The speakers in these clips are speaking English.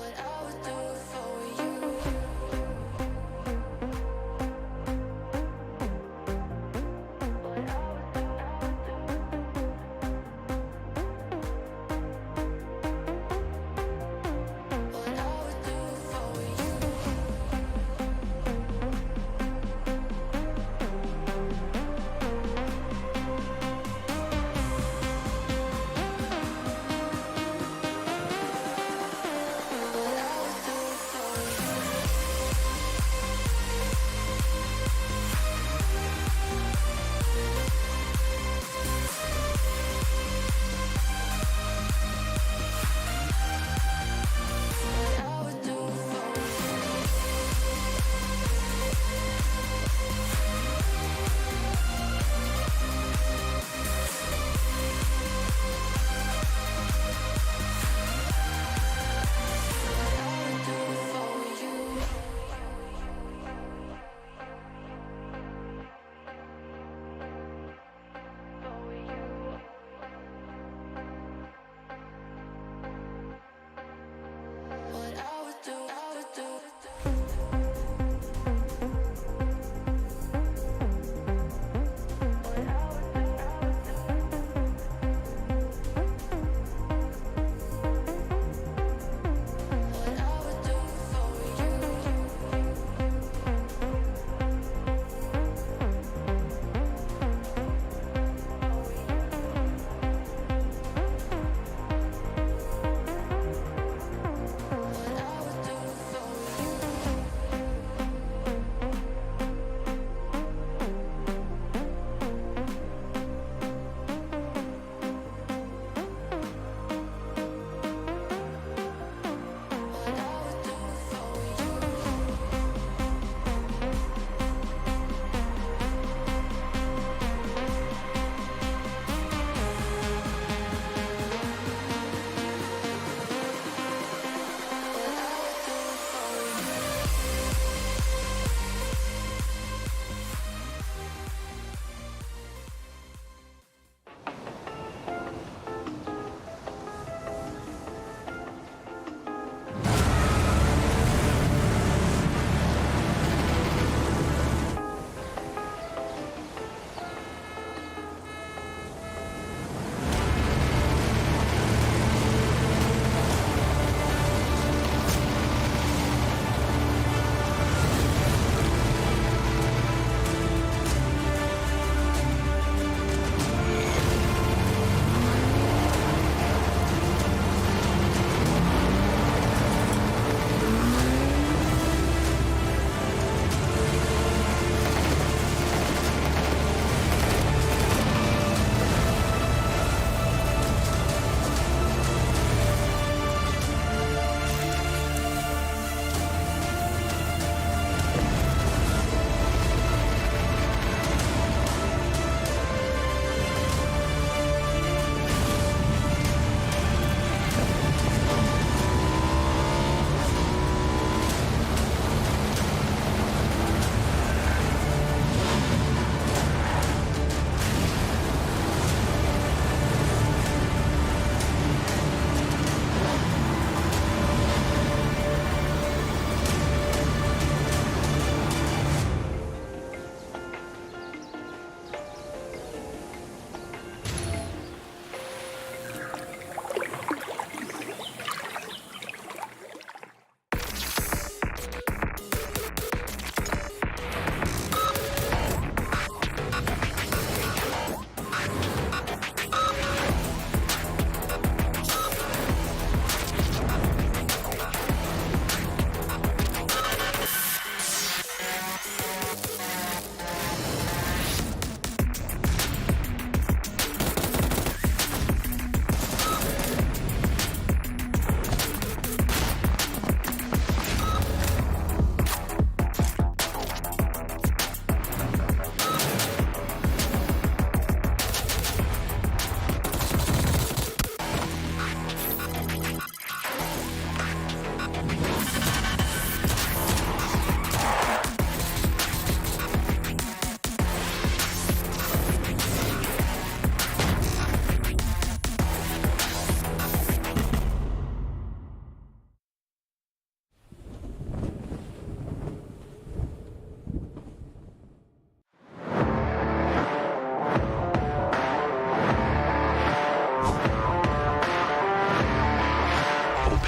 what I would do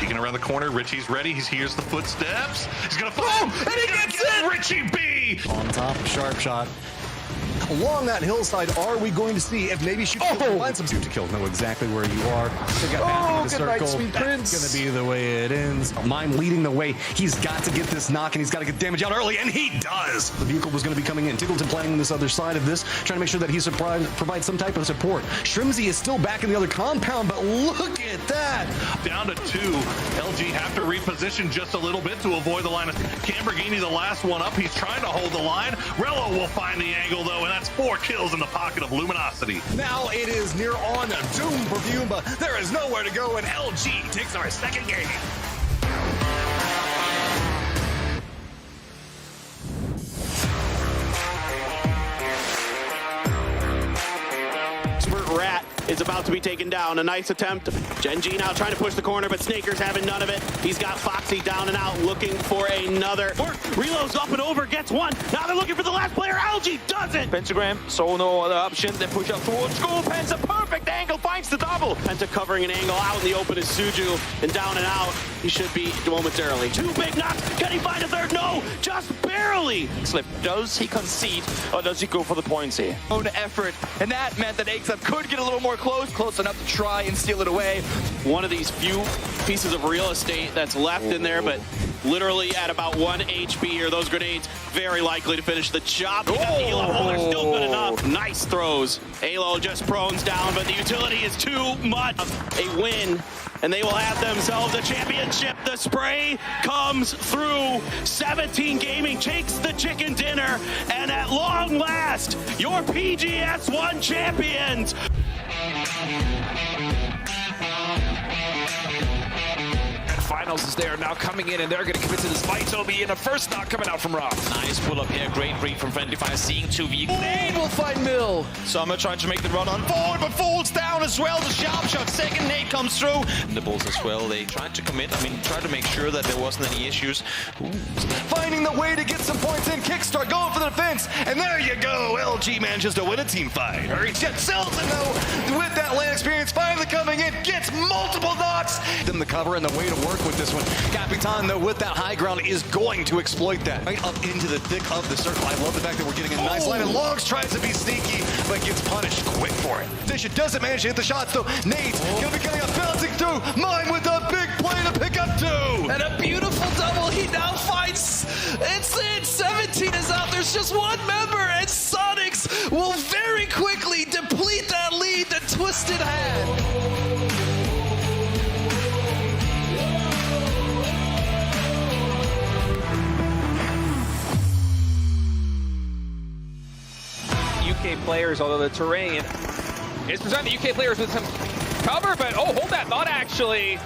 Peeking around the corner, Richie's ready. He hears the footsteps. He's gonna fall, and he gets it! Richie B! On top, sharp shot. Along that hillside, are we going to see if maybe she can find some to kill? Know exactly where you are. They got back into the circle. Sweet Prince. That's gonna be the way it ends. Mime leading the way. He's got to get this knock, and he's got to get damage out early, and he does. The vehicle was going to be coming in. Tiggleton playing on this other side of this, trying to make sure that he provides some type of support. Shrimsy is still back in the other compound, but look at that. Down to 2. LG have to reposition just a little bit to avoid the line of Camberghini, the last one up. He's trying to hold the line. Rello will find the angle, though, and that's 4 kills in the pocket of Luminosity. Now it is near on doom perfume, but there is nowhere to go, and LG takes our second game. Rat is about to be taken down. A nice attempt. Genji now trying to push the corner, but Snaker's having none of it. He's got Foxy down and out, looking for another. Reloads up and over, gets one. Now they're looking for the last player. Algae does it. Pentagram, so no other option. They push up towards goal. Penta, perfect angle, finds the double. Penta covering an angle out in the open is Suju, and down and out. He should be momentarily. 2 big knocks. Can he find a third? No, just barely. Slip, does he concede or does he go for the points here? Own effort, and that meant that AXEP could get a little more close enough to try and steal it away. One of these few pieces of real estate that's left in there, but literally at about 1 HP, or those grenades very likely to finish the job. He got the Elo. Oh, they're still good enough. Nice throws. Elo just prones down, but the utility is too much. A win, and they will have themselves a championship. The spray comes through. 17 Gaming takes the chicken dinner, and at long last, your PGS1 champions. Finals is there now coming in, and they're going to commit to this fight. Toby, and a first knock coming out from Rob. Nice pull up here, great read from Friendly Fire, seeing 2 vehicles. Nade will find Mill. Summer trying to make the run on forward, but falls down as well. The sharp shot, second nade comes through. And the Bulls as well, they tried to commit, tried to make sure that there wasn't any issues. Finding the way to get some points in, Kickstart going for the defense, and there you go. LG manages to win a team fight. Hurry, Jet Selton, though, with that lane experience, finally coming in, gets multiple knocks. Then the cover and the way to work with this one. Capitan, though, with that high ground, is going to exploit that. Right up into the thick of the circle. I love the fact that we're getting a nice line. And Logs tries to be sneaky, but gets punished quick for it. Disha doesn't manage to hit the shots, though. Nate's gonna be getting a bouncing through. Mine with a big play to pick up 2. And a beautiful double. He now finds it's it. 17 is out. There's just one member, and Sonics will very quickly deplete that lead that Twisted had. UK players, although the terrain is presenting the UK players with some cover, but oh, hold that thought actually,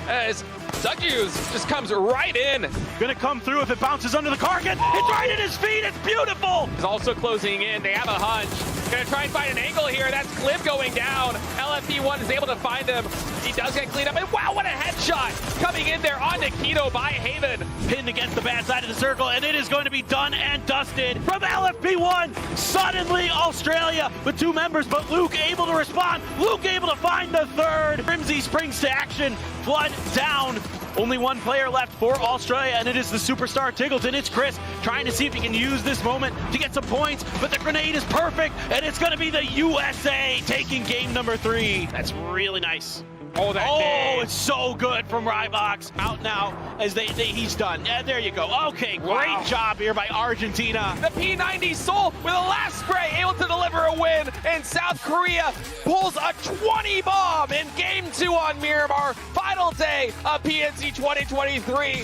as Zuguse just comes right in. Gonna come through if it bounces under the carpet. It's right at his feet, it's beautiful! Is also closing in, they have a hunch. Gonna try and find an angle here, that's Cliff going down. LFP1 is able to find him. He does get cleaned up, and wow, what a headshot! Coming in there on Nikito by Haven. Pinned against the bad side of the circle, and it is going to be done and dusted from LFP1. Suddenly, Australia with 2 members, but Luke able to respond. Luke able to find the third. Crimsy springs to action. Flood down. Only 1 player left for Australia, and it is the superstar Tiggleton. It's Chris trying to see if he can use this moment to get some points, but the grenade is perfect, and it's going to be the USA taking game number 3. That's really nice. Oh, it's so good from Rybox. Out now as he's done. Yeah, there you go. Okay, great job here by Argentina. The P90 Soul with a last spray, able to deliver a win, and South Korea pulls a 20 bomb in Game 2 on Miramar. Final day of PNC 2023.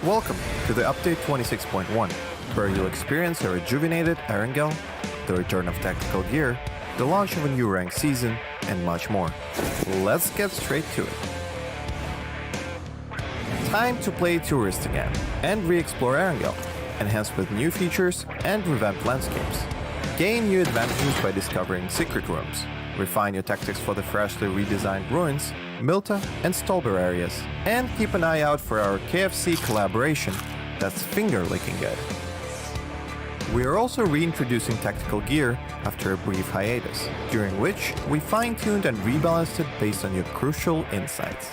Welcome to the Update 26.1, where you'll experience a rejuvenated Erangel, the return of tactical gear, the launch of a new ranked season, and much more. Let's get straight to it. Time to play Tourist again and re-explore Erangel, enhanced with new features and revamped landscapes. Gain new advantages by discovering secret rooms, refine your tactics for the freshly redesigned ruins, Milta and Stolber areas, and keep an eye out for our KFC collaboration that's finger-licking good. We are also reintroducing tactical gear after a brief hiatus, during which we fine-tuned and rebalanced it based on your crucial insights.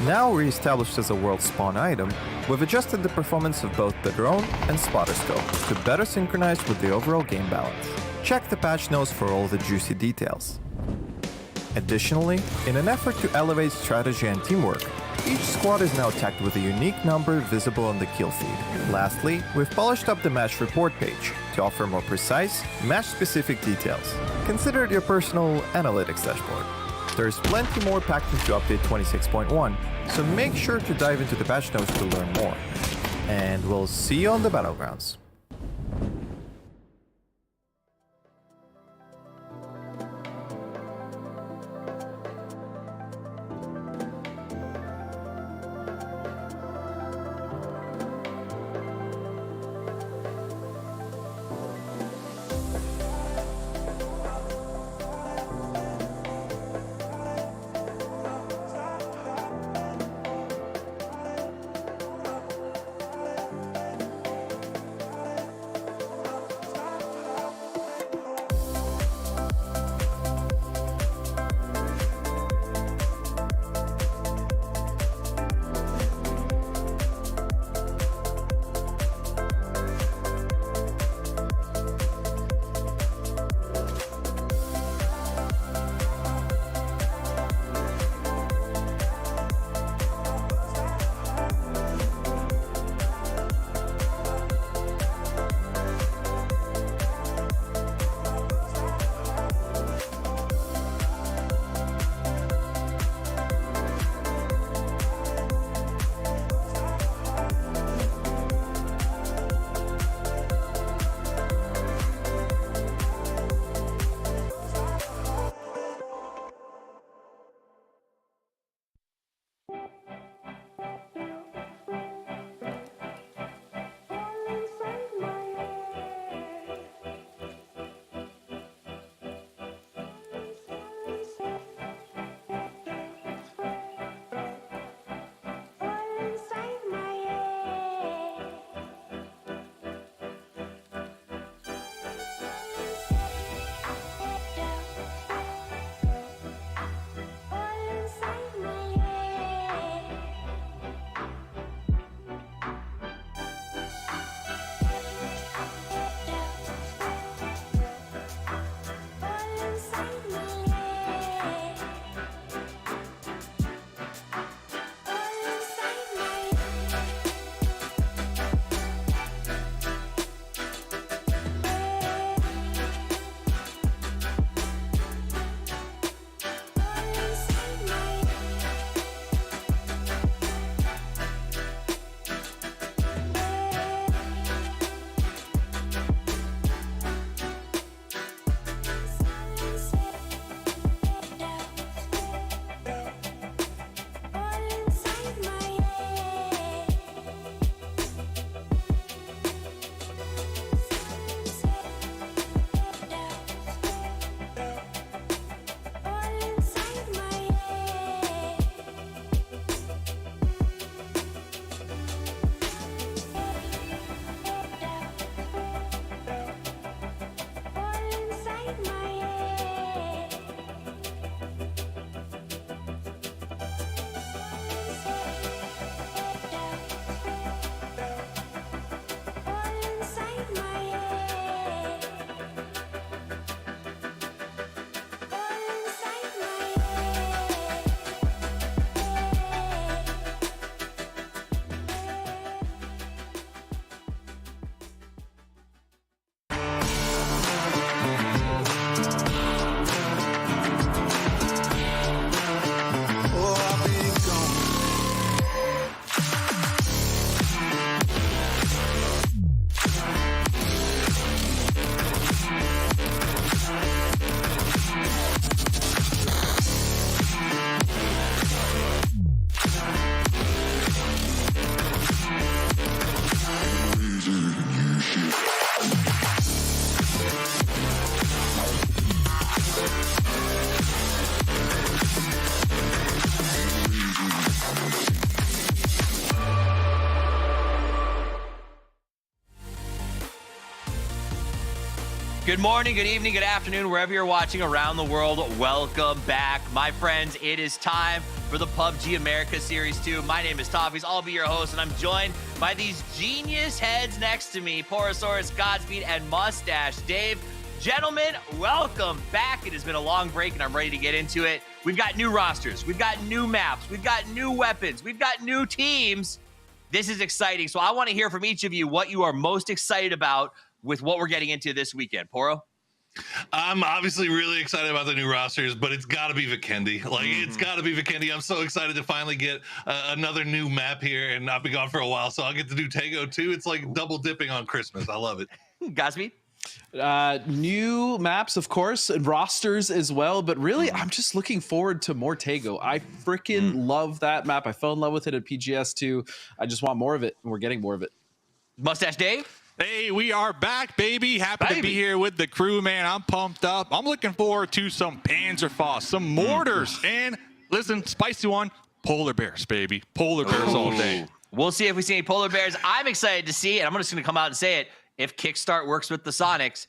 Now re-established as a world spawn item, we've adjusted the performance of both the drone and spotter scope to better synchronize with the overall game balance. Check the patch notes for all the juicy details. Additionally, in an effort to elevate strategy and teamwork, each squad is now tagged with a unique number visible on the kill feed. Lastly, we've polished up the match report page to offer more precise, match-specific details. Consider it your personal analytics dashboard. There's plenty more packed into update 26.1, so make sure to dive into the patch notes to learn more. And we'll see you on the battlegrounds. Good morning, good evening, good afternoon, wherever you're watching around the world. Welcome back, my friends. It is time for the PUBG America Series 2. My name is Toffees. I'll be your host, and I'm joined by these genius heads next to me, Porosaurus, Godspeed, and Mustache Dave. Gentlemen, welcome back. It has been a long break, and I'm ready to get into it. We've got new rosters. We've got new maps. We've got new weapons. We've got new teams. This is exciting. So I want to hear from each of you what you are most excited about with what we're getting into this weekend. Poro? I'm obviously really excited about the new rosters, but it's got to be Vikendi. Like, it's got to be Vikendi. I'm so excited to finally get another new map here, and I've been gone for a while, so I'll get to do Tego too. It's like double dipping on Christmas. I love it. Godspeed? New maps, of course, and rosters as well, but really I'm just looking forward to more Tego. I freaking love that map. I fell in love with it at PGS2. I just want more of it, and we're getting more of it. Mustache Dave? Hey, we are back, baby. Happy to be here with the crew, man. I'm pumped up. I'm looking forward to some Panzerfaust, some mortars, and listen, spicy one, polar bears, baby. Polar bears all day. We'll see if we see any polar bears. I'm excited to see, and I'm just going to come out and say it, if Kickstart works with the Sonics,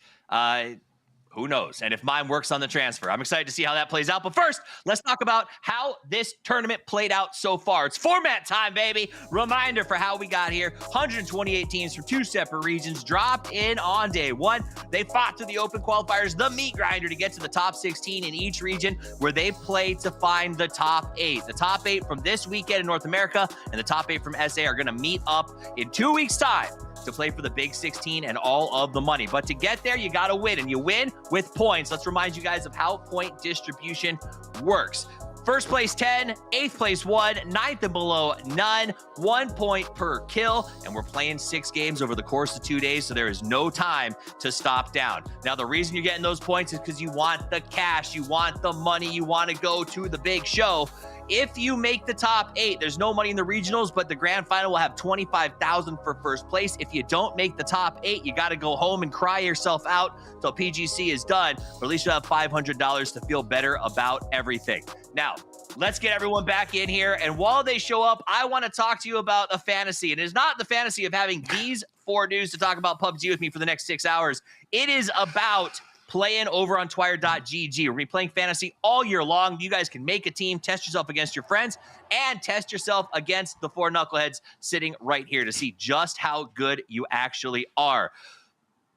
who knows? And if mine works on the transfer, I'm excited to see how that plays out. But first, let's talk about how this tournament played out so far. It's format time, baby. Reminder for how we got here. 128 teams from 2 separate regions dropped in on day 1. They fought through the open qualifiers, the meat grinder, to get to the top 16 in each region, where they played to find the top 8. The top 8 from this weekend in North America and the top 8 from SA are going to meet up in 2 weeks' time to play for the Big 16 and all of the money. But to get there, you got to win, and you win with points. Let's remind you guys of how point distribution works. First place 10, 8th place 1, 9th and below none, 1 point per kill, and we're playing 6 games over the course of 2 days, so there is no time to stop down. Now, the reason you're getting those points is because you want the cash, you want the money, you want to go to the big show. If you make the top 8, there's no money in the regionals, but the grand final will have $25,000 for first place. If you don't make the top 8, you got to go home and cry yourself out till PGC is done, or at least you'll have $500 to feel better about everything. Now, let's get everyone back in here, and while they show up, I want to talk to you about a fantasy. And it is not the fantasy of having these 4 dudes to talk about PUBG with me for the next 6 hours. It is about playing over on Twire.gg. We're going to be playing fantasy all year long. You guys can make a team, test yourself against your friends, and test yourself against the 4 knuckleheads sitting right here to see just how good you actually are.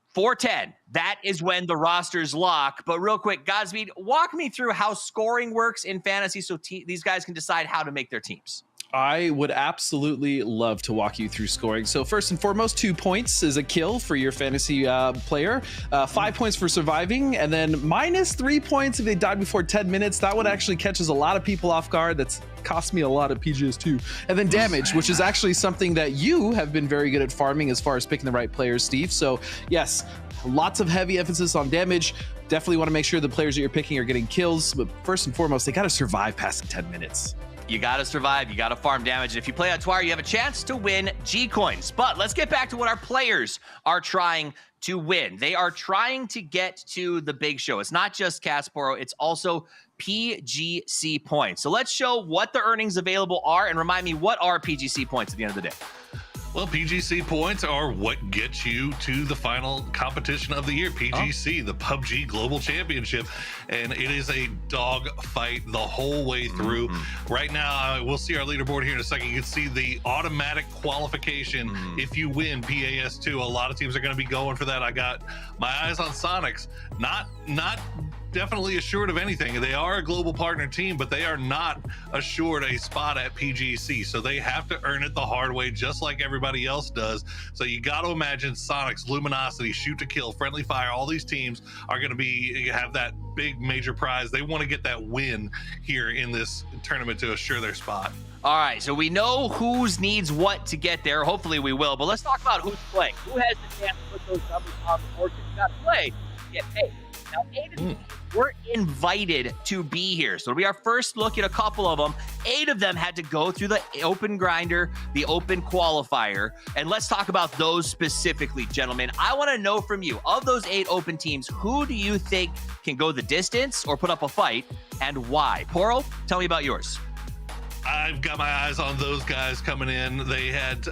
410, that is when the rosters lock. But real quick, Godspeed, walk me through how scoring works in fantasy so these guys can decide how to make their teams. I would absolutely love to walk you through scoring. So first and foremost, 2 points is a kill for your fantasy player, 5 points for surviving, and then -3 points if they died before 10 minutes. That one actually catches a lot of people off guard. That's cost me a lot of PGS2. And then damage, which is actually something that you have been very good at farming as far as picking the right players, Steve. So yes, lots of heavy emphasis on damage. Definitely want to make sure the players that you're picking are getting kills, but first and foremost, they got to survive past the 10 minutes. You got to survive. You got to farm damage. And if you play on Twire, you have a chance to win G-Coins. But let's get back to what our players are trying to win. They are trying to get to the big show. It's not just Casporo. It's also PGC points. So let's show what the earnings available are and remind me, what are PGC points at the end of the day? Well, PGC points are what gets you to the final competition of the year, PGC, the PUBG Global Championship, and it is a dog fight the whole way through. Right now, we'll see our leaderboard here in a second. You can see the automatic qualification if you win PAS2. A lot of teams are going to be going for that. I got my eyes on Sonics. Not definitely assured of anything. They are a global partner team, but they are not assured a spot at PGC. So they have to earn it the hard way, just like everybody else does. So you got to imagine Sonics, Luminosity, Shoot to Kill, Friendly Fire, all these teams are going to have that big major prize. They want to get that win here in this tournament to assure their spot. All right, so we know who's needs what to get there. Hopefully we will, but let's talk about who's playing. Who has the chance to put those numbers on the board? You got to play to get paid. Now, 8 of them were invited to be here. So it'll be our first look at a couple of them. 8 of them had to go through the open grinder, the open qualifier. And let's talk about those specifically, gentlemen. I want to know from you, of those 8 open teams, who do you think can go the distance or put up a fight, and why? Poro, tell me about yours. I've got my eyes on those guys coming in. They had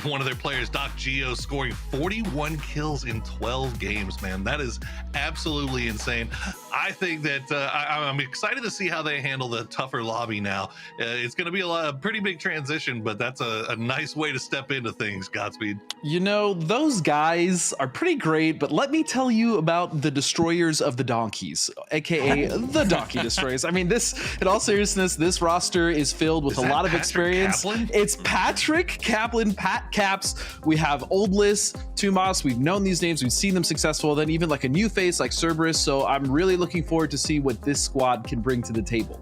one of their players, Doc Geo, scoring 41 kills in 12 games. Man, that is absolutely insane. I think that I'm excited to see how they handle the tougher lobby now. It's going to be a pretty big transition, but that's a nice way to step into things. Godspeed. You know, those guys are pretty great, but let me tell you about the destroyers of the donkeys, aka the donkey destroyers. I mean, in all seriousness, this roster is filled with a lot of experience. Kaplan? It's Patrick Kaplan, Pat Caps. We have Oldless, Tumas. We've known these names. We've seen them successful. Then even like a new face like Cerberus. So I'm really looking forward to see what this squad can bring to the table.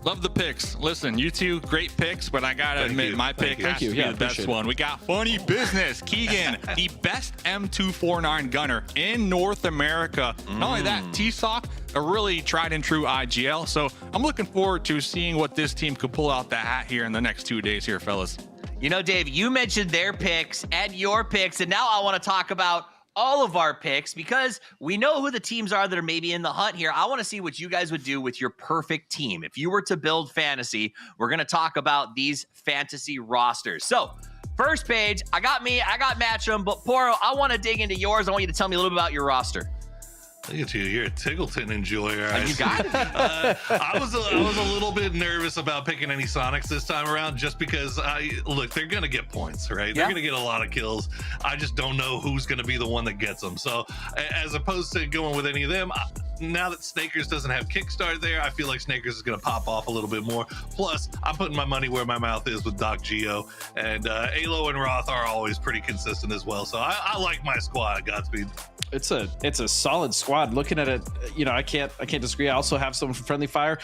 Love the picks. Listen, you two, great picks, but I gotta admit, my pick has to be the best one. We got Funny Business, Keegan, the best M249 gunner in North America. Not only that, T-Sock, a really tried and true IGL. So I'm looking forward to seeing what this team could pull out the hat here in the next 2 days here, fellas. You know, Dave, you mentioned their picks and your picks, and now I want to talk about all of our picks because we know who the teams are that are maybe in the hunt here. I want to see what you guys would do with your perfect team. If you were to build fantasy, we're going to talk about these fantasy rosters. So first page, I got Match'em, but Poro, I want to dig into yours. I want you to tell me a little bit about your roster. Look at you, you're a Tiggleton enjoyer. You got it. I was a little bit nervous about picking any Sonics this time around just because, look, they're going to get points, right? They're going to get a lot of kills. I just don't know who's going to be the one that gets them. So as opposed to going with any of them, now that Snakers doesn't have Kickstart there, I feel like Snakers is going to pop off a little bit more. Plus, I'm putting my money where my mouth is with Doc Geo, and Alo and Roth are always pretty consistent as well. So I like my squad. Godspeed. It's a solid squad. Looking at it, you know, I can't disagree. I also have someone from Friendly Fire.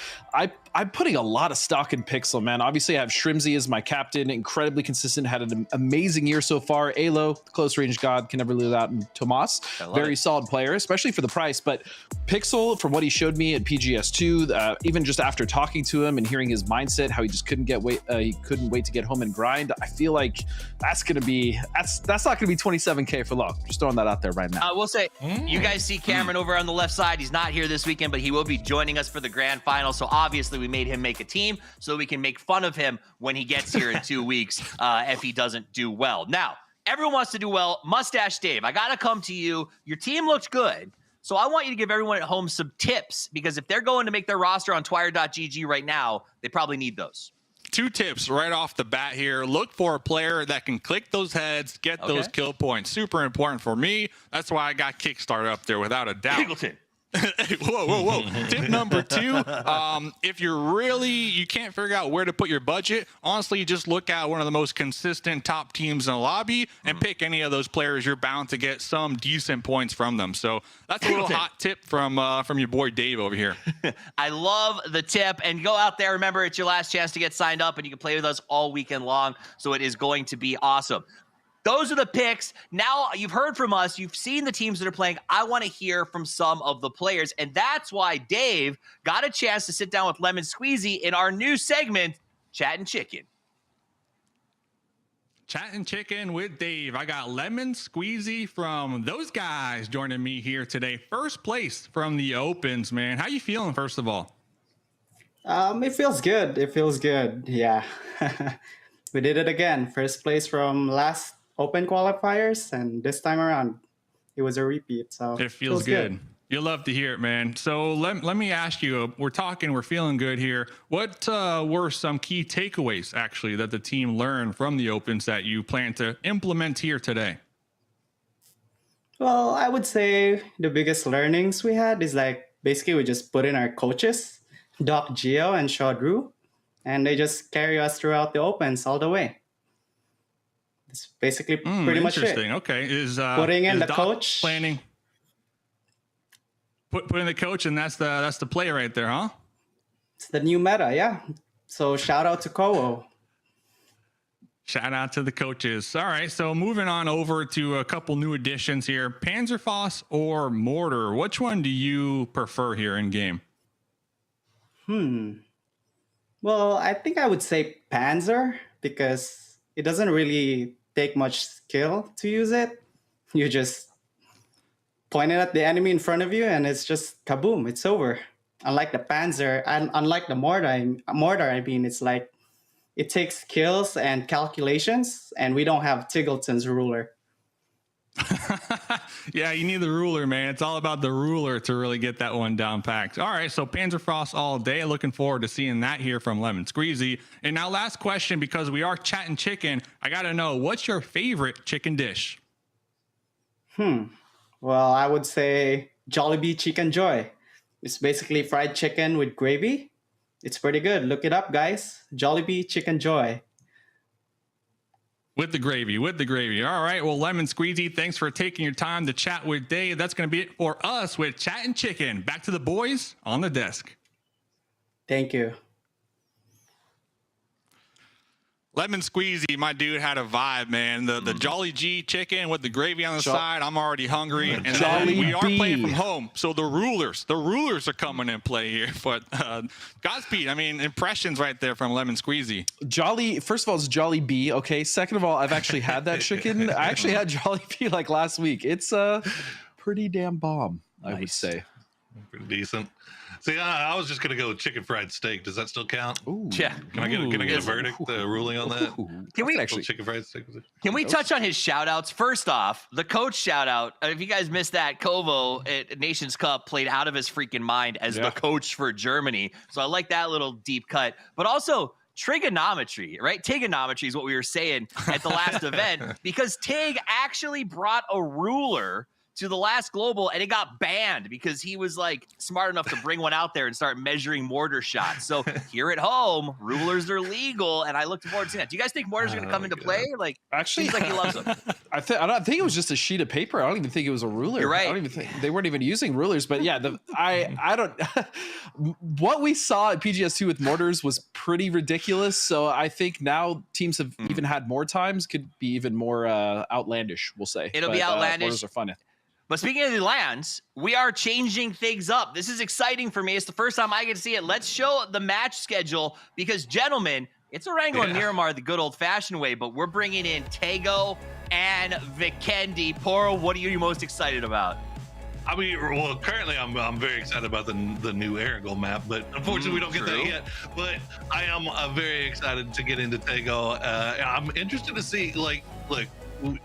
I'm putting a lot of stock in Pixel, man. Obviously, I have Shrimzy as my captain, incredibly consistent, had an amazing year so far. Alo, close range god, can never lose out. And Tomas, very solid player, especially for the price. But Pixel, from what he showed me at PGS2, even just after talking to him and hearing his mindset, how he just couldn't wait to get home and grind. I feel like that's not gonna be 27K for long. Just throwing that out there right now. I will say, you guys see Cameron over on the left side. He's not here this weekend, but he will be joining us for the grand final. So obviously we made him make a team so we can make fun of him when he gets here in 2 weeks if he doesn't do well. Now, everyone wants to do well. Mustache Dave, I got to come to you. Your team looked good. So I want you to give everyone at home some tips because if they're going to make their roster on twire.gg right now, they probably need those. 2 tips right off the bat here. Look for a player that can click those heads, get those kill points. Super important for me. That's why I got Kickstart up there without a doubt. Tiggleton. Whoa. Tip number 2, if you can't figure out where to put your budget, honestly, just look at one of the most consistent top teams in the lobby and pick any of those players. You're bound to get some decent points from them. So that's a little hot tip from your boy Dave over here. I love the tip. And go out there. Remember, it's your last chance to get signed up, and you can play with us all weekend long. So it is going to be awesome. Those are the picks. Now you've heard from us. You've seen the teams that are playing. I want to hear from some of the players. And that's why Dave got a chance to sit down with Lemon Squeezy in our new segment, Chattin' Chicken. Chattin' Chicken with Dave. I got Lemon Squeezy from those guys joining me here today. First place from the Opens, man. How you feeling, first of all? It feels good. It feels good. Yeah. We did it again. First place from last Open qualifiers, and this time around it was a repeat. So it feels good. You'll love to hear it, man. So let me ask you, we're feeling good here. What were some key takeaways actually that the team learned from the Opens that you plan to implement here today? Well, I would say the biggest learnings we had is basically we just put in our coaches, Doc Geo and Shaw Drew, and they just carry us throughout the Opens all the way. It's basically pretty much it. Interesting. Okay. Putting in the Doc coach, planning, putting the coach, and that's the play right there, huh? It's the new meta, yeah. So shout out to Kowo. Shout out to the coaches. All right, so moving on over to a couple new additions here. Panzerfaust or Mortar? Which one do you prefer here in game? Well, I think I would say Panzer because it doesn't really take much skill to use it. You just point it at the enemy in front of you and it's just kaboom, it's over. Unlike the Panzer and unlike the mortar, I mean, it's like it takes skills and calculations, and we don't have Tiggleton's ruler. Yeah, you need the ruler, man. It's all about the ruler to really get that one down packed. All right, so Panzerfrost all day. Looking forward to seeing that here from Lemon Squeezy. And now last question, because we are chatting chicken, I got to know, what's your favorite chicken dish? Well, I would say Jollibee Chicken Joy. It's basically fried chicken with gravy. It's pretty good. Look it up, guys. Jollibee Chicken Joy. With the gravy, with the gravy. All right, well, Lemon Squeezy, thanks for taking your time to chat with Dave. That's going to be it for us with Chatting Chicken. Back to the boys on the desk. Thank you. Lemon Squeezy, my dude, had a vibe, man. The Jolly G chicken with the gravy on the side. I'm already hungry. And then we are playing from home, so the rulers are coming in play here. But Godspeed, I mean, impressions right there from Lemon Squeezy. First of all, it's Jolly B. Okay. Second of all, I've actually had that chicken. I actually had Jolly B like last week. It's pretty damn bomb, I would say. Pretty decent. See, I was just gonna go with chicken fried steak. Does that still count? Ooh. Yeah. Can I get a verdict, ruling on that? Can we actually chicken fried steak? Can we touch on his shout outs? First off, the coach shout out. If you guys missed that, Kovo at Nations Cup played out of his freaking mind as the coach for Germany. So I like that little deep cut. But also trigonometry, right? Trigonometry is what we were saying at the last event, because Tig actually brought a ruler to the last global and it got banned because he was like smart enough to bring one out there and start measuring mortar shots. So here at home, rulers are legal, and I look forward to seeing that. Do you guys think mortars are going to come into play? Like, actually, seems like he loves them. I don't think it was just a sheet of paper. I don't even think it was a ruler. You're right. I don't even think they weren't even using rulers. But yeah, I don't. What we saw at PGS2 with mortars was pretty ridiculous. So I think now teams have even had more times, could be even more outlandish. We'll say It'll be outlandish. Mortars are fun. But speaking of the lands, we are changing things up. This is exciting for me. It's the first time I get to see it. Let's show the match schedule because, gentlemen, it's Erangel and Miramar the good old-fashioned way, but we're bringing in Tego and Vikendi. Poro, what are you most excited about? I mean, well, currently I'm very excited about the new Erangel map, but unfortunately we don't get that yet. But I am very excited to get into Tego. I'm interested to see, like, look,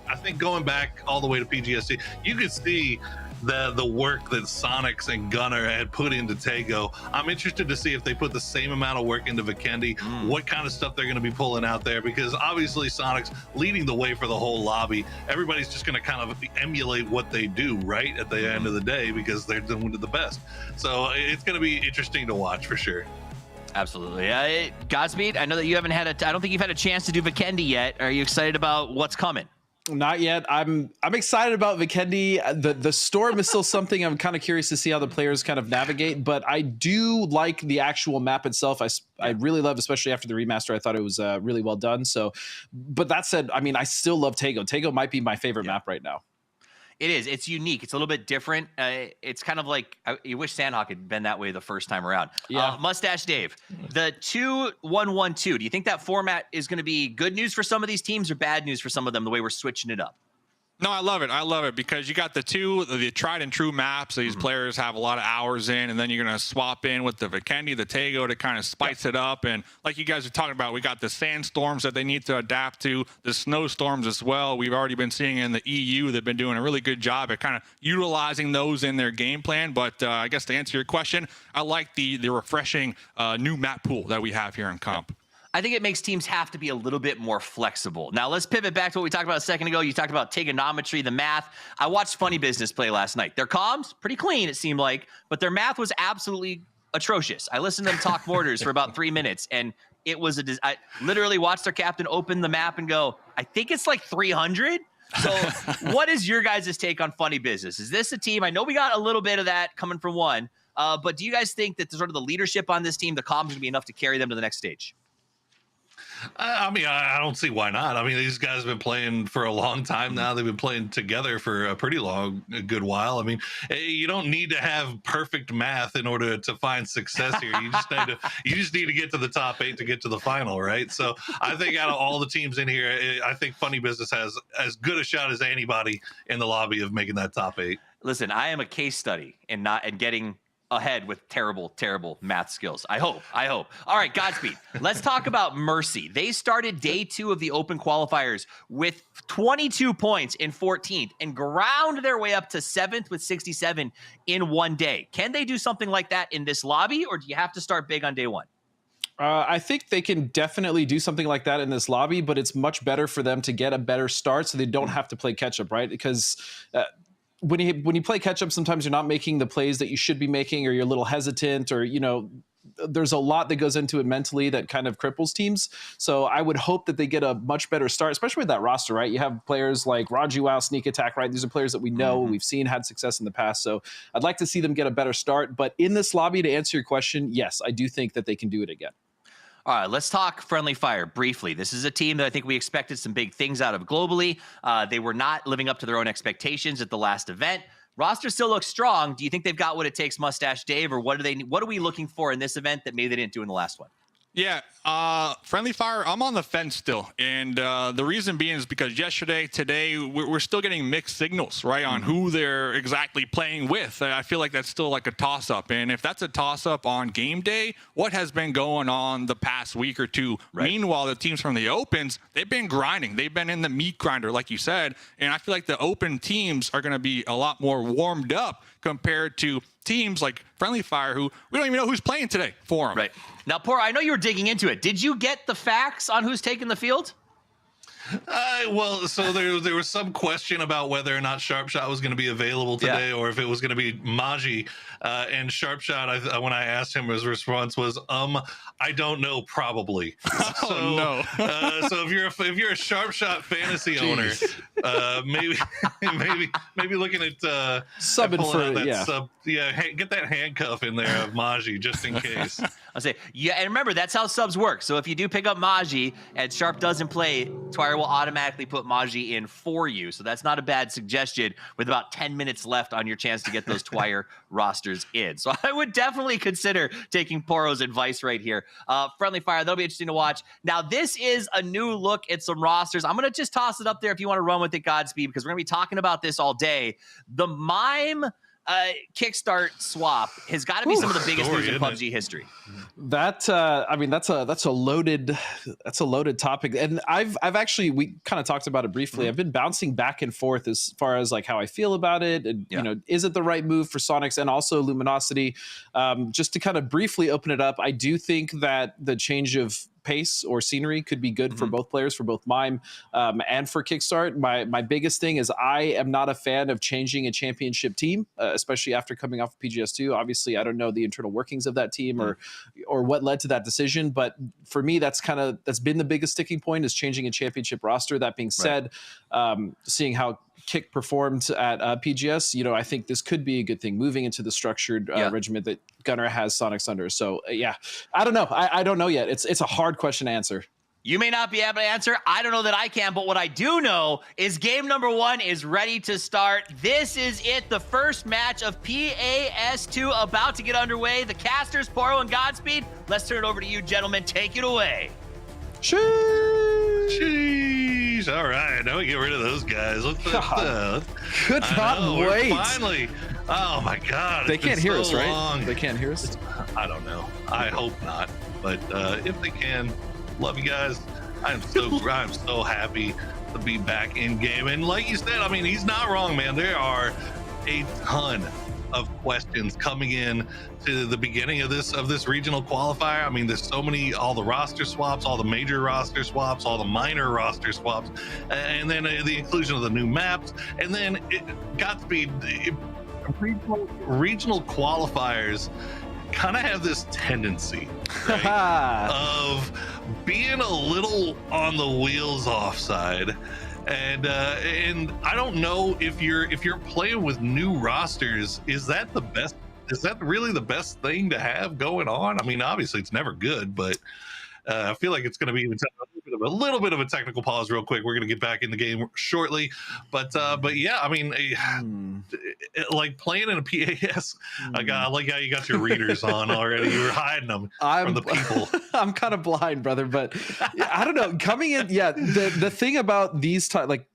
I think going back all the way to PGSC, you could see the work that Sonics and Gunner had put into Tego. I'm interested to see if they put the same amount of work into Vikendi, what kind of stuff they're going to be pulling out there, because obviously Sonics leading the way for the whole lobby. Everybody's just going to kind of emulate what they do, right, at the end of the day, because they're doing the best. So it's going to be interesting to watch for sure. Absolutely. Godspeed, I know that you haven't had I don't think you've had a chance to do Vikendi yet. Are you excited about what's coming? Not yet. I'm excited about Vikendi. The storm is still something I'm kind of curious to see how the players kind of navigate, but I do like the actual map itself. I really love, especially after the remaster, I thought it was really well done. So, but that said, I mean, I still love Tego. Tego might be my favorite map right now. It is. It's unique. It's a little bit different. It's kind of like you wish Sandhawk had been that way the first time around. Yeah. Mustache Dave, the 2-1-1-2. Do you think that format is going to be good news for some of these teams or bad news for some of them? The way we're switching it up. No, I love it. I love it because you got the tried and true maps. These players have a lot of hours in, and then you're going to swap in with the Vikendi, the Tego to kind of spice it up. And like you guys are talking about, we got the sandstorms that they need to adapt to, the snowstorms as well. We've already been seeing in the EU, they've been doing a really good job at kind of utilizing those in their game plan. But I guess to answer your question, I like the refreshing new map pool that we have here in Comp. I think it makes teams have to be a little bit more flexible. Now, let's pivot back to what we talked about a second ago. You talked about trigonometry, the math. I watched Funny Business play last night. Their comms, pretty clean, it seemed like, but their math was absolutely atrocious. I listened to them talk mortars for about 3 minutes, and it was I literally watched their captain open the map and go, I think it's like 300. So what is your guys' take on Funny Business? Is this a team? I know we got a little bit of that coming from one, but do you guys think that sort of the leadership on this team, the comms, is going to be enough to carry them to the next stage? I mean, I don't see why not. I mean, these guys have been playing for a long time now. They've been playing together for a good while. I mean, you don't need to have perfect math in order to find success here. You just need to get to the top 8 to get to the final, right? So I think out of all the teams in here, I think Funny Business has as good a shot as anybody in the lobby of making that top 8. Listen, I am a case study in getting ahead with terrible math skills. I hope. All right, Godspeed. Let's talk about Mercy. They started day 2 of the open qualifiers with 22 points in 14th and ground their way up to 7th with 67 in one day. Can they do something like that in this lobby, or do you have to start big on day 1? I think they can definitely do something like that in this lobby, but it's much better for them to get a better start so they don't have to play catch up, right? Because when you play catch up, sometimes you're not making the plays that you should be making, or you're a little hesitant, or there's a lot that goes into it mentally that kind of cripples teams. So I would hope that they get a much better start, especially with that roster, right? You have players like Raji Wow, Sneak Attack, right? These are players that we know, we've seen had success in the past. So I'd like to see them get a better start. But in this lobby, to answer your question, yes, I do think that they can do it again. All right, let's talk Friendly Fire briefly. This is a team that I think we expected some big things out of globally. They were not living up to their own expectations at the last event. Roster still looks strong. Do you think they've got what it takes, Mustache Dave, or what are we looking for in this event that maybe they didn't do in the last one? Yeah, Friendly Fire, I'm on the fence still. And the reason being is because today, we're still getting mixed signals, right, on who they're exactly playing with. I feel like that's still like a toss-up. And if that's a toss-up on game day, what has been going on the past week or two? Right. Meanwhile, the teams from the Opens, they've been grinding. They've been in the meat grinder, like you said. And I feel like the Open teams are going to be a lot more warmed up compared to teams like Friendly Fire, who we don't even know who's playing today for them. Right. Now, Pora, I know you were digging into it. Did you get the facts on who's taking the field? Well, so there was some question about whether or not Sharpshot was going to be available today, or if it was going to be Maji. And Sharpshot, when I asked him, his response was, I don't know, probably. So, no. So if you're a Sharpshot fantasy owner, maybe looking at subbing for sub, get that handcuff in there of Maji just in case. I'll say, yeah, and remember, that's how subs work. So if you do pick up Maji and Sharp doesn't play, Twire will automatically put Maji in for you. So that's not a bad suggestion with about 10 minutes left on your chance to get those Twire rosters in. So I would definitely consider taking Poro's advice right here. Friendly Fire, that'll be interesting to watch. Now, this is a new look at some rosters. I'm going to just toss it up there if you want to run with it, Godspeed, because we're going to be talking about this all day. The Mime kickstart swap has got to be some of the biggest news in PUBG history. That I mean, that's a loaded topic, and I've actually, we kind of talked about it briefly. I've been bouncing back and forth as far as like how I feel about it, and is it the right move for Sonics and also Luminosity? Just to kind of briefly open it up, I do think that the change of pace or scenery could be good for both players, for both Mime and for Kickstart. My biggest thing is I am not a fan of changing a championship team, especially after coming off of PGS2. Obviously, I don't know the internal workings of that team or what led to that decision, but for me, that's been the biggest sticking point, is changing a championship roster. That being said, seeing how Kick performed at PGS, I think this could be a good thing moving into the structured regiment that Gunnar has Sonics under. So I don't know. I don't know yet. It's a hard question to answer. You may not be able to answer. I don't know that I can, but what I do know is game number 1 is ready to start. This is it, the first match of PAS2 about to get underway. The casters, Poro and Godspeed. Let's turn it over to you, gentlemen. Take it away. Jeez. All right, now we get rid of those guys. Could not wait. Finally. Oh my God. They can't hear us, right? Long. They can't hear us. I don't know. I hope not. But if they can, love you guys. I'm so happy to be back in game. And like you said, I mean, he's not wrong, man. There are a ton of questions coming in to the beginning of this regional qualifier. I mean, there's so many, all the roster swaps, all the major roster swaps, all the minor roster swaps, and then the inclusion of the new maps, and then Godspeed, regional qualifiers kind of have this tendency, right, of being a little on the wheels offside. And I don't know if you're playing with new rosters, is that really the best thing to have going on? I mean, obviously it's never good, but I feel like it's going to be a little bit of a technical pause real quick. We're going to get back in the game shortly, but yeah, I mean, like playing in a PAS, I like how you got your readers on already. You were hiding them from the people. I'm kind of blind, brother, but I don't know. Coming in, the thing about these like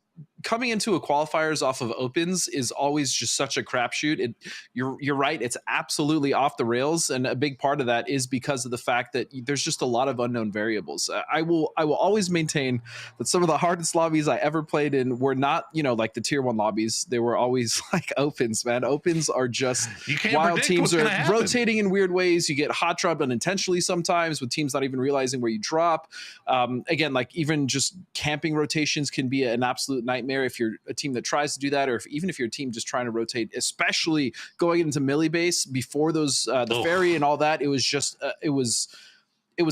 coming into a qualifiers off of opens is always just such a crapshoot. You're right. It's absolutely off the rails. And a big part of that is because of the fact that there's just a lot of unknown variables. I will always maintain that some of the hardest lobbies I ever played in were not, like the tier 1 lobbies. They were always like opens, man. Opens are just wild. Teams are rotating in weird ways. You get hot dropped unintentionally sometimes with teams not even realizing where you drop. Again, like even just camping rotations can be an absolute nightmare if you're a team that tries to do that, or even if you're a team just trying to rotate, especially going into melee base before those the ferry and all that. It was just it was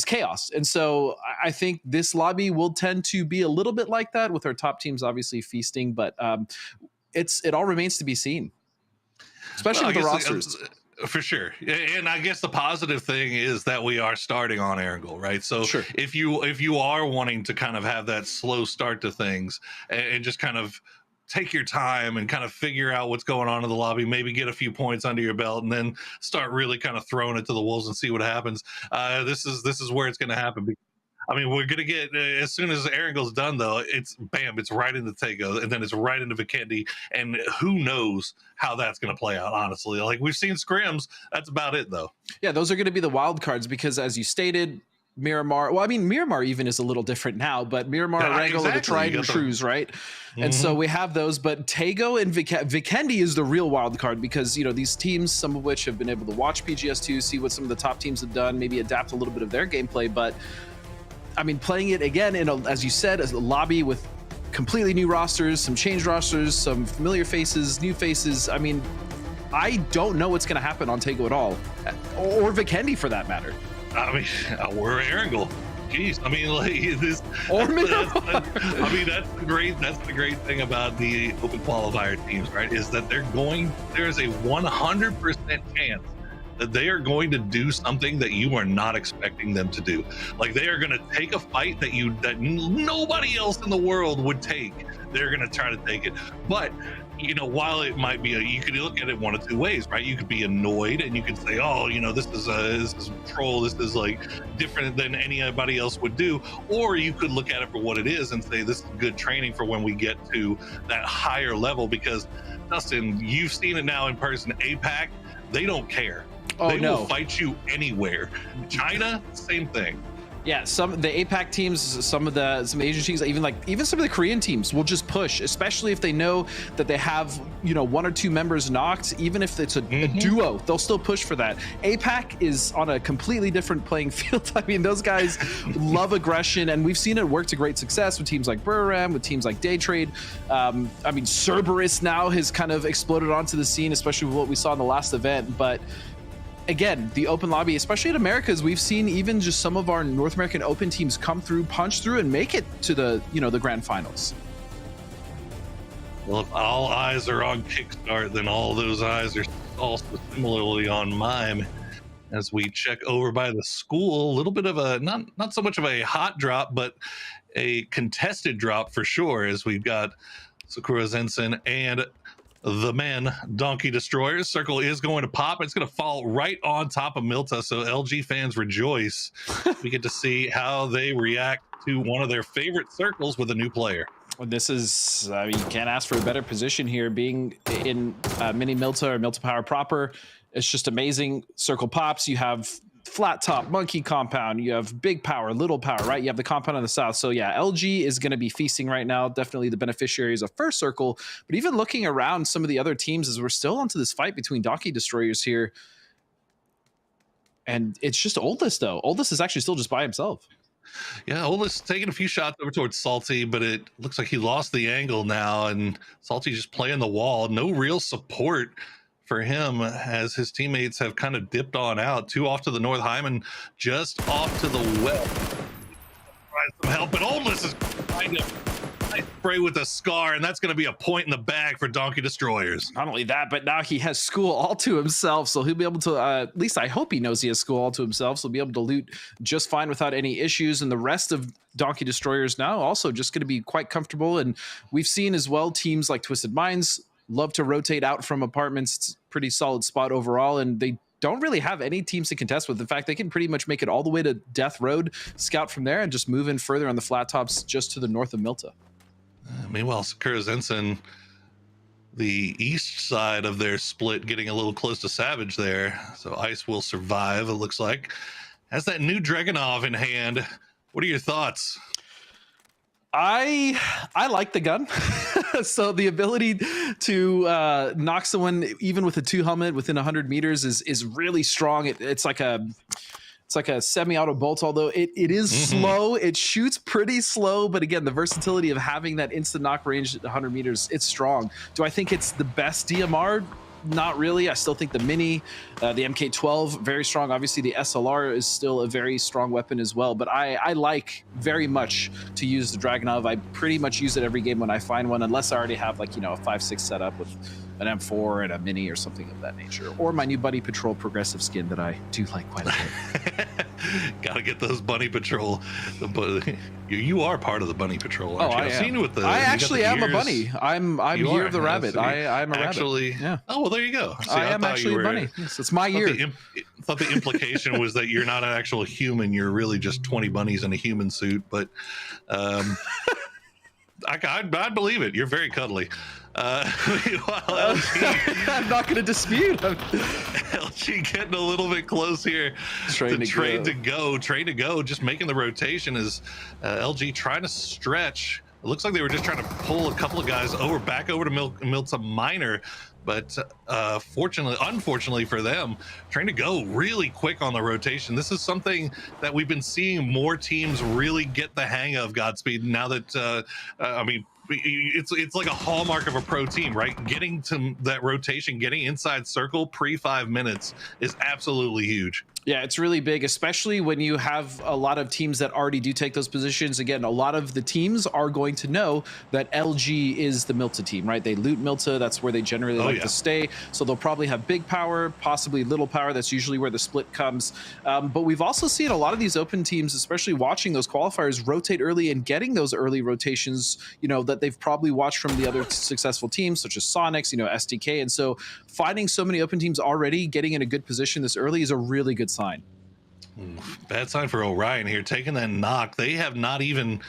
chaos. And so I think this lobby will tend to be a little bit like that, with our top teams obviously feasting, but it all remains to be seen, especially with the rosters. For sure. And I guess the positive thing is that we are starting on Erangel, right? So sure. if you are wanting to kind of have that slow start to things and just kind of take your time and kind of figure out what's going on in the lobby, maybe get a few points under your belt, and then start really kind of throwing it to the wolves and see what happens. This is where it's going to happen. I mean, we're going to get, as soon as Erangel's done, though, it's right into Tego, and then it's right into Vikendi, and who knows how that's going to play out, honestly. Like, we've seen scrims, that's about it, though. Yeah, those are going to be the wild cards, because as you stated, Miramar, well, I mean, Miramar even is a little different now, but Miramar, Erangel are the tried and trues, right? And so we have those, but Tego and Vikendi is the real wild card, because, these teams, some of which have been able to watch PGS2, see what some of the top teams have done, maybe adapt a little bit of their gameplay, but I mean, playing it again as you said, as a lobby with completely new rosters, some changed rosters, some familiar faces, new faces. I mean, I don't know what's going to happen on Tego at all, or Vikendi for that matter. I mean, we're Erangel. Jeez, I mean, like this. Or I mean, that's the great thing about the open qualifier teams, right? Is that there's a 100% chance that they are going to do something that you are not expecting them to do. Like, they are going to take a fight that nobody else in the world would take. They're going to try to take it. But, while it might be you could look at it one of two ways, right? You could be annoyed and you could say, oh, this is troll. This is like different than anybody else would do. Or you could look at it for what it is and say, this is good training for when we get to that higher level, because Dustin, you've seen it now in person. APAC, they don't care. They will fight you anywhere. China, same thing. Yeah, the APAC teams, some Asian teams, even some of the Korean teams will just push, especially if they know that they have, one or two members knocked. Even if it's a duo, they'll still push for that. APAC is on a completely different playing field. I mean, those guys love aggression, and we've seen it work to great success with teams like Buram, with teams like Daytrade. I mean, Cerberus now has kind of exploded onto the scene, especially with what we saw in the last event. But again, the open lobby, especially in Americas, we've seen even just some of our North American open teams come through, punch through, and make it to the, the grand finals. Well, if all eyes are on Kickstart, then all those eyes are also similarly on Mime. As we check over by the school, a little bit of a, not so much of a hot drop, but a contested drop for sure, as we've got Sakura Zensen and the man Donkey Destroyers. Circle is going to pop. It's going to fall right on top of Milta, so LG fans rejoice. We get to see how they react to one of their favorite circles with a new player. Well, this is, you can't ask for a better position here, being in mini Milta or Milta Power proper. It's just amazing. Circle pops. You have flat top monkey compound, you have big power, little power, right? You have the compound on the south. So yeah, LG is going to be feasting right now, definitely the beneficiaries of first circle. But even looking around some of the other teams, as we're still onto this fight between Donkey Destroyers here, and it's just Oldest though. Oldest is actually still just by himself. Yeah, Oldest taking a few shots over towards Salty, but it looks like he lost the angle now, and Salty just playing the wall. No real support for him, as his teammates have kind of dipped on out. Two off to the north, Hyman just off to the west. Trying some help, but Oldest is kind of nice spray with a scar, and that's going to be a point in the bag for Donkey Destroyers. Not only that, but now he has school all to himself, so he'll be able to, at least I hope he knows he has school all to himself, so he'll be able to loot just fine without any issues. And the rest of Donkey Destroyers now also just going to be quite comfortable. And we've seen as well teams like Twisted Minds love to rotate out from apartments. It's a pretty solid spot overall, and they don't really have any teams to contest with. In fact, they can pretty much make it all the way to Death Road, scout from there, and just move in further on the flat tops just to the north of Milta. Meanwhile, Sakura Zensen, the east side of their split, getting a little close to Savage there. So Ice will survive, it looks like. Has that new Dragunov in hand. What are your thoughts? I like the gun. So the ability to knock someone even with a 2 helmet within 100 meters is really strong. It's like a semi-auto bolt, although it is slow. It shoots pretty slow, but again, the versatility of having that instant knock range at 100 meters, it's strong. Do I think it's the best DMR? Not really. I still think the Mini, the MK12, very strong. Obviously, the SLR is still a very strong weapon as well, but I like very much to use the Dragunov. I pretty much use it every game when I find one, unless I already have like, you know, a 5.6 setup with an M4 and a Mini or something of that nature, or my new Bunny Patrol progressive skin that I do like quite a bit. Gotta get those Bunny Patrol. You are part of the Bunny Patrol, aren't you? I've seen you with the. I actually am a bunny. I'm Year of the Rabbit. I'm a actually, rabbit. Yeah. Oh well, there you go. See, I am actually a bunny. Yes, it's my year. I thought the implication was that you're not an actual human. You're really just 20 bunnies in a human suit. But I'd believe it. You're very cuddly. LG, I'm not going to dispute. LG getting a little bit close here. Train to go. Just making the rotation is LG trying to stretch. It looks like they were just trying to pull a couple of guys back over to Milta Minor. But unfortunately for them, trying to go really quick on the rotation. This is something that we've been seeing more teams really get the hang of, Godspeed, now that, I mean, it's like a hallmark of a pro team, right? Getting to that rotation, getting inside circle pre 5 minutes is absolutely huge. Yeah, it's really big, especially when you have a lot of teams that already do take those positions. Again, a lot of the teams are going to know that LG is the Milta team, right? They loot Milta. That's where they generally like to stay. So they'll probably have big power, possibly little power. That's usually where the split comes. But we've also seen a lot of these open teams, especially watching those qualifiers, rotate early and getting those early rotations, you know, that they've probably watched from the other successful teams, such as Sonics, you know, SDK. And so finding so many open teams already getting in a good position this early is a really good sign. Bad sign for Orion here, taking that knock. They have not even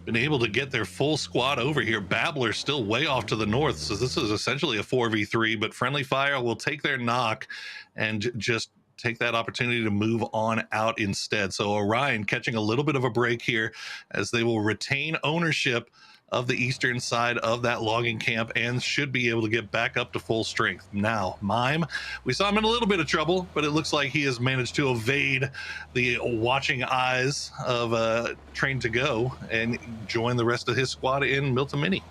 been able to get their full squad over here. Babbler still way off to the north, so this is essentially a 4v3, but Friendly Fire will take their knock and just take that opportunity to move on out instead. So Orion catching a little bit of a break here as they will retain ownership of the eastern side of that logging camp and should be able to get back up to full strength. Now, Mime, we saw him in a little bit of trouble, but it looks like he has managed to evade the watching eyes of Train to Go and join the rest of his squad in Milta Mini.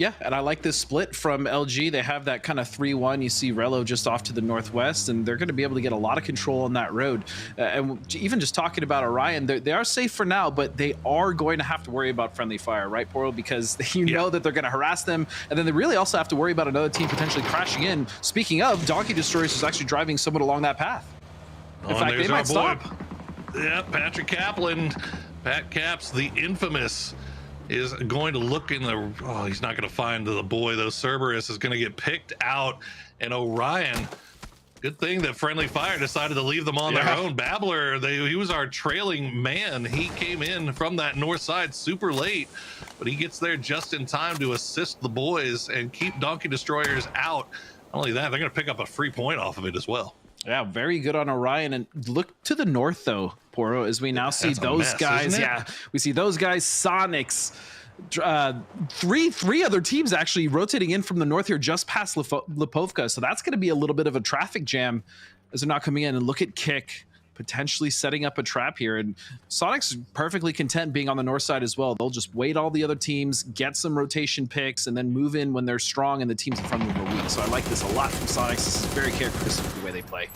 Yeah, and I like this split from LG. They have that kind of 3-1. You see Rello just off to the northwest, and they're going to be able to get a lot of control on that road. And even just talking about Orion, they are safe for now, but they are going to have to worry about Friendly Fire, right, Poro? Because you know that they're going to harass them, and then they really also have to worry about another team potentially crashing in. Speaking of, Donkey Destroyers is actually driving someone along that path. In fact, they might stop. Yeah, Patrick Kaplan, Pat Caps, the infamous, is going to look in the, he's not going to find the boy, though. Cerberus is going to get picked out, and Orion, good thing that Friendly Fire decided to leave them on their own. Babbler, he was our trailing man. He came in from that north side super late, but he gets there just in time to assist the boys and keep Donkey Destroyers out. Not only that, they're going to pick up a free point off of it as well. Yeah, very good on Orion. And look to the north, though, Poro, as we now see those guys. Yeah, we see those guys, Sonics, three other teams actually rotating in from the north here just past Lipovka. So that's going to be a little bit of a traffic jam as they're not coming in. And look at Kick potentially setting up a trap here, and Sonic's perfectly content being on the north side as well. They'll just wait all the other teams, get some rotation picks, and then move in when they're strong and the teams in front of them are weak. So I like this a lot from Sonics. This is very characteristic of the way they play.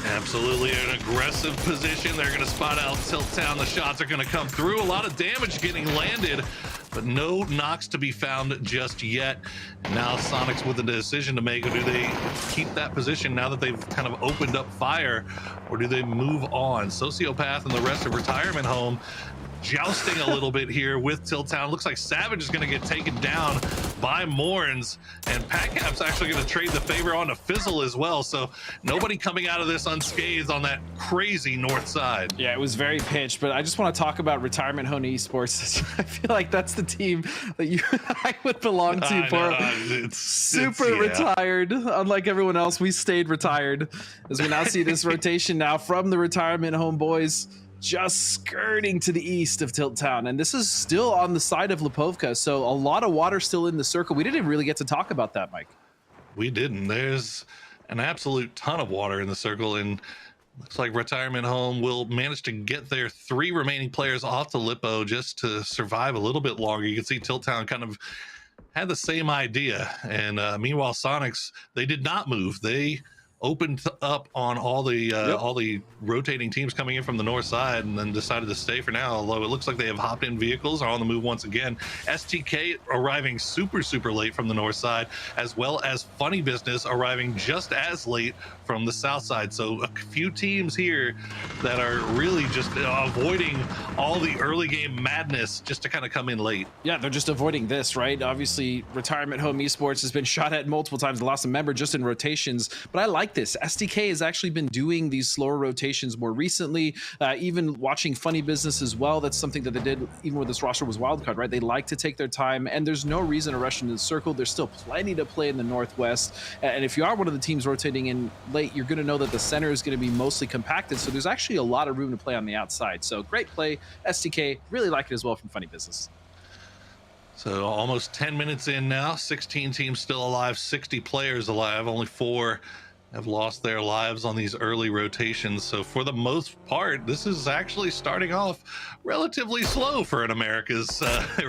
Absolutely an aggressive position. They're going to spot out Tilt Town. The shots are going to come through. A lot of damage getting landed, but no knocks to be found just yet. Now Sonics with a decision to make. Do they keep that position now that they've kind of opened up fire, or do they move on? Sociopath and the rest of Retirement Home jousting a little bit here with Tilt Town. Looks like Savage is going to get taken down by Morns, and PatCap's actually going to trade the favor on to Fizzle as well. So nobody coming out of this unscathed on that crazy north side. Yeah, it was very pitched, but I just want to talk about Retirement Hone Esports. I feel like that's the team that you and I would belong to. Retired. Unlike everyone else, we stayed retired. As we now see this rotation now from the Retirement Home boys, just skirting to the east of Tilt Town. And this is still on the side of Lipovka, so a lot of water still in the circle. We didn't even really get to talk about that, Mike. We didn't. There's an absolute ton of water in the circle, and looks like Retirement Home will manage to get their 3 remaining players off the Lipo just to survive a little bit longer. You can see Tilt Town kind of had the same idea, and meanwhile Sonics, they did not move. They opened up on all the rotating teams coming in from the north side, and then decided to stay for now, although it looks like they have hopped in vehicles, are on the move once again. STK arriving super late from the north side, as well as Funny Business arriving just as late from the south side. So a few teams here that are really just avoiding all the early game madness just to kind of come in late. Yeah, they're just avoiding this, right? Obviously, Retirement Home Esports has been shot at multiple times, lost a member just in rotations, but I like this. SDK has actually been doing these slower rotations more recently, even watching Funny Business as well. That's something that they did even when this roster was wildcard, right? They like to take their time, and there's no reason to rush into the circle. There's still plenty to play in the Northwest, and if you are one of the teams rotating in late, you're going to know that the center is going to be mostly compacted, so there's actually a lot of room to play on the outside. So great play, SDK. Really like it as well from Funny Business. So almost 10 minutes in now, 16 teams still alive, 60 players alive, only 4 have lost their lives on these early rotations. So for the most part, this is actually starting off relatively slow for an America's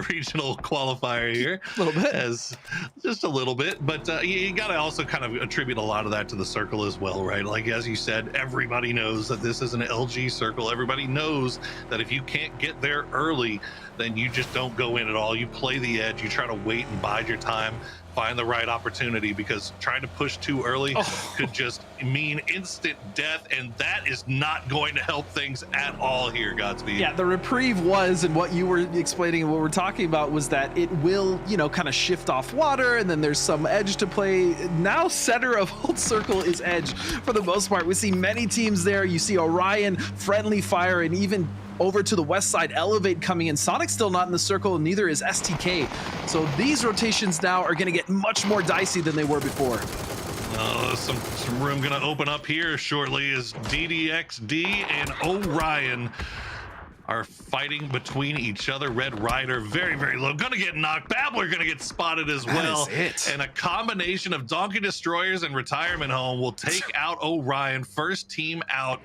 regional qualifier here. A little bit. As just a little bit, but you got to also kind of attribute a lot of that to the circle as well, right? Like, as you said, everybody knows that this is an LG circle. Everybody knows that if you can't get there early, then you just don't go in at all. You play the edge, you try to wait and bide your time, find the right opportunity, because trying to push too early could just mean instant death, and that is not going to help things at all here, Godspeed. Yeah, the reprieve was, and what you were explaining and what we're talking about was that it will, you know, kind of shift off water, and then there's some edge to play. Now center of Old Circle is edge for the most part. We see many teams there. You see Orion, Friendly Fire, and even over to the west side, Elevate coming in. Sonic's still not in the circle, and neither is STK. So these rotations now are going to get much more dicey than they were before. Some room going to open up here shortly as DDXD and Orion are fighting between each other. Red Rider very low, gonna get knocked. Babbler gonna get spotted as well. And a combination of Donkey Destroyers and Retirement Home will take out Orion. First team out.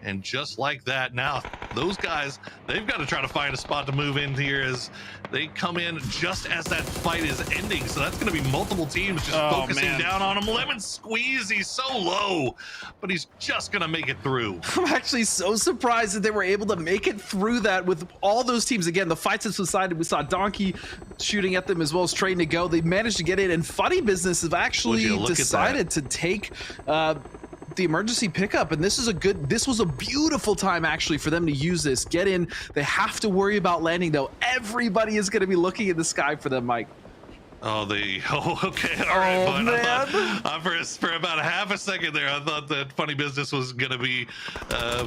And just like that, now those guys, they've got to try to find a spot to move in here as they come in just as that fight is ending. So that's going to be multiple teams just focusing down on him. Lemon Squeeze, he's so low, but he's just going to make it through. I'm actually so surprised that they were able to make it through that with all those teams. Again, the fights have subsided. We saw Donkey shooting at them as well as Train to Go. They managed to get in, and Funny Business have actually decided to take the emergency pickup, and this was a beautiful time actually for them to use this. Get in. They have to worry about landing though. Everybody is going to be looking in the sky for them, Mike. Okay, all right, bud. I thought, for about a half a second there, I thought that Funny Business was gonna be,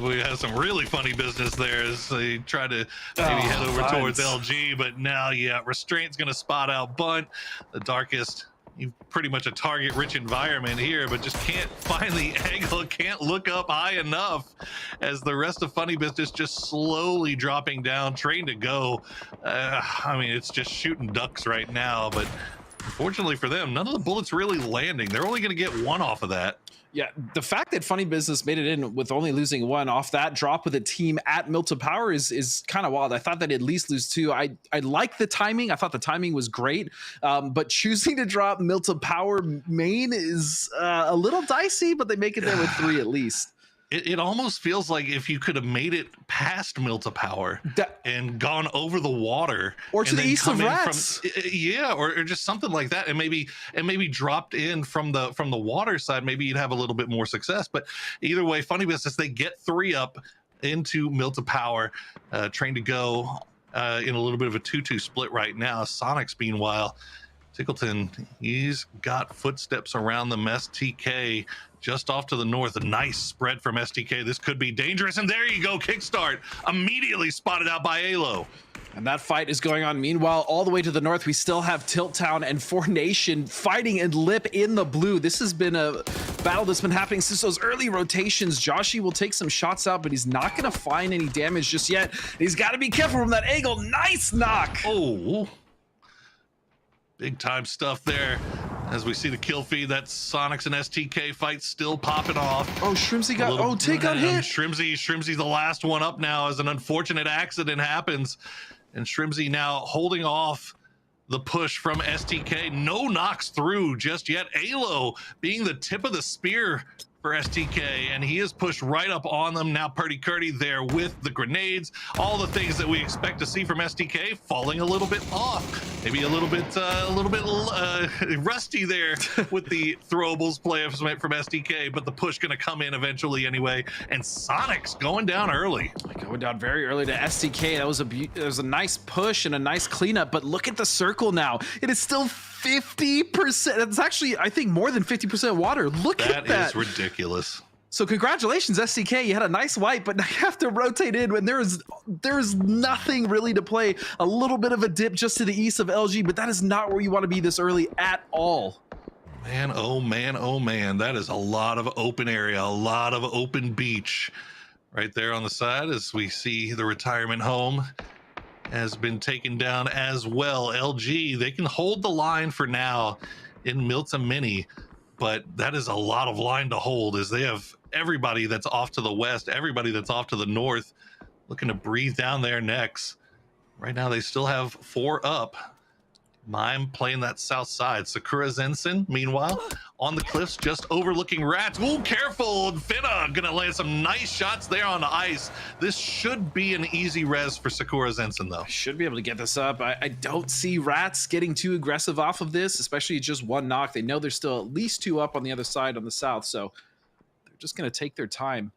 we had some really funny business there as they try to maybe head over towards LG, but now, yeah, Restraint's gonna spot out Bunt, the darkest. You pretty much a target-rich environment here, but just can't find the angle, can't look up high enough as the rest of Funny Business just slowly dropping down. Train to Go. I mean, it's just shooting ducks right now, but unfortunately for them, none of the bullets really landing. They're only going to get 1 off of that. Yeah, the fact that Funny Business made it in with only losing 1 off that drop with a team at Mill to Power is kind of wild. I thought they'd at least lose 2. I like the timing. I thought the timing was great, but choosing to drop Mill to Power main is a little dicey, but they make it there with 3 at least. It almost feels like if you could have made it past Mill to Power and gone over the water, or to the east of Rats, or just something like that, and maybe dropped in from the water side, maybe you'd have a little bit more success. But either way, Funny Business, they get 3 up into Mill to Power. Train to Go in a little bit of a 2-2 split right now. Sonics, meanwhile, Tickleton, he's got footsteps around them. STK just off to the north. A nice spread from STK. This could be dangerous. And there you go, Kickstart. Immediately spotted out by Alo. And that fight is going on. Meanwhile, all the way to the north, we still have Tilt Town and Four Nation fighting in Lip in the blue. This has been a battle that's been happening since those early rotations. Joshi will take some shots out, but he's not going to find any damage just yet. He's got to be careful from that angle. Nice knock. Oh, big time stuff there. As we see the kill feed, that Sonics and STK fight still popping off. Oh, Shrimzy got, take on hit. Shrimzy's the last one up now as an unfortunate accident happens. And Shrimzy now holding off the push from STK. No knocks through just yet. Alo being the tip of the spear for STK, and he is pushed right up on them. Now Purdy Curdy there with the grenades. All the things that we expect to see from STK falling a little bit off. Maybe a little bit rusty there with the throwables play from STK, but the push going to come in eventually anyway. And Sonic's going down early. Going down very early to STK. That was a nice push and a nice cleanup, but look at the circle now. It is still 50%. It's actually, I think, more than 50% water. Look at that. That is ridiculous. So congratulations, STK. You had a nice wipe, but now you have to rotate in when there is nothing really to play. A little bit of a dip just to the east of LG, but that is not where you want to be this early at all. Man, oh man, oh man. That is a lot of open area, a lot of open beach. Right there on the side as we see the retirement home has been taken down as well. LG, they can hold the line for now in Milta Mini, but that is a lot of line to hold as they have everybody that's off to the west, everybody that's off to the north looking to breathe down their necks. Right now they still have 4 up. Mime playing that south side. Sakura Zensen, meanwhile, on the cliffs, just overlooking Rats. Ooh, careful. Finna gonna land some nice shots there on the ice. This should be an easy res for Sakura Zensen, though. Should be able to get this up. I don't see Rats getting too aggressive off of this, especially just one knock. They know there's still at least 2 up on the other side on the south, so they're just gonna take their time.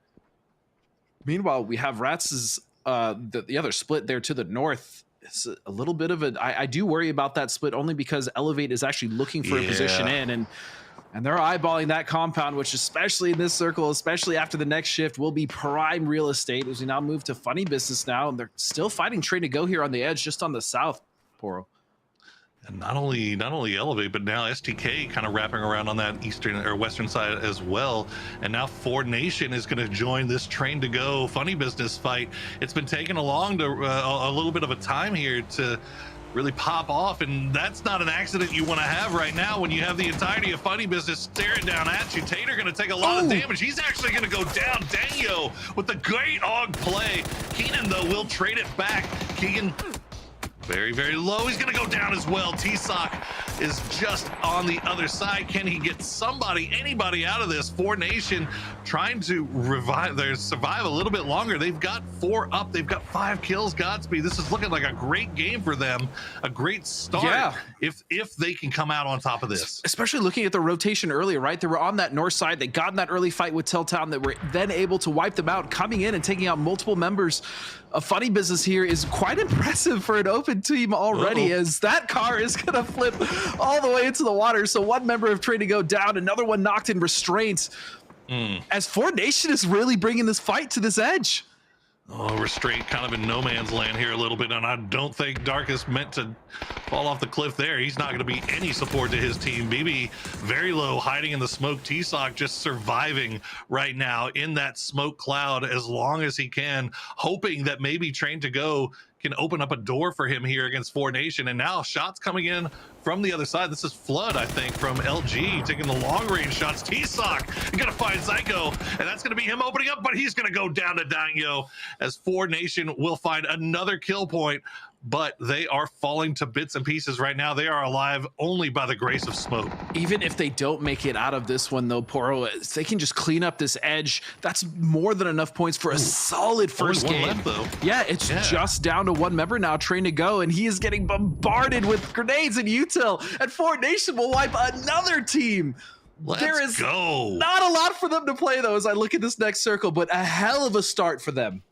Meanwhile, we have Rats' the other split there to the north. It's a little bit of I do worry about that split only because Elevate is actually looking for a position in, and they're eyeballing that compound, which especially in this circle, especially after the next shift, will be prime real estate as we now move to Funny Business now, and they're still fighting Train to Go here on the edge, just on the south, Poro. And not only Elevate, but now STK kind of wrapping around on that eastern or western side as well. And now Four Nation is going to join this Train to Go Funny Business fight. It's been taking a little bit of a time here to really pop off, and that's not an accident you want to have right now when you have the entirety of Funny Business staring down at you. Tater going to take a lot of damage. He's actually going to go down. Danyo with the great AUG play. Keenan, though, will trade it back. Keegan very, very low. He's going to go down as well. T-Sock is just on the other side. Can he get anybody out of this? Four Nation trying to survive a little bit longer. They've got 4 up. They've got 5 kills. Godspeed. This is looking like a great game for them. A great start if they can come out on top of this. Especially looking at the rotation earlier, right? They were on that north side. They got in that early fight with Telltown that were then able to wipe them out. Coming in and taking out multiple members of Funny Business here is quite impressive for an open team already, as that car is going to flip all the way into the water. So one member of Train to Go down, another one knocked in restraint. As Four Nation is really bringing this fight to this edge. Restraint kind of in no man's land here a little bit, and I don't think Darkus meant to fall off the cliff there. He's not going to be any support to his team. BB very low, hiding in the smoke. T-Sock just surviving right now in that smoke cloud as long as he can, hoping that maybe Train to Go can open up a door for him here against Four Nation. And now shots coming in from the other side. This is Flood, I think, from LG, taking the long-range shots. T-Sock gonna find Zyko, and that's gonna be him opening up, but he's gonna go down to Danyo as Four Nation will find another kill point, but they are falling to bits and pieces right now. They are alive only by the grace of smoke. Even if they don't make it out of this one, though, Poro, they can just clean up this edge. That's more than enough points for a solid first game. Left, though. Yeah, it's just down to one member now, Train to Go, and he is getting bombarded with grenades and util, and Four Nation will wipe another team. There is not a lot for them to play, though, as I look at this next circle, but a hell of a start for them.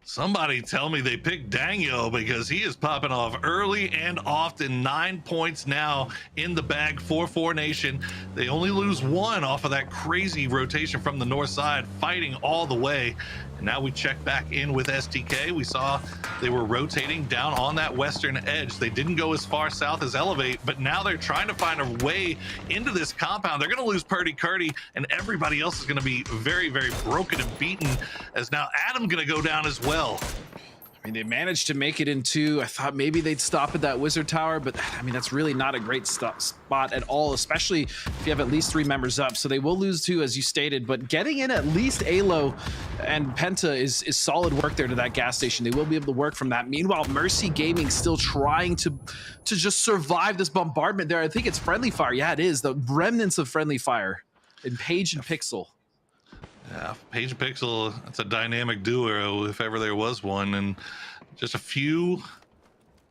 Somebody tell me they picked Daniel, because he is popping off early and often. 9 points now in the bag for 4Nation. They only lose 1 off of that crazy rotation from the north side, fighting all the way. And now we check back in with STK. We saw they were rotating down on that western edge. They didn't go as far south as Elevate, but now they're trying to find a way into this compound. They're going to lose Purdy Curdy, and everybody else is going to be very, very broken and beaten, as now Adam going to go down as well. I mean, they managed to make it into, I thought maybe they'd stop at that wizard tower, but I mean, that's really not a great spot at all, especially if you have at least 3 members up. So they will lose 2, as you stated, but getting in at least Alo and Penta is solid work there to that gas station. They will be able to work from that. Meanwhile, Mercy Gaming still trying to just survive this bombardment there. I think it's Friendly Fire. Yeah, it is. The remnants of Friendly Fire in Page and Pixel. Yeah, Page and Pixel, that's a dynamic duo if ever there was one. And just a few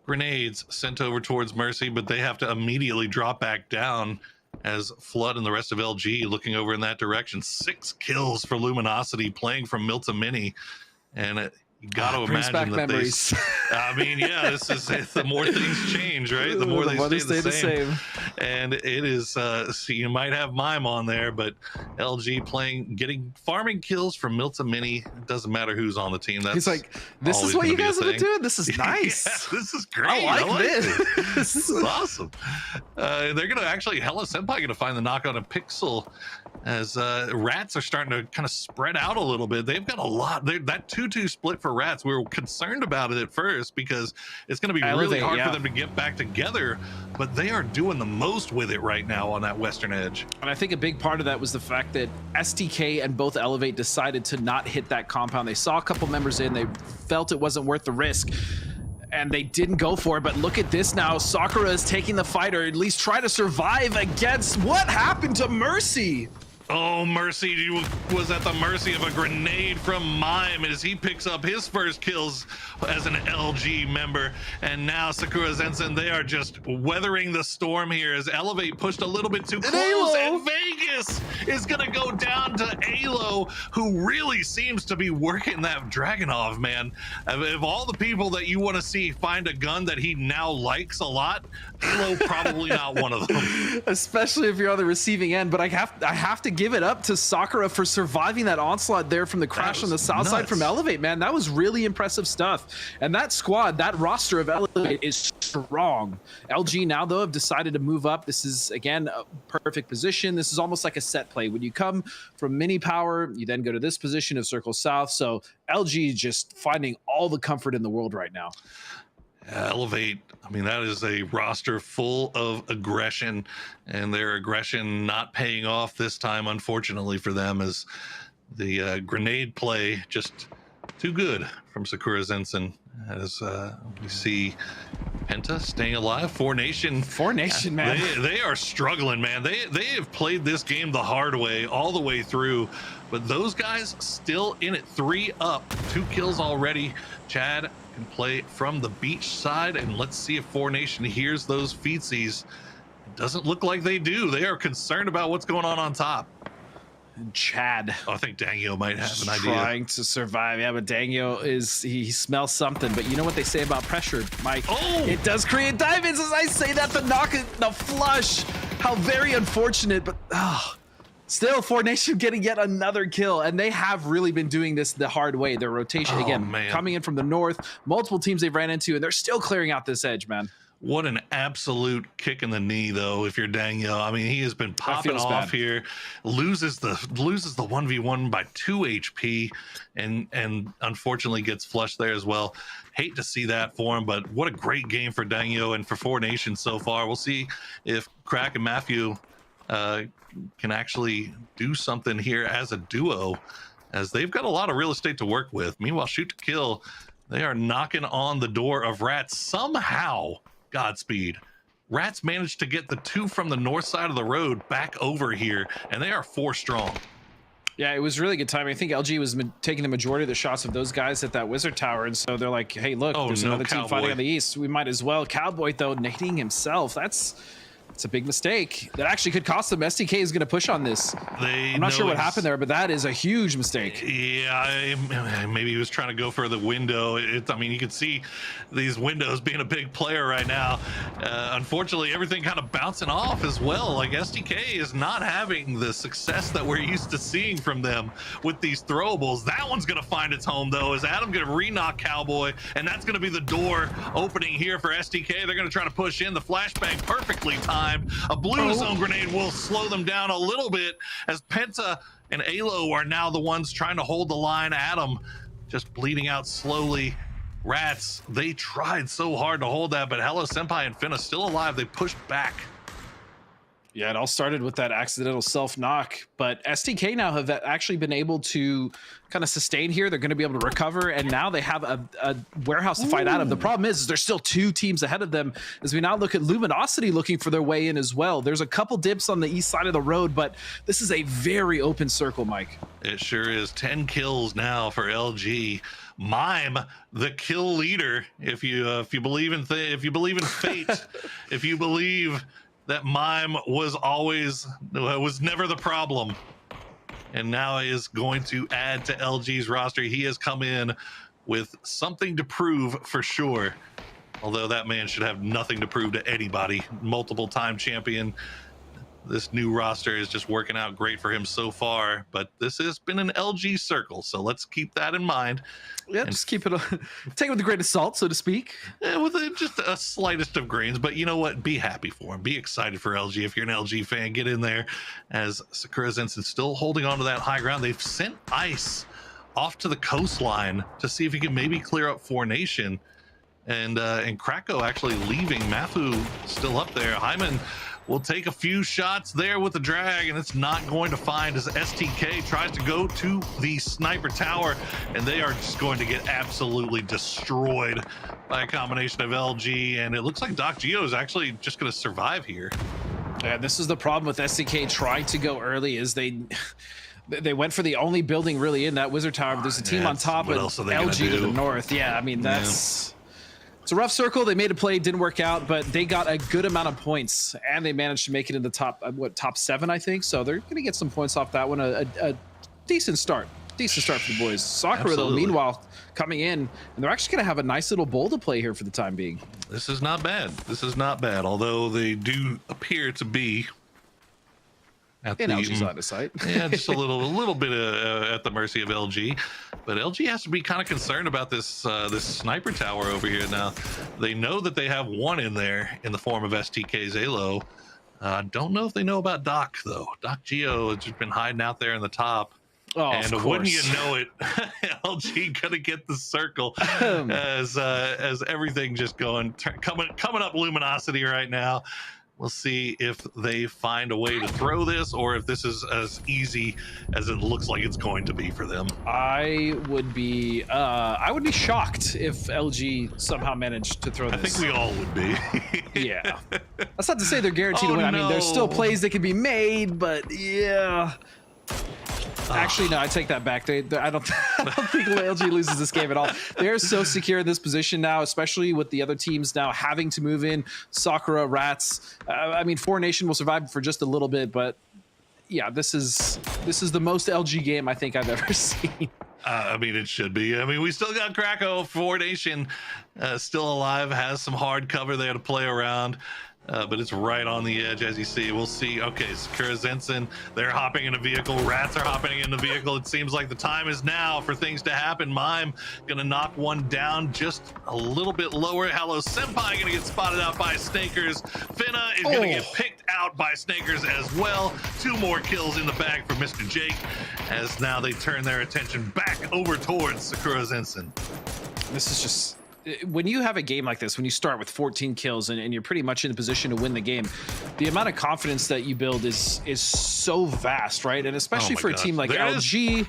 grenades sent over towards Mercy, but they have to immediately drop back down as Flood and the rest of LG looking over in that direction. 6 kills for Luminosity, playing from Milta Mini. And you got to imagine that memories. I mean, yeah, this is the more things change, right? The more they stay the same. And it is, so you might have Mime on there, but LG farming kills from Milta Mini. It doesn't matter who's on the team. That's He's like, this is what you guys have been doing? This is nice. Yeah, this is great. I like this. This is awesome. They're going to actually, Hella Senpai going to find the knock on a Pixel, as Rats are starting to kind of spread out a little bit. They've got a lot. That 2-2 split for Rats, we were concerned about it at first because it's going to be really hard for them to get back together, but they are doing the most with it right now on that western edge. And I think a big part of that was the fact that STK and both Elevate decided to not hit that compound. They saw a couple members in, they felt it wasn't worth the risk, and they didn't go for it. But look at this now. Sakura is taking the fight, or at least try to survive against what happened to Mercy. Oh, Mercy was at the mercy of a grenade from Mime as he picks up his first kills as an LG member. And now Sakura Zensen, they are just weathering the storm here as Elevate pushed a little bit too close, and Vegas is going to go down to Alo, who really seems to be working that Dragunov, man. Of all the people that you want to see find a gun that he now likes a lot, Alo probably not one of them. Especially if you're on the receiving end, but I have to give it up to Sakura for surviving that onslaught there from the crash on the south side from Elevate, man. That was really impressive stuff. And that squad, that roster of Elevate is strong. LG now, though, have decided to move up. This is, again, a perfect position. This is almost like a set play. When you come from mini power, you then go to this position of Circle South. So LG just finding all the comfort in the world right now. Elevate, I mean, that is a roster full of aggression, and their aggression not paying off this time, unfortunately for them, as the grenade play just too good from Sakura Zensen. As we see Penta staying alive. 4Nation, man. They are struggling, man. They have played this game the hard way all the way through, but those guys still in it. 3 up, 2 kills already. Chad can play from the beach side, and let's see if 4Nation hears those feetsies. It doesn't look like they do. They are concerned about what's going on top. And Chad, I think Dangyo might have an idea. Trying to survive. Yeah, but Dangyo he smells something. But you know what they say about pressure, Mike? Oh! It does create diamonds. As I say that, the flush. How very unfortunate, but still 4Nation getting yet another kill. And they have really been doing this the hard way. Their rotation, again, coming in from the north, multiple teams they've ran into, and they're still clearing out this edge, man. What an absolute kick in the knee, though, if you're Dangyo. I mean, he has been popping off here, loses the 1v1 by 2 HP, and unfortunately gets flushed there as well. Hate to see that for him, but what a great game for Dangyo and for 4Nation so far. We'll see if Crack and Matthew can actually do something here as a duo, as they've got a lot of real estate to work with. Meanwhile, Shoot to Kill, they are knocking on the door of Rats somehow. Godspeed. Rats managed to get the 2 from the north side of the road back over here, and they are 4 strong. Yeah, it was really good timing. I think LG was taking the majority of the shots of those guys at that wizard tower, and so they're like, hey, look, there's another team fighting on the east. We might as well. Cowboy, though, nading himself. That's It's a big mistake that actually could cost them. STK is going to push on this. I'm not sure what happened there, but that is a huge mistake. Yeah, maybe he was trying to go for the window. I mean, you can see these windows being a big player right now. Unfortunately, everything kind of bouncing off as well. Like STK is not having the success that we're used to seeing from them with these throwables. That one's going to find its home, though. Is Adam going to re-knock Cowboy? And that's going to be the door opening here for STK. They're going to try to push in. The flashbang perfectly timed. A blue zone grenade will slow them down a little bit as Penta and Alo are now the ones trying to hold the line. Adam just bleeding out slowly. Rats, they tried so hard to hold that, but Hello Senpai and Finna still alive. They pushed back. Yeah, it all started with that accidental self-knock, but STK now have actually been able to kind of sustain here. They're going to be able to recover, and now they have a warehouse to fight out of. The problem is there's still 2 teams ahead of them as we now look at Luminosity looking for their way in as well. There's a couple dips on the east side of the road, but this is a very open circle, Mike. It sure is. 10 kills now for LG. Mime, the kill leader. If you believe in fate, if you believe that Mime was never the problem, and now is going to add to LG's roster. He has come in with something to prove for sure, although that man should have nothing to prove to anybody. Multiple time champion. This new roster is just working out great for him so far, but this has been an LG circle, so let's keep that in mind. Yeah, just keep it, take it with a grain of salt, so to speak. Yeah, with just a slightest of grains, but you know what? Be happy for him. Be excited for LG. If you're an LG fan, get in there, as Sakura Zenson still holding on to that high ground. They've sent Ice off to the coastline to see if he can maybe clear up 4 Nation, and Krakow actually leaving. Mafu still up there. Hyman will take a few shots there with the drag, and it's not going to find as STK tries to go to the sniper tower, and they are just going to get absolutely destroyed by a combination of LG, and it looks like Doc Geo is actually just going to survive here. Yeah, this is the problem with STK trying to go early, is they went for the only building really in that wizard tower, but there's a team on top and LG to the north. Yeah, I mean, that's... It's a rough circle. They made a play, didn't work out, but they got a good amount of points, and they managed to make it in the top 7, I think. So they're going to get some points off that one. A decent start. Decent start for the boys. Sakura, though, meanwhile, coming in, and they're actually going to have a nice little bowl to play here for the time being. This is not bad. This is not bad, although they do appear to be at in LG's line of sight. Yeah, just a little bit at the mercy of LG, but LG has to be kind of concerned about this this sniper tower over here. Now they know that they have one in there in the form of STK's Alo. Don't know if they know about Doc though. Doc Geo has just been hiding out there in the top. Oh, and wouldn't you know it, LG gonna get the circle as everything just coming up Luminosity right now. We'll see if they find a way to throw this, or if this is as easy as it looks like it's going to be for them. I would be shocked if LG somehow managed to throw this. I think we all would be. Yeah. That's not to say they're guaranteed to win. I mean, there's still plays that can be made, but yeah. Actually, no, I take that back. I don't think LG loses this game at all. They're so secure in this position now, especially with the other teams now having to move in. Sakura, Rats. I mean, 4 Nation will survive for just a little bit, but yeah, this is the most LG game I think I've ever seen. I mean, it should be. I mean, we still got Krakow. 4 Nation still alive, has some hard cover there to play around. But it's right on the edge, as you see. We'll see. Okay, Sakura Zenson, they're hopping in a vehicle. Rats are hopping in the vehicle. It seems like the time is now for things to happen. Mime gonna knock one down just a little bit lower. Hello Senpai gonna get spotted out by Snakers. Finna is gonna get picked out by Snakers as well. 2 more kills in the bag for Mr. Jake, as now they turn their attention back over towards Sakura Zenson. This is just... When you have a game like this, when you start with 14 kills and you're pretty much in a position to win the game, the amount of confidence that you build is so vast, right? And especially for a team like LG,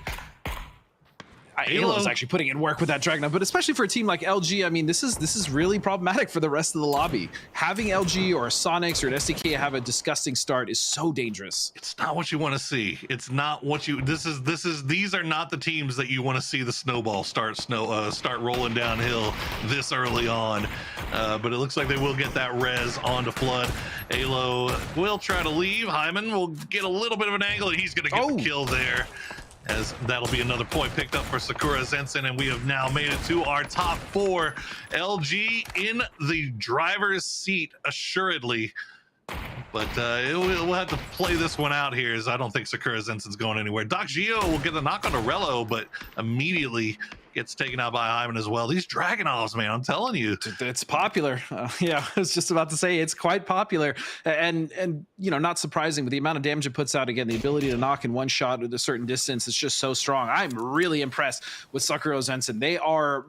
Alo's actually putting in work with that Dragon, but especially for a team like LG, I mean, this is really problematic for the rest of the lobby. Having LG or a Sonics or an SDK have a disgusting start is so dangerous. It's not what you want to see. It's not what you. These are not the teams that you want to see the snowball start rolling downhill this early on. But it looks like they will get that res onto Flood. Alo will try to leave. Hyman will get a little bit of an angle, and he's going to get the kill there, as that'll be another point picked up for Sakura Zenson, and we have now made it to our top 4. LG in the driver's seat, assuredly. But we'll have to play this one out here, as I don't think Sakura Zenson's going anywhere. Doc Geo will get the knock on Rello, but immediately gets taken out by Hyman as well. These Dragunovs, man, I'm telling you. It's popular. Yeah, I was just about to say it's quite popular. And you know, not surprising with the amount of damage it puts out. Again, the ability to knock in one shot at a certain distance is just so strong. I'm really impressed with Sakura Zenson. They are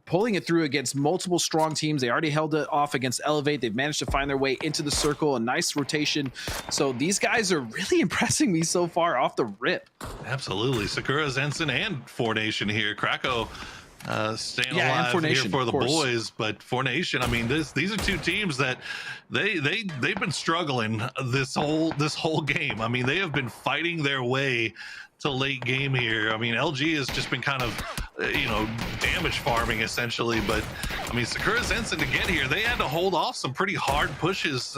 pulling it through against multiple strong teams. They already held it off against Elevate. They've managed to find their way into the circle, a nice rotation. So these guys are really impressing me so far off the rip. Absolutely. Sakura Zenson and 4Nation here. Krakow staying alive here for the boys, but 4Nation, I mean, these are two teams that they've been struggling this whole game. I mean, they have been fighting their way to late game here. I mean, LG has just been kind of damage farming essentially, but I mean, Sakura Zenson to get here, they had to hold off some pretty hard pushes,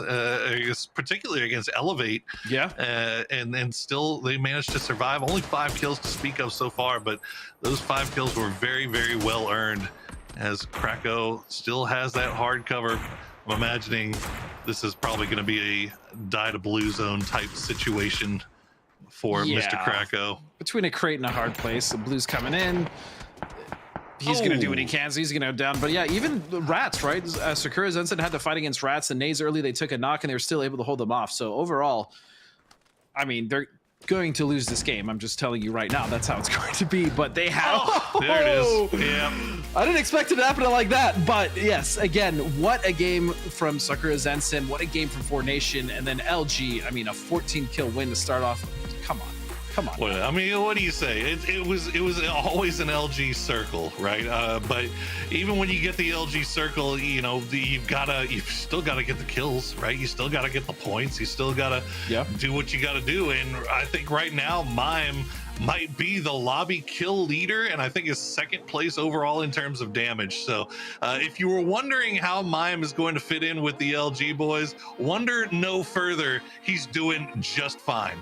particularly against Elevate. Yeah. And still they managed to survive. Only 5 kills to speak of so far, but those 5 kills were very, very well earned, as Krakow still has that hard cover. I'm imagining this is probably going to be a die to blue zone type situation for Mr. Krakow. Between a crate and a hard place, the blue's coming in. He's going to do what he can, so he's going to go down. But yeah, even the Rats, right? Sakura Zenson had to fight against Rats and Nays early. They took a knock, and they were still able to hold them off. So overall, I mean, they're going to lose this game. I'm just telling you right now, that's how it's going to be. But they have... Oh, there it is. Yeah. I didn't expect it to happen like that. But yes, again, what a game from Sakura Zenson. What a game from 4Nation. And then LG, I mean, a 14-kill win to start off. Come on. Come on. Well, I mean, what do you say? It was always an LG circle, right? But even when you get the LG circle, you've still gotta get the kills, right? You still gotta get the points. You still gotta do what you gotta do. And I think right now, Mime might be the lobby kill leader, and I think is 2nd place overall in terms of damage. So if you were wondering how Mime is going to fit in with the LG boys, wonder no further. He's doing just fine.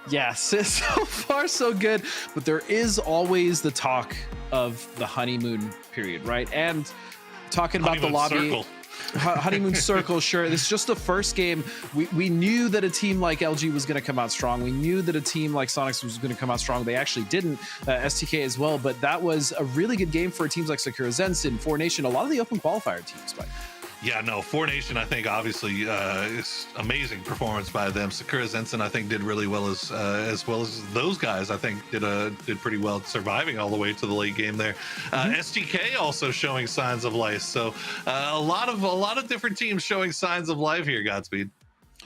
Yes, so far so good, but there is always the talk of the honeymoon period, right? And talking about the lobby, honeymoon circle, sure. This is just the first game. We knew that a team like LG was going to come out strong. We knew that a team like Sonics was going to come out strong. They actually didn't, STK as well, but that was a really good game for teams like Sakura Zenson, 4Nation, a lot of the open qualifier teams, but yeah, no, 4Nation, I think, obviously, is amazing performance by them. Sakura Zenson, I think, did really well as well as those guys. I think did pretty well, surviving all the way to the late game there. STK also showing signs of life. So a lot of different teams showing signs of life here. Godspeed.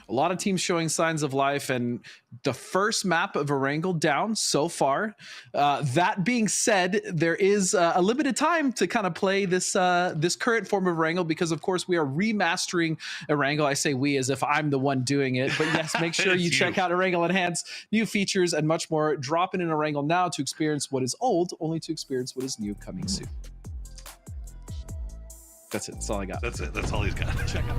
A lot of teams showing signs of life, and the first map of Erangel down so far. That being said, there is a limited time to kind of play this this current form of Erangel, because of course we are remastering Erangel. I say we as if I'm the one doing it, but yes, make sure you check out Erangel Enhanced, new features and much more. Drop in Erangel now to experience what is old, only to experience what is new, coming soon. That's it. That's all I got. That's it. That's all he's got. Check out.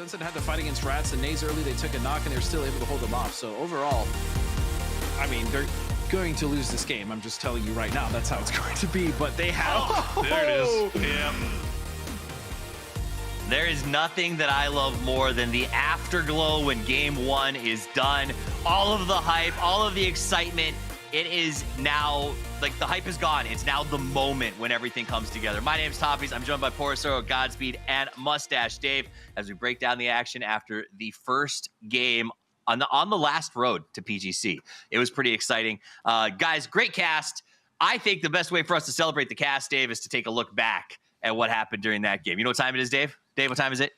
Zenson had to fight against Rats and Nays early. They took a knock and they were still able to hold them off. So overall, I mean, they're going to lose this game. I'm just telling you right now, that's how it's going to be. But they have. There it is. Yeah. There is nothing that I love more than the afterglow when game one is done. All of the hype, all of the excitement. It is now, like, the hype is gone. It's now the moment when everything comes together. My name's Toppy's. I'm joined by Porosoro, Godspeed, and Mustache Dave as we break down the action after the first game on the last road to PGC. It was pretty exciting. Guys, great cast. I think the best way for us to celebrate the cast, Dave, is to take a look back at what happened during that game. You know what time it is, Dave? Dave, what time is it?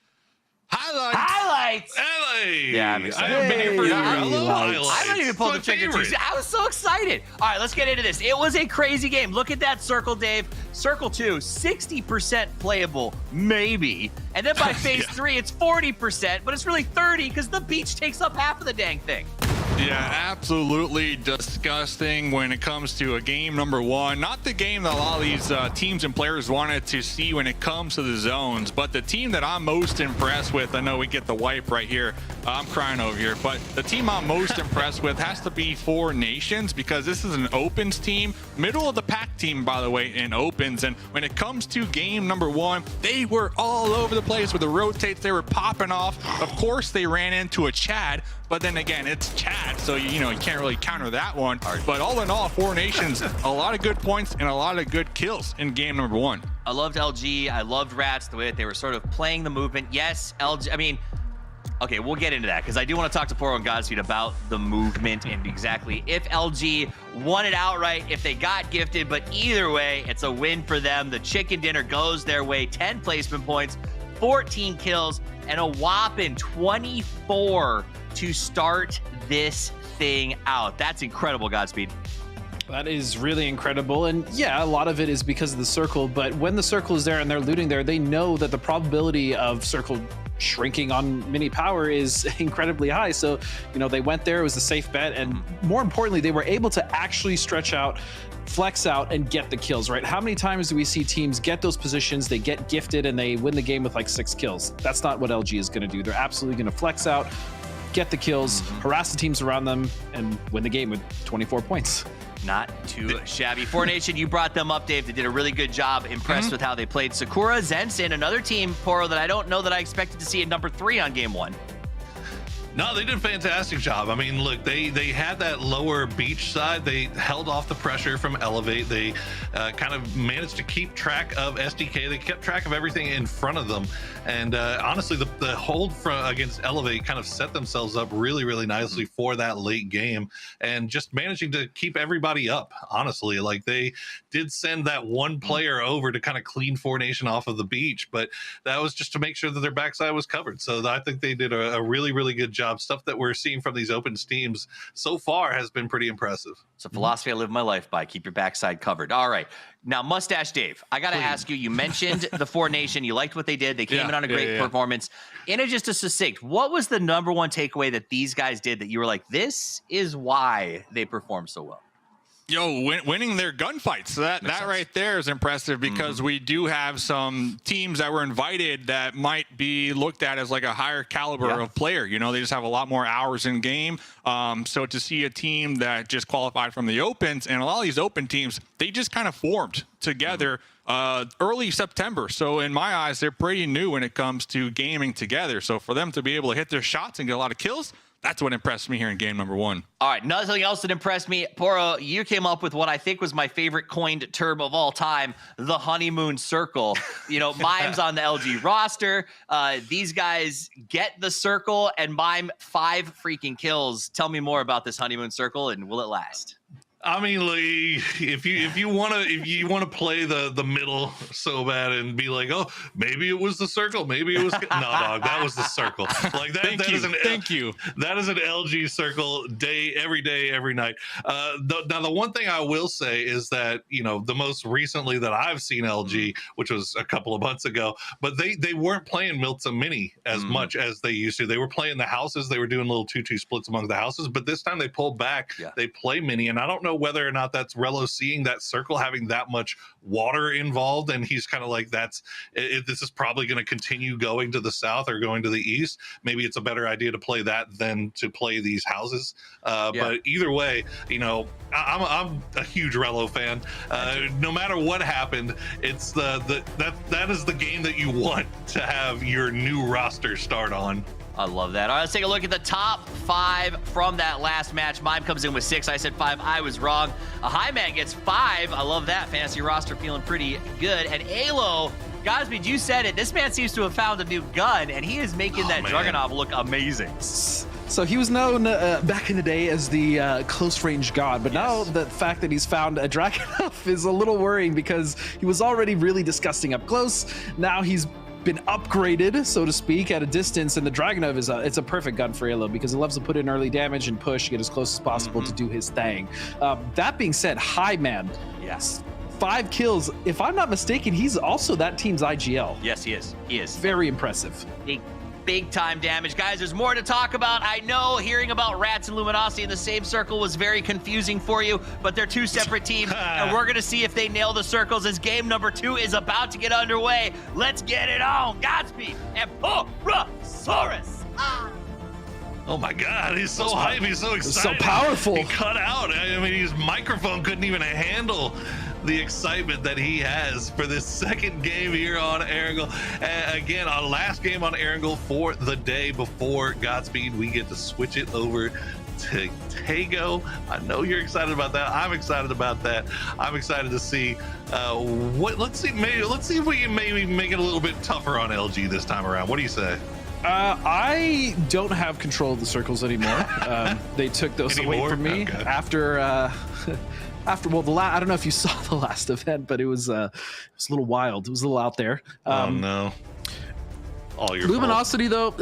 Highlights. LA. Yeah, I'm excited. I haven't been here for I love highlights. I haven't even pulled the trigger. I was so excited. All right, let's get into this. It was a crazy game. Look at that circle, Dave. Circle 2, 60% playable, maybe. And then by phase 3, it's 40%, but it's really 30 because the beach takes up half of the dang thing. Yeah, absolutely disgusting when it comes to a game number one. Not the game that a lot of these teams and players wanted to see when it comes to the zones, but the team that I'm most impressed with, I know we get the wipe right here. I'm crying over here, but the team I'm most impressed with has to be Four Nations because this is an opens team, middle of the pack team, by the way, in opens. And when it comes to game number one, they were all over the place with the rotates. They were popping off. Of course, they ran into a Chad, but then again, it's Chad, so you can't really counter that one. But all in all, Four Nations, a lot of good points and a lot of good kills in game number one. I loved LG. I loved Rats, the way that they were sort of playing the movement. Yes, LG, I mean, okay, we'll get into that because I do want to talk to Poro and Godspeed about the movement and exactly if LG won it outright, if they got gifted, but either way, it's a win for them. The chicken dinner goes their way, 10 placement points, 14 kills, and a whopping 24 to start this thing out. That's incredible, Godspeed. That is really incredible. And yeah, a lot of it is because of the circle, but when the circle is there and they're looting there, they know that the probability of circle shrinking on mini power is incredibly high. So, they went there, it was a safe bet. And more importantly, they were able to actually stretch out, flex out, and get the kills, right? How many times do we see teams get those positions, they get gifted, and they win the game with like 6 kills? That's not what LG is going to do. They're absolutely going to flex out, get the kills, harass the teams around them, and win the game with 24 points. Not too shabby. Four Nation, you brought them up, Dave. They did a really good job. Impressed with how they played. Sakura, Zenson, another team, Poro, that I don't know that I expected to see at number 3 on game 1. No, they did a fantastic job. I mean, look, they had that lower beach side. They held off the pressure from Elevate. They kind of managed to keep track of SDK. They kept track of everything in front of them. And honestly, the hold against Elevate kind of set themselves up really, really nicely for that late game. And just managing to keep everybody up, honestly. Like, they did send that one player over to kind of clean Four Nation off of the beach. But that was just to make sure that their backside was covered. So I think they did a really, really good job. Stuff that we're seeing from these open teams so far has been pretty impressive. It's a philosophy I live my life by. Keep your backside covered. All right. Now, Mustache Dave, I got to ask you, you mentioned the Four Nation. You liked what they did. They came in on a great performance. In just a succinct, what was the number one takeaway that these guys did that you were like, this is why they performed so well? Winning their gunfights. So that right there is impressive because we do have some teams that were invited that might be looked at as like a higher caliber of player. They just have a lot more hours in game. So to see a team that just qualified from the opens, and a lot of these open teams, they just kind of formed together early September. So in my eyes, they're pretty new when it comes to gaming together. So for them to be able to hit their shots and get a lot of kills, that's what impressed me here in game number 1. All right, nothing else that impressed me. Poro, you came up with what I think was my favorite coined term of all time, the honeymoon circle. Mime's on the LG roster. These guys get the circle, and Mime 5 freaking kills. Tell me more about this honeymoon circle, and will it last? I mean, like, if you want to play the middle so bad and be like, oh, maybe it was the circle, maybe it was no, dog, that was the circle. Like that. Thank you. That is an LG circle every day, every night. Now the one thing I will say is that the most recently that I've seen LG, which was a couple of months ago, but they weren't playing Milta Mini as much as they used to. They were playing the houses. They were doing little 2-2 splits among the houses, but this time they pulled back. They play Mini, and I don't know know whether or not that's Relo seeing that circle having that much water involved, and he's kind of like, this is probably going to continue going to the south or going to the east. Maybe it's a better idea to play that than to play these houses. But either way, I'm a huge Relo fan. No matter what happened, it's that is the game that you want to have your new roster start on. I love that. All right, let's take a look at the top 5 from that last match. Mime comes in with 6. I said 5. I was wrong. A high man gets 5. I love that. Fantasy roster feeling pretty good. And Alo, Godspeed, you said it. This man seems to have found a new gun, and he is making that Dragunov look amazing. So he was known back in the day as the close-range god, but now the fact that he's found a Dragunov is a little worrying because he was already really disgusting up close. Now he's been upgraded, so to speak, at a distance, and the Dragunov is it's a perfect gun for Alo because it loves to put in early damage and push, get as close as possible to do his thing. That being said, High Man, 5 kills. If I'm not mistaken, he's also that team's IGL. Yes, he is. He is. Very impressive. Big time damage. Guys, there's more to talk about. I know hearing about Rats and Luminosity in the same circle was very confusing for you, but they're 2 separate teams, and we're going to see if they nail the circles as game number 2 is about to get underway. Let's get it on. Godspeed and Porosaurus. Oh my God, he's so hype, he's so excited. So powerful. He cut out. I mean, his microphone couldn't even handle the excitement that he has for this second game here on Erangel. Again, our last game on Erangel for the day before Godspeed. We get to switch it over to Tago. I know you're excited about that. I'm excited about that. I'm excited to see let's see if we can maybe make it a little bit tougher on LG this time around. What do you say? I don't have control of the circles anymore. They took those away from me after I don't know if you saw the last event, but it was a little wild. It was a little out there. Oh no! All your Luminosity though,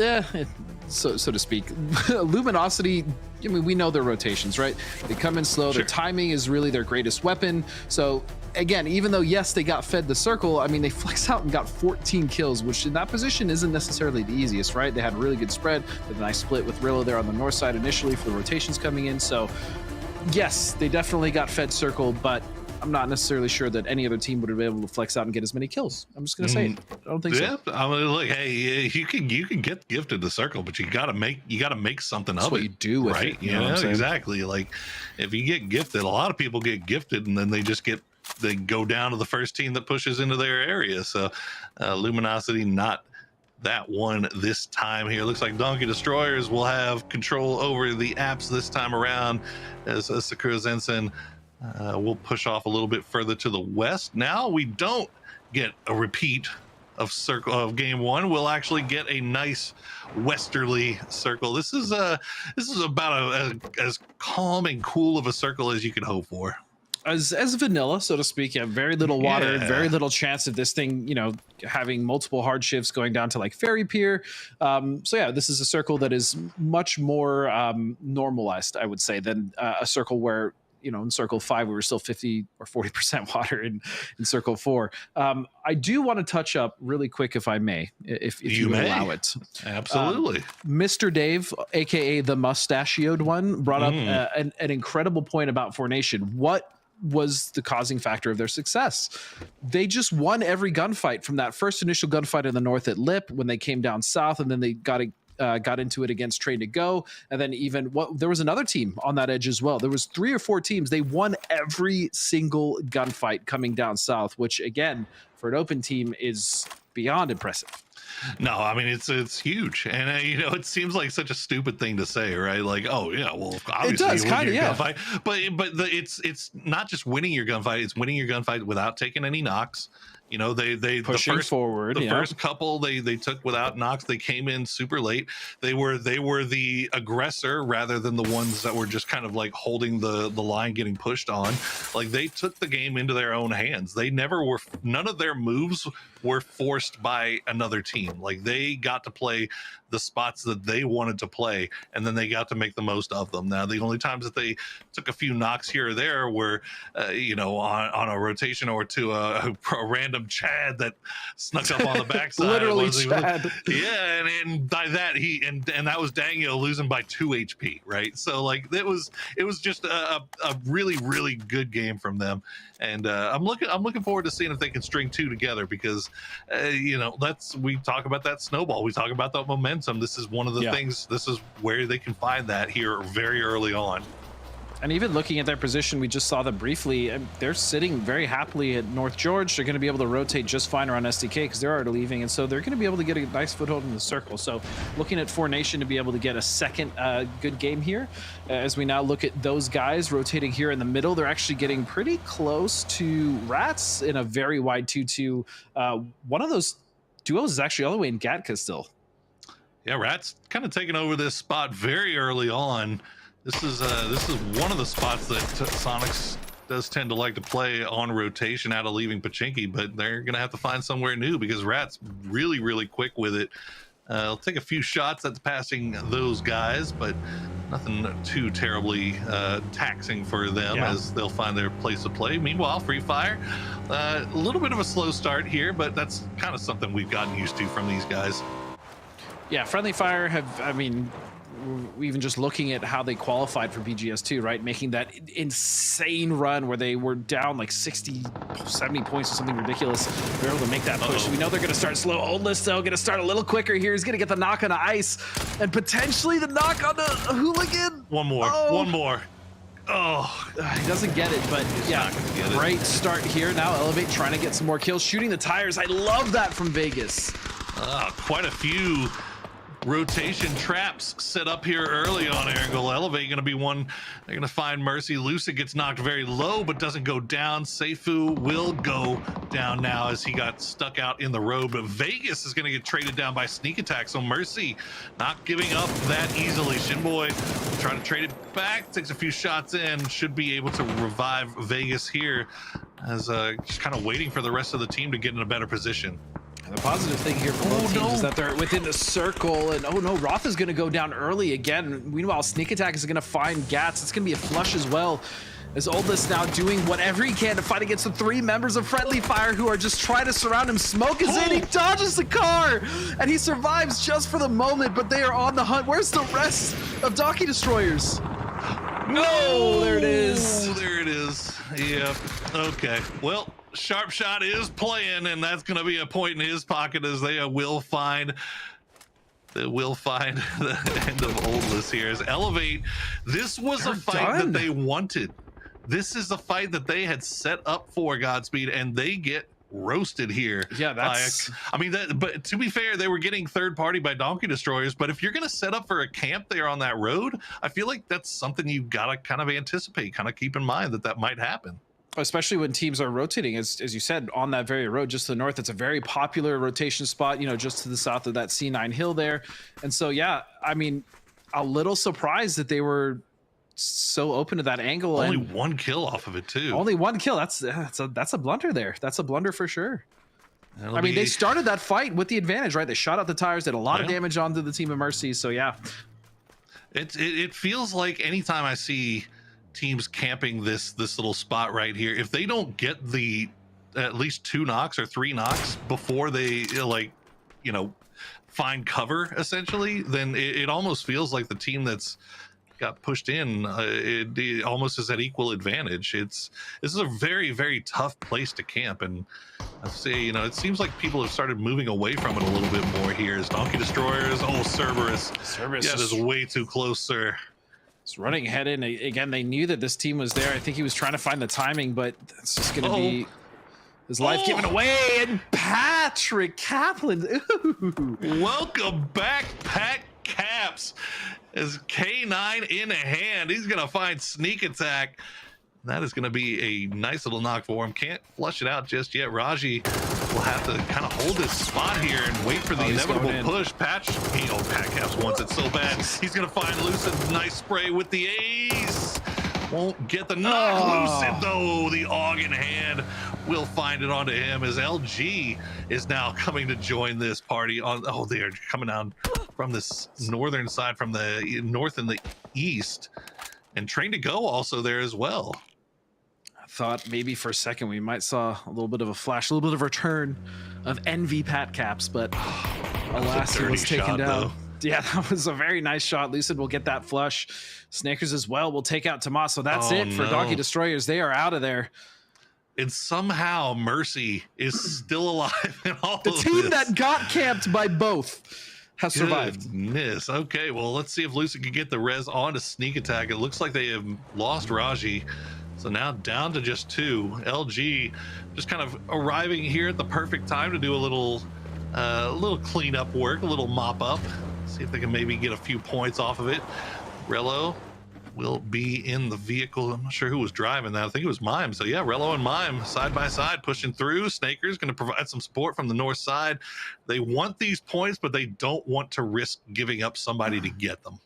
so to speak. Luminosity, I mean, we know their rotations, right? They come in slow. Their timing is really their greatest weapon. So again, even though yes, they got fed the circle, I mean, they flex out and got 14 kills, which in that position isn't necessarily the easiest, right? They had a really good spread. They had a nice split with Rilo there on the north side initially for the rotations coming in. So yes, they definitely got fed circle, but I'm not necessarily sure that any other team would have been able to flex out and get as many kills. I'm just gonna say it. I don't think so. I mean, look, hey, you can get gifted the circle, but you gotta make something of it. That's what you do with it, you know what I'm exactly. Like if you get gifted, a lot of people get gifted and then they go down to the first team that pushes into their area. So Luminosity not that one this time here. Looks like Donkey Destroyers will have control over the apps this time around as Sakura Zensen will push off a little bit further to the west. Now we don't get a repeat of game 1. We'll actually get a nice westerly circle. This is about as calm and cool of a circle as you could hope for. As vanilla, so to speak, you have very little water, very little chance of this thing, having multiple hard shifts going down to like Fairy Pier. So yeah, this is a circle that is much more normalized, I would say, than a circle where, in circle 5, we were still 50 or 40% water in circle 4. I do want to touch up really quick, if I may, if you may allow it. Absolutely. Mr. Dave, aka the mustachioed one, brought up an incredible point about Formation. What was the causing factor of their success? They just won every gunfight from that first initial gunfight in the north at Lip when they came down south, and then they got into it against Train to Go, and then there was another team on that edge as well. There was 3 or 4 teams. They won every single gunfight coming down south, which again, for an open team, is beyond impressive. No, I mean it's huge, and it seems like such a stupid thing to say, right? Like, oh yeah, well, obviously it does kind of, gunfight, but it's not just winning your gunfight; it's winning your gunfight without taking any knocks. They pushing forward. The first couple they took without knocks. They came in super late. They were the aggressor rather than the ones that were just kind of like holding the line, getting pushed on. Like they took the game into their own hands. None of their moves were forced by another team. Like they got to play the spots that they wanted to play, and then they got to make the most of them. Now, the only times that they took a few knocks here or there were, you know, on a rotation or to a random Chad that snuck up on the backside. Literally Chad. Yeah, and by that and that was Daniel losing by 2 HP, right? So like it was just a really, really good game from them, and I'm looking forward to seeing if they can string two together, because you know, we talk about that snowball, we talk about that momentum. This is one of the things. This is where they can find that here very early on. And even looking at their position, we just saw them briefly. They're sitting very happily at North George. They're going to be able to rotate just fine around SDK because they're already leaving. And so they're going to be able to get a nice foothold in the circle. So looking at 4Nation to be able to get a second good game here. As we now look at those guys rotating here in the middle, they're actually getting pretty close to Rats in a very wide 2-2. One of those duos is actually all the way in Gatka still. Yeah, Rats kind of taking over this spot very early on. This is one of the spots that Sonics does tend to like to play on rotation out of leaving Pachinki, but they're gonna have to find somewhere new because Rat's really, really quick with it. I'll take a few shots at passing those guys, but nothing too terribly taxing for them as they'll find their place to play. Meanwhile, Free Fire, a little bit of a slow start here, but that's kind of something we've gotten used to from these guys. Yeah, Friendly Fire even just looking at how they qualified for BGS2, right? Making that insane run where they were down like 60, 70 points or something ridiculous. They're able to make that push. We know they're going to start slow. Oldless, though, going to start a little quicker here. He's going to get the knock on the ice and potentially the knock on the Hooligan. One more. Oh, he doesn't get it, but yeah, great start here. Now Elevate trying to get some more kills, shooting the tires. I love that from Vegas. Quite a few rotation traps set up here early on Angle. Elevate going to be one. They're going to find Mercy. Lucid gets knocked very low, but doesn't go down. Seifu will go down now as he got stuck out in the road, but Vegas is going to get traded down by Sneak Attack. So Mercy not giving up that easily. Shinboy trying to trade it back, takes a few shots in, should be able to revive Vegas here as just kind of waiting for the rest of the team to get in a better position. The positive thing here for both teams is that they're within the circle, and oh no, Roth is going to go down early again. Meanwhile, Sneak Attack is going to find Gats. It's going to be a flush as well, as Oldless now doing whatever he can to fight against the 3 members of Friendly Fire who are just trying to surround him. Smoke is in, he dodges the car, and he survives just for the moment, but they are on the hunt. Where's the rest of Donkey Destroyers? No, there it is. Oh, there it is. Yep. Okay. Well, Sharp Shot is playing, and that's going to be a point in his pocket as they will find the end of Oldless here. As Elevate, this was a fight that they wanted. This is a fight that they had set up for Godspeed, and they get roasted here. Yeah, that's. I mean, but to be fair, they were getting third party by Donkey Destroyers. But if you're going to set up for a camp there on that road, I feel like that's something you've got to kind of anticipate, kind of keep in mind that might happen. Especially when teams are rotating, as you said, on that very road just to the north. It's a very popular rotation spot, you know, just to the south of that C9 hill there. And so, yeah, I mean, a little surprised that they were so open to that angle. Only one kill off of it too. Only one kill. That's a blunder there. That's a blunder for sure. I mean, they started that fight with the advantage, right? They shot out the tires, did a lot of damage onto the team of Mercy. So yeah, it feels like anytime I see teams camping this little spot right here, if they don't get the at least 2 knocks or 3 knocks before they find cover, essentially, then it almost feels like the team that's got pushed in it almost is at equal advantage. This is a very, very tough place to camp, and I say, it seems like people have started moving away from it a little bit more here as Donkey Destroyers. Cerberus yeah, is way too close, sir. It's running ahead in again. They knew that this team was there. I think he was trying to find the timing, but it's just going to be his life given away. And Patrick Kaplan, ooh. Welcome back, Pat Caps. As K9 in hand, he's going to find Sneak Attack. That is going to be a nice little knock for him. Can't flush it out just yet. Raji will have to kind of hold his spot here and wait for the inevitable push. Pat Caps wants it so bad. He's going to find Lucid. Nice spray with the ace. Won't get the knock. Lucid, though, the AUG in hand will find it onto him as LG is now coming to join this party. They're coming down from this northern side, from the north and the east, and Train to Go also there as well. I thought maybe for a second we might saw a little bit of a flash, a little bit of a return of Envy Pat Caps, but alas, he was taken down. Though. Yeah, that was a very nice shot. Lucid will get that flush. Snakers as well will take out Tommaso. That's it for Donkey Destroyers. They are out of there. And somehow Mercy is still alive in all the of team this. That got camped by both has survived. Goodness. Okay, well, let's see if Lucid can get the res on to sneak attack. It looks like they have lost Raji. So now down to just 2. LG just kind of arriving here at the perfect time to do a little cleanup work, a little mop up. See if they can maybe get a few points off of it. Rello will be in the vehicle. I'm not sure who was driving that. I think it was Mime. So yeah, Rello and Mime side by side pushing through. Snaker's going to provide some support from the north side. They want these points, but they don't want to risk giving up somebody to get them.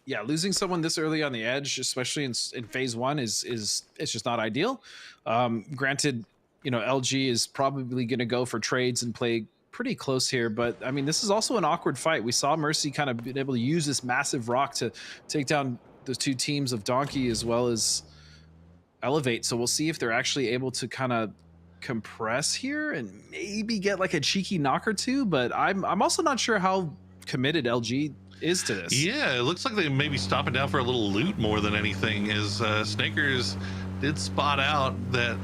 Yeah, losing someone this early on the edge, especially in phase 1, is it's just not ideal. Granted, you know, LG is probably going to go for trades and play pretty close here, but I mean, this is also an awkward fight. We saw Mercy kind of been able to use this massive rock to take down the 2 teams of Donkey as well as Elevate. So we'll see if they're actually able to kind of compress here and maybe get like a cheeky knock or 2. But I'm also not sure how committed LG is to this. Yeah, it looks like they may be stopping down for a little loot more than anything. As Snakers did spot out that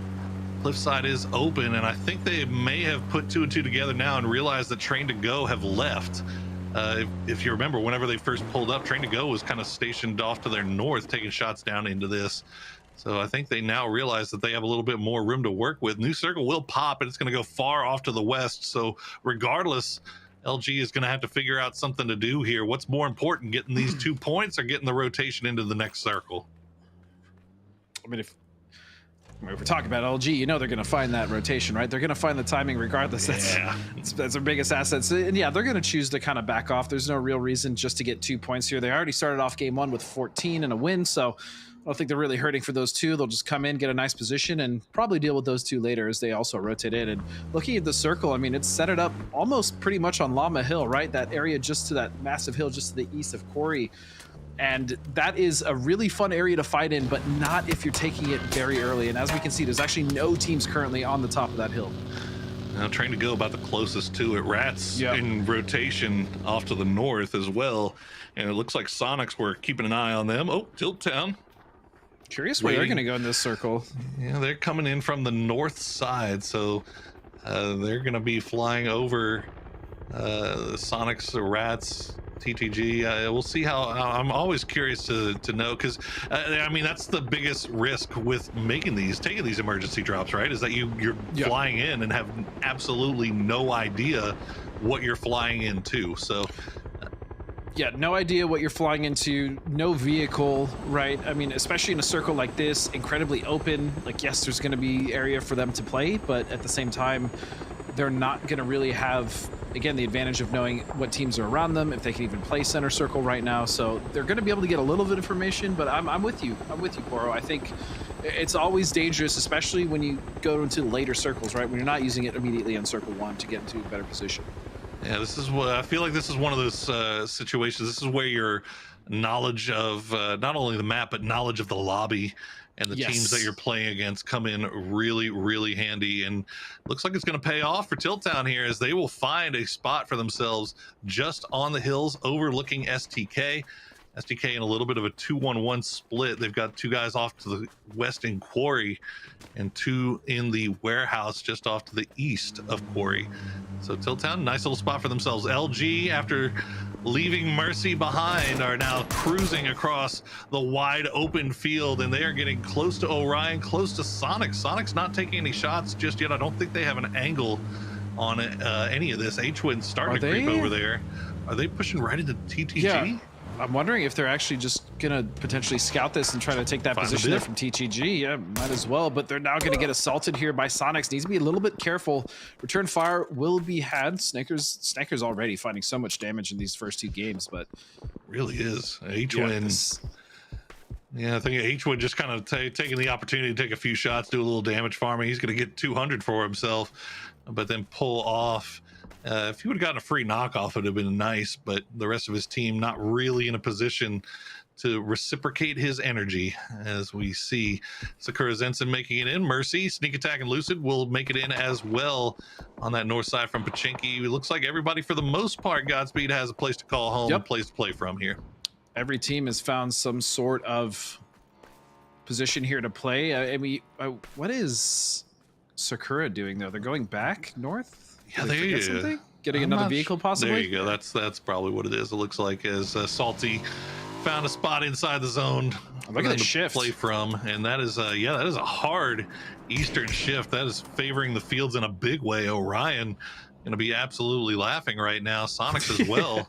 Cliffside is open, and I think they may have put 2 and 2 together now and realized that Train to Go have left. If you remember, whenever they first pulled up, Train to Go was kind of stationed off to their north, taking shots down into this. So I think they now realize that they have a little bit more room to work with. New circle will pop, and it's going to go far off to the west. So regardless, LG is going to have to figure out something to do here. What's more important, getting these 2 points or getting the rotation into the next circle? I mean, if we're talking about LG, you know they're going to find that rotation, right? They're going to find the timing regardless. That's their biggest assets. And yeah, they're going to choose to kind of back off. There's no real reason just to get 2 points here. They already started off game 1 with 14 and a win, so I don't think they're really hurting for those 2. They'll just come in, get a nice position, and probably deal with those 2 later as they also rotate in. And looking at the circle, I mean, it's set it up almost pretty much on Llama Hill, right? That area just to that massive hill just to the east of Quarry. And that is a really fun area to fight in, but not if you're taking it very early. And as we can see, there's actually no teams currently on the top of that hill. Now Train to Go about the closest to it. Rats in rotation off to the north as well. And it looks like Sonics were keeping an eye on them. Oh, Tilt Town. Curious where they're going to go in this circle. Yeah, they're coming in from the north side. So they're going to be flying over the Sonics, the Rats, TTG. We'll see how. I'm always curious to know, because I mean, that's the biggest risk with taking these emergency drops, right? Is that you're flying in and have absolutely no idea what you're flying into. So yeah, no idea what you're flying into, no vehicle, right? I mean, especially in a circle like this, incredibly open. Like, yes, there's going to be area for them to play, but at the same time, they're not going to really have, again, the advantage of knowing what teams are around them, if they can even play center circle right now. So they're going to be able to get a little bit of information, but I'm with you. I'm with you, Poro. I think it's always dangerous, especially when you go into later circles, right? When you're not using it immediately on circle 1 to get into a better position. Yeah, this is what I feel like. This is one of those situations. This is where your knowledge of not only the map, but knowledge of the lobby and the teams that you're playing against come in really, really handy. And looks like it's going to pay off for Tilt Town here, as they will find a spot for themselves just on the hills overlooking STK. STK in a little bit of a 2-1-1 split. They've got 2 guys off to the west in Quarry and 2 in the warehouse just off to the east of Quarry. So Tilt Town, nice little spot for themselves. LG, after leaving Mercy behind, are now cruising across the wide open field, and they are getting close to Orion, close to Sonic. Sonic's not taking any shots just yet. I don't think they have an angle on any of this. H-Wind's starting to creep over there. Are they pushing right into TTG? Yeah. I'm wondering if they're actually just gonna potentially scout this and try to take that position there from TTG. Yeah, might as well, but they're now gonna get assaulted here by Sonics. Needs to be a little bit careful. Return fire will be had. Snaker's already finding so much damage in these first 2 games, but really is. H-Wind. Yeah, I think H-Wind just kind of taking the opportunity to take a few shots, do a little damage farming. He's gonna get 200 for himself, but then pull off If he would have gotten a free knockoff, it would have been nice, but the rest of his team not really in a position to reciprocate his energy, as we see Sakura Zenson making it in. Mercy, Sneak Attack, and Lucid will make it in as well on that north side from Pachinki. It looks like everybody, for the most part, Godspeed has a place to call home, a place to play from here. Every team has found some sort of position here to play. I mean, what is Sakura doing, though? They're going back north? Yeah, there you go. Getting another vehicle, possibly? There you go. That's probably what it is. It looks like, as Salty found a spot inside the zone. Look at the shift. Play from, and that is that is a hard eastern shift. That is favoring the fields in a big way. Orion going to be absolutely laughing right now. Sonics as well.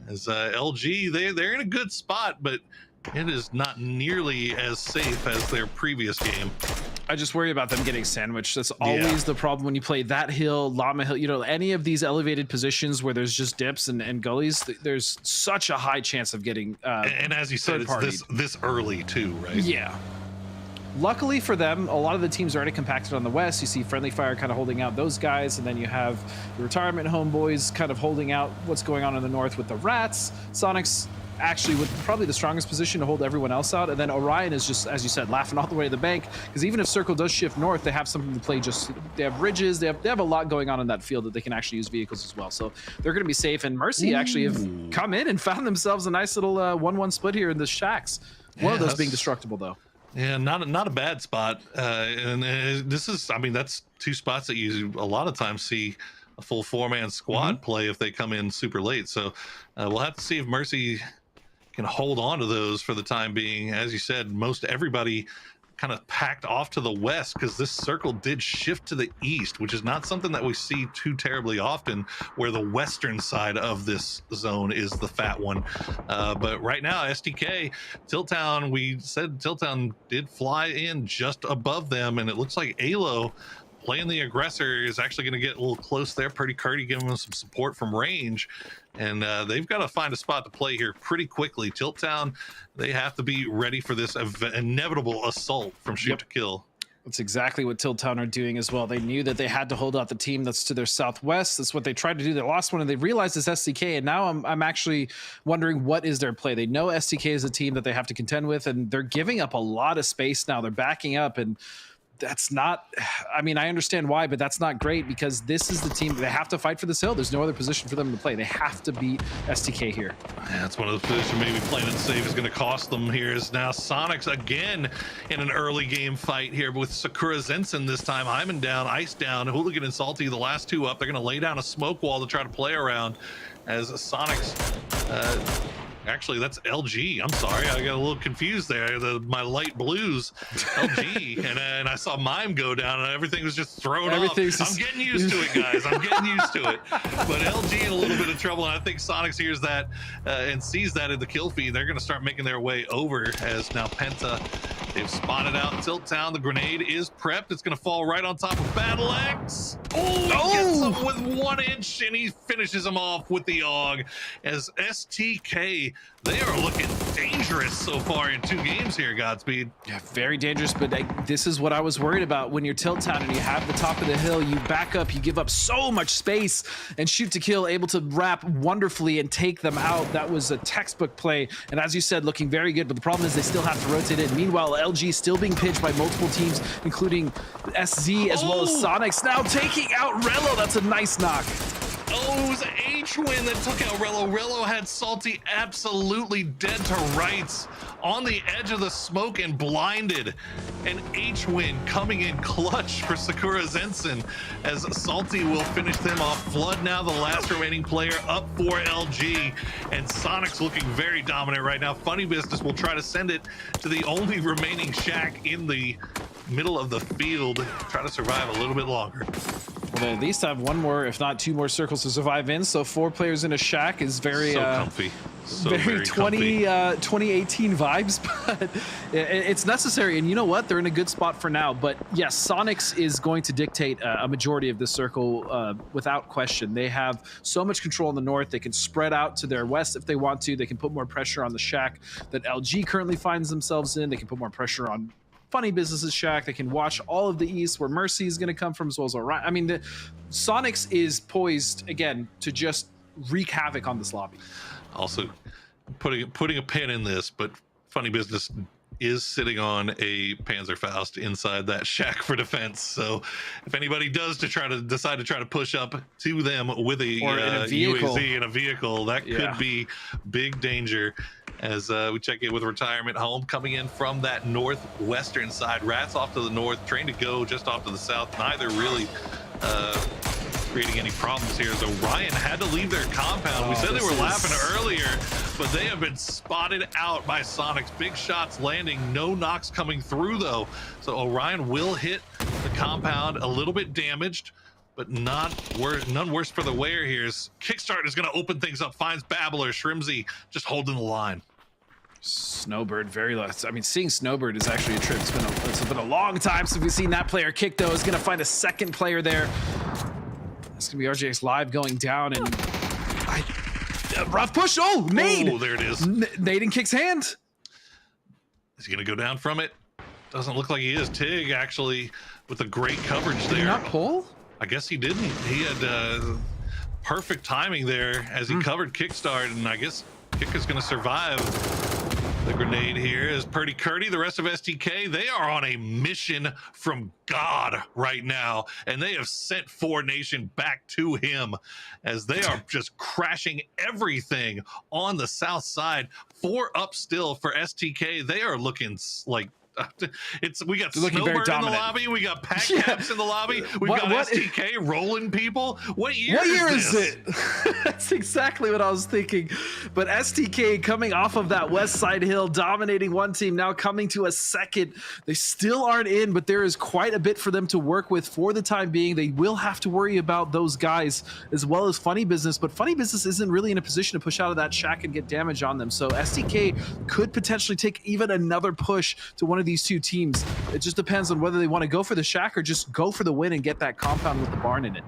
As LG, they're in a good spot, but it is not nearly as safe as their previous game. I just worry about them getting sandwiched. That's always the problem when you play that hill, Llama Hill, you know, any of these elevated positions where there's just dips and gullies, there's such a high chance of getting and as you said, it's this early too, right? Yeah. Luckily for them, a lot of the teams are already compacted on the west. You see Friendly Fire kind of holding out those guys, and then you have the Retirement Homeboys kind of holding out what's going on in the north with the Rats. Sonics actually with probably the strongest position to hold everyone else out, and then Orion is just, as you said, laughing all the way to the bank, because even if Circle does shift north, they have something to play. Just they have ridges, they have a lot going on in that field that they can actually use vehicles as well, so they're going to be safe. And Mercy actually have come in and found themselves a nice little 1-1 split here in the shacks. One of those being destructible, though. Yeah, not a bad spot. And this is, I mean, that's two spots that you a lot of times see a full 4-man squad play if they come in super late. So we'll have to see if Mercy can hold on to those for the time being. As you said, most everybody kind of packed off to the west, because this circle did shift to the east, which is not something that we see too terribly often, where the western side of this zone is the fat one. But right now, STK, Tilt Town, we said Tilt Town did fly in just above them, and it looks like Alo, playing the aggressor, is actually going to get a little close there. Pretty Curdy giving them some support from range, and they've got to find a spot to play here pretty quickly. Tilt Town, they have to be ready for this inevitable assault from shoot to kill. That's exactly what Tilt Town are doing as well. They knew that they had to hold out the team that's to their southwest. That's what they tried to do. They lost one, and they realized it's STK. And now I'm actually wondering, what is their play? They know STK is a team that they have to contend with, and they're giving up a lot of space now. They're backing up, and that's not, I mean, I understand why, but that's not great, because this is the team. They have to fight for this hill. There's no other position for them to play. They have to beat STK here. Yeah, that's one of the positions maybe playing it safe is going to cost them here. Is now Sonics again in an early game fight here with Sakura Zenson this time. Hyman down, Ice down, Hooligan and Salty, the last two up. They're going to lay down a smoke wall to try to play around as Sonics... actually, that's LG. I'm sorry, I got a little confused there. My light blues, LG, and I saw Mime go down, and everything was just thrown off. I'm getting used to it, guys. I'm getting used to it. But LG in a little bit of trouble, and I think Sonics hears that and sees that in the kill feed. They're going to start making their way over, as now Penta, they've spotted out Tilt Town. The grenade is prepped. It's going to fall right on top of Battle X. Oh, he gets him with 1 inch, and he finishes him off with the AUG, as STK, they are looking dangerous so far in 2 games here, Godspeed. Yeah, very dangerous, but this is what I was worried about. When you're Tilt Town and you have the top of the hill, you back up, you give up so much space, and shoot to kill, able to wrap wonderfully and take them out. That was a textbook play, and as you said, looking very good, but the problem is they still have to rotate in. Meanwhile, LG still being pinched by multiple teams, including SZ as well as Sonics, now taking out Rello. That's a nice knock. Oh, it was H-Win that took out Rello. Rello had Salty absolutely dead to rights on the edge of the smoke and blinded. And H-Win coming in clutch for Sakura Zenson, as Salty will finish them off. Flood now the last remaining player up for LG, and Sonic's looking very dominant right now. Funny Business will try to send it to the only remaining shack in the middle of the field, try to survive a little bit longer. Well, they at least have 1 more, if not 2 more circles to survive in. So 4 players in a shack is very comfy. So very 2018 vibes, but it's necessary. And you know what? They're in a good spot for now. But yes, Sonics is going to dictate a majority of this circle without question. They have so much control in the north. They can spread out to their west if they want to. They can put more pressure on the shack that LG currently finds themselves in. They can put more pressure on Funny Business's shack. They can watch all of the east where Mercy is going to come from, as well as Orion. I mean, the Sonics is poised again to just wreak havoc on this lobby. Also, putting a pin in this, but Funny Business is sitting on a Panzerfaust inside that shack for defense. So if anybody does decide to try to push up to them with a, UAZ in a vehicle, that could be big danger. As we check in with Retirement Home coming in from that northwestern side. Rats off to the north, Train to Go just off to the south. Neither really creating any problems here, as Orion had to leave their compound. We said they were laughing earlier, but they have been spotted out by Sonics. Big shots landing, no knocks coming through though. So Orion will hit the compound, a little bit damaged, but none worse for the wear here. Kickstart is going to open things up, finds Babbler. Shrimzy just holding the line. Snowbird, very less. I mean, seeing Snowbird is actually a trip. It's been a long time since we've seen that player kick, though. Is going to find a second player there. It's going to be RJX Live going down, and rough push. Oh, Nade! Oh, there it is. Nade in Kick's hand. Is he going to go down from it? Doesn't look like he is. Tig actually with a great coverage there. Did he not pull? I guess he didn't. He had perfect timing there as he covered Kickstart, and I guess Kick is going to survive the grenade here. Is Purdy Curdy, the rest of STK, they are on a mission from God right now, and they have sent 4Nation back to him as they are just crashing everything on the south side. 4 up still for STK. They are looking like we got Snowbird in the lobby, we got Pat Caps in the lobby, we've got STK rolling people. What year is it? That's exactly what I was thinking. But STK coming off of that west side hill, dominating one team, now coming to a second. They still aren't in, but there is quite a bit for them to work with for the time being. They will have to worry about those guys as well as Funny Business, but Funny Business isn't really in a position to push out of that shack and get damage on them. So STK could potentially take even another push to one of these two teams. It just depends on whether they want to go for the shack or just go for the win and get that compound with the barn in it.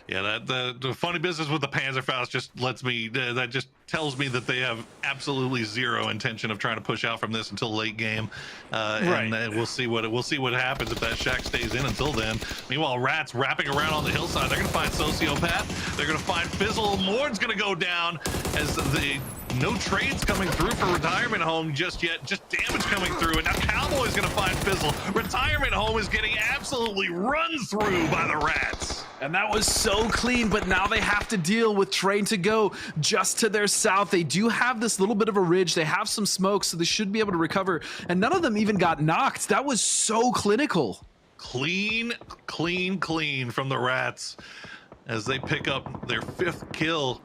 Yeah, the Funny Business with the Panzerfaust just lets me, that just tells me that they have absolutely zero intention of trying to push out from this until late game. And we'll see what happens if that shack stays in until then. Meanwhile, Rats wrapping around on the hillside. They're going to find Sociopath. They're going to find Fizzle. Mord's going to go down as no trades coming through for Retirement Home just yet. Just damage coming through. And now Cowboy's going to find Fizzle. Retirement Home is getting absolutely run through by the Rats. And that was so clean, but now they have to deal with Train to Go just to their south. They do have this little bit of a ridge. They have some smoke, so they should be able to recover. And none of them even got knocked. That was so clinical. Clean from the Rats as they pick up their 5th kill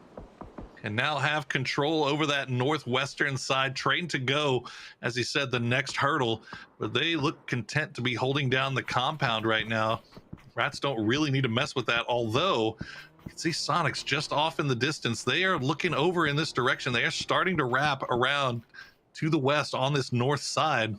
and now have control over that northwestern side. Train to Go, as he said, the next hurdle, but they look content to be holding down the compound right now. Rats don't really need to mess with that, although you can see Sonics just off in the distance. They are looking over in this direction. They are starting to wrap around to the west on this north side.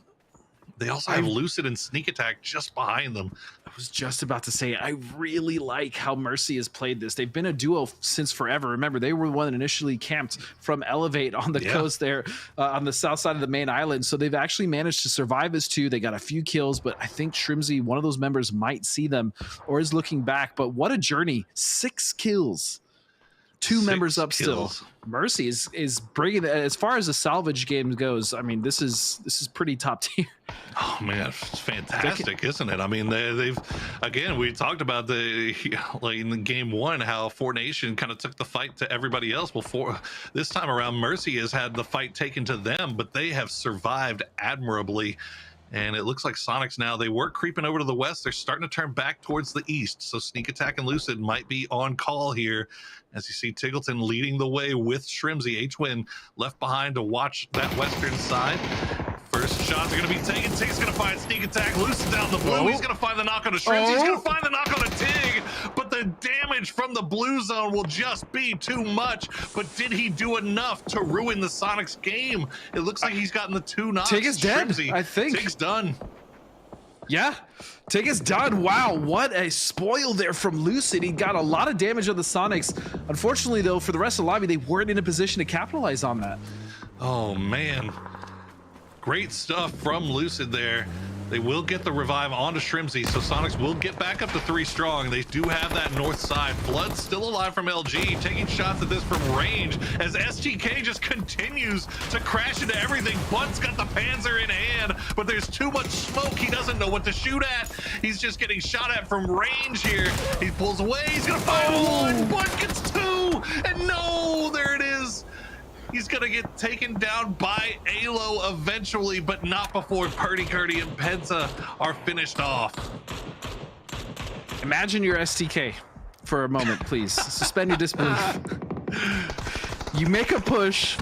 They also have Lucid and Sneak Attack just behind them. I was just about to say, I really like how Mercy has played this. They've been a duo since forever. Remember, they were the one that initially camped from Elevate on the coast there on the south side of the main island. So they've actually managed to survive as 2. They got a few kills, but I think Shrimzy, one of those members, might see them or is looking back. But what a journey. 6 kills. 2 members up still. Mercy is bringing it. As far as the salvage game goes, I mean, this is pretty top tier. Oh man, it's fantastic, isn't it? I mean, they've again, we talked about like in game 1 how 4Nation kind of took the fight to everybody else. Well, this time around, Mercy has had the fight taken to them, but they have survived admirably. And it looks like Sonics now, they were creeping over to the west. They're starting to turn back towards the east. So Sneak Attack and Lucid might be on call here. As you see Tiggleton leading the way with Shrimzy. H-Win left behind to watch that western side. First shots are going to be taken. Tig's going to find Sneak Attack. Lucid down the blue. He's going to find the knock on the Shrimzy. He's going to find the knock on the Tig. But the damage from the blue zone will just be too much. But did he do enough to ruin the Sonics game? It looks like he's gotten the 2 knocks. Tig is dead, Shrimzy. I think. Tig's done. Yeah, Tig is done. Wow, what a spoil there from Lucid. He got a lot of damage on the Sonics. Unfortunately, though, for the rest of the lobby, they weren't in a position to capitalize on that. Oh, man. Great stuff from Lucid there. They will get the revive onto Shrimsy, so Sonics will get back up to 3 strong. They do have that north side. Flood's still alive from LG, taking shots at this from range as STK just continues to crash into everything. Bunt's got the Panzer in hand, but there's too much smoke. He doesn't know what to shoot at. He's just getting shot at from range here. He pulls away. He's going to find one. Bunt gets 2, and no, there it is. He's gonna get taken down by Alo eventually, but not before Purdy Curdy and Penta are finished off. Imagine your STK for a moment, please. Suspend your disbelief. You make a push,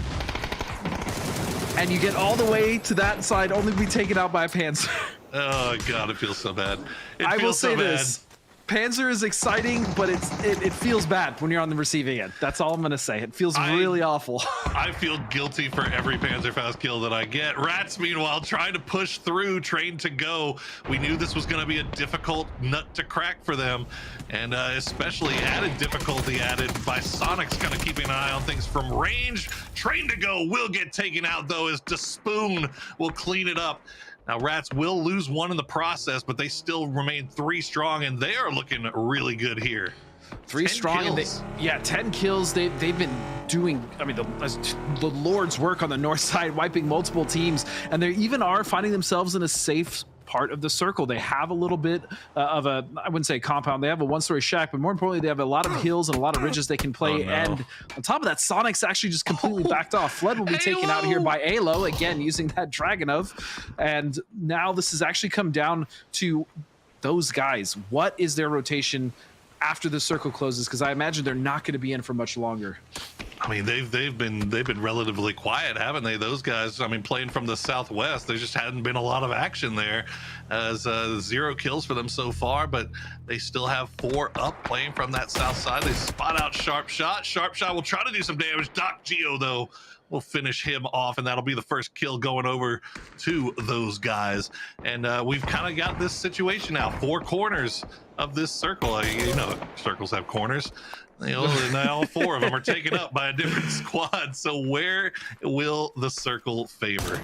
and you get all the way to that side, only to be taken out by a Panzer. Oh God, it feels so bad. I will say this. Panzer is exciting, but it feels bad when you're on the receiving end. That's all I'm gonna say. It feels really awful. I feel guilty for every Panzerfaust kill that I get. Rats, meanwhile, trying to push through, train to go. We knew this was gonna be a difficult nut to crack for them, and especially added difficulty added by Sonics kind of keeping an eye on things from range. Train to go will get taken out though, as Despoon will clean it up. Now, Rats will lose 1 in the process, but they still remain 3 strong, and they are looking really good here. 3 strong, and 10 kills. They've been doing, I mean, the Lord's work on the north side, wiping multiple teams, and they even are finding themselves in a safe part of the circle. They have a little bit of a, I wouldn't say compound, they have a 1-story shack, but more importantly, they have a lot of hills and a lot of ridges they can play. And on top of that, Sonic's actually just completely backed off. Flood will be taken out here by Alo, again, using that Dragonov. And now this has actually come down to those guys. What is their rotation after the circle closes? Because I imagine they're not going to be in for much longer. I mean, they've been relatively quiet, haven't they? Those guys, I mean, playing from the southwest, there just hadn't been a lot of action there, as 0 kills for them so far, but they still have 4 up playing from that south side. They spot out Sharp Shot. Sharp Shot will try to do some damage. Doc Geo, though, will finish him off, and that'll be the first kill going over to those guys. And we've kind of got this situation now, 4 corners of this circle. You know, circles have corners. You know, and all 4 of them are taken up by a different squad. So where will the circle favor?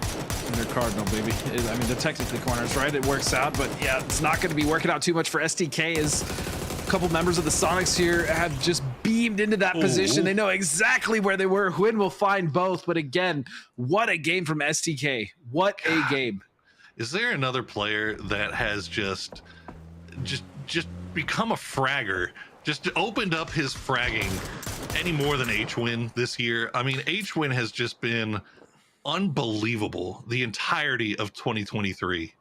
They're Cardinal, baby. I mean, they're technically corners, right? It works out, but yeah, it's not going to be working out too much for STK, as a couple members of the Sonics here have just beamed into that position. They know exactly where they were. Hwin will find both, but again, what a game from STK. What a game. Is there another player that has just become a fragger? Just opened up his fragging any more than H-Win this year? I mean, H-Win has just been unbelievable the entirety of 2023.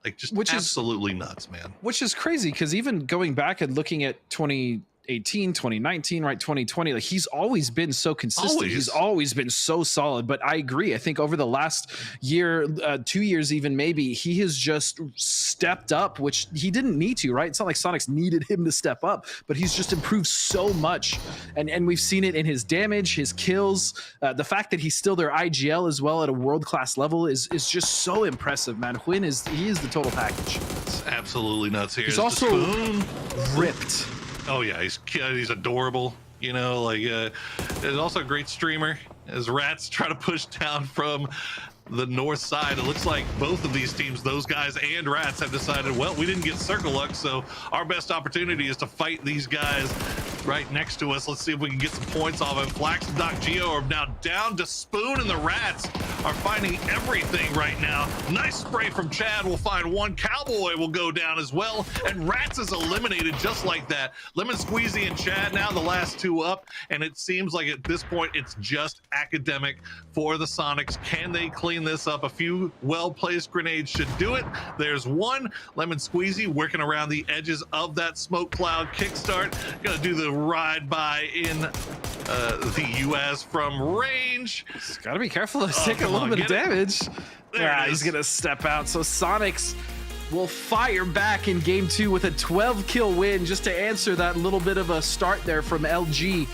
Like, just absolutely nuts, man. Which is crazy, because even going back and looking at 2018, 2019, right, 2020, like, he's always been so consistent. He's always been so solid. But I agree. I think over the last year, 2 years even, maybe, he has just stepped up, which he didn't need to, right? It's not like Sonics needed him to step up, but he's just improved so much. And we've seen it in his damage, his kills, the fact that he's still their IGL as well at a world-class level is just so impressive, man. Hwin is the total package. It's absolutely nuts here. He's also ripped. Oh yeah, he's adorable. You know, like he's also a great streamer. As Rats try to push down from the north side, it looks like both of these teams, those guys and Rats, have decided, well, we didn't get circle luck, so our best opportunity is to fight these guys right next to us. Let's see if we can get some points off of Flax and Doc Geo are now down to Spoon, and the Rats are finding everything right now. Nice spray from Chad will find 1. Cowboy will go down as well, and Rats is eliminated just like that. Lemon Squeezy and Chad now the last 2 up, and it seems like at this point it's just academic for the Sonics. Can they clean this up? A few well-placed grenades should do it. There's 1. Lemon Squeezy working around the edges of that smoke cloud. Kickstart gonna do the ride by in the US from range. He's gotta be careful. He's taking a little bit of damage. He's gonna step out. So Sonics will fire back in game 2 with a 12-kill win, just to answer that little bit of a start there from LG.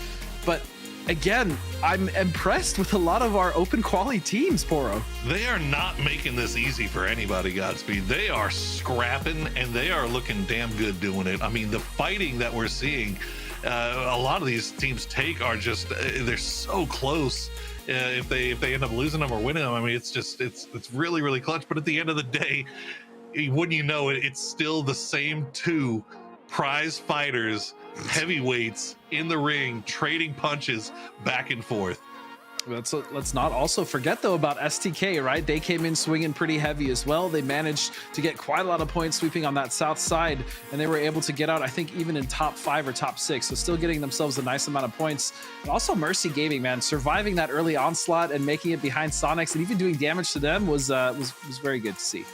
But again, I'm impressed with a lot of our open quality teams, Poro. They are not making this easy for anybody, Godspeed. They are scrapping, and they are looking damn good doing it. I mean, the fighting that we're seeing, a lot of these teams take are just, they're so close. If they end up losing them or winning them, I mean, it's really, really clutch. But at the end of the day, wouldn't you know it, it's still the same two prize fighters, heavyweights in the ring, trading punches back and forth. Let's not also forget, though, about STK, right? They came in swinging pretty heavy as well. They managed to get quite a lot of points sweeping on that south side, and they were able to get out, I think, even in top 5 or top 6. So still getting themselves a nice amount of points. And also Mercy Gaming, man, surviving that early onslaught and making it behind Sonics and even doing damage to them was very good to see.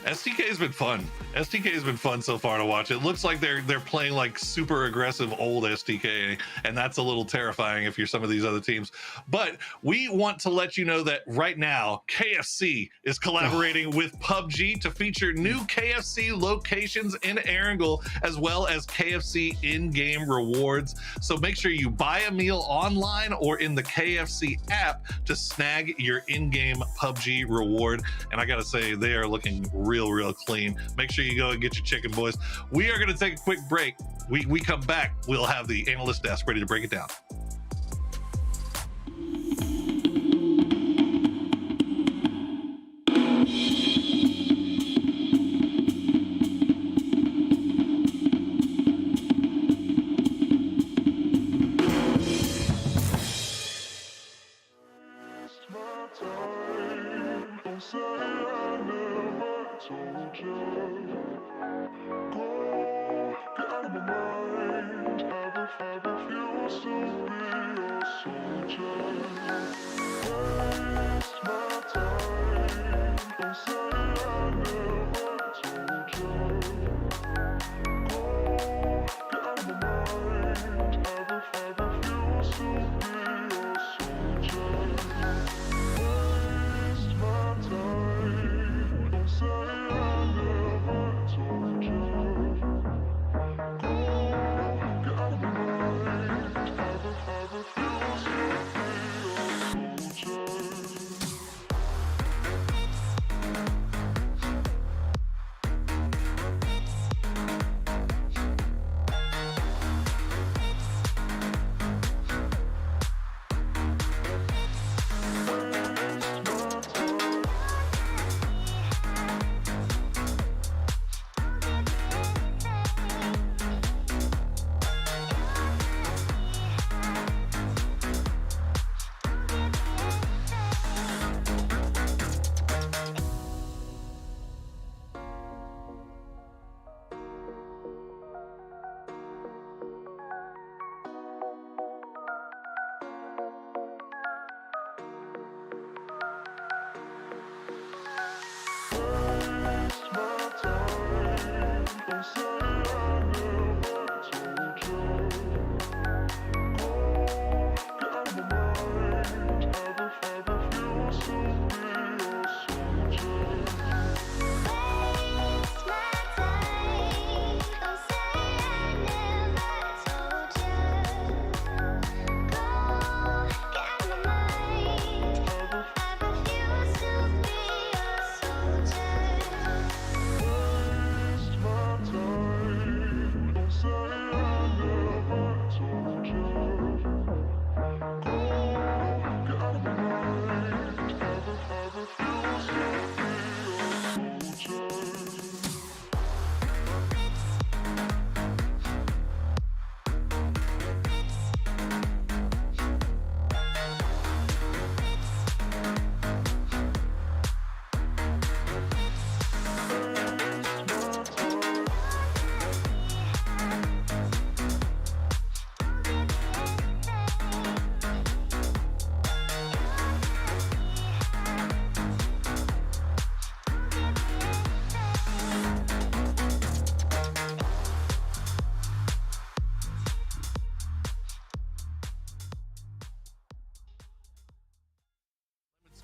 STK has been fun. STK has been fun so far to watch. It looks like they're playing like super aggressive old STK, and that's a little terrifying if you're some of these other teams. But we want to let you know that right now, KFC is collaborating with PUBG to feature new KFC locations in Erangel, as well as KFC in-game rewards. So make sure you buy a meal online or in the KFC app to snag your in-game PUBG reward. And I gotta say, they are looking real clean. Make sure you go and get your chicken, boys. We are going to take a quick break. We come back, we'll have the analyst desk ready to break it down.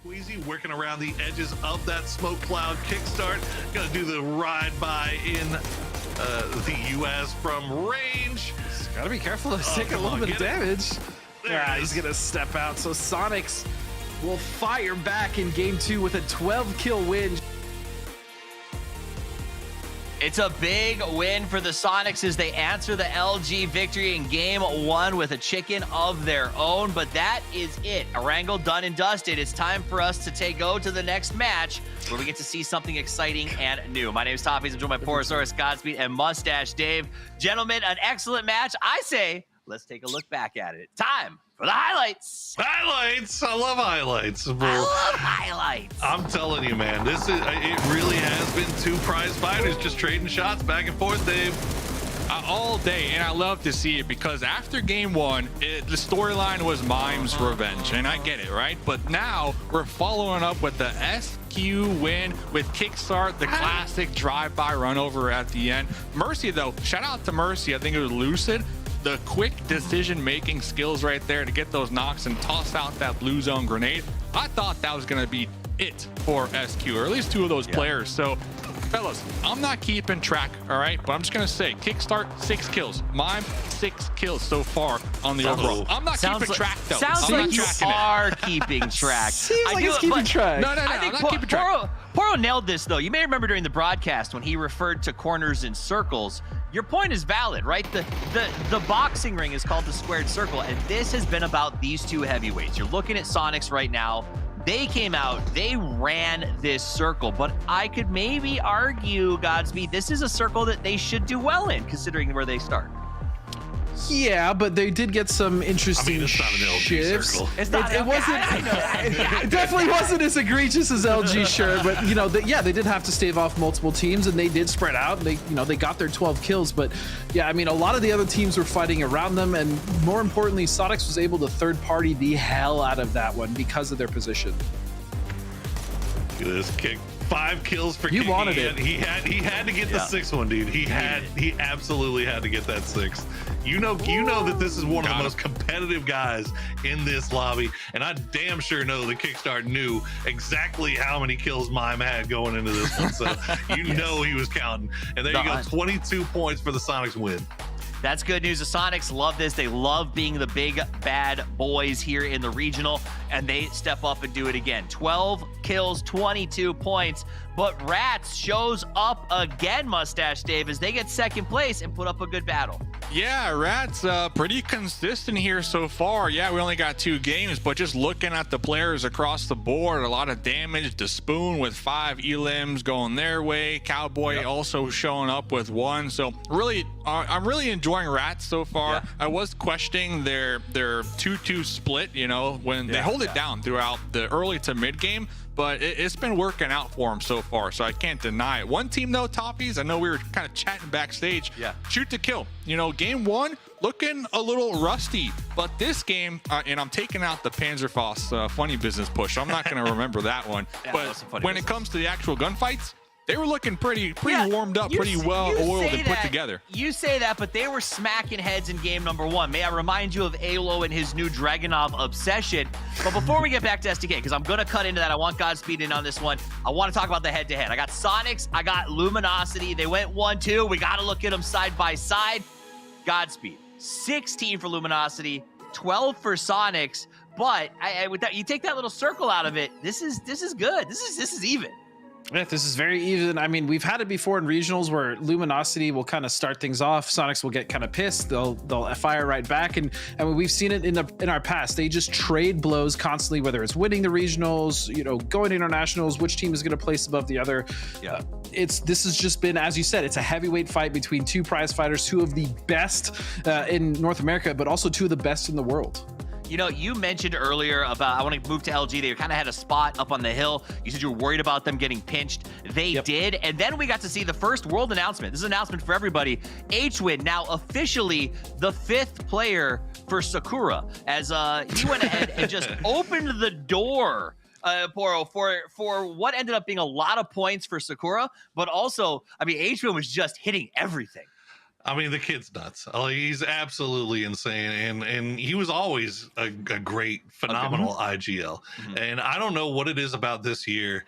Squeezy working around the edges of that smoke cloud kickstart. Gonna do the ride by in the US from range. Gotta be careful to take a little bit of damage. He's gonna step out. So Sonics will fire back in game 2 with a 12-kill win. It's a big win for the Sonics as they answer the LG victory in game 1 with a chicken of their own. But that is it. Erangel done and dusted. It's time for us to go to the next match where we get to see something exciting and new. My name is Toppies. I'm joined by Porosaurus, Godspeed, and Mustache Dave. Gentlemen, an excellent match. I say, let's take a look back at it. Time for the highlights. Highlights. I love highlights. I love highlights. I'm telling you, man, it really has been two prize fighters just trading shots back and forth, Dave. All day, and I love to see it because after game 1, the storyline was Mime's revenge, and I get it, right? But now we're following up with the SQ win with Kickstart, the classic drive-by run over at the end. Mercy, though, shout out to Mercy. I think it was Lucid. The quick decision-making skills right there to get those knocks and toss out that blue zone grenade. I thought that was going to be it for SQ, or at least 2 of those players. So, fellas, I'm not keeping track, all right? But I'm just going to say, Kickstart, 6 kills. Mime, 6 kills so far on the overall. I'm not keeping track, though. Sounds like you are keeping track. Seems like he's keeping track. No, I think I'm not keeping track. Poro nailed this, though. You may remember during the broadcast when he referred to corners and circles. Your point is valid, right? The boxing ring is called the squared circle, and this has been about these 2 heavyweights. You're looking at Sonics right now. They came out, they ran this circle, but I could maybe argue, Godspeed, this is a circle that they should do well in, considering where they start. Yeah, but they did get some interesting it's not an LG shifts. circle. It's not. It wasn't. It definitely wasn't as egregious as LG, sure, but you know, they did have to stave off multiple teams, and they did spread out. They got their 12 kills, but yeah, I mean, a lot of the other teams were fighting around them, and more importantly, Sonics was able to third party the hell out of that one because of their position. Look at this kick. 5 kills for You King. wanted it. He had to get the 6th one, dude. He absolutely had to get that 6th. You know that this is one of the most competitive guys in this lobby, and I damn sure know that Kickstart knew exactly how many kills Mime had going into this one. So you know he was counting. And there you go, 22 points for the Sonics win. That's good news. The Sonics love this. They love being the big bad boys here in the regional, and they step up and do it again. 12 kills, 22 points. But Rats shows up again, Mustache Dave, as they get 2nd place and put up a good battle. Yeah, Rats pretty consistent here so far. Yeah, we only got 2 games, but just looking at the players across the board, a lot of damage. The Spoon with 5 elims going their way. Cowboy also showing up with 1. So really, I'm really enjoying Rats so far. Yeah. I was questioning their 2-2 split, you know, when they hold it down throughout the early to mid game. But it's been working out for them so far, so I can't deny it. One team, though, Toppies, I know we were kind of chatting backstage. Yeah. Shoot to kill. You know, game 1, looking a little rusty. But this game, and I'm taking out the Panzerfaust funny business push. I'm not going to remember that one. But when it comes to the actual gunfights, they were looking pretty warmed up, pretty well oiled and put together. You say that, but they were smacking heads in game number 1. May I remind you of Alo and his new Dragunov obsession. But before we get back to SDK, because I'm going to cut into that, I want Godspeed in on this one. I want to talk about the head-to-head. I got Sonics, I got Luminosity. They went 1-2. We got to look at them side by side. Godspeed, 16 for Luminosity, 12 for Sonics. But with that, you take that little circle out of it. This is good. This is even. Yeah, this is very even. I mean, we've had it before in regionals where Luminosity will kind of start things off. Sonics will get kind of pissed. They'll fire right back, and we've seen it in our past. They just trade blows constantly, whether it's winning the regionals, you know, going to internationals, which team is going to place above the other. Yeah, this has just been, as you said, it's a heavyweight fight between 2 prize fighters, 2 of the best in North America, but also 2 of the best in the world. You know, you mentioned earlier about I want to move to LG. They kind of had a spot up on the hill. You said you were worried about them getting pinched. They did. And then we got to see the first world announcement. This is an announcement for everybody. HWin now officially the 5th player for Sakura, as he went ahead and just opened the door Poro, for what ended up being a lot of points for Sakura, but also, I mean, HWin was just hitting everything. I mean, the kid's nuts. He's absolutely insane, and he was always a great, phenomenal IGL. And I don't know what it is about this year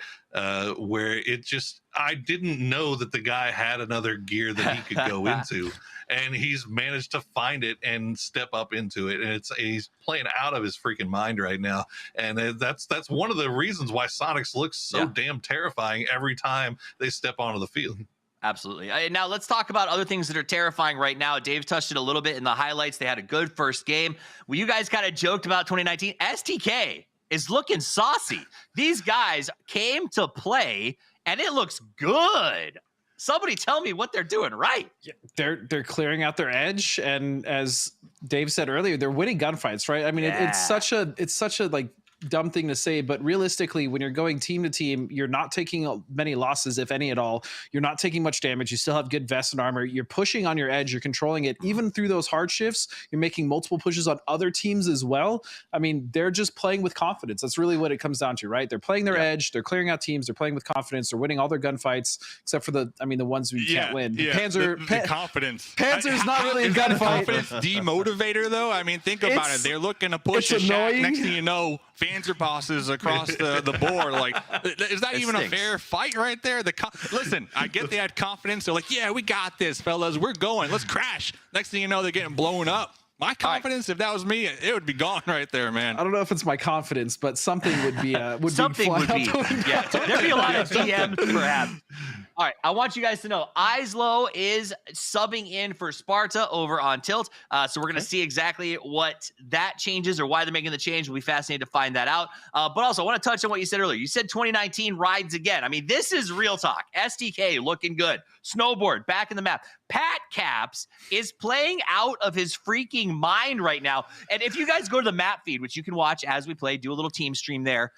where it just, I didn't know that the guy had another gear that he could go into, and he's managed to find it and step up into it. And he's playing out of his freaking mind right now. And that's one of the reasons why Sonics looks so damn terrifying every time they step onto the field. Absolutely. Now let's talk about other things that are terrifying right now. Dave touched it a little bit in the highlights. They had a good first game. Well, you guys kind of joked about 2019. STK is looking saucy. These guys came to play, and it looks good. Somebody tell me what they're doing right. Yeah, they're clearing out their edge, and as Dave said earlier, they're winning gunfights, right? I mean, it's such a like dumb thing to say, but realistically, when you're going team to team, you're not taking many losses, if any at all. You're not taking much damage. You still have good vests and armor. You're pushing on your edge. You're controlling it. Even through those hard shifts, you're making multiple pushes on other teams as well. I mean, they're just playing with confidence. That's really what it comes down to, right? They're playing their edge. They're clearing out teams. They're playing with confidence. They're winning all their gunfights, except for the ones we can't win. Panzer, the confidence. Panzer's not really a gunfight. Confidence demotivator, though. I mean, think about it. They're looking to push a shack. Next thing you know, fans are bosses across the board. Like, is that even a fair fight right there? Listen, I get they had confidence. They're like, yeah, we got this, fellas. We're going. Let's crash. Next thing you know, they're getting blown up. My confidence, if that was me, it would be gone right there, man. I don't know if it's my confidence, but something would be something would be. Yeah, there'd be a lot of DMs perhaps. All right, I want you guys to know Islo is subbing in for Sparta over on Tilt. So we're going to see exactly what that changes or why they're making the change. We'll be fascinated to find that out. But also, I want to touch on what you said earlier. You said 2019 rides again. I mean, this is real talk. STK looking good. Snowboard back in the map. Pat Caps is playing out of his freaking mind right now. And if you guys go to the map feed, which you can watch as we play, do a little team stream there,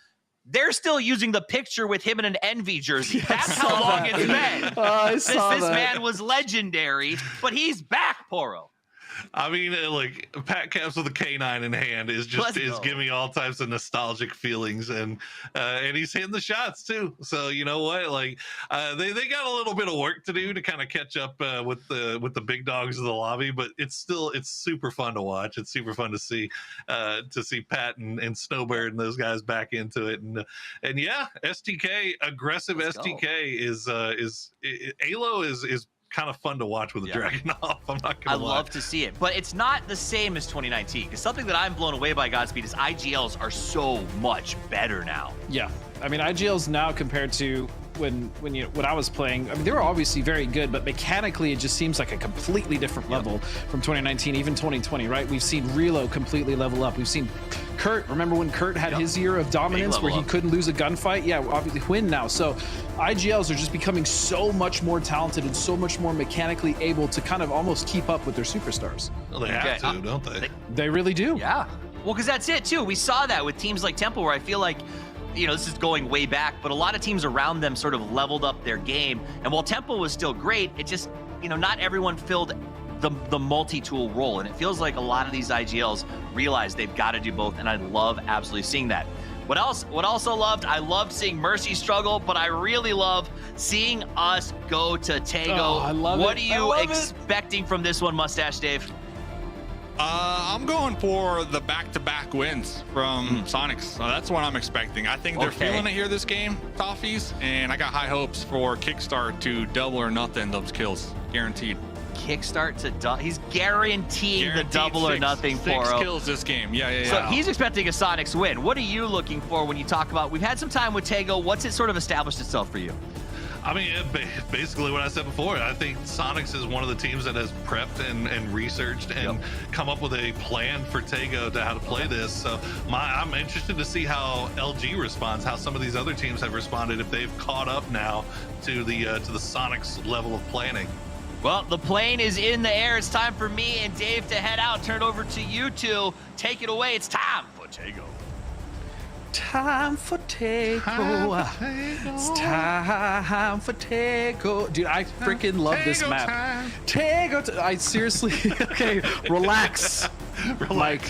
they're still using the picture with him in an Envy jersey. That's how long it's been. This man was legendary, but he's back, Poro. I mean, like Pat Caps with a K9 in hand is giving me all types of nostalgic feelings, and he's hitting the shots too. So you know what, like they got a little bit of work to do to kind of catch up with the big dogs of the lobby, but it's super fun to watch. It's super fun to see Pat and Snowbird and those guys back into it, and yeah, STK aggressive. Let's STK go. is Alo is kind of fun to watch with the Dragunov. I'm not gonna lie. I love to see it, but it's not the same as 2019. Because something that I'm blown away by, Godspeed, is IGLs are so much better now. Yeah, I mean IGLs now compared to when I was playing, I mean, they were obviously very good, but mechanically it just seems like a completely different level from 2019, even 2020, right? We've seen Relo completely level up. We've seen Kurt, remember when Kurt had his year of dominance where he couldn't lose a gunfight? Yeah, obviously win now. So IGLs are just becoming so much more talented and so much more mechanically able to kind of almost keep up with their superstars. Well, they have to, don't they? They really do. Yeah. Well, because that's it too. We saw that with teams like Temple, where I feel like, you know, this is going way back, but a lot of teams around them sort of leveled up their game. And while Temple was still great, it just, you know, not everyone filled the multi-tool role. And it feels like a lot of these IGLs realize they've got to do both. And I love absolutely seeing that. What also loved, I loved seeing Mercy struggle, but I really love seeing us go to Tego. Oh, I love what it. are you expecting from this one, Mustache Dave? I'm going for the back-to-back wins from Sonics. That's what I'm expecting. I think they're feeling it here this game, Toffees, and I got high hopes for Kickstart to double or nothing those kills, guaranteed. Kickstart to he's guaranteeing the double or nothing for 6 kills this game. Yeah. So he's expecting a Sonics win. What are you looking for when you talk about? We've had some time with Tego. What's it sort of established itself for you? I mean, basically what I said before. I think Sonics is one of the teams that has prepped and researched and come up with a plan for Tego to how to play this. So I'm interested to see how LG responds, how some of these other teams have responded, if they've caught up now to the Sonics level of planning. Well, the plane is in the air. It's time for me and Dave to head out. Turn it over to you two. Take it away. It's time for Tego. Time for Tego. It's time for Tego. Dude, I freaking love this map. Tego. I seriously. Okay, relax. Like,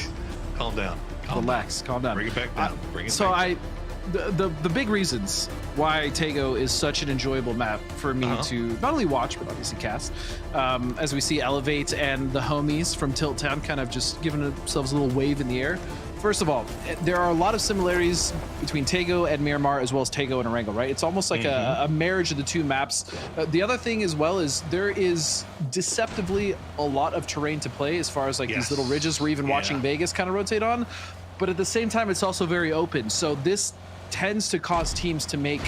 calm down. Calm down. Bring it back down. The big reasons why Tego is such an enjoyable map for me to not only watch but obviously cast, as we see Elevate and the homies from Tilt Town kind of just giving themselves a little wave in the air. First of all, there are a lot of similarities between Tego and Miramar as well as Tego and Erangel, right? It's almost like a marriage of the two maps. The other thing as well is there is deceptively a lot of terrain to play as far as like these little ridges we're even watching Vegas kind of rotate on. But at the same time, it's also very open. So this tends to cause teams to make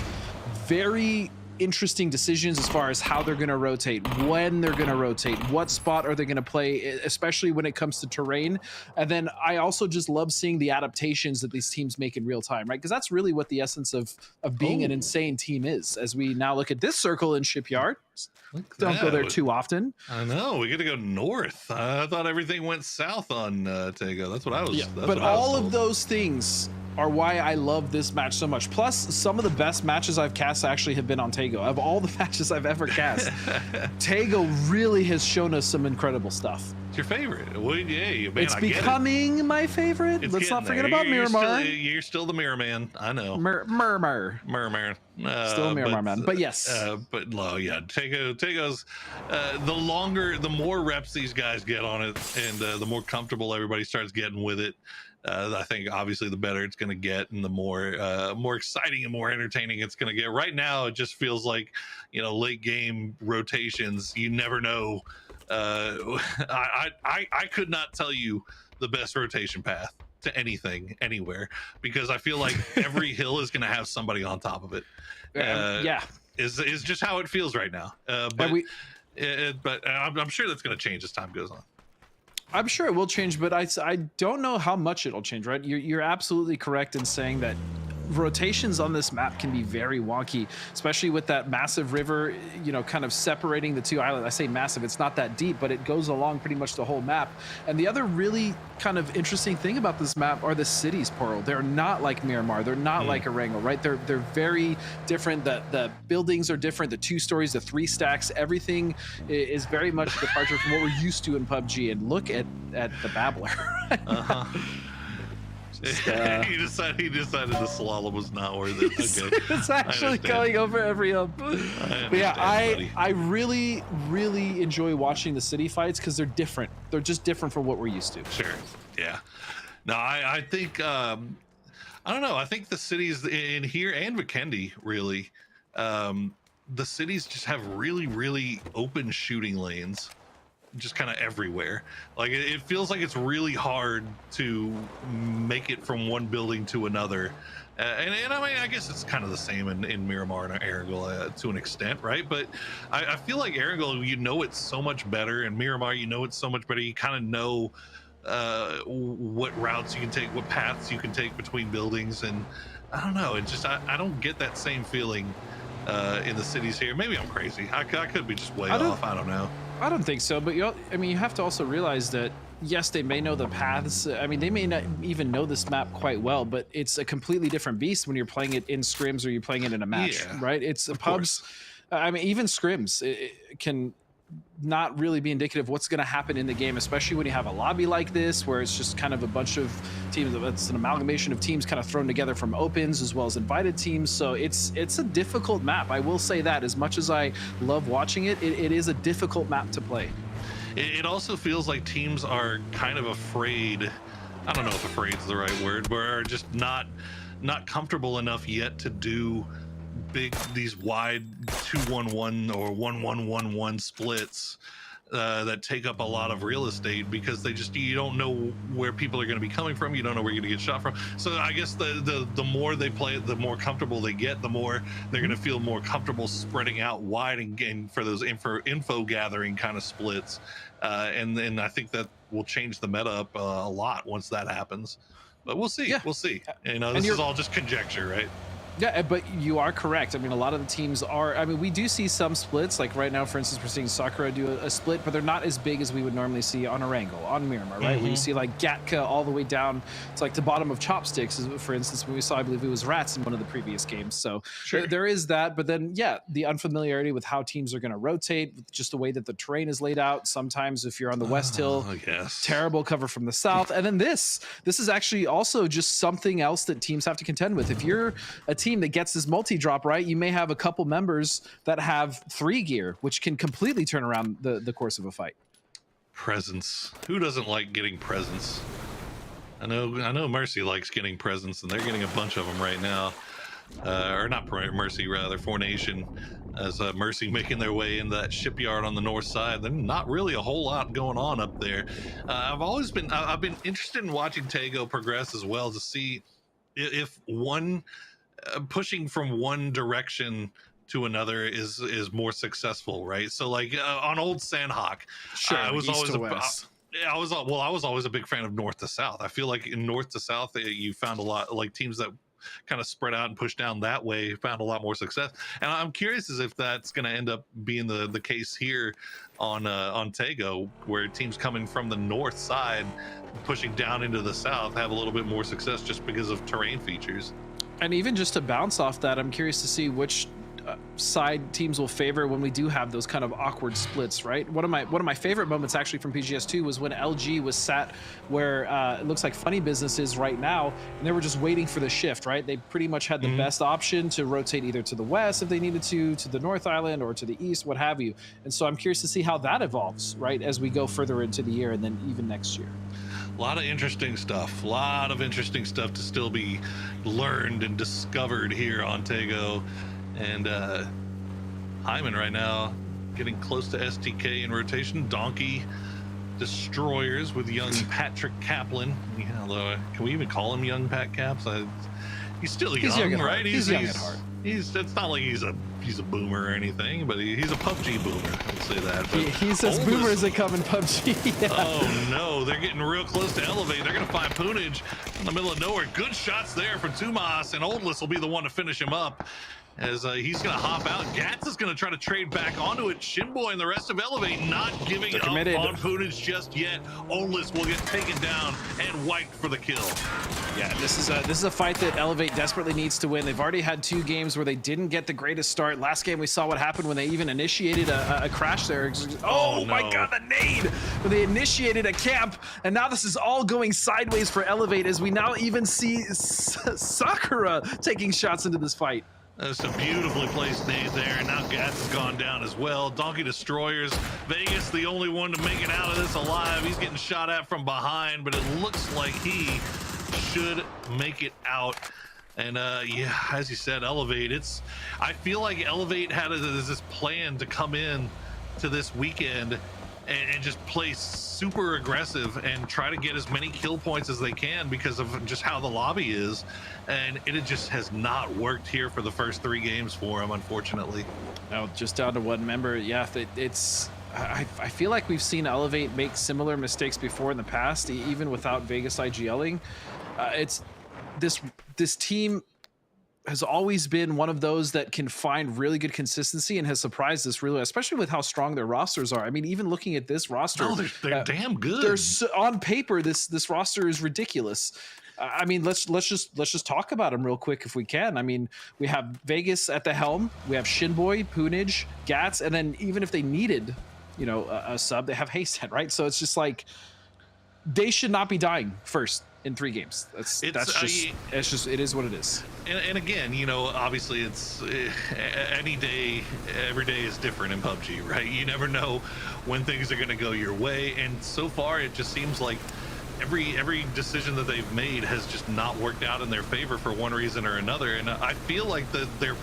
very interesting decisions as far as how they're going to rotate, when they're going to rotate, what spot are they going to play, especially when it comes to terrain. And then I also just love seeing the adaptations that these teams make in real time, right? Because that's really what the essence of being an insane team is. As we now look at this circle in Shipyard, don't go there too often. I know, we got to go north. I thought everything went south on Tego. That's what I was. But all of those things are why I love this match so much. Plus, some of the best matches I've cast actually have been on Tego. Of all the matches I've ever cast, Tego really has shown us some incredible stuff. It's your favorite. Well, yeah, man, it's becoming my favorite. Let's not forget about Miramar. You're still the Mirror Man. I know. Miramar. Still a Miramar man. But yes. But no, yeah. Tego's the more reps these guys get on it, and the more comfortable everybody starts getting with it. I think obviously the better it's going to get, and the more exciting and more entertaining it's going to get. Right now, it just feels like, late game rotations. You never know. I could not tell you the best rotation path to anything anywhere, because I feel like every hill is going to have somebody on top of it. Is just how it feels right now. But I'm sure that's going to change as time goes on. I'm sure it will change, but I don't know how much it'll change, right? You're absolutely correct in saying that rotations on this map can be very wonky, especially with that massive river, kind of separating the two islands. I say massive, it's not that deep, but it goes along pretty much the whole map. And the other really kind of interesting thing about this map are the cities, Pearl. They're not like Miramar. They're not like Erangel, right? They're very different. The buildings are different. The 2 stories, the 3 stacks, everything is very much a departure from what we're used to in PUBG. And look at the Babbler. He decided the slalom was not worth it. Okay. It's actually going over every hump. But yeah, I really, really enjoy watching the city fights because they're different. They're just different from what we're used to. Sure. Yeah. No, I think I don't know. I think the cities in here and Vikendi really, the cities just have really, really open shooting lanes. Just kind of everywhere. Like it feels like it's really hard to make it from one building to another. And I mean, I guess it's kind of the same in Miramar and Erangel to an extent, right? But I feel like Erangel, it's so much better, and Miramar, it's so much better. You kind of know what routes you can take, what paths you can take between buildings, and I don't know. It's just I don't get that same feeling in the cities here. Maybe I'm crazy. I could be just way off. I don't know. I don't think so, but you have to also realize that yes, they may know the paths. I mean, they may not even know this map quite well, but it's a completely different beast when you're playing it in scrims or you're playing it in a match, right? It's pubs. I mean, even scrims it can not really be indicative of what's going to happen in the game, especially when you have a lobby like this, where it's just kind of a bunch of teams. It's an amalgamation of teams kind of thrown together from opens as well as invited teams. So it's a difficult map. I will say that as much as I love watching it, it is a difficult map to play. It also feels like teams are kind of afraid. I don't know if afraid is the right word, but are just not comfortable enough yet to do these wide 2-1-1 or 1-1-1-1 splits that take up a lot of real estate, because you don't know where people are going to be coming from. You don't know where you're going to get shot from. So I guess the more they play it, the more comfortable they get, the more they're going to feel more comfortable spreading out wide and for those info gathering kind of splits. And then I think that will change the meta up a lot once that happens. But we'll see. Yeah. We'll see. This is all just conjecture, right? Yeah, but you are correct. I mean, a lot of the teams are. I mean, we do see some splits. Like right now, for instance, we're seeing Sakura do a split, but they're not as big as we would normally see on Erangel, on Miramar, right? Where you see like Gatka all the way down to like the bottom of Chopsticks, for instance, when we saw, I believe it was Rats in one of the previous games. So there is that. But then, yeah, the unfamiliarity with how teams are going to rotate, just the way that the terrain is laid out. Sometimes if you're on the West Hill, terrible cover from the South. And then this is actually also just something else that teams have to contend with. If you're a team that gets this multi-drop, right, you may have a couple members that have 3 gear, which can completely turn around the course of a fight. Presence. Who doesn't like getting presents? I know Mercy likes getting presents, and they're getting a bunch of them right now. Or not Mercy, rather Formation, as Mercy making their way into that shipyard on the north side. There's not really a whole lot going on up there. I've been interested in watching Tego progress as well, to see if pushing from one direction to another is more successful, right? So like on old Sandhawk, Sure, I was east always to west. I was always a big fan of north to south. I feel like in north to south you found a lot like teams that kind of spread out and push down that way found a lot more success. And I'm curious as if that's going to end up being the case here on Tego, where teams coming from the north side pushing down into the south have a little bit more success just because of terrain features. And even just to bounce off that, I'm curious to see which side teams will favor when we do have those kind of awkward splits, right? One of my favorite moments actually from PGS2 was when LG was sat where it looks like Funny Business is right now, and they were just waiting for the shift, right? They pretty much had the best option to rotate either to the west if they needed to the North Island, or to the east, what have you. And so I'm curious to see how that evolves, right, as we go further into the year and then even next year. A lot of interesting stuff. A lot of interesting stuff to still be learned and discovered here on Tego. And Hyman right now getting close to STK in rotation. Donkey Destroyers with young Patrick Kaplan. Yeah, although, can we even call him young Pat Caps? He's still young, right? He's young at heart. It's not like he's a boomer or anything, but he's a PUBG boomer. Let's say that. But He's as boomer as they come in PUBG. Yeah. Oh no, they're getting real close to Elevate. They're gonna find Poonage in the middle of nowhere. Good shots there from Tumas, and Oldless will be the one to finish him up. As he's going to hop out. Gats is going to try to trade back onto it. Shinboy and the rest of Elevate not giving up on Poonage just yet. Oldless will get taken down and wiped for the kill. Yeah, this is a fight that Elevate desperately needs to win. They've already had 2 games where they didn't get the greatest start. Last game we saw what happened when they even initiated a crash there. Oh my god, the nade! When they initiated a camp, and now this is all going sideways for Elevate as we now even see Sakura taking shots into this fight. That's a beautifully placed nade there, and now Gats has gone down as well. Donkey Destroyers, Vegas the only one to make it out of this alive. He's getting shot at from behind, but it looks like he should make it out. And yeah, as you said, Elevate, I feel like Elevate had this plan to come in to this weekend and just play super aggressive and try to get as many kill points as they can because of just how the lobby is. And it just has not worked here for the first 3 games for him, unfortunately. Now, just down to 1 member. Yeah, I feel like we've seen Elevate make similar mistakes before in the past, even without Vegas IGLing. This team has always been one of those that can find really good consistency and has surprised us really, especially with how strong their rosters are. I mean, even looking at this roster, they're damn good. On paper, this roster is ridiculous. I mean, let's just talk about them real quick if we can. I mean, we have Vegas at the helm, we have Shinboy, Poonage, Gats, and then even if they needed, a sub, they have Haystead, right? So it's just like they should not be dying first in 3 games. It is what it is. And again, obviously it's any day, every day is different in PUBG, right? You never know when things are going to go your way. And so far, it just seems like every decision that they've made has just not worked out in their favor for one reason or another. And I feel like their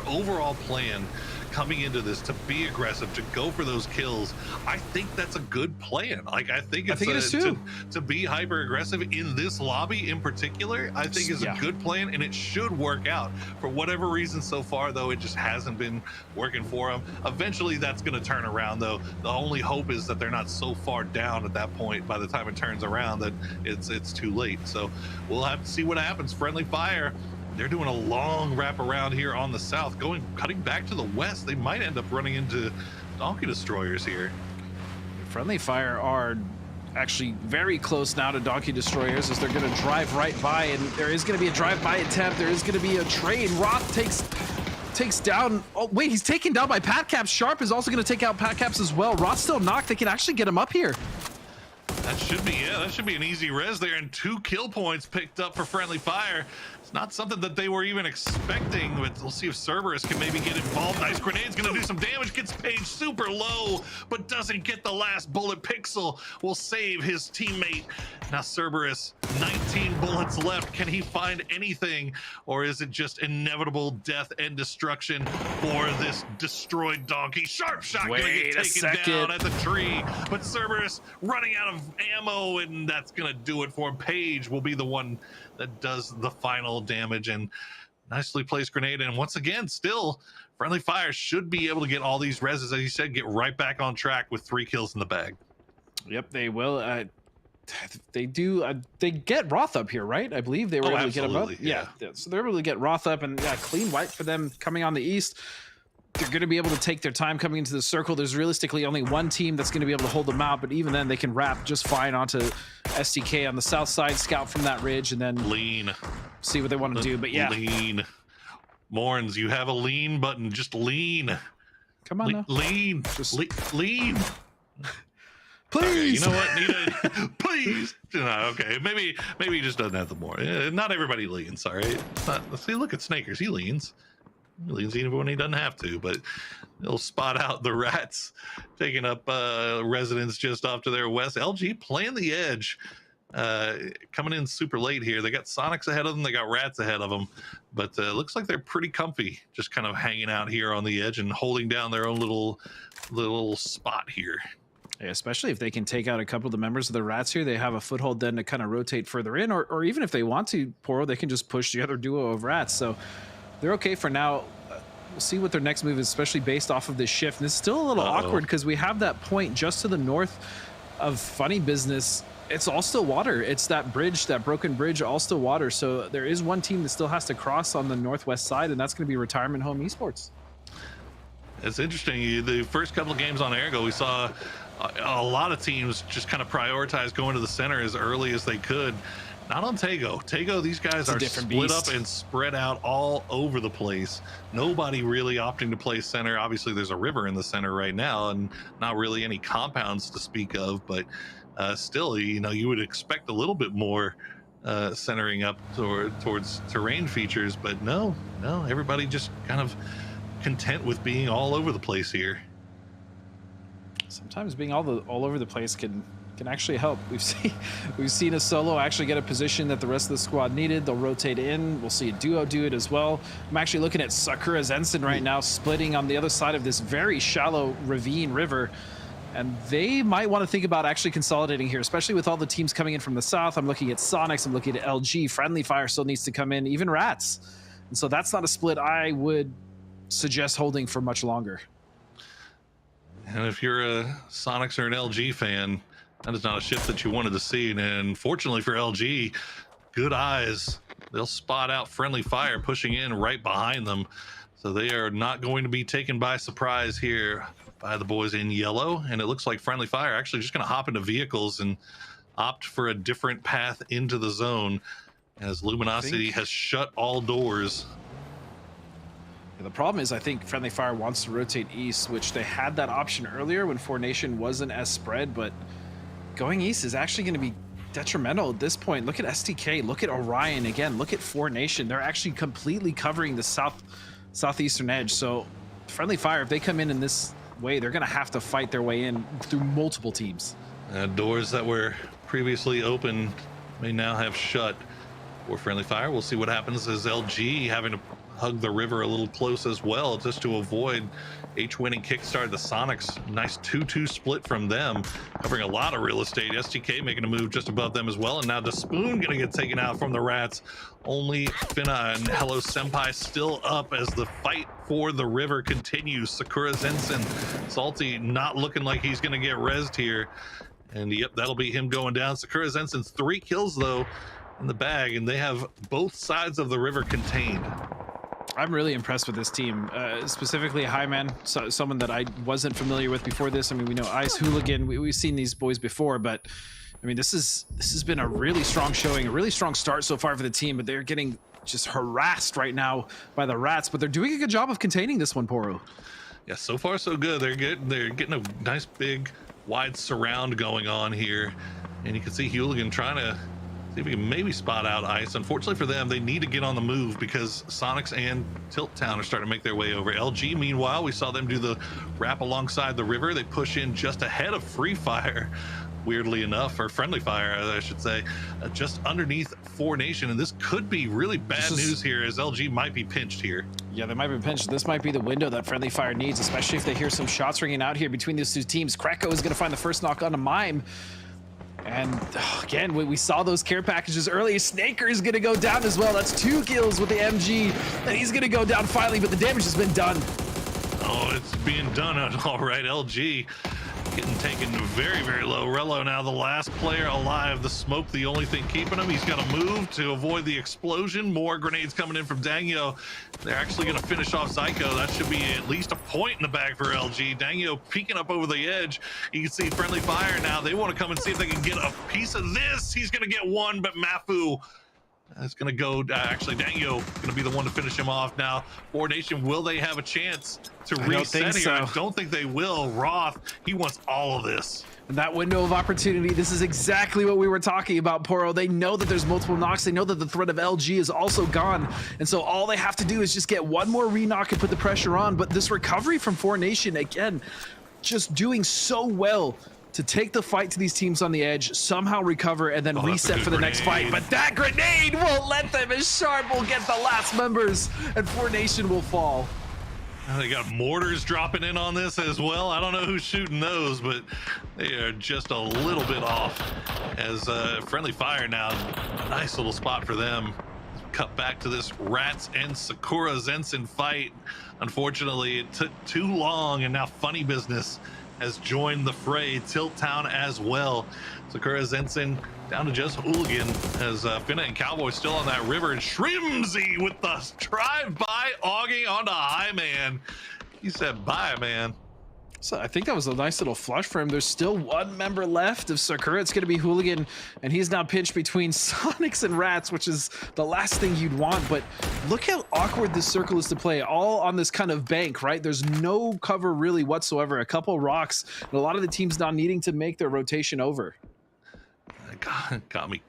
overall plan coming into this to be aggressive, to go for those kills, I think that's a good plan. Like I think it is too. To be hyper aggressive in this lobby in particular, I think is a good plan, and it should work out. For whatever reason so far, though, it just hasn't been working for them. Eventually that's going to turn around, though. The only hope is that they're not so far down at that point by the time it turns around that it's too late. So we'll have to see what happens. Friendly Fire, they're doing a long wrap around here on the south, cutting back to the west. They might end up running into Donkey Destroyers here. Friendly Fire are actually very close now to Donkey Destroyers as they're going to drive right by, and there is going to be a drive-by attempt. There is going to be a trade. Roth takes down. Oh wait, he's taken down by Pat Caps. Sharp is also going to take out Pat Caps as well. Roth still knocked. They can actually get him up here. That should be an easy res there, and 2 kill points picked up for Friendly Fire. It's not something that they were even expecting, but we'll see if Cerberus can maybe get involved. Nice grenade's gonna do some damage, gets Page super low, but doesn't get the last bullet. Pixel will save his teammate. Now Cerberus, 19 bullets left. Can he find anything, or is it just inevitable death and destruction for this destroyed Donkey? Sharp shot gonna get taken down at the tree, but Cerberus running out of ammo, and that's gonna do it for him. Page will be the one that does the final damage, and nicely placed grenade. And once again, still, Friendly Fire should be able to get all these reses, as you said, get right back on track with 3 kills in the bag. Yep, they will. They do. They get Roth up here, right? I believe they were able to get him up. Yeah, so they're able to get Roth up, and clean wipe for them coming on the east. They're going to be able to take their time coming into the circle. There's realistically only one team that's going to be able to hold them out, but even then they can wrap just fine onto STK on the south side, scout from that ridge, and then lean, see what they want to do. But yeah, lean. Morns, you have a lean button. Just lean. Come on now. Lean. Just lean. Please. Okay, you know what, Nita? Please. Okay, maybe he just doesn't have the more. Not everybody leans, all right? See, look at Snakers. He leans. He leans even when he doesn't have to, but he'll spot out the rats taking up residence just off to their west. LG playing the edge, coming in super late here. They got Sonics ahead of them. They got rats ahead of them, but looks like they're pretty comfy, just kind of hanging out here on the edge and holding down their own little spot here. Yeah, especially if they can take out a couple of the members of the rats here, they have a foothold then to kind of rotate further in, or even if they want to, Poro, they can just push the other duo of rats. So they're okay for now. We'll see what their next move is, especially based off of this shift. And it's still a little awkward because we have that point just to the north of Funny Business. It's all still water. It's that bridge, that broken bridge, all still water. So there is one team that still has to cross on the northwest side, and that's going to be Retirement Home Esports. It's interesting. The first couple of games on Ergo, we saw a lot of teams just kind of prioritize going to the center as early as they could. Not on Tego. Tego, these guys are split up and spread out all over the place. Nobody really opting to play center. Obviously, there's a river in the center right now and not really any compounds to speak of, but still, you would expect a little bit more centering up towards terrain features, but no, everybody just kind of content with being all over the place here. Sometimes being all over the place can actually help. We've seen a solo actually get a position that the rest of the squad needed. They'll rotate in. We'll see a duo do it as well. I'm actually looking at Sakura Zensen right now, splitting on the other side of this very shallow ravine river, and they might want to think about actually consolidating here, especially with all the teams coming in from the south. I'm looking at Sonics, I'm looking at LG. Friendly Fire still needs to come in, even Rats, and so that's not a split I would suggest holding for much longer. And if you're a Sonics or an LG fan, that is not a shift that you wanted to see. And fortunately for LG, good eyes. They'll spot out Friendly Fire pushing in right behind them. So they are not going to be taken by surprise here by the boys in yellow. And it looks like Friendly Fire actually just going to hop into vehicles and opt for a different path into the zone, as Luminosity has shut all doors. The problem is I think Friendly Fire wants to rotate east, which they had that option earlier when Four Nation wasn't as spread, but going east is actually going to be detrimental at this point. Look at STK, look at Orion again, look at Four Nation. They're actually completely covering the southeastern edge. So Friendly Fire, if they come in this way, they're going to have to fight their way in through multiple teams. Doors that were previously open may now have shut for Friendly Fire. We'll see what happens as LG having to hug the river a little close as well, just to avoid H-winning kickstart. The Sonics, nice 2-2 split from them, covering a lot of real estate. STK making a move just above them as well, and now the Spoon gonna get taken out from the Rats. Only Finna and Hello Senpai still up as the fight for the river continues. Sakura Zensen, Salty not looking like he's gonna get rezzed here, and yep, that'll be him going down. Sakura Zensen's 3 kills though in the bag, and they have both sides of the river contained. I'm really impressed with this team, specifically Highman, someone that I wasn't familiar with before this. I mean, we know Ice Hooligan, we've seen these boys before, but I mean, this has been a really strong showing, a really strong start so far for the team, but they're getting just harassed right now by the Rats, but they're doing a good job of containing this one, Poro. Yeah, so far so good. They're getting a nice big wide surround going on here, and you can see Hooligan trying to see if we can maybe spot out Ice. Unfortunately for them, they need to get on the move because Sonics and Tilt Town are starting to make their way over. LG, meanwhile, we saw them do the wrap alongside the river. They push in just ahead of Free Fire, weirdly enough, or Friendly Fire, I should say, just underneath Four Nation. And this could be really bad news here, as LG might be pinched here. Yeah, they might be pinched. This might be the window that Friendly Fire needs, especially if they hear some shots ringing out here between these two teams. Kreko is going to find the first knock on a Mime. And again, we saw those care packages earlier. Snaker is going to go down as well. That's 2 kills with the MG. And he's going to go down finally, but the damage has been done. Oh, it's being done. All right, LG getting taken very, very low. Rello now the last player alive. The smoke, the only thing keeping him. He's got to move to avoid the explosion. More grenades coming in from Dangyo. They're actually going to finish off Zyko. That should be at least a point in the bag for LG. Dangyo peeking up over the edge. You can see friendly fire now. They want to come and see if they can get a piece of this. He's going to get one, but Mafu is going to go. Actually, Dangyo going to be the one to finish him off now. Four Nation, will they have a chance to reset here? I don't think they will. Roth, he wants all of this. And that window of opportunity, this is exactly what we were talking about, Poro. They know that there's multiple knocks. They know that the threat of LG is also gone. And so all they have to do is just get one more re-knock and put the pressure on. But this recovery from Four Nation, again, just doing so well to take the fight to these teams on the edge, somehow recover, and then reset for the next fight. But that grenade won't let them, as Sharp will get the last members, and Four Nation will fall. They got mortars dropping in on this as well. I don't know who's shooting those, but they are just a little bit off. As friendly fire now, a nice little spot for them. Cut back to this Rats and Sakura Zenson fight. Unfortunately, it took too long, and now Funny Business has joined the fray. Tilt Town as well. Sakura Zenson down to just Hooligan, as Finna and Cowboy still on that river, and Shrimzy with the drive-by auging onto Highman. He said bye, man. So I think that was a nice little flush for him. There's still one member left of Sakura. It's going to be Hooligan, and he's now pinched between Sonics and Rats, which is the last thing you'd want. But look how awkward this circle is to play, all on this kind of bank, right? There's no cover really whatsoever. A couple rocks, and a lot of the teams now needing to make their rotation over. Got me.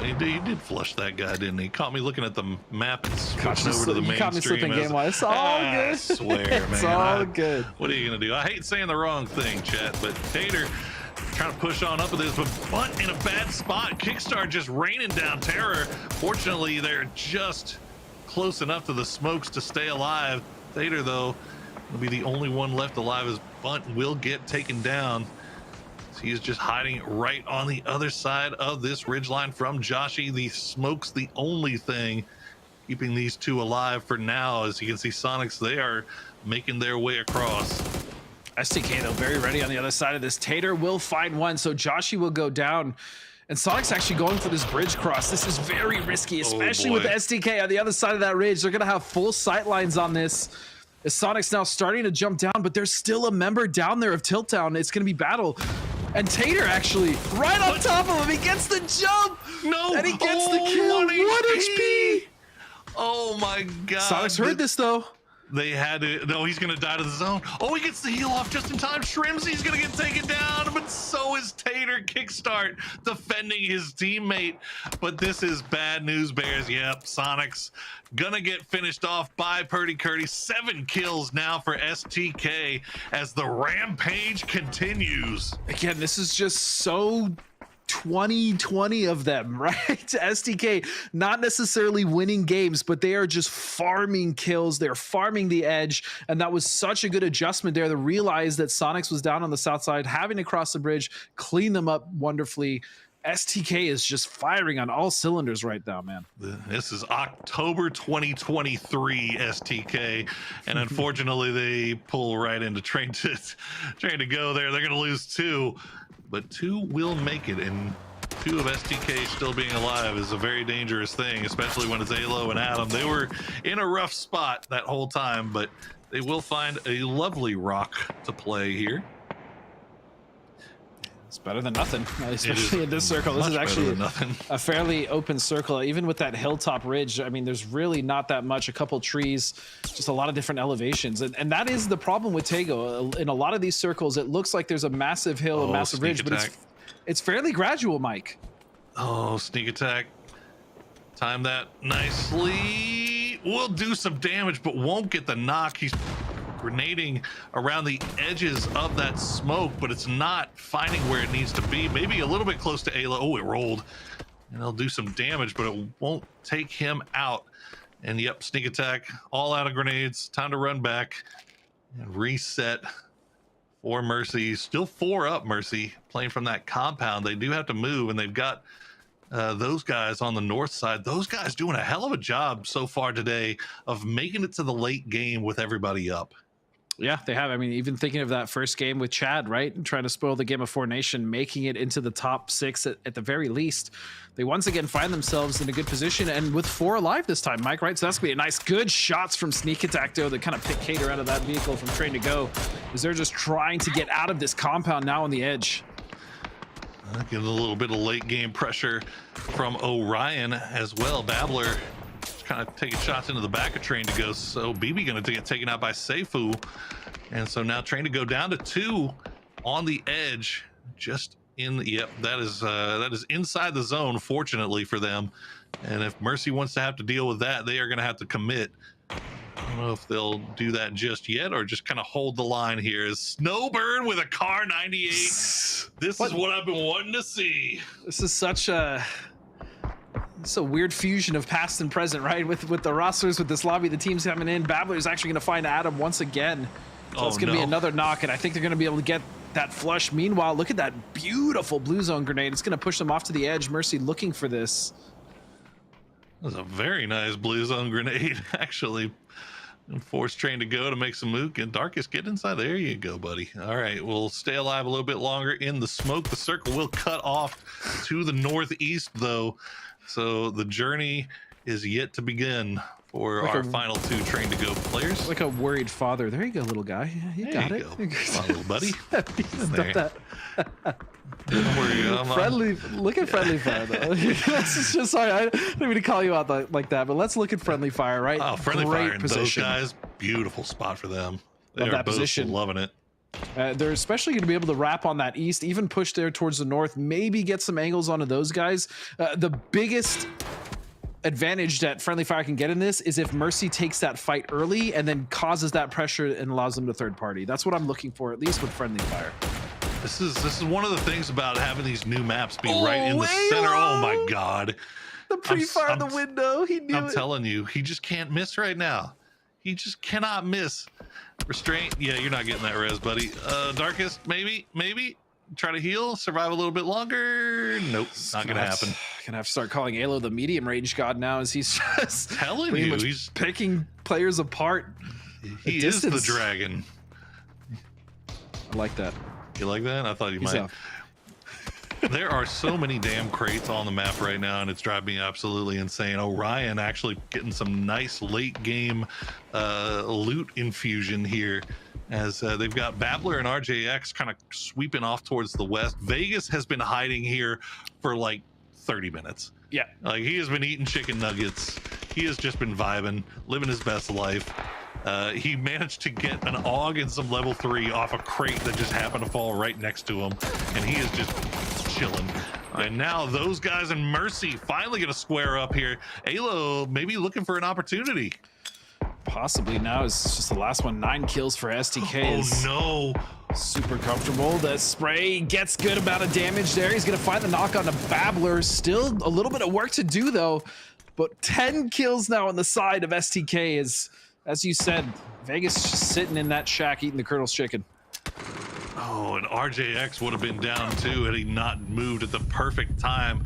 He did flush that guy, didn't he? Caught me looking at the map and switching over to the main caught me stream. slipping game-wise. It's all good. I swear, man. It's all good. What are you going to do? I hate saying the wrong thing, chat, but Tater trying to push on up with this, but Bunt in a bad spot. Kickstart just raining down terror. Fortunately, they're just close enough to the smokes to stay alive. Tater, though, will be the only one left alive as Bunt will get taken down. He is just hiding right on the other side of this ridgeline from Joshi. The smoke's the only thing keeping these two alive for now. As you can see, Sonics, they are making their way across. STK, though, very ready on the other side of this. Tater will find one, so Joshi will go down. And Sonic's actually going for this bridge cross. This is very risky, especially with STK on the other side of that ridge. They're going to have full sight lines on this. As Sonic's now starting to jump down, but there's still a member down there of Tilt Town. It's going to be battle. And Tater actually right on top of him. He gets the jump. No. And he gets the kill. 1 HP. Oh my God. Sonic's heard this though. They had to. No, he's going to die to the zone. Oh, he gets the heal off just in time. Shrimzy's going to get taken down, but so is Tater. Kickstart defending his teammate. But this is bad news, Bears. Yep, Sonic's going to get finished off by Purdy Curdy. 7 kills now for STK as the rampage continues. Again, this is just so 2020 of them, right? STK not necessarily winning games, but they are just farming kills. They're farming the edge, and that was such a good adjustment there to realize that Sonics was down on the south side, having to cross the bridge, clean them up wonderfully. STK is just firing on all cylinders right now, man. This is October 2023 STK, and unfortunately they pull right into trying to go there. They're going to lose 2. But 2 will make it, and 2 of STK still being alive is a very dangerous thing, especially when it's Alo and Adam. They were in a rough spot that whole time, but they will find a lovely rock to play here. It's better than nothing, especially in this circle. This is actually a fairly open circle, even with that hilltop ridge. I mean, there's really not that much, a couple trees, just a lot of different elevations. And that is the problem with Tego. In a lot of these circles, it looks like there's a massive hill, a massive ridge, but it's fairly gradual, Mike. Oh, sneak attack. Time that nicely. Will do some damage, but won't get the knock. He's grenading around the edges of that smoke, but it's not finding where it needs to be. Maybe a little bit close to Ayla. Oh, it rolled. And it'll do some damage, but it won't take him out. And yep, sneak attack, all out of grenades. Time to run back and reset for Mercy. Still 4 up, Mercy, playing from that compound. They do have to move, and they've got those guys on the north side. Those guys doing a hell of a job so far today of making it to the late game with everybody up. Yeah, they have. I mean, even thinking of that first game with Chad, right? And trying to spoil the game of Four Nation, making it into the top 6 at the very least. They once again find themselves in a good position, and with 4 alive this time, Mike, right? So that's going to be a nice, good shots from Sneak Attack, though, that kind of pick Cater out of that vehicle from Train to Go, as they're just trying to get out of this compound now on the edge. Getting a little bit of late game pressure from Orion as well. Babbler just kind of taking shots into the back of Train to Go. So BB going to get taken out by Seifu. And so now Train to Go down to 2 on the edge. Just in, yep, that is inside the zone, fortunately for them. And if Mercy wants to have to deal with that, they are going to have to commit. I don't know if they'll do that just yet or just kind of hold the line here. As Snowbird with a car 98. This is what I've been wanting to see. This is such a weird fusion of past and present, right? With the rosters, with this lobby, the teams coming in. Babbler is actually going to find Adam once again. So it's going to be another knock, and I think they're going to be able to get that flush. Meanwhile, look at that beautiful blue zone grenade. It's going to push them off to the edge. Mercy looking for this. That was a very nice blue zone grenade, actually. And force Train to Go to make some mook. And Darkest, get inside. There you go, buddy. All right, we'll stay alive a little bit longer in the smoke. The circle will cut off to the northeast, though. So the journey is yet to begin for like our final 2 Train to Go players. Like a worried father. There you go, little guy. You got it. Come on, little buddy. Stop that. Friendly, look at Friendly Fire though. That's just, sorry, I didn't mean to call you out like that, but let's look at Friendly Fire, right? Oh, Friendly Great Fire and position. those guys, beautiful spot for them. They Love are that both position. loving it. They're especially going to be able to wrap on that east, even push there towards the north, maybe get some angles onto those guys. The biggest advantage that Friendly Fire can get in this is if Mercy takes that fight early and then causes that pressure and allows them to third party. That's what I'm looking for, at least with Friendly Fire. This is one of the things about having these new maps be right in the center. Oh my god. The pre-fire in the window. He knew I'm telling you, he just can't miss right now. He just cannot miss. Restraint. Yeah, you're not getting that res, buddy. Darkest, maybe. Try to heal, survive a little bit longer. Nope, not gonna happen. Gonna have to start calling Alo the medium range god now, as he's just telling you, he's picking players apart. He is the dragon. I like that. You like that? I thought you might. There are so many damn crates on the map right now, and it's driving me absolutely insane. Orion actually getting some nice late game loot infusion here, as they've got Babbler and RJX kind of sweeping off towards the west. Vegas has been hiding here for like 30 minutes. Yeah. Like, he has been eating chicken nuggets. He has just been vibing, living his best life. He managed to get an AUG and some level 3 off a crate that just happened to fall right next to him, and he is just chilling. And now those guys in Mercy finally gonna square up here. Alo maybe looking for an opportunity. Possibly. Now is just the last one. 9 kills for STK. Oh no. Super comfortable. The spray gets good amount of damage there. He's gonna find the knock on the Babbler. Still a little bit of work to do though, but 10 kills now on the side of STK is, as you said, Vegas just sitting in that shack eating the Colonel's chicken. Oh, and RJX would have been down too had he not moved at the perfect time.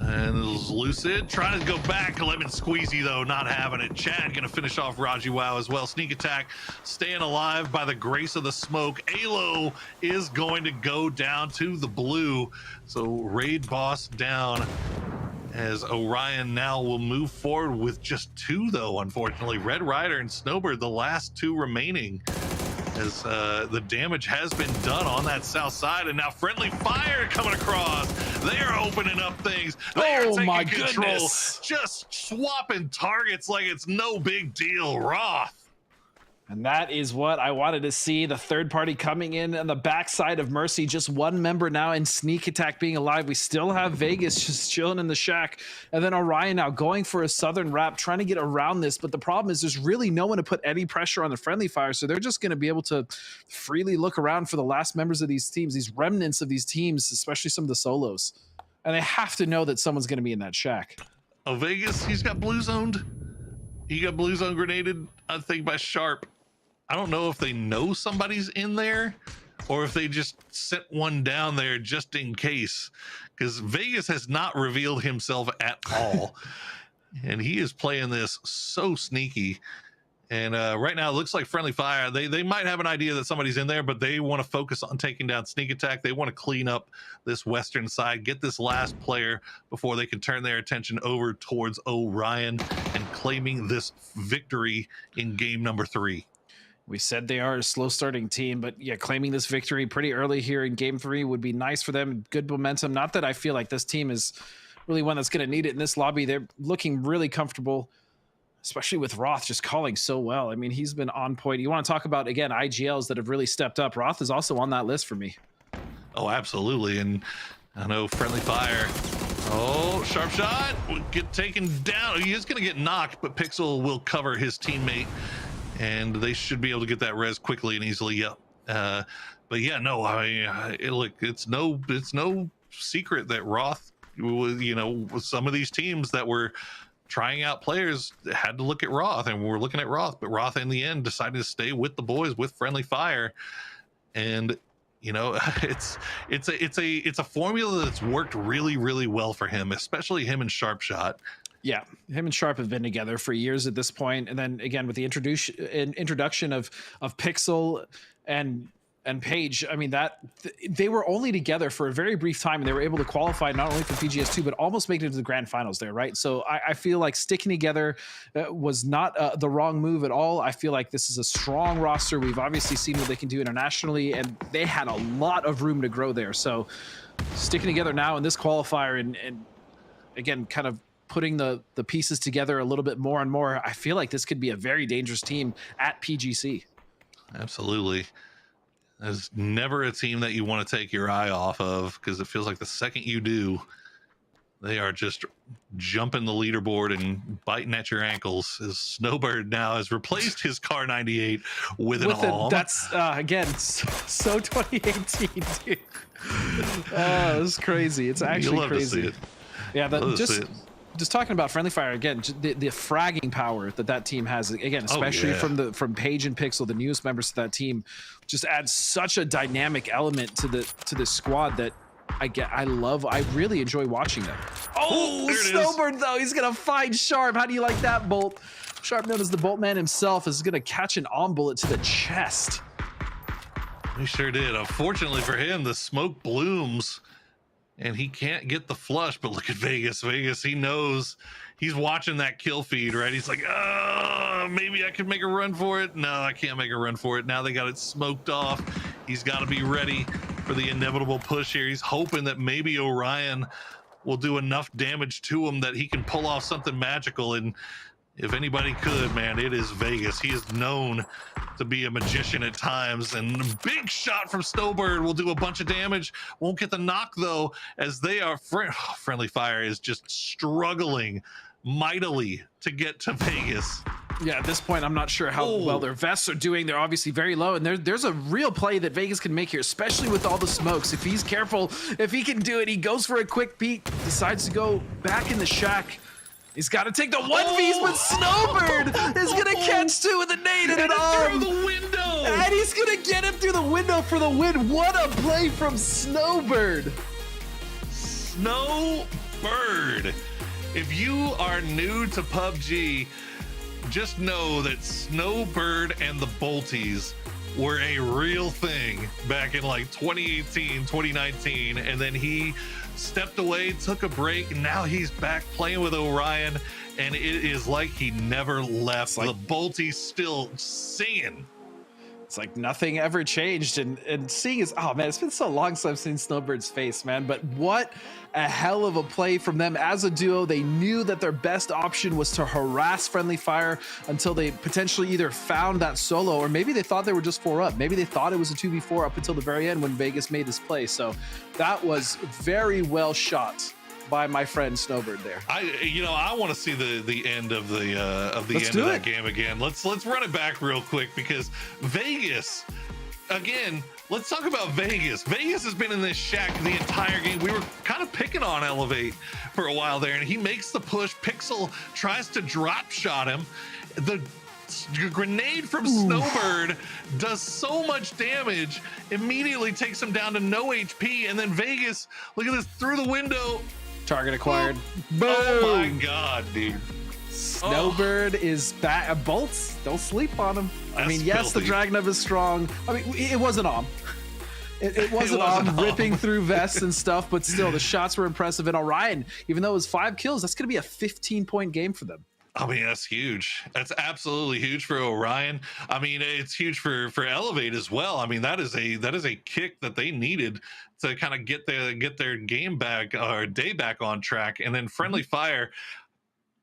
And it was Lucid trying to go back. Lemon Squeezy, though, not having it. Chad going to finish off Raji Wow as well. Sneak Attack staying alive by the grace of the smoke. Alo is going to go down to the blue. So Raid Boss down, as Orion now will move forward with just 2, though, unfortunately. Red Rider and Snowbird, the last 2 remaining, as the damage has been done on that south side. And now Friendly Fire coming across. They are opening up things. They are taking control. Goodness. Just swapping targets like it's no big deal. Roth. And that is what I wanted to see. The third party coming in on the backside of Mercy. Just 1 member now in Sneak Attack being alive. We still have Vegas just chilling in the shack. And then Orion now going for a southern wrap, trying to get around this. But the problem is there's really no one to put any pressure on the Friendly Fire. So they're just going to be able to freely look around for the last members of these teams, these remnants of these teams, especially some of the solos. And they have to know that someone's going to be in that shack. Oh, Vegas, he's got blue zoned. He got blue zone grenaded, I think, by Sharp. I don't know if they know somebody's in there or if they just sent one down there just in case, because Vegas has not revealed himself at all. And he is playing this so sneaky. And right now it looks like Friendly Fire, they might have an idea that somebody's in there, but they want to focus on taking down Sneak Attack. They want to clean up this western side, get this last player before they can turn their attention over towards Orion and claiming this victory in game number 3. We said they are a slow starting team, but yeah, claiming this victory pretty early here in game 3 would be nice for them. Good momentum. Not that I feel like this team is really one that's going to need it in this lobby. They're looking really comfortable, especially with Roth just calling so well. I mean, he's been on point. You want to talk about, again, IGLs that have really stepped up. Roth is also on that list for me. Oh, absolutely. And I know Friendly Fire. Oh, sharp shot. Will get taken down. He is going to get knocked, but Pixel will cover his teammate. And they should be able to get that res quickly and easily. Yep. But yeah, no, look, it's no secret that Roth, you know, with some of these teams that were trying out players had to look at Roth, and we're looking at Roth, but Roth in the end decided to stay with the boys with Friendly Fire. And you know, it's a formula that's worked really, really well for him, especially him and Sharp Shot. Yeah, him and Sharp have been together for years at this point, and then again with the introduction of Pixel and Paige, I mean, they were only together for a very brief time, and they were able to qualify not only for PGS2 but almost make it into the grand finals there, right? So I feel like sticking together was not the wrong move at all. I feel like this is a strong roster. We've obviously seen what they can do internationally, and they had a lot of room to grow there. So sticking together now in this qualifier and again, kind of putting the pieces together a little bit more and more, I feel like this could be a very dangerous team at PGC. Absolutely. There's never a team that you want to take your eye off of, because it feels like the second you do, they are just jumping the leaderboard and biting at your ankles. As Snowbird now has replaced his Car 98 with an Alm. That's again so 2018, dude. Oh, it's crazy. It's actually crazy. To see it. Yeah, just talking about Friendly Fire again, the fragging power that team has, again, especially from Paige and Pixel, the newest members of that team, just adds such a dynamic element to this squad that I love. I really enjoy watching them. Oh, Snowbird though, he's gonna find Sharp. How do you like that, Bolt? Sharp, known as the Bolt Man himself, is gonna catch an on bullet to the chest. He sure did. Unfortunately for him, the smoke blooms and he can't get the flush. But look at Vegas. He knows, he's watching that kill feed, right? He's like, maybe I could make a run for it. No, I can't make a run for it. Now they got it smoked off. He's got to be ready for the inevitable push here. He's hoping that maybe Orion will do enough damage to him that he can pull off something magical. And if anybody could, man, it is Vegas. He is known to be a magician at times. And a big shot from Snowbird will do a bunch of damage. Won't get the knock, though, as they are... Friendly Fire is just struggling mightily to get to Vegas. Yeah, at this point, I'm not sure how well their vests are doing. They're obviously very low, and there's a real play that Vegas can make here, especially with all the smokes. If he's careful, if he can do it, he goes for a quick peek, decides to go back in the shack. He's got to take the 1Vs, but Snowbird is going to catch two with a nade and an arm. Through the window. And he's going to get him through the window for the win. What a play from Snowbird. Snowbird. If you are new to PUBG, just know that Snowbird and the Bolties were a real thing back in like 2018, 2019. And then he stepped away, took a break, and now he's back playing with Orion, and it is like he never left. The Bolty's still singing. It's like nothing ever changed, and seeing his, oh man, it's been so long since I've seen Snowbird's face, man. But what a hell of a play from them as a duo. They knew that their best option was to harass Friendly Fire until they potentially either found that solo, or maybe they thought they were just 4 up. Maybe they thought it was a 2v4 up until the very end when Vegas made this play. So that was very well shot by my friend Snowbird there. I want to see the end of the end of that game again. Let's run it back real quick, because Vegas, again, let's talk about Vegas. Vegas has been in this shack the entire game. We were kind of picking on Elevate for a while there, and he makes the push. Pixel tries to drop shot him. The grenade from Snowbird does so much damage, immediately takes him down to no HP, and then Vegas, look at this, through the window. Target acquired. Oh my god, dude. Snowbird is back. Bolts, don't sleep on him. I mean, yes, filthy. the Dragunov is strong. I mean, it wasn't on. It wasn't on ripping through vests and stuff, but still, the shots were impressive. And Orion, even though it was 5 kills, that's going to be a 15-point game for them. I mean, that's huge. That's absolutely huge for Orion. I mean, it's huge for Elevate as well. I mean, that is a kick that they needed to kind of get their game back or day back on track. And then Friendly Fire,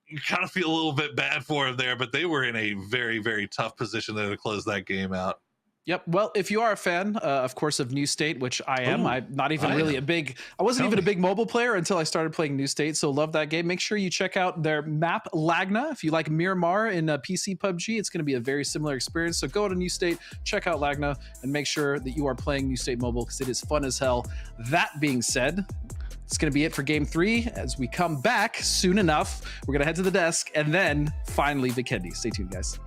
you kind of feel a little bit bad for them there, but they were in a very, very tough position there to close that game out. Yep. Well, if you are a fan, of course, of New State, which I am, I wasn't even a big mobile player until I started playing New State. So love that game. Make sure you check out their map Lagna. If you like Miramar in PC PUBG, it's going to be a very similar experience. So go to New State, check out Lagna, and make sure that you are playing New State Mobile because it is fun as hell. That being said, it's going to be it for game 3. As we come back soon enough, we're going to head to the desk and then finally Vikendi. Stay tuned, guys.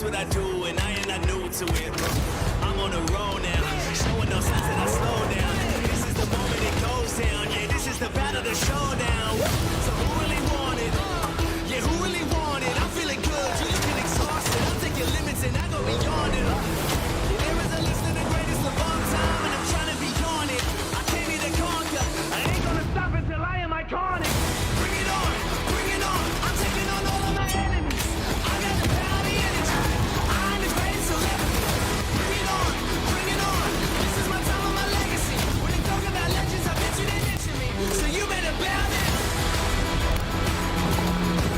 What I do, and I ain't not new to it. I'm on the road now, showing no signs that I slow down. This is the moment it goes down. Yeah, this is the battle, the showdown. So who really want it? Yeah, who really want it? I'm feeling good, you looking exhausted. I'll take your limits and I go beyond it. Yeah, there is a list of the greatest of all time, and I'm trying to be on it. I came here to conquer. I ain't gonna stop until I am iconic. Bring it on, bring it on. I'm taking on all of my enemies. I got the power, the energy. So you better bow down.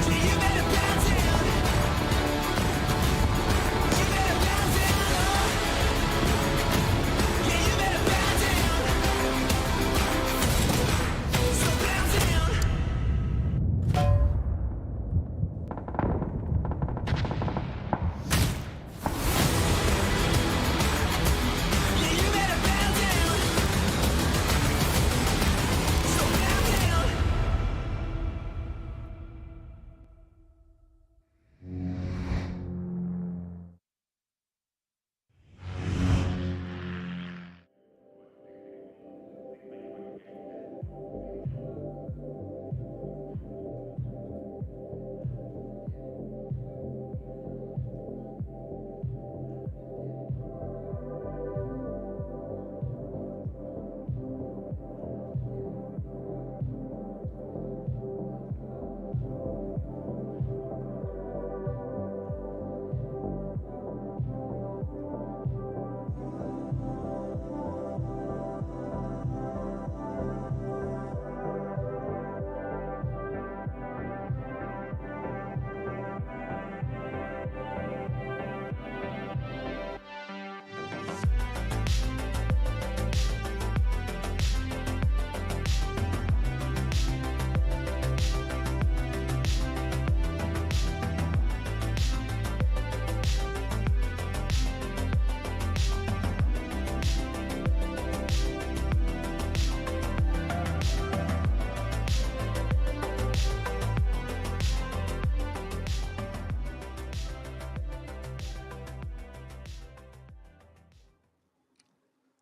Yeah, you better bow down. You better bow down. Yeah, you better bow down. So bow down. Yeah, you better bow down. So bow down.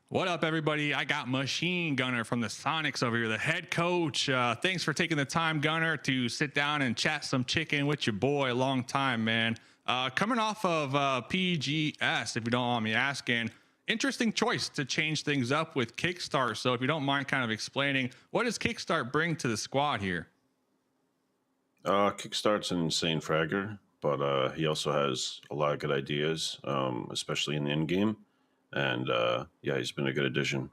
What up, everybody? I got Machine Gunner from the Sonics over here, the head coach. Thanks for taking the time, Gunner, to sit down and chat some chicken with your boy. Long time, man. Coming off of PGS, if you don't mind me asking, interesting choice to change things up with Kickstart. So if you don't mind kind of explaining, what does Kickstart bring to the squad here? Kickstart's an insane fragger, but he also has a lot of good ideas, especially in the end game. And yeah, he's been a good addition.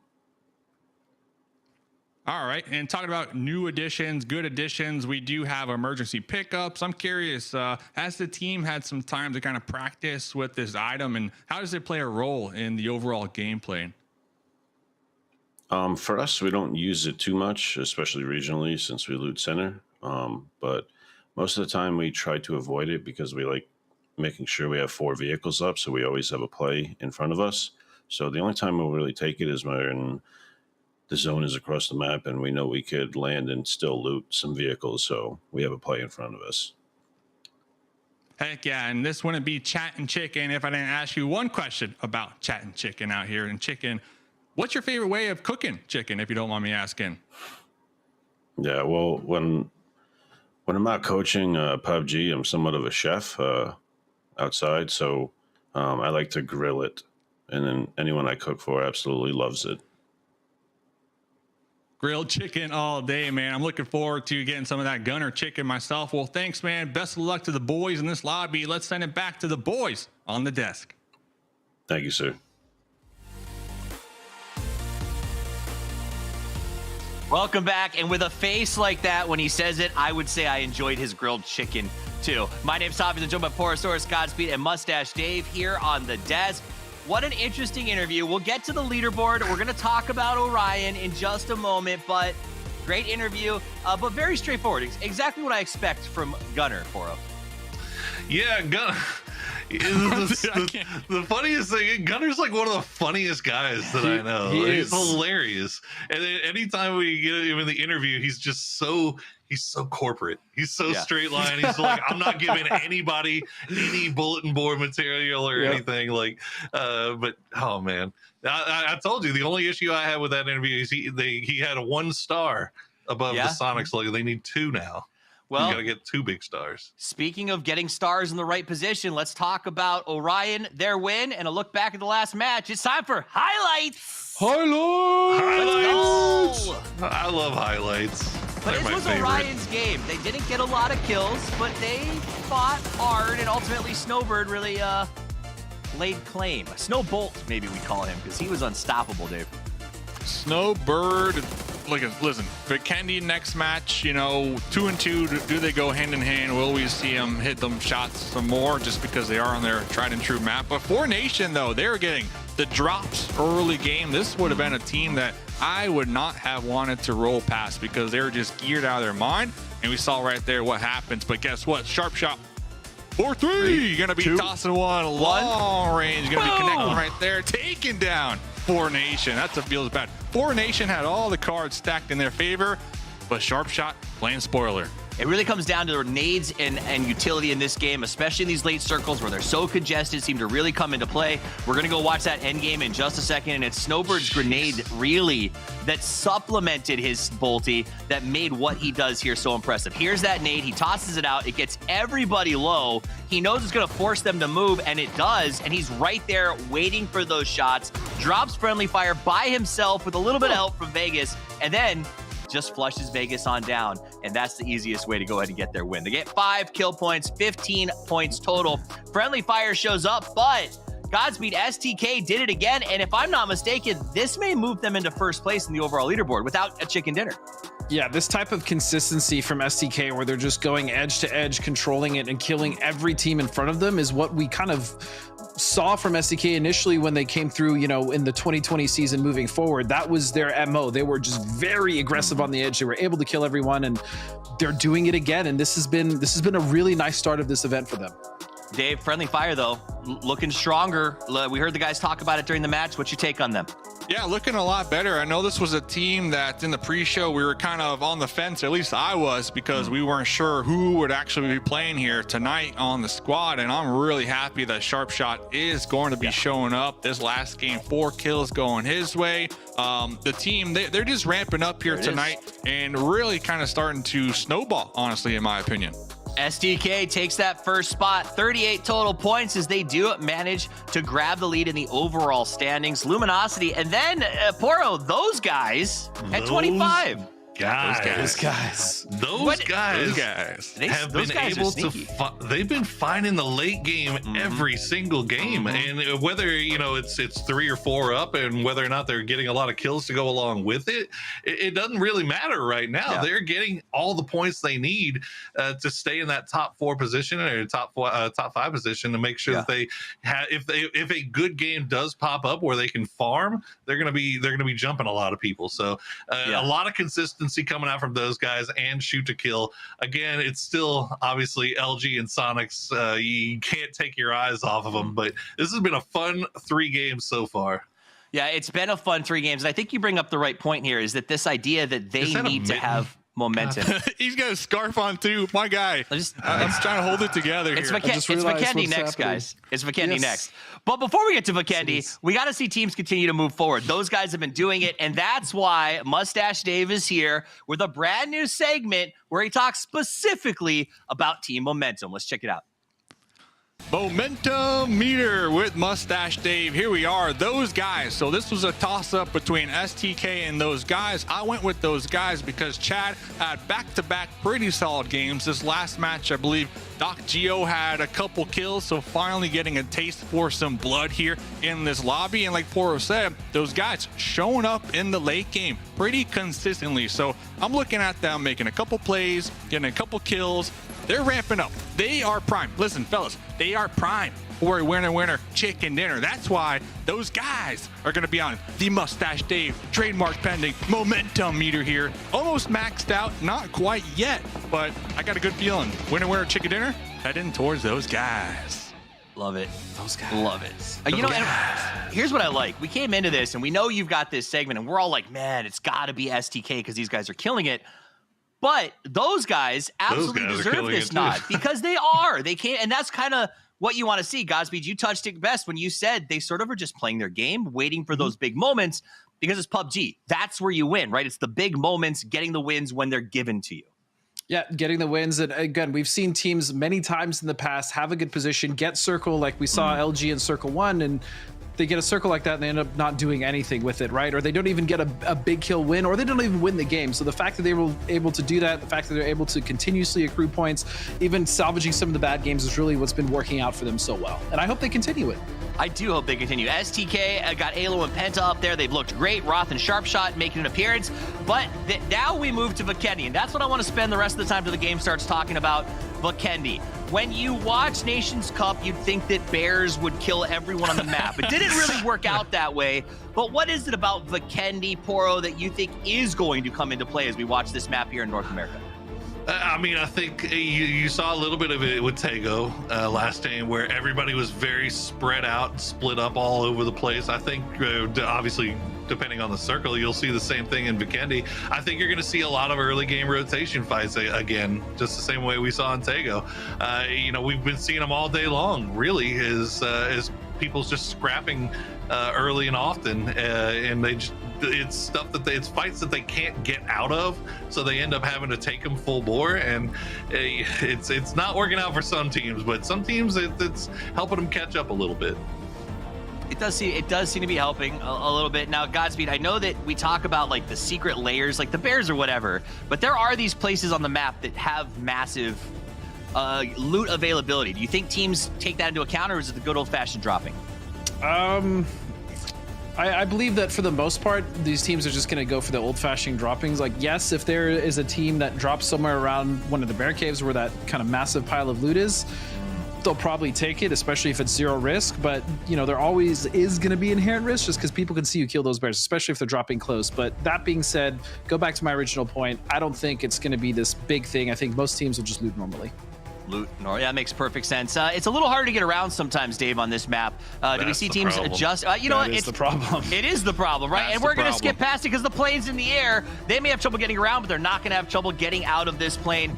All right. And talking about new additions, good additions, we do have emergency pickups. I'm curious, has the team had some time to kind of practice with this item, and how does it play a role in the overall gameplay? For us, we don't use it too much, especially regionally, since we loot center. But Most of the time we try to avoid it because we like making sure we have 4 vehicles up, so we always have a play in front of us. So the only time we'll really take it is when the zone is across the map and we know we could land and still loot some vehicles, so we have a play in front of us. Heck yeah, and this wouldn't be Chat and Chicken if I didn't ask you one question about Chat and Chicken out here. And Chicken, what's your favorite way of cooking chicken, if you don't mind me asking? Yeah, well, when I'm not coaching PUBG, I'm somewhat of a chef outside, so I like to grill it, and then anyone I cook for absolutely loves it. Grilled chicken all day, man. I'm looking forward to getting some of that Gunner chicken myself. Well, thanks, man. Best of luck to the boys in this lobby. Let's send it back to the boys on the desk. Thank you, sir. Welcome back. And with a face like that, when he says it, I would say I enjoyed his grilled chicken too. My name's Tommy, joined by Porosaurus, Godspeed, and Mustache Dave here on the desk. What an interesting interview. We'll get to the leaderboard. We're going to talk about Orion in just a moment, but great interview, but very straightforward. Exactly what I expect from Gunner, Poro. Yeah, Gunner. The funniest thing, Gunner's like one of the funniest guys that I know. He's hilarious. And then anytime we get him in the interview, he's just he's so corporate. He's so straight line. He's like, I'm not giving anybody any bulletin board material or anything. Like, but oh man, I told you the only issue I had with that interview is he had a 1 star above the Sonics. Like they need 2 now. Well, you gotta get 2 big stars. Speaking of getting stars in the right position, let's talk about Orion, their win, and a look back at the last match. It's time for highlights. Highlights. I love highlights. But this was Orion's game. They didn't get a lot of kills, but they fought hard, and ultimately Snowbird really laid claim. Snowbolt, maybe we call him, because he was unstoppable, Dave. Snowbird, listen, Vikendi next match, 2 and 2, do they go hand in hand? Will we see them hit them shots some more just because they are on their tried and true map? But 4Nation, though, they were getting the drops early game. This would have been a team that I would not have wanted to roll past because they were just geared out of their mind. And we saw right there what happens. But guess what? Sharp shot. 4-3. Going to be tossing one long range. Going to be connecting right there. Taking down 4Nation. That's what feels bad. 4Nation had all the cards stacked in their favor, but Sharp Shot playing spoiler. It really comes down to nades and utility in this game, especially in these late circles where they're so congested, seem to really come into play. We're going to go watch that end game in just a second, and it's Snowbird's grenade really that supplemented his bolty that made what he does here so impressive. Here's that nade. He tosses it out. It gets everybody low. He knows it's going to force them to move, and it does, and he's right there waiting for those shots. Drops friendly fire by himself with a little bit of help from Vegas, and then just flushes Vegas on down, and that's the easiest way to go ahead and get their win. They get 5 kill points, 15 points total. Friendly fire shows up, but Godspeed STK did it again, and if I'm not mistaken, this may move them into first place in the overall leaderboard without a chicken dinner. Yeah, this type of consistency from STK where they're just going edge to edge, controlling it and killing every team in front of them is what we kind of saw from STK initially when they came through, in the 2020 season moving forward. That was their MO. They were just very aggressive on the edge. They were able to kill everyone, and they're doing it again. And this has been a really nice start of this event for them. Dave, friendly fire, though, looking stronger. We heard the guys talk about it during the match. What's your take on them? Yeah, looking a lot better. I know this was a team that in the pre-show we were kind of on the fence, at least I was, because we weren't sure who would actually be playing here tonight on the squad, and I'm really happy that Sharp Shot is going to be showing up. This last game, 4 kills going his way. The team, they're just ramping up here tonight and really kind of starting to snowball, honestly, in my opinion. SDK takes that first spot, 38 total points as they do manage to grab the lead in the overall standings. Luminosity, and then Poro, those guys at 25. Those guys have been able to they've been fine in the late game every single game, and whether it's 3 or 4 up and whether or not they're getting a lot of kills to go along with it doesn't really matter right now. They're getting all the points they need to stay in that top 4 position or top 5 position to make sure that they have, if a good game does pop up where they can farm, they're gonna be jumping a lot of people. So a lot of consistency consistency coming out from those guys and shoot to kill. Again, it's still obviously LG and Sonics. You can't take your eyes off of them, but this has been a fun 3 games so far. Yeah, it's been a fun 3 games. And I think you bring up the right point here, is that this idea that they need to have momentum. He's got a scarf on too. My guy. I'm trying to hold it together It's here. Vikendi next, guys. It's Vikendi next. But before we get to Vikendi, we got to see teams continue to move forward. Those guys have been doing it, and that's why Mustache Dave is here with a brand new segment where he talks specifically about team momentum. Let's check it out. Momentum meter with Mustache Dave. Here we are, those guys. So this was a toss-up between STK and those guys. I went with those guys because Chad had back-to-back pretty solid games. This last match, I believe Doc Geo had a couple kills, so finally getting a taste for some blood here in this lobby. And like Poro said, those guys showing up in the late game pretty consistently. So I'm looking at them making a couple plays, getting a couple kills. They're ramping up. They are prime. Listen, fellas, they are prime for a winner chicken dinner. That's why those guys are going to be on the Mustache Dave trademark pending momentum meter here. Almost maxed out, not quite yet, but I got a good feeling. Winner chicken dinner, heading towards those guys. Love it. Those guys. Love it. You know, and here's what I like. We came into this and we know you've got this segment and we're all like, man, it's got to be STK because these guys are killing it. But those guys absolutely deserve this nod because they are. They can't, and that's kind of what you want to see. Godspeed, you touched it best when you said they sort of are just playing their game, waiting for those big moments because it's PUBG. That's where you win, right? It's the big moments, getting the wins when they're given to you. Yeah, getting the wins. And again, we've seen teams many times in the past have a good position, get circle like we saw LG in Circle 1, and they get a circle like that and they end up not doing anything with it, right? Or they don't even get a big kill win, or they don't even win the game. So the fact that they were able to do that, the fact that they're able to continuously accrue points, even salvaging some of the bad games is really what's been working out for them so well. And I hope they continue it. I do hope they continue. STK got Alo and Penta up there. They've looked great. Roth and Sharpshot making an appearance. But now we move to Vikendi, and that's what I want to spend the rest of the time till the game starts talking about. Vikendi. When you watch Nations Cup, you'd think that Bears would kill everyone on the map. It didn't really work out that way. But what is it about Vikendi, Poro, that you think is going to come into play as we watch this map here in North America? I mean, I think you saw a little bit of it with Tego last game where everybody was very spread out and split up all over the place. I think obviously depending on the circle, you'll see the same thing in Vikendi. I think you're going to see a lot of early game rotation fights again, just the same way we saw in Tego. You know, we've been seeing them all day long, really, is people's just scrapping early and often, and they just, it's stuff that it's fights that they can't get out of, so they end up having to take them full bore, and it's not working out for some teams, but some teams it's helping them catch up a little bit. It does seem to be helping a little bit. Now, Godspeed, I know that we talk about like the secret layers, like the Bears or whatever, but there are these places on the map that have massive loot availability. Do you think teams take that into account, or is it the good old-fashioned dropping? I believe that for the most part, these teams are just going to go for the old-fashioned droppings. Like, yes, if there is a team that drops somewhere around one of the bear caves where that kind of massive pile of loot is, they'll probably take it, especially if it's zero risk. But, you know, there always is going to be inherent risk just because people can see you kill those bears, especially if they're dropping close. But that being said, go back to my original point. I don't think it's going to be this big thing. I think most teams will just loot normally. Yeah, that makes perfect sense. It's a little hard to get around sometimes, Dave, on this map. Do we see teams adjust? You know what? It's the problem. It is the problem, right? And we're going to skip past it because the plane's in the air. They may have trouble getting around, but they're not going to have trouble getting out of this plane.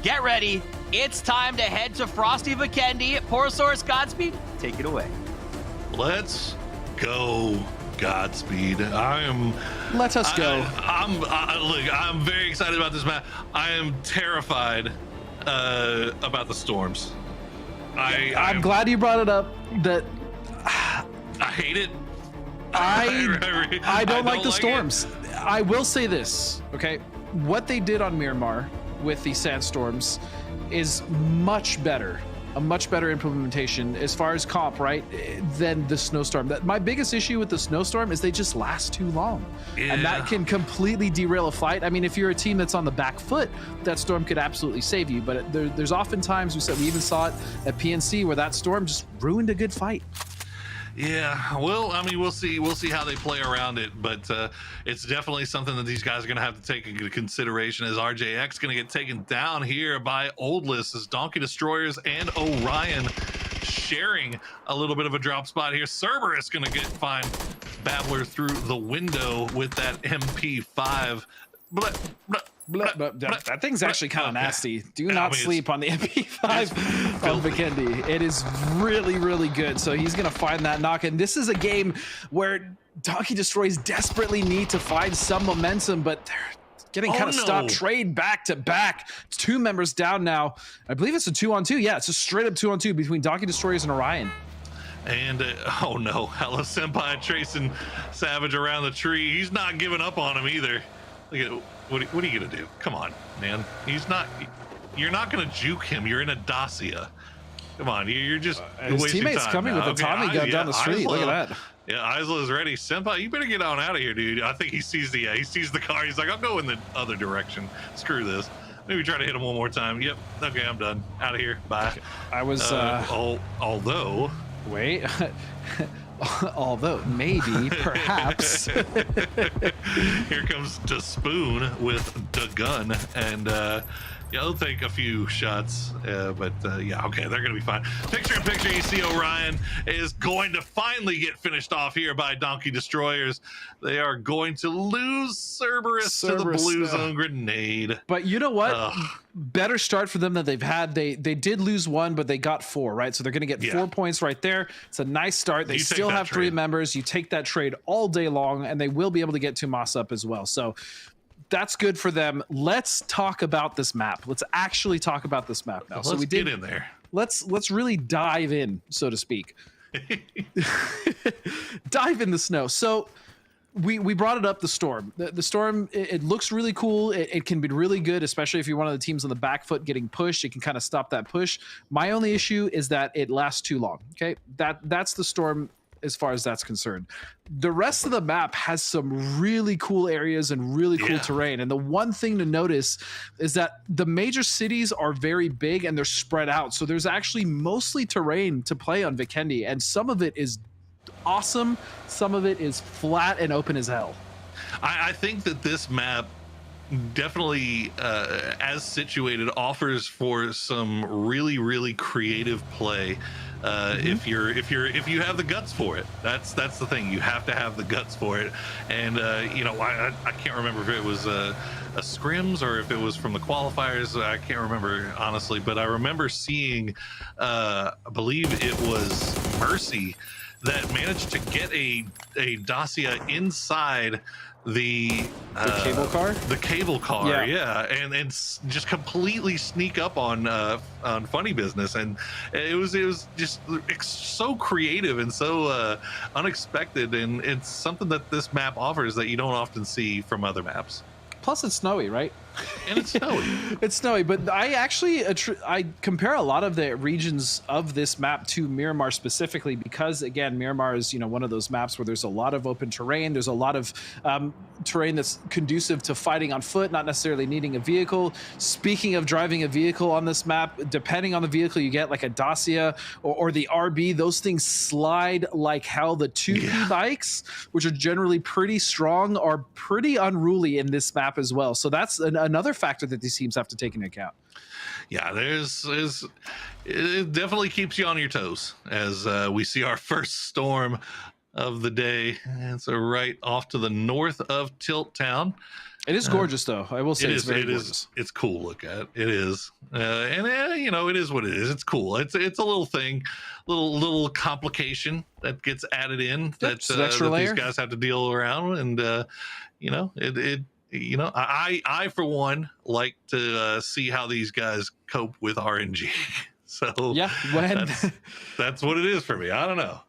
Get ready. It's time to head to Frosty Vikendi. Porosaurus, Godspeed, take it away. Let's go, Godspeed. Let us go. Look, I'm very excited about this map. I am terrified about the storms. I'm glad you brought it up. That I hate it. I don't like the storms. I will say this, okay? What they did on Miramar with the sandstorms is much better, a much better implementation as far as comp, right, than the snowstorm. My biggest issue with the snowstorm is they just last too long. Yeah. And that can completely derail a fight. I mean, if you're a team that's on the back foot, that storm could absolutely save you. But there's often times we even saw it at PNC where that storm just ruined a good fight. Yeah, well, I mean, we'll see. We'll see how they play around it, but it's definitely something that these guys are going to have to take into consideration. As RJX going to get taken down here by Oldless, as Donkey Destroyers and Orion sharing a little bit of a drop spot here. Cerberus going to find Babbler through the window with that MP5. That thing's actually kind of nasty. Do not sleep on the MP5 of Vikendi. It is really, really good. So he's going to find that knock. And this is a game where Donkey Destroys desperately need to find some momentum, but they're getting kind of stopped. Trade back to back. It's 2 members down now. I believe it's a 2-on-2. Yeah, it's a straight up 2-on-2 between Donkey Destroyers and Orion. And oh no, Hello Senpai tracing Savage around the tree. He's not giving up on him either. Look at what are you gonna do? Come on, man. He's not. You're not gonna juke him. You're in a Dacia. Come on, you're just his wasting teammate's time coming now. with a Tommy gun down the street. Isla, Look at that. Yeah, Isla is ready. Senpai, you better get on out of here, dude. I think he sees the car. He's like, I'll go in the other direction. Screw this. Maybe try to hit him one more time. Yep. Okay, I'm done. Out of here. Bye. I was. Although. Wait. Although maybe, perhaps. Here comes the Spoon with the gun, and yeah, they'll take a few shots, but yeah, okay, they're gonna be fine. Picture in picture, you see Orion is going to finally get finished off here by Donkey Destroyers. They are going to lose Cerberus to the Blue Zone grenade. But you know what? Better start for them than they've had. They did lose 1, but they got 4, right? So they're going to get 4 points right there. It's a nice start. They still have 3 members. You take that trade all day long, and they will be able to get Tomas up as well. So that's good for them. Let's talk about this map. Let's actually talk about this map now. Let's get in there. Let's really dive in, so to speak. Dive in the snow. So we brought it up, the Storm. The Storm, it looks really cool. It can be really good, especially if you're one of the teams on the back foot getting pushed. It can kind of stop that push. My only issue is that it lasts too long. Okay, that's the Storm as far as that's concerned. The rest of the map has some really cool areas and really cool terrain. And the one thing to notice is that the major cities are very big and they're spread out. So there's actually mostly terrain to play on Vikendi, and some of it is awesome. Some of it is flat and open as hell. I think that this map definitely, as situated, offers for some really, really creative play. If you have the guts for it. That's the thing. You have to have the guts for it. And you know, I can't remember if it was a scrims or if it was from the qualifiers. I can't remember honestly, but I remember seeing, I believe it was Mercy that managed to get a Dacia inside the cable car. The cable car, yeah, and just completely sneak up on Funny Business, and it was just so creative and so unexpected, and it's something that this map offers that you don't often see from other maps. Plus, it's snowy, right? And it's snowy. It's snowy, but I actually I compare a lot of the regions of this map to Miramar specifically because, again, Miramar is, you know, one of those maps where there's a lot of open terrain. There's a lot of terrain that's conducive to fighting on foot, not necessarily needing a vehicle. Speaking of driving a vehicle on this map, depending on the vehicle you get, like a Dacia or the RB, those things slide like hell. The 2B bikes, which are generally pretty strong, are pretty unruly in this map as well. So that's another factor that these teams have to take into account. Yeah, it definitely keeps you on your toes as we see our first storm of the day. And so right off to the north of Tilt Town. It is gorgeous, though. I will say it's very gorgeous. It's cool to look at. It is, and you know, it is what it is. It's cool. It's a little thing, little complication that gets added in that these guys have to deal around, and you know, you know, I for one like to see how these guys cope with RNG. So yeah, that's what it is for me. I don't know.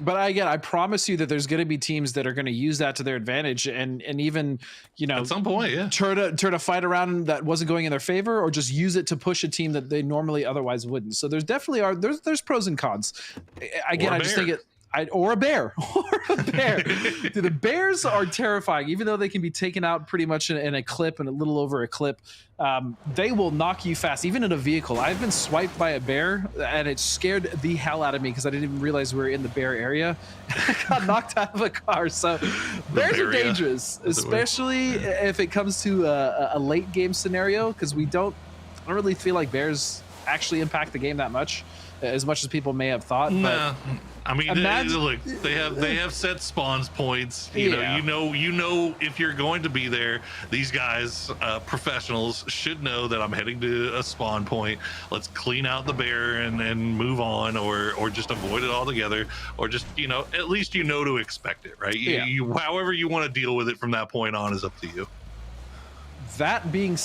But again, I promise you that there's going to be teams that are going to use that to their advantage, and even, you know, at some point, try to fight around that wasn't going in their favor, or just use it to push a team that they normally otherwise wouldn't. So there's definitely there's pros and cons. Again, I just think or a bear. Dude, the bears are terrifying, even though they can be taken out pretty much in a clip and a little over a clip. They will knock you fast, even in a vehicle. I've been swiped by a bear, and it scared the hell out of me because I didn't even realize we were in the bear area. I got knocked out of a car. So bears are dangerous, especially if it comes to a late game scenario, because I don't really feel like bears actually impact the game that much as people may have thought. Nah. But I mean, look, they have set spawns points. You know, if you're going to be there, these guys, professionals, should know that I'm heading to a spawn point. Let's clean out the bear and move on, or just avoid it altogether, or just, you know, at least you know to expect it, right? You however you want to deal with it from that point on is up to you. That being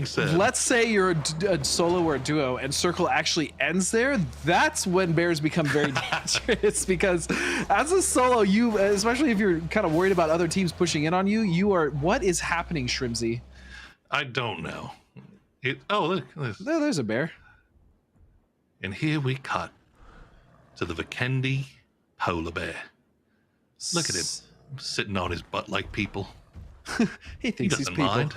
said, let's say you're a solo or a duo and circle actually ends there. That's when bears become very dangerous, because as a solo, you, especially if you're kind of worried about other teams pushing in on you, you are, what is happening, Shrimsy? I don't know. Look, there's a bear. And here we cut to the Vikendi polar bear. Look at him sitting on his butt like people. He thinks he's people. Mind.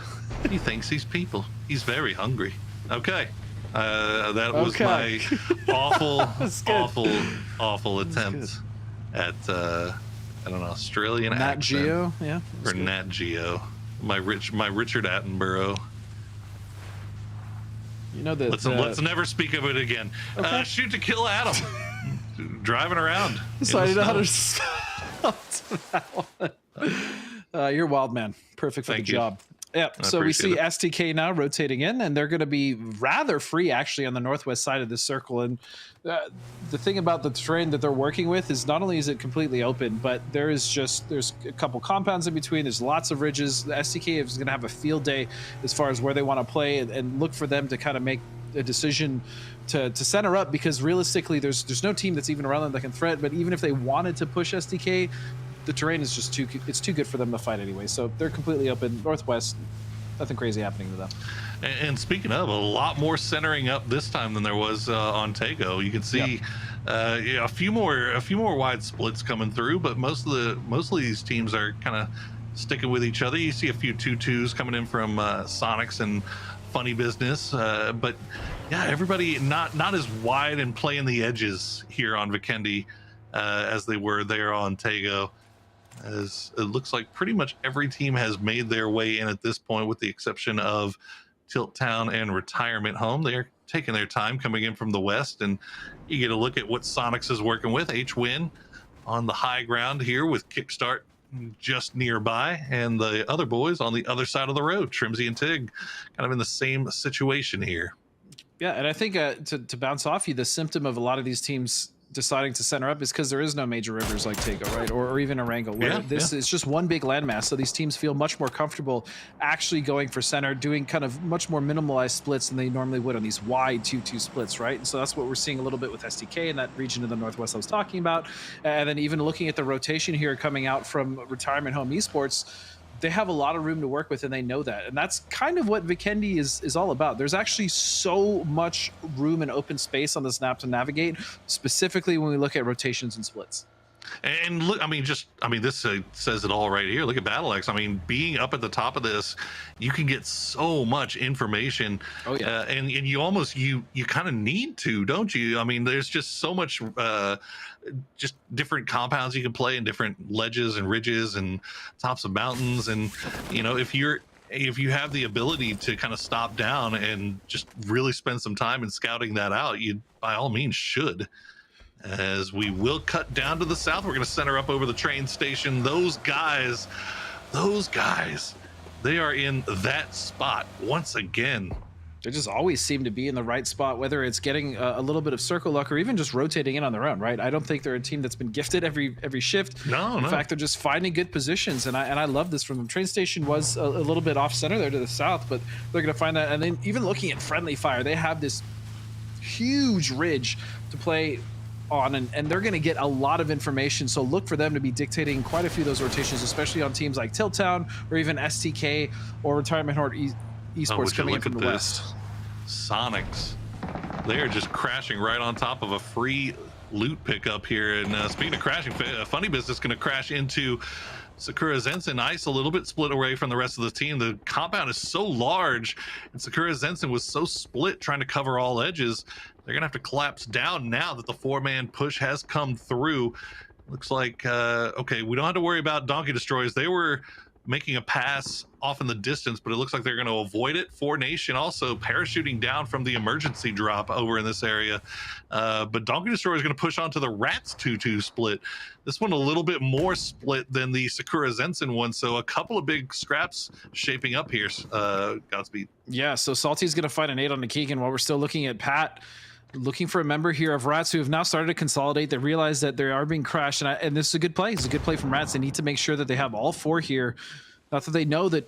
He thinks he's people. He's very hungry. Okay. That was my awful attempt at an Australian Nat accent. Geo, yeah. Or Nat Geo. My Richard Attenborough. You know that. Let's never speak of it again. Okay. Shoot to kill Adam. Driving around. So I didn't know how to stop to that one. You're wild, man. Perfect for the job. Yep. So we see STK now rotating in, and they're going to be rather free actually on the northwest side of this circle. And the thing about the terrain that they're working with is not only is it completely open, but there's a couple compounds in between. There's lots of ridges. The STK is going to have a field day as far as where they want to play, and look for them to kind of make a decision to center up, because realistically there's no team that's even around them that can threat. But even if they wanted to push STK, the terrain is just too good for them to fight anyway. So they're completely open northwest. Nothing crazy happening to them. And speaking of, a lot more centering up this time than there was on Tego. You can see a few more wide splits coming through, but mostly these teams are kind of sticking with each other. You see a few 2-2s coming in from Sonics and Funny Business, but yeah, everybody not as wide and playing the edges here on Vikendi as they were there on Tego. As it looks like pretty much every team has made their way in at this point, with the exception of Tilt Town and Retirement Home. They're taking their time coming in from the west, and you get a look at what Sonics is working with. H-Win on the high ground here with Kickstart just nearby, and the other boys on the other side of the road, Trimsy and Tig, kind of in the same situation here. Yeah, and I think to bounce off you, the symptom of a lot of these teams deciding to center up is because there is no major rivers like Tego, right? Or even Erangel, where it's just one big landmass. So these teams feel much more comfortable actually going for center, doing kind of much more minimalized splits than they normally would on these wide 2-2 splits, right? And so that's what we're seeing a little bit with STK in that region of the northwest I was talking about. And then even looking at the rotation here coming out from Retirement Home Esports, they have a lot of room to work with, and they know that. And that's kind of what Vikendi is all about. There's actually so much room and open space on this map to navigate, specifically when we look at rotations and splits. And look, this says it all right here. Look at BattleX. I mean, being up at the top of this, you can get so much information. Oh yeah. And you almost you kind of need to, don't you? I mean, there's just so much just different compounds you can play, and different ledges and ridges and tops of mountains. And you know, if you have the ability to kind of stop down and just really spend some time in scouting that out, you by all means should. As we will cut down to the south, we're going to center up over the train station. Those guys, they are in that spot once again. They just always seem to be in the right spot, whether it's getting a little bit of circle luck or even just rotating in on their own, right? I don't think they're a team that's been gifted every shift. No. In fact, they're just finding good positions, and I love this from them. Train station was a little bit off center there to the south, but they're going to find that. And then even looking at friendly fire, they have this huge ridge to play on, and they're going to get a lot of information. So look for them to be dictating quite a few of those rotations, especially on teams like Tilt Town or even STK or Retirement Horde Esports coming in from the west. Sonics, they are just crashing right on top of a free loot pickup here. And speaking of crashing, Funny Business going to crash into Sakura Zensen. Ice a little bit split away from the rest of the team. The compound is so large, and Sakura Zensen was so split trying to cover all edges. They're going to have to collapse down now that the 4-man push has come through. Looks like, okay, we don't have to worry about Donkey Destroyers. They were making a pass off in the distance, but it looks like they're going to avoid it. 4Nation also parachuting down from the emergency drop over in this area. But Donkey Destroyer is going to push onto the Rats 2-2 split. This one a little bit more split than the Sakura Zensen one, so a couple of big scraps shaping up here, Godspeed. Yeah, so Salty's going to fight an 8 on the Keegan while we're still looking at Pat. Looking for a member here of Rats who have now started to consolidate. They realize that they are being crashed, and this is a good play. It's a good play from Rats. They need to make sure that they have all 4 here. Not that they know that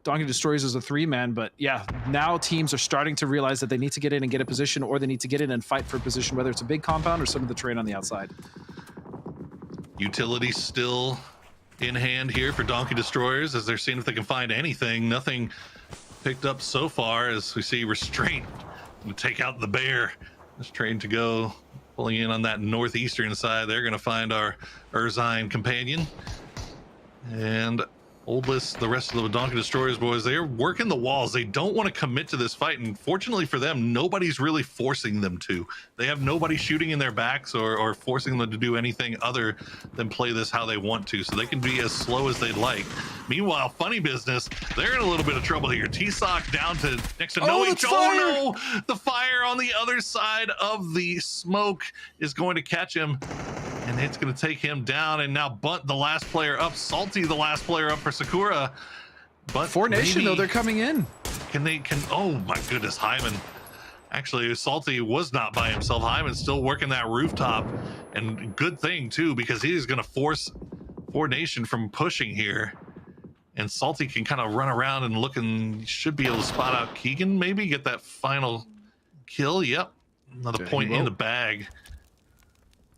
Donkey Destroyers is a 3-man, but yeah, now teams are starting to realize that they need to get in and get a position, or they need to get in and fight for a position, whether it's a big compound or some of the terrain on the outside. Utility still in hand here for Donkey Destroyers as they're seeing if they can find anything. Nothing picked up so far as we see Restraint to take out the bear. This train to go pulling in on that northeastern side. They're going to find our Urzine companion. And Oldless, the rest of the Donkey Destroyers boys, they're working the walls. They don't want to commit to this fight, and fortunately for them, nobody's really forcing them to. They have nobody shooting in their backs or forcing them to do anything other than play this how they want to, so they can be as slow as they'd like. Meanwhile, Funny Business, they're in a little bit of trouble here. T-Sock down to next to no H. Oh no! The fire on the other side of the smoke is going to catch him. And it's going to take him down, and now Bunt, the last player up. Salty, the last player up for Sakura. But 4Nation, though, they're coming in. Oh my goodness, Hyman. Actually, Salty was not by himself. Hyman's still working that rooftop, and good thing, too, because he is going to force 4Nation from pushing here. And Salty can kind of run around and look, and should be able to spot out Keegan, maybe get that final kill. Yep, another point in the bag.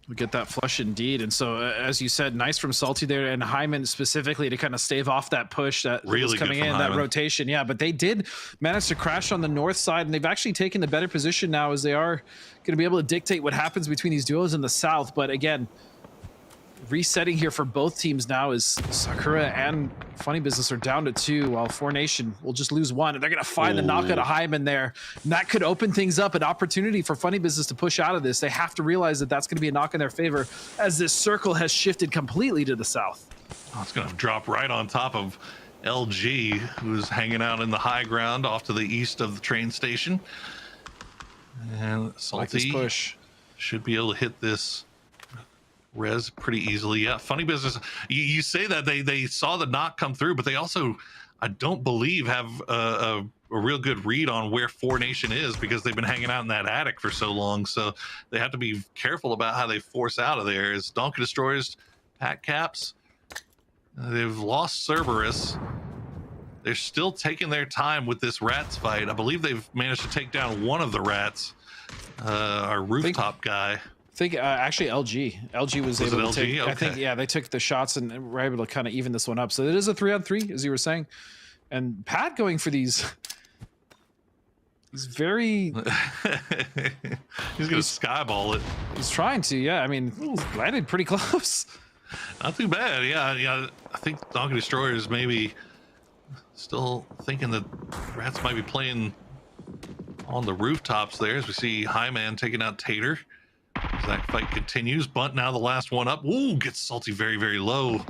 We get that flush indeed. And so, as you said, nice from Salty there, and Hyman specifically to kind of stave off that push that really was coming in, that rotation. Yeah, but they did manage to crash on the north side, and they've actually taken the better position now as they are going to be able to dictate what happens between these duos in the south. But again, resetting here for both teams now is Sakura and Funny Business are down to 2, while 4Nation will just lose 1, and they're going to find the knockout of Hyman there. And that could open things up, an opportunity for Funny Business to push out of this. They have to realize that that's going to be a knock in their favor as this circle has shifted completely to the south. Oh, it's going to drop right on top of LG, who's hanging out in the high ground off to the east of the train station. And Salty push should be able to hit this res pretty easily. Yeah, Funny Business, you say that they saw the knock come through, but they also, I don't believe, have a real good read on where 4Nation is, because they've been hanging out in that attic for so long. So they have to be careful about how they force out of there. As Donkey Destroyers, Pat Caps, they've lost Cerberus. They're still taking their time with this Rats fight. I believe they've managed to take down one of the Rats, our rooftop guy. I think actually LG was able to take. Okay. I think, yeah, they took the shots and were able to kind of even this one up. So it is a 3-on-3, as you were saying. And Pat going for these. He's very. He's gonna skyball it. He's trying to, yeah. I mean, landed pretty close. Not too bad, yeah. I think Donkey Destroyers maybe still thinking that Rats might be playing on the rooftops there, as we see Highman taking out Tater. As that fight continues, Bunt now the last one up. Ooh, gets Salty very, very low.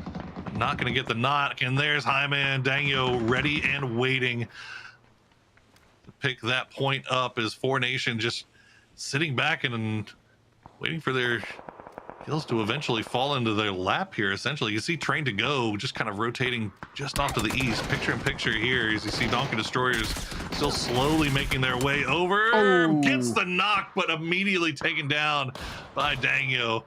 Not going to get the knock, and there's Hyman Dangyo ready and waiting to pick that point up, as 4Nation just sitting back and waiting for their kills to eventually fall into their lap here. Essentially, you see Train to Go just kind of rotating just off to the east. Picture in picture here as you see Donkey Destroyers still slowly making their way over. Oh. Gets the knock, but immediately taken down by Dangyo.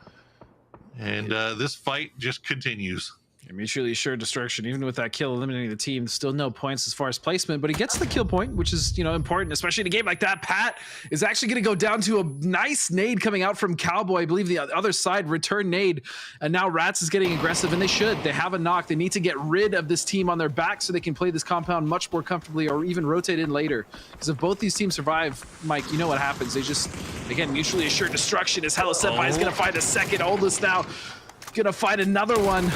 And this fight just continues. Mutually assured destruction, even with that kill eliminating the team, still no points as far as placement, but he gets the kill point, which is, you know, important, especially in a game like that. Pat is actually going to go down to a nice nade coming out from Cowboy. I believe the other side return nade, and now Rats is getting aggressive, and they should. They have a knock. They need to get rid of this team on their back so they can play this compound much more comfortably, or even rotate in later. Because if both these teams survive, Mike, you know what happens. They just, again, mutually assured destruction as Hello Senpai is going to find a second oldest now. Gonna find another one.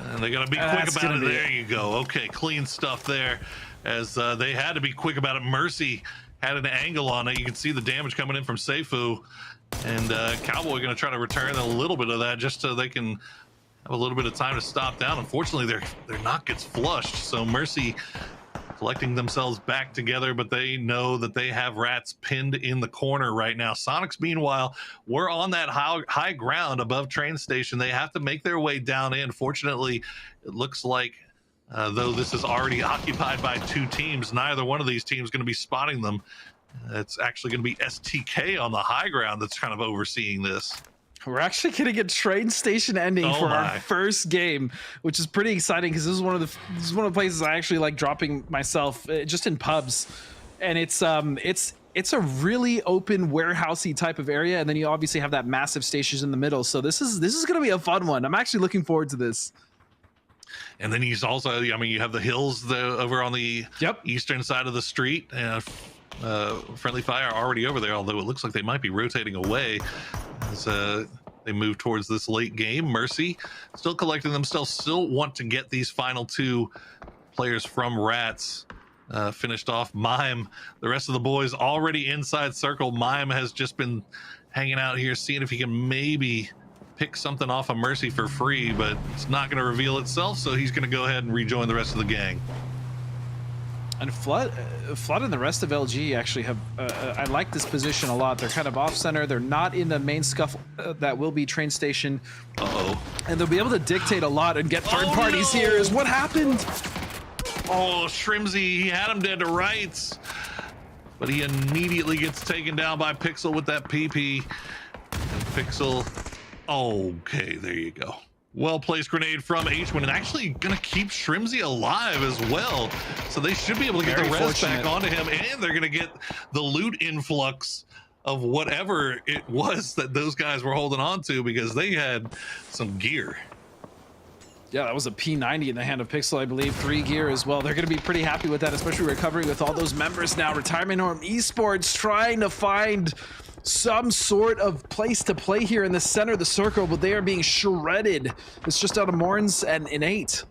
And they gotta be quick about it. There you go. Okay, clean stuff there. As they had to be quick about it. Mercy had an angle on it. You can see the damage coming in from Seifu. And Cowboy gonna try to return a little bit of that just so they can have a little bit of time to stop down. Unfortunately, their knock gets flushed. So Mercy collecting themselves back together, but they know that they have Rats pinned in the corner right now. Sonics, meanwhile, we're on that high ground above train station. They have to make their way down in. Fortunately, it looks like though this is already occupied by two teams, neither one of these teams is going to be spotting them. It's actually going to be STK on the high ground that's kind of overseeing this. We're actually getting a train station ending our first game, which is pretty exciting because this is one of the places I actually like dropping myself, just in pubs, and it's a really open warehousey type of area, and then you obviously have that massive stations in the middle. So this is going to be a fun one. I'm actually looking forward to this. And then he's also, I mean, you have the hills over on the eastern side of the street. Friendly fire already over there, although it looks like they might be rotating away as they move towards this late game. Mercy still collecting themselves, still want to get these final two players from Rats finished off. Mime, the rest of the boys already inside circle. Mime has just been hanging out here, seeing if he can maybe pick something off of Mercy for free, but it's not going to reveal itself, so he's going to go ahead and rejoin the rest of the gang. And Flood and the rest of LG actually have, I like this position a lot. They're kind of off center. They're not in the main scuffle that will be train station. And they'll be able to dictate a lot and get third parties here. Is what happened? Oh, Shrimsy, he had him dead to rights, but he immediately gets taken down by Pixel with that PP. And Pixel, okay, there you go. Well-placed grenade from H1 and actually gonna keep Shrimsy alive as well. So they should be able to get the res back onto him, and they're gonna get the loot influx of whatever it was that those guys were holding on to, because they had some gear. Yeah, that was a P90 in the hand of Pixel, I believe. 3 gear as well. They're going to be pretty happy with that, especially recovering with all those members now. Retirement Home Esports trying to find some sort of place to play here in the center of the circle, but they are being shredded. It's just out of Morns and Innate.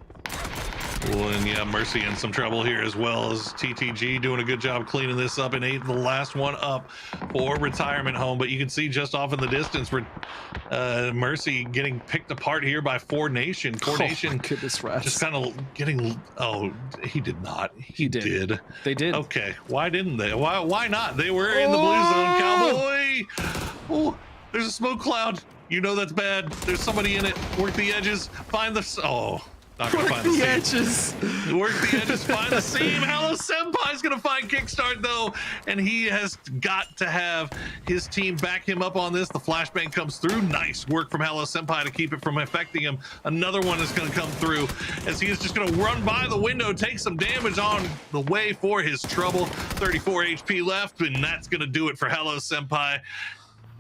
Well, and yeah, Mercy in some trouble here, as well as TTG doing a good job cleaning this up. Innate, the last one up for Retirement Home, but you can see just off in the distance, Mercy getting picked apart here by Four Nation. Four Nation, goodness, Rats. Just kind of getting. Oh, he did not. He did. They did. Okay, why didn't they? Why not? They were in the blue zone. Cowboy. Oh, there's a smoke cloud. You know that's bad. There's somebody in it. Work the edges. Find the. Not gonna find the edges. Work the edges, find the seam. Hello Senpai's gonna find Kickstart though, and he has got to have his team back him up on this. The flashbang comes through. Nice work from Hello Senpai to keep it from affecting him. Another one is gonna come through as he is just gonna run by the window, take some damage on the way for his trouble. 34 HP left, and that's gonna do it for Hello Senpai.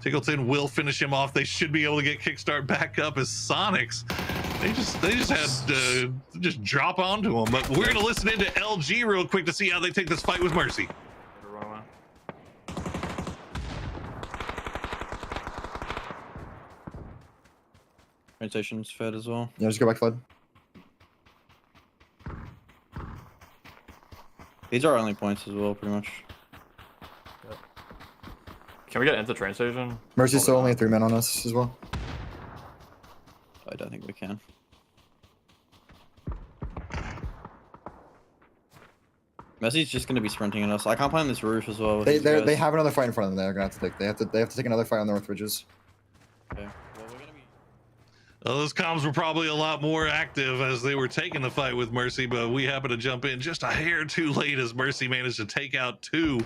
Tickleton will finish him off. They should be able to get Kickstart back up as Sonics. They just had to just drop onto him. But we're gonna listen into LG real quick to see how they take this fight with Mercy. Train station's fed as well. Yeah, just go back flood. These are our only points as well, pretty much. Can we get into train station? Mercy's still only 3 men on us as well. I don't think we can. Messi's just going to be sprinting at us. I can't climb this roof as well. They have another fight in front of them. They're gonna have to take. They have to take another fight on the north ridges. Okay. Well, those comms were probably a lot more active as they were taking the fight with Mercy, but we happened to jump in just a hair too late as Mercy managed to take out 2.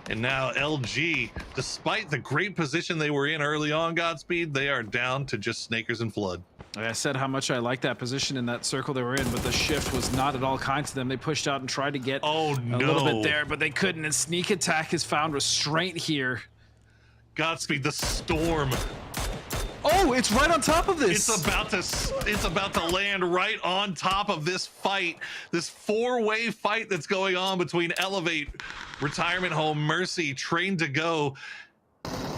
And now LG, despite the great position they were in early on, Godspeed, they are down to just Snakers and Flood. I said how much I like that position in that circle they were in, but the shift was not at all kind to them. They pushed out and tried to get a little bit there, but they couldn't. And Sneak Attack has found restraint here. Godspeed, the storm. Oh, it's right on top of this. It's about to land right on top of this fight. This four-way fight that's going on between Elevate, Retirement Home, Mercy, Train to Go.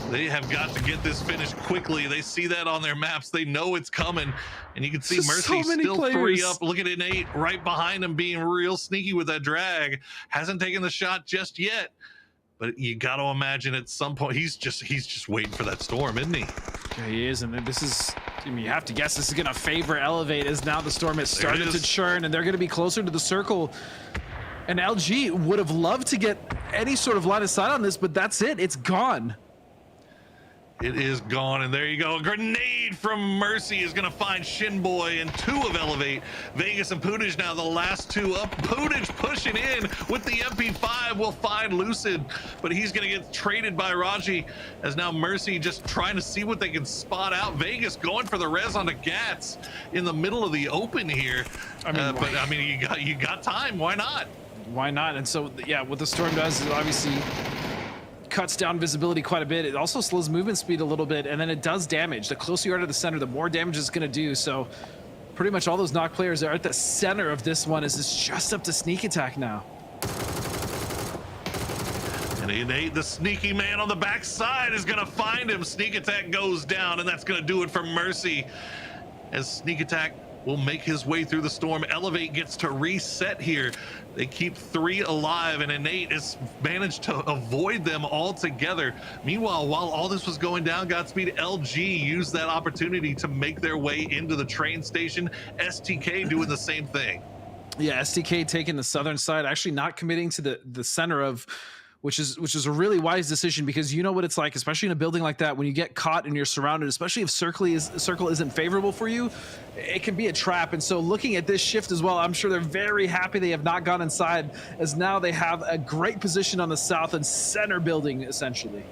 They have got to get this finished quickly. They see that on their maps. They know it's coming. And you can see Mercy still players. 3 up. Look at Innate right behind him being real sneaky with that drag. Hasn't taken the shot just yet. But you got to imagine at some point he's just waiting for that storm, isn't he? Yeah, he is. And this is, I mean, you have to guess this is going to favor Elevate as now the storm has started to churn and they're going to be closer to the circle. And LG would have loved to get any sort of line of sight on this, but that's it. It's gone. It is gone, and there you go. A grenade from Mercy is going to find Shinboy and 2 of Elevate. Vegas and Pootage now the last 2 up. Pootage pushing in with the MP5 will find Lucid, but he's going to get traded by Raji as now Mercy just trying to see what they can spot out. Vegas going for the res onto Gats in the middle of the open here. But I mean, you got time. Why not? Why not? And so, yeah, what the storm does is obviously cuts down visibility quite a bit. It also slows movement speed a little bit, and then it does damage. The closer you are to the center, the more damage it's going to do. So pretty much all those knock players are at the center of this one as it's just up to Sneak Attack now. And Innate, the sneaky man on the backside, is going to find him. Sneak Attack goes down, and that's going to do it for Mercy as Sneak Attack will make his way through the storm. Elevate gets to reset here. They keep 3 alive, and Innate has managed to avoid them altogether. Meanwhile, while all this was going down, Godspeed, LG used that opportunity to make their way into the train station. STK doing the same thing. Yeah, STK taking the southern side, actually not committing to the center of, which is a really wise decision, because you know what it's like, especially in a building like that, when you get caught and you're surrounded, especially if circle isn't favorable for you, it can be a trap. And so looking at this shift as well, I'm sure they're very happy they have not gone inside, as now they have a great position on the south and center building, essentially.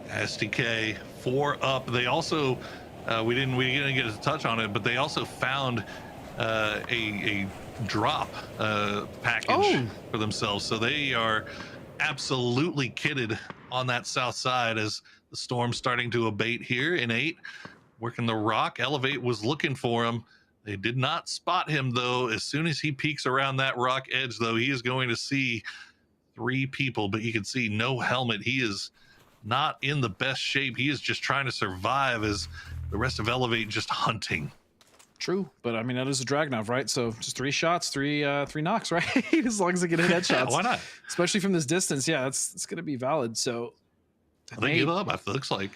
STK 4 up. They also, we didn't get to touch on it, but they also found a drop package for themselves. So they are absolutely kitted on that south side as the storm's starting to abate here. Innate working the rock. Elevate was looking for him. They did not spot him, though. As soon as he peeks around that rock edge, though, he is going to see 3 people, but you can see no helmet. He is not in the best shape. He is just trying to survive as the rest of Elevate just hunting. True, but I mean, that is a Dragunov, right? So just 3 shots, three knocks, right? As long as they get hit headshots. Yeah, why not? Especially from this distance, yeah, it's going to be valid. So they give up, it looks like.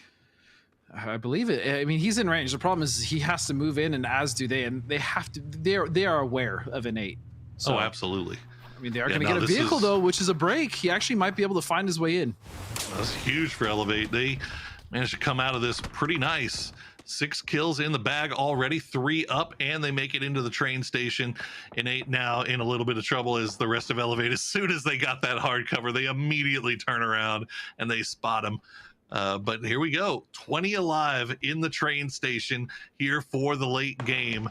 I believe it. I mean, he's in range. The problem is he has to move in, and as do they, and they have to. They are aware of Innate. So, absolutely. I mean, they are going to get a vehicle though, which is a break. He actually might be able to find his way in. That's huge for Elevate. They managed to come out of this pretty nice. 6 kills in the bag already, 3 up, and they make it into the train station. Innate now in a little bit of trouble as the rest of Elevate, as soon as they got that hard cover, they immediately turn around and they spot him. But here we go, 20 alive in the train station here for the late game.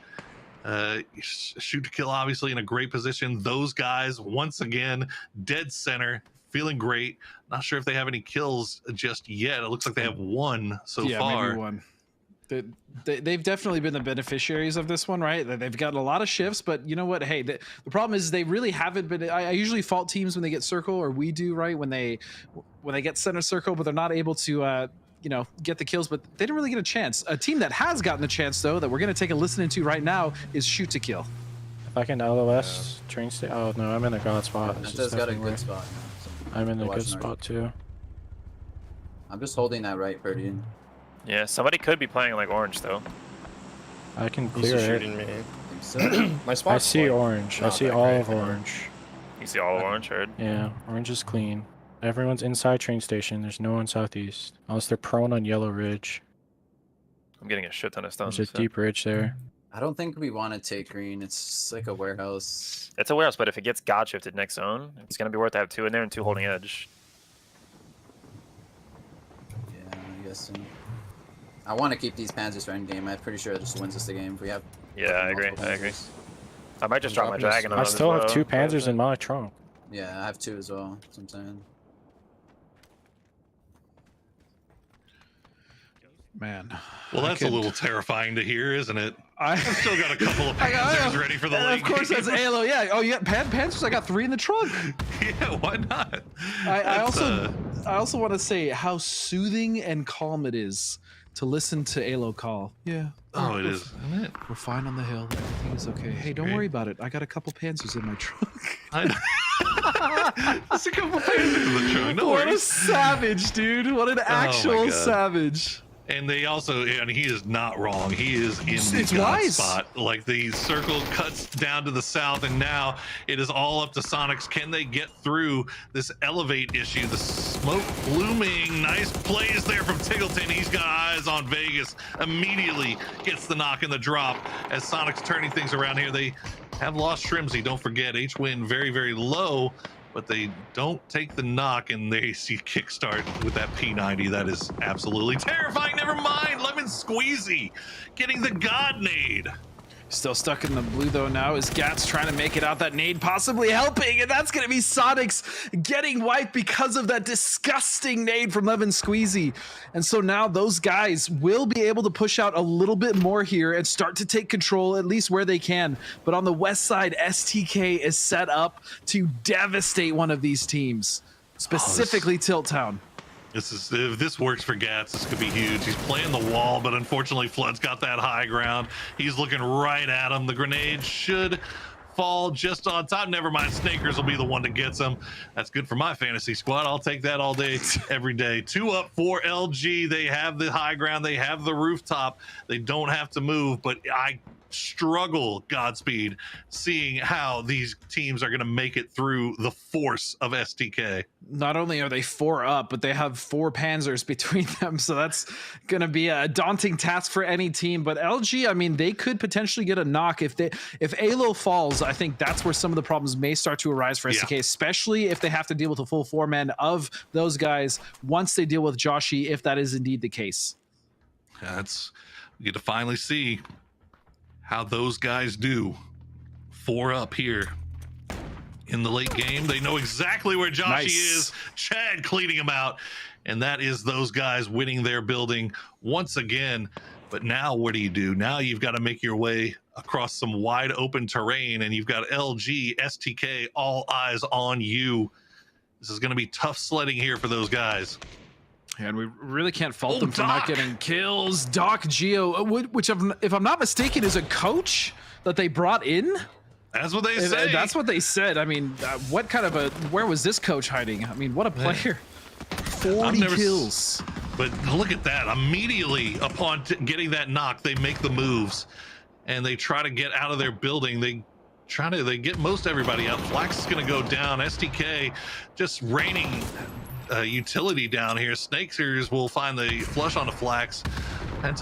Shoot to kill, obviously in a great position. Those guys, once again, dead center, feeling great. Not sure if they have any kills just yet. It looks like they have 1 so far. Maybe 1. They've definitely been the beneficiaries of this one, right? They've gotten a lot of shifts, but you know what? Hey, the problem is they really haven't been. I usually fault teams when they get circle, or we do, right? When they get center circle, but they're not able to, get the kills. But they didn't really get a chance. A team that has gotten a chance, though, that we're going to take a listen into right now is Shoot to Kill. If I can LOS train station. Oh no, I'm in a god spot. That's got a good spot. I'm in a good spot too. I'm just holding that right, Birdie. Yeah, somebody could be playing like orange though. I can clear it. Shooting me. My spot. I see orange. I see all of orange. You see all of orange, heard? Yeah, orange is clean. Everyone's inside train station. There's no one southeast, unless they're prone on yellow ridge. I'm getting a shit ton of stuns. There's a deep ridge there. I don't think we want to take green. It's like a warehouse. It's a warehouse, but if it gets god shifted next zone, it's gonna be worth to have 2 in there and 2 holding edge. Yeah, I guess so. I want to keep these Panzers for endgame. I'm pretty sure it just wins us the game if we have. Yeah, I agree. I might just drop my dragon on I them still as have well. 2 Panzers in my trunk. Yeah, I have 2 as well. That's what I'm saying. Man. Well, that's a little terrifying to hear, isn't it? I've still got a couple of Panzers ready for the late Of course, game. that's Halo. Yeah. Oh, yeah. Panzers. I got 3 in the trunk. Yeah, why not? I also want to say how soothing and calm it is to listen to Halo call. Yeah. Oh, it is, isn't it? We're fine on the hill. Everything is okay. Hey, don't worry about it. I got a couple Panzers in my trunk. There's a couple Panzers in the trunk. No What a worries. savage, dude. What an actual God. savage. And they also, and he is not wrong. He is in the It's God wise. spot. Like the circle cuts down to the south, and now it is all up to Sonics. Can they get through this elevate issue? The smoke blooming. Nice plays there from Tiggleton. He's got eyes on Vegas. Immediately gets the knock and the drop as Sonics turning things around here. They have lost Shrimsy. Don't forget, H-Win very, very low. But they don't take the knock, and they see Kickstart with that P90. That is absolutely terrifying. Never mind. Lemon Squeezy getting the God nade. Still stuck in the blue though now is Gats trying to make it out. That nade possibly helping, and that's going to be Sonics getting wiped because of that disgusting nade from Lemon Squeezy. And so now those guys will be able to push out a little bit more here and start to take control at least where they can. But on the west side, STK is set up to devastate one of these teams, specifically Tilt Town. If this works for Gats, this could be huge. He's playing the wall, but unfortunately Flood's got that high ground. He's looking right at him. The grenade should fall just on top. Never mind, Snakers will be the one that gets him. That's good for my fantasy squad. I'll take that all day, every day. 2 up for LG. They have the high ground. They have the rooftop. They don't have to move, but I struggle, Godspeed, seeing how these teams are going to make it through the force of STK. Not only are they 4 up, but they have 4 Panzers between them, so that's going to be a daunting task for any team. But LG, I mean, they could potentially get a knock if Alo falls. I think that's where some of the problems may start to arise for STK, especially if they have to deal with a full 4-man of those guys once they deal with Joshi, if that is indeed the case. We get to finally see how those guys do. 4 up here in the late game. They know exactly where Joshi is. Chad cleaning him out. And that is those guys winning their building once again. But now what do? Now you've got to make your way across some wide open terrain, and you've got LG, STK, all eyes on you. This is going to be tough sledding here for those guys. And we really can't fault them for not getting kills. Doc Geo, which if I'm not mistaken is a coach that they brought in. That's what they say. That's what they said. I mean, what kind of where was this coach hiding? I mean, what a player. 40 kills. But look at that. Immediately upon getting that knock, they make the moves and they try to get out of their building. They get most everybody out. Flax is going to go down. STK just raining utility down here. Snakers will find the flush on the Flax and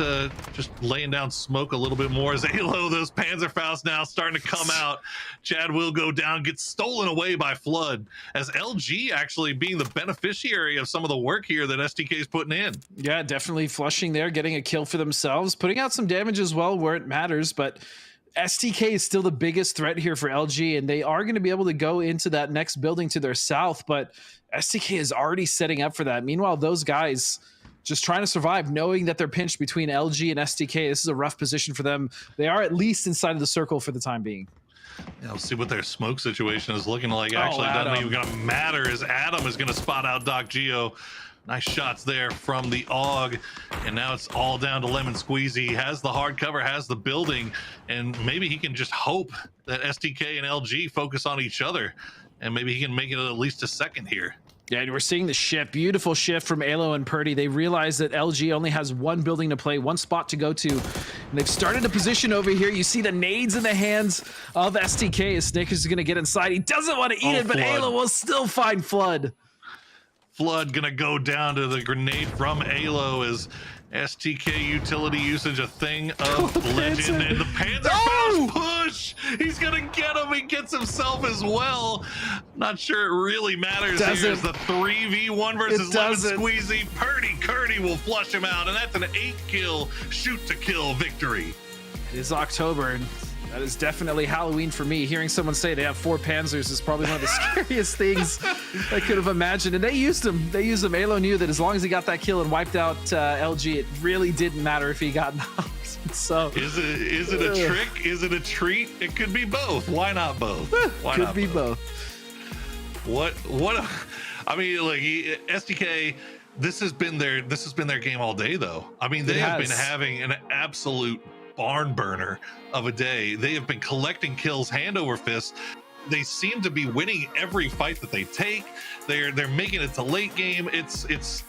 just laying down smoke a little bit more as Alo, those Panzerfaust now starting to come out. Chad will go down, gets stolen away by Flood, as LG actually being the beneficiary of some of the work here that STK is putting in. Yeah, definitely flushing there, getting a kill for themselves, putting out some damage as well where it matters, but STK is still the biggest threat here for LG, and they are going to be able to go into that next building to their south, but STK is already setting up for that. Meanwhile, those guys just trying to survive, knowing that they're pinched between LG and STK. This is a rough position for them. They are at least inside of the circle for the time being. Yeah, we'll see what their smoke situation is looking like. Actually, it doesn't even going to matter, as Adam is going to spot out Doc Geo. Nice shots there from the AUG, and now it's all down to Lemon Squeezy. He has the hard cover, has the building, and maybe he can just hope that STK and LG focus on each other, and maybe he can make it at least a second here. Yeah, and we're seeing the shift, beautiful shift from Alo and Purdy. They realize that LG only has 1 building to play, 1 spot to go to, and they've started a position over here. You see the nades in the hands of STK as Snickers is going to get inside. He doesn't want to eat it, but Flood. Alo will still find Flood. Flood gonna go down to the grenade from Alo as STK utility usage, a thing of legend, and the Panzer Faust push. He's gonna get him. He gets himself as well. Not sure it really matters here. It's the 3v1 versus Lemon Squeezy. Purdy Curdy will flush him out, and that's an 8-kill shoot-to-kill victory. It is October, and that is definitely Halloween for me. Hearing someone say they have 4 Panzers is probably one of the scariest things I could have imagined. And they used him. They used him. Alo knew that as long as he got that kill and wiped out LG, it really didn't matter if he got knocked. So is it a trick? Is it a treat? It could be both. Why not both? Why could not be both. I mean, like SDK. This has been their game all day, though. I mean, they have been having an absolute barn burner of a day. They have been collecting kills hand over fist. They seem to be winning every fight that they take. They're making it to late game. It's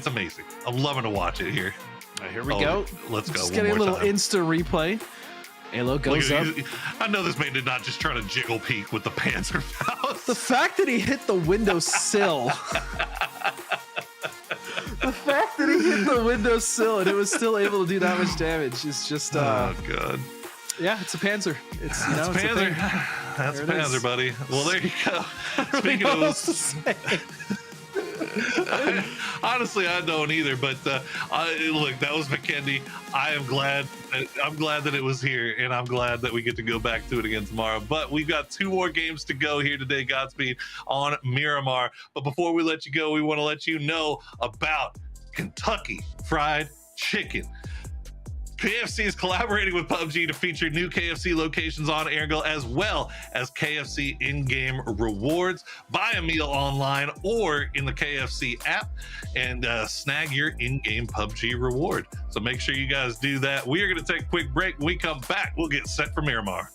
amazing. I'm loving to watch it here. All right, here we go. Let's go. Just getting a little Insta replay. Alo goes up. I know this man did not just try to jiggle peek with the Panzer Faust. The fact that he hit the windowsill. The fact that he hit the windowsill and it was still able to do that much damage is just oh god. Yeah, it's a Panzer. It's a Panzer. That's a Panzer, buddy. Well, there you go. Speaking of this, honestly, I don't either. But look, that was McKendy. I'm glad that it was here, and I'm glad that we get to go back to it again tomorrow. But we've got 2 more games to go here today. Godspeed on Miramar. But before we let you go, we want to let you know about Kentucky Fried Chicken. KFC is collaborating with PUBG to feature new KFC locations on Erangel, as well as KFC in-game rewards. Buy a meal online or in the KFC app and snag your in-game PUBG reward. So make sure you guys do that. We are going to take a quick break. When we come back, we'll get set for Miramar.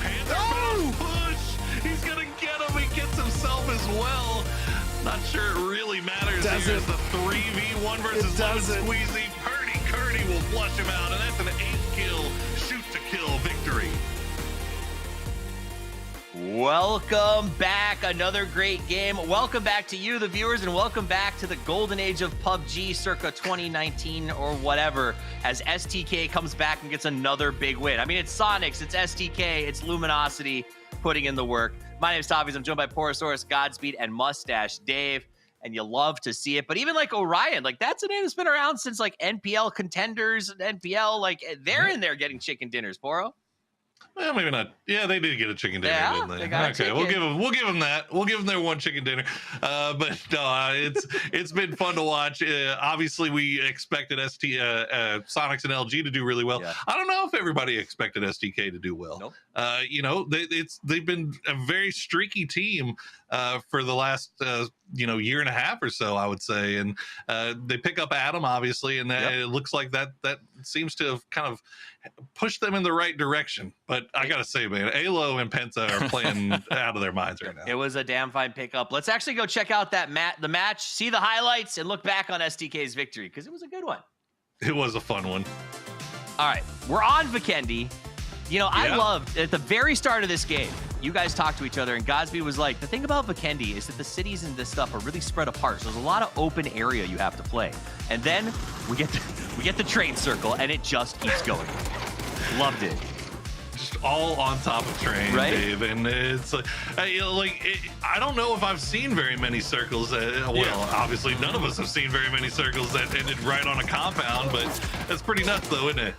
Panther push. He's gonna get him. He gets himself as well. Not sure it really matters. Here's the 3v1 versus Lemon Squeezy. Purdy Curdy will flush him out, and that's an 8-kill shoot-to-kill victory. Welcome back. Another great game. Welcome back to you, the viewers, and welcome back to the golden age of PUBG circa 2019 or whatever, as STK comes back and gets another big win. I mean, it's Sonics, it's STK, it's Luminosity putting in the work. My name is Tavies. I'm joined by Porosaurus, Godspeed, and Mustache Dave, and you love to see it. But even like Orion, like that's a name that's been around since like NPL contenders, NPL, like they're in there getting chicken dinners, Poro. Well, maybe not. Yeah, they did get a chicken dinner, didn't they? Okay, we'll give them that. We'll give them their one chicken dinner. But no, it's been fun to watch. Obviously, we expected Sonics and LG to do really well. Yeah. I don't know if everybody expected STK to do well. Nope. You know, they've been a very streaky team for the last year and a half or so, I would say, and they pick up Adam, obviously, and it looks like that seems to have kind of pushed them in the right direction. But I gotta say, man, Alo and Penta are playing out of their minds right now. It was a damn fine pickup. Let's actually go check out the match, see the highlights, and look back on STK's victory, because it was a good one. It was a fun one. All right, we're on Vikendi. You know, I loved at the very start of this game, you guys talked to each other, and Godspeed was like, the thing about Vikendi is that the cities and this stuff are really spread apart. So there's a lot of open area you have to play. And then we get the train circle, and it just keeps going. Loved it. Just all on top of train, right? Dave, and it's like, I don't know if I've seen very many circles. Obviously, none of us have seen very many circles that ended right on a compound, but that's pretty nuts, though, isn't it?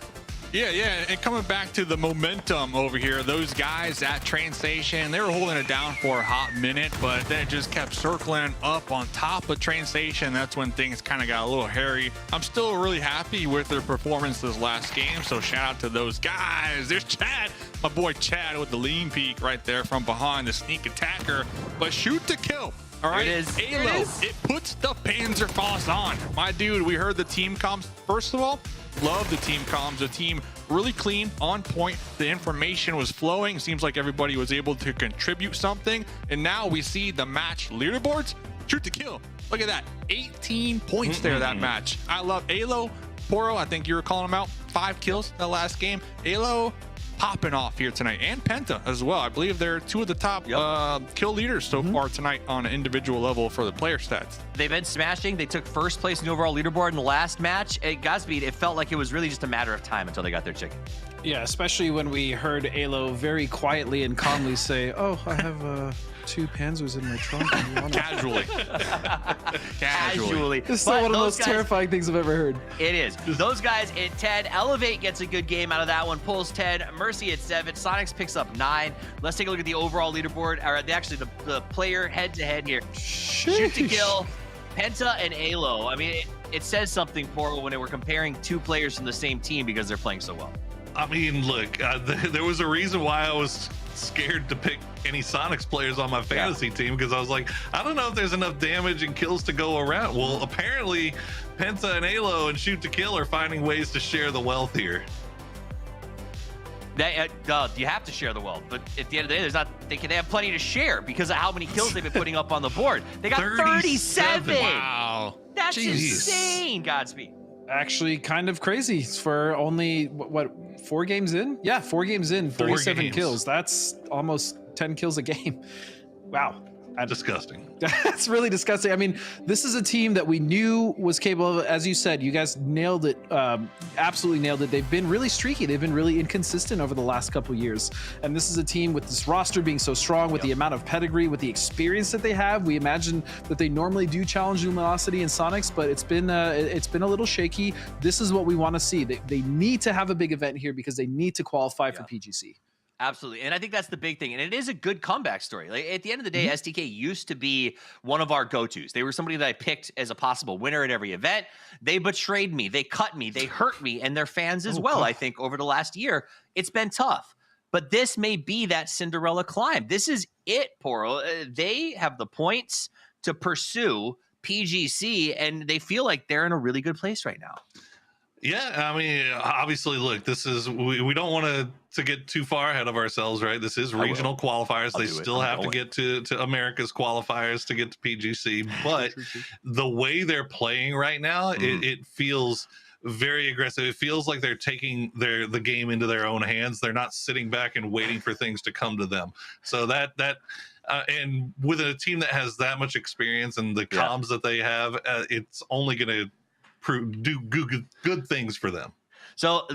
Yeah, and coming back to the momentum over here, those guys at train station, they were holding it down for a hot minute, but then it just kept circling up on top of train station. That's when things kind of got a little hairy. I'm still really happy with their performance this last game, so shout out to those guys. There's Chad, my boy Chad with the lean peek right there from behind, the sneak attacker, but shoot to kill. All right, Alo, it puts the Panzerfaust on. My dude, we heard the team comms. First of all, love the team comms. The team really clean, on point. The information was flowing. Seems like everybody was able to contribute something. And now we see the match leaderboards. Shoot to kill. Look at that. 18 points there, that match. I love Alo. Poro, I think you were calling him out. 5 kills that last game. Alo popping off here tonight, and Penta as well. I believe they're 2 of the top kill leaders so far tonight on an individual level for the player stats. They've been smashing. They took first place in the overall leaderboard in the last match. At Godspeed, it felt like it was really just a matter of time until they got their chicken. Yeah, especially when we heard Alo very quietly and calmly say, "Oh, I have 2 Panzers in my trunk." Casually. Casually. This is one of the most terrifying things I've ever heard. It is. Those guys at 10. Elevate gets a good game out of that one. Pulls 10. Mercy at 7. Sonics picks up 9. Let's take a look at the overall leaderboard. Or actually, the player head-to-head here. Shoot to kill. Penta and Alo. I mean, it says something, Portal, when we're comparing 2 players from the same team because they're playing so well. I mean, look, there was a reason why I was scared to pick any Sonics players on my fantasy team, because I was like, I don't know if there's enough damage and kills to go around. Well, apparently, Penta and Alo and Shoot to Kill are finding ways to share the wealth here. You have to share the wealth, but at the end of the day, they have plenty to share because of how many kills they've been putting up on the board. They got 37. Wow. That's insane, Godspeed. Actually, kind of crazy for only what 4 games in? Yeah, 4 games in, 37 kills. That's almost 10 kills a game. Wow. Disgusting. That's really disgusting. I mean, this is a team that we knew was capable of, as you said, you guys nailed it, absolutely nailed it. They've been really streaky. They've been really inconsistent over the last couple of years. And this is a team with this roster being so strong, with the amount of pedigree, with the experience that they have. We imagine that they normally do challenge Luminosity and Sonics, but it's been a little shaky. This is what we want to see. They need to have a big event here because they need to qualify for PGC. Absolutely. And I think that's the big thing. And it is a good comeback story. Like, at the end of the day, STK used to be one of our go-tos. They were somebody that I picked as a possible winner at every event. They betrayed me. They cut me. They hurt me. And their fans as well, I think, over the last year. It's been tough. But this may be that Cinderella climb. This is it, Poro. They have the points to pursue PGC, and they feel like they're in a really good place right now. Yeah, I mean, obviously, look, this is we don't want to get too far ahead of ourselves, right? This is regional qualifiers. They still have to get to America's qualifiers to get to PGC, but the way they're playing right now, it feels very aggressive. It feels like they're taking the game into their own hands. They're not sitting back and waiting for things to come to them. So that and with a team that has that much experience and the comms that they have, it's only going to do good things for them. So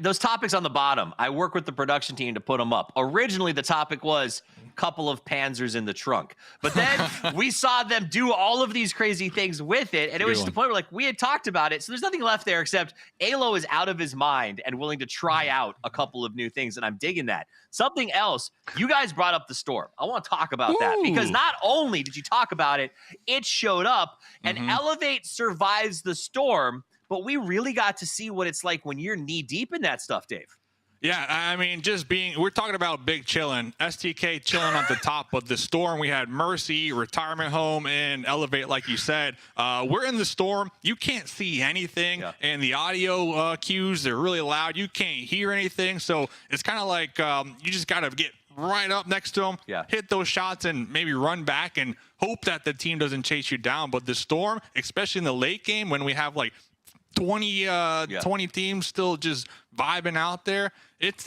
those topics on the bottom, I work with the production team to put them up. Originally, the topic was couple of Panzers in the trunk, but then we saw them do all of these crazy things with it, and it was just the point where like we had talked about it, so there's nothing left there except Alo is out of his mind and willing to try out a couple of new things, and I'm digging that. Something else, you guys brought up the Storm. I want to talk about that because not only did you talk about it, it showed up, and Elevate survives the Storm, but we really got to see what it's like when you're knee deep in that stuff, Dave. Yeah, I mean, we're talking about big chilling, STK chilling at the top, but the Storm, we had Mercy, Retirement Home, and Elevate, like you said. We're in the Storm. You can't see anything, and the audio cues, they're really loud. You can't hear anything, so it's kind of like you just got to get right up next to them, hit those shots, and maybe run back and hope that the team doesn't chase you down. But the Storm, especially in the late game when we have like 20 teams still just vibing out there, it's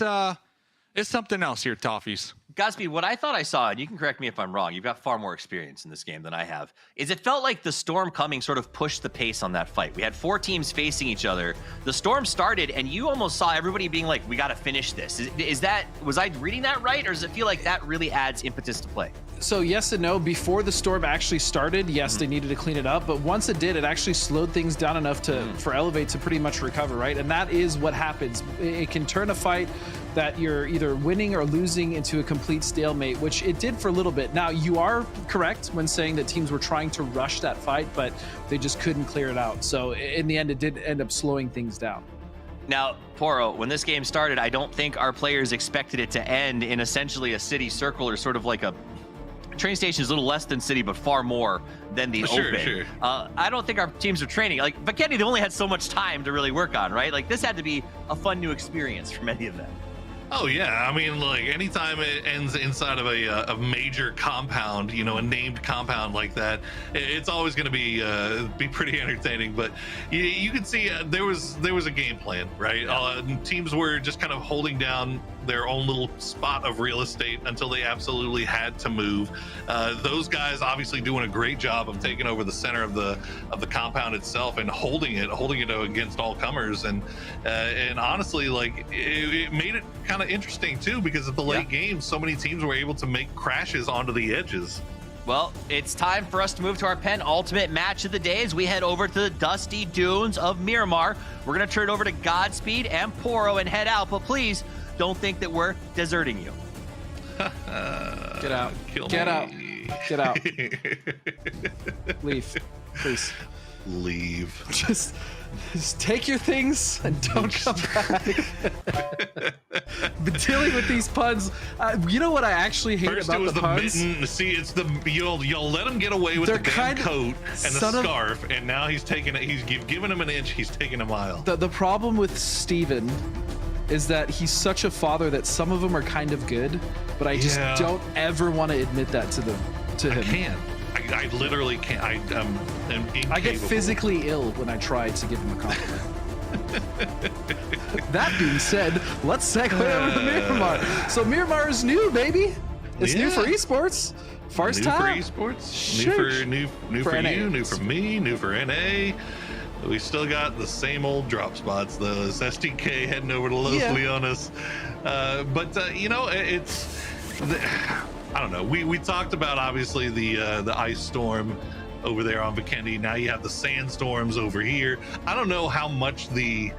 something else here, Toffees. Godspeed, what I thought I saw, and you can correct me if I'm wrong, you've got far more experience in this game than I have, is it felt like the Storm coming sort of pushed the pace on that fight. We had 4 teams facing each other. The Storm started, and you almost saw everybody being like, we got to finish this. Was I reading that right, or does it feel like that really adds impetus to play? So yes and no. Before the Storm actually started, yes, they needed to clean it up, but once it did, it actually slowed things down enough for Elevate to pretty much recover, right? And that is what happens. It can turn a fight that you're either winning or losing into a complete stalemate, which it did for a little bit. Now, you are correct when saying that teams were trying to rush that fight, but they just couldn't clear it out. So in the end, it did end up slowing things down. Now, Poro, when this game started, I don't think our players expected it to end in essentially a city circle or sort of like a train station is a little less than city, but far more than the open. Sure. I don't think our teams are training. Like, Vikendi, they only had so much time to really work on, right? Like, this had to be a fun new experience for many of them. Oh yeah, I mean, like anytime it ends inside of a major compound, you know, a named compound like that, it's always going to be pretty entertaining. But you can see there was a game plan, right? Teams were just kind of holding down their own little spot of real estate until they absolutely had to move. Those guys obviously doing a great job of taking over the center of the compound itself and holding it against all comers. And honestly, like it made it kind of interesting too, because at the late game, so many teams were able to make crashes onto the edges. Well, it's time for us to move to our penultimate match of the day as we head over to the dusty dunes of Miramar. We're going to turn it over to Godspeed and Poro and head out, but please don't think that we're deserting you. Get out. Get out. Get out. Leave, please. Leave. Just take your things and don't come back. But dealing with these puns, you know what I actually hate First about it was the puns? Mitten. See, it's the you'll let him get away with the damn coat and the scarf, and now he's taking it. You've given him an inch. He's taking a mile. The problem with Steven is that he's such a father that some of them are kind of good, but I just don't ever want to admit that to him. I can't. I literally can't. I'm incapable. I get physically ill when I try to give him a compliment. That being said, let's segue over to Miramar. So Miramar is new, baby. It's new for esports. First time. New for esports. New for you. New for me. New for NA. We still got the same old drop spots. Those SDK heading over to Los Leones. But you know, it's. I don't know. We talked about obviously the ice storm over there on Vikendi. Now you have the sandstorms over here. I don't know how much the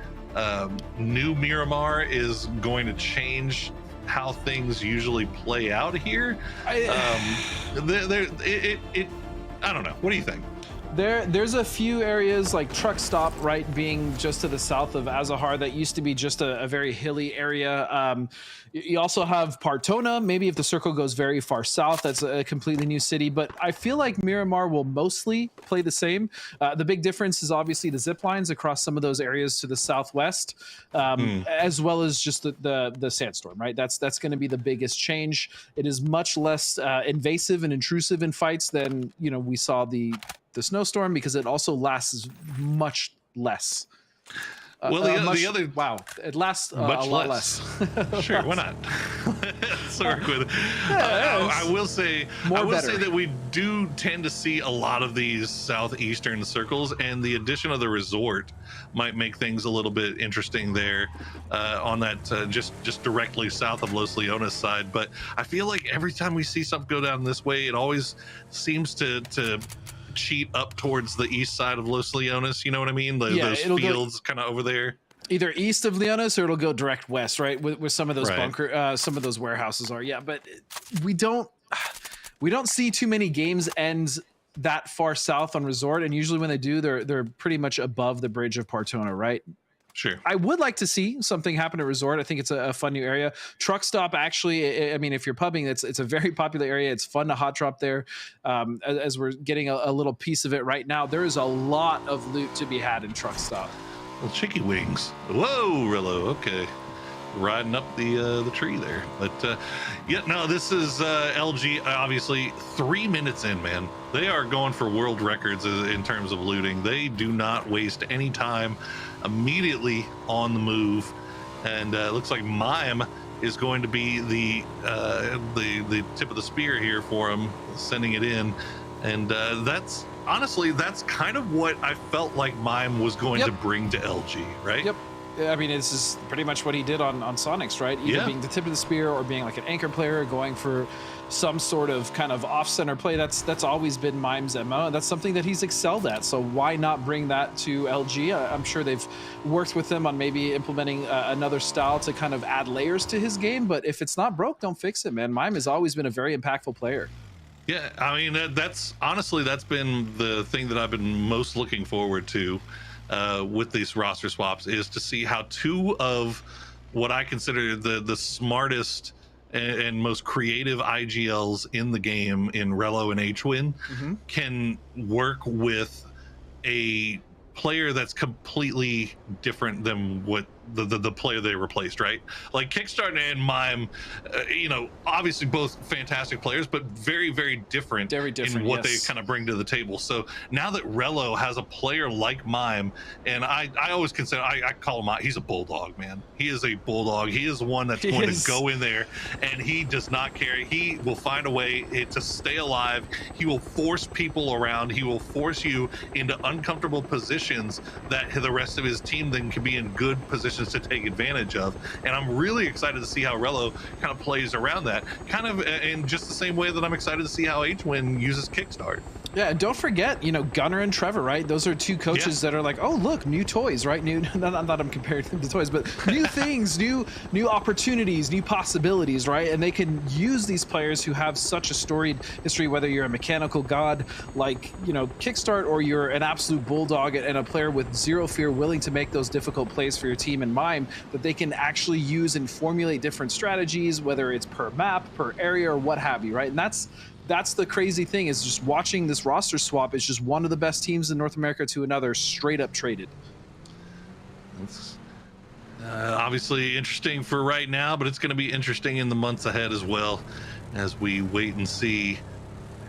new Miramar is going to change how things usually play out here. I don't know. What do you think? There's a few areas like Truck Stop, right, being just to the south of Azahar that used to be just a very hilly area. You also have Partona, maybe if the circle goes very far south, that's a completely new city. But I feel like Miramar will mostly play the same. The big difference is obviously the zip lines across some of those areas to the southwest, as well as just the sandstorm, right? That's going to be the biggest change. It is much less invasive and intrusive in fights than we saw the snowstorm, because it also lasts much less. Well, the other it lasts a much lot less. Sure, why not? Let's work with it. I will say that we do tend to see a lot of these southeastern circles, and the addition of the resort might make things a little bit interesting there on that just directly south of Los Leones side. But I feel like every time we see something go down this way, it always seems to cheat up towards the east side of Los Leones, you know what I mean? Those fields kind of over there. Either east of Leones or it'll go direct west, right? Where some of those some of those warehouses are. Yeah, but we don't see too many games end that far south on resort, and usually when they do, they're pretty much above the bridge of Partona, right? Sure. I would like to see something happen at resort. I think it's a fun new area. Truck Stop, actually, I mean, if you're pubbing, it's a very popular area. It's fun to hot drop there. As we're getting a little piece of it right now, there is a lot of loot to be had in Truck Stop. Well, chicky wings. Whoa, Rillo. Okay. Riding up the tree there. But yeah, no, this is LG, obviously 3 minutes in, man. They are going for world records in terms of looting. They do not waste any time, immediately on the move. And it looks like Mime is going to be the tip of the spear here for him, sending it in. And that's honestly, that's kind of what I felt like Mime was going to bring to LG, right? Yep. I mean, this is pretty much what he did on Sonics, right? Either being the tip of the spear or being like an anchor player, going for some sort of kind of off-center play. That's always been Mime's MO, and that's something that he's excelled at. So why not bring that to LG? I'm sure they've worked with him on maybe implementing another style to kind of add layers to his game. But if it's not broke, don't fix it, man. Mime has always been a very impactful player. Yeah, I mean, that's been the thing that I've been most looking forward to with these roster swaps, is to see how two of what I consider the smartest and most creative IGLs in the game, in Rello and Hwin, can work with a player that's completely different than what the player they replaced, right? Like Kickstart and Mime, obviously both fantastic players, but very, very different in what they kind of bring to the table. So now that Rello has a player like Mime, and I always consider, I call him, he's a bulldog, man. He is a bulldog. He is one that's going to go in there, and he does not care. He will find a way to stay alive. He will force people around. He will force you into uncomfortable positions that the rest of his team then can be in good positions to take advantage of. And I'm really excited to see how Rello kind of plays around that, kind of in just the same way that I'm excited to see how Hwin uses Kickstart. Yeah, and don't forget, Gunnar and Trevor, right? Those are two coaches that are like, oh, look, new toys, right? Not I'm comparing them to toys, but new things, new opportunities, new possibilities, right? And they can use these players who have such a storied history, whether you're a mechanical god like, Kickstart, or you're an absolute bulldog and a player with zero fear, willing to make those difficult plays for your team and Mime, that they can actually use and formulate different strategies, whether it's per map, per area, or what have you, right? And that's the crazy thing, is just watching this roster swap. Is just one of the best teams in North America to another straight up traded. It's obviously interesting for right now, but it's going to be interesting in the months ahead as well, as we wait and see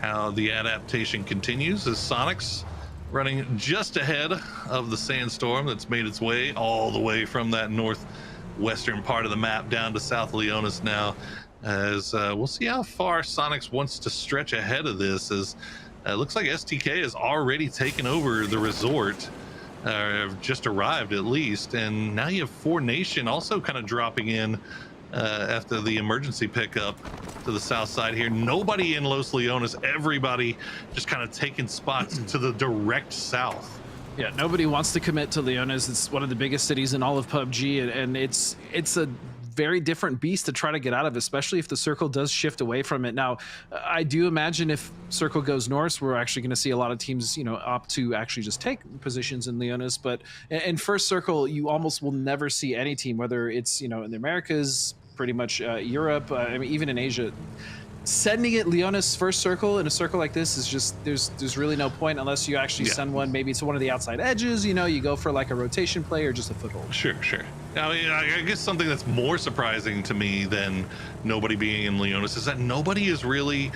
how the adaptation continues, as Sonics running just ahead of the sandstorm that's made its way all the way from that northwestern part of the map down to South Leones now. As we'll see how far Sonics wants to stretch ahead of this, as it looks like STK has already taken over the resort, just arrived at least, and now you have 4Nation also kind of dropping in after the emergency pickup to the south side here. Nobody in Los Leones, everybody just kind of taking spots to the direct south. Yeah, nobody wants to commit to Leones. It's one of the biggest cities in all of PUBG, and it's a very different beast to try to get out of, especially if the circle does shift away from it. Now, I do imagine if circle goes north, we're actually going to see a lot of teams, opt to actually just take positions in Leonis. But in first circle, you almost will never see any team, whether it's, in the Americas, pretty much Europe, I mean, even in Asia, sending it Leonis first circle in a circle like this is just there's really no point unless you actually send one maybe to one of the outside edges. You go for like a rotation play or just a foothold. Sure. I mean, I guess something that's more surprising to me than nobody being in Leonis is that nobody is really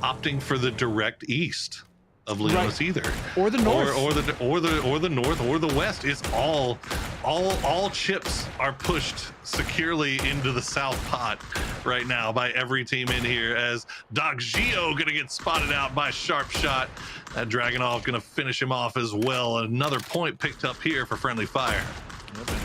opting for the direct east of Leonis either, or the north, or the north or the west. It's all chips are pushed securely into the south pot right now by every team in here, as Doc Geo gonna get spotted out by Sharp Shot. That Dragunov gonna finish him off as well. Another point picked up here for Friendly Fire.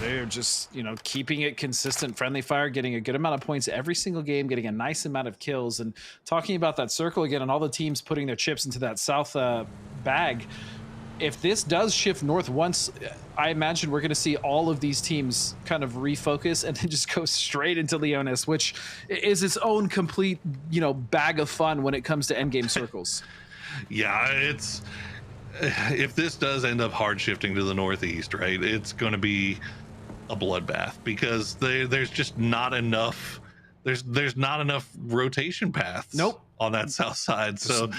They're just, keeping it consistent. Friendly Fire getting a good amount of points every single game, getting a nice amount of kills. And talking about that circle again, and all the teams putting their chips into that south bag. If this does shift north once, I imagine we're going to see all of these teams kind of refocus and then just go straight into Leonis, which is its own complete, bag of fun when it comes to endgame circles. Yeah, if this does end up hard shifting to the northeast, right, it's going to be a bloodbath because there's just not enough. There's not enough rotation paths. On that south side, so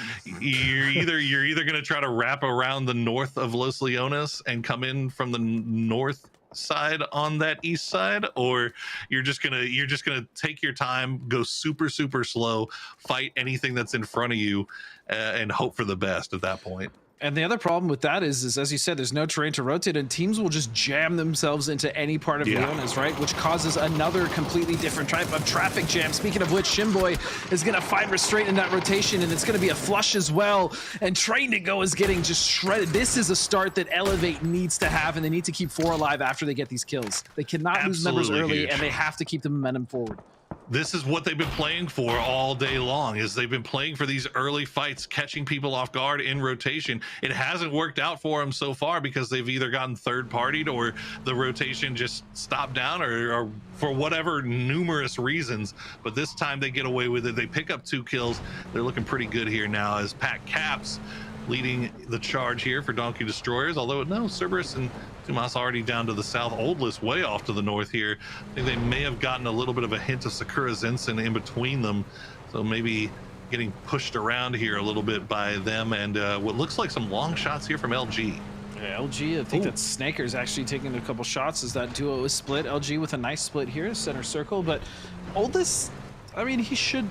you're either going to try to wrap around the north of Los Leones and come in from the north side on that east side, or you're just gonna take your time, go super slow, fight anything that's in front of you, and hope for the best at that point. And the other problem with that is as you said, there's no terrain to rotate, and teams will just jam themselves into any part of Leonis, right? Which causes another completely different type of traffic jam. Speaking of which, Shimboy is going to find restraint in that rotation, and it's going to be a flush as well. And Train to Go is getting just shredded. This is a start that Elevate needs to have, and they need to keep 4 alive after they get these kills. They cannot lose members early, huge. And they have to keep the momentum forward. This is what they've been playing for all day long, is they've been playing for these early fights, catching people off guard in rotation. It hasn't worked out for them so far because they've either gotten third-partied or the rotation just stopped down or for whatever numerous reasons. But this time they get away with it. They pick up 2 kills. They're looking pretty good here now as Pat Caps leading the charge here for Donkey Destroyers, although no, Cerberus and Tumas already down to the south. Oldless way off to the north here. I think they may have gotten a little bit of a hint of Sakura Zensen in between them, so maybe getting pushed around here a little bit by them, and what looks like some long shots here from LG. Yeah, LG, I think that Snaker's actually taking a couple shots as that duo is split. LG with a nice split here, center circle, but Oldless, I mean, he should...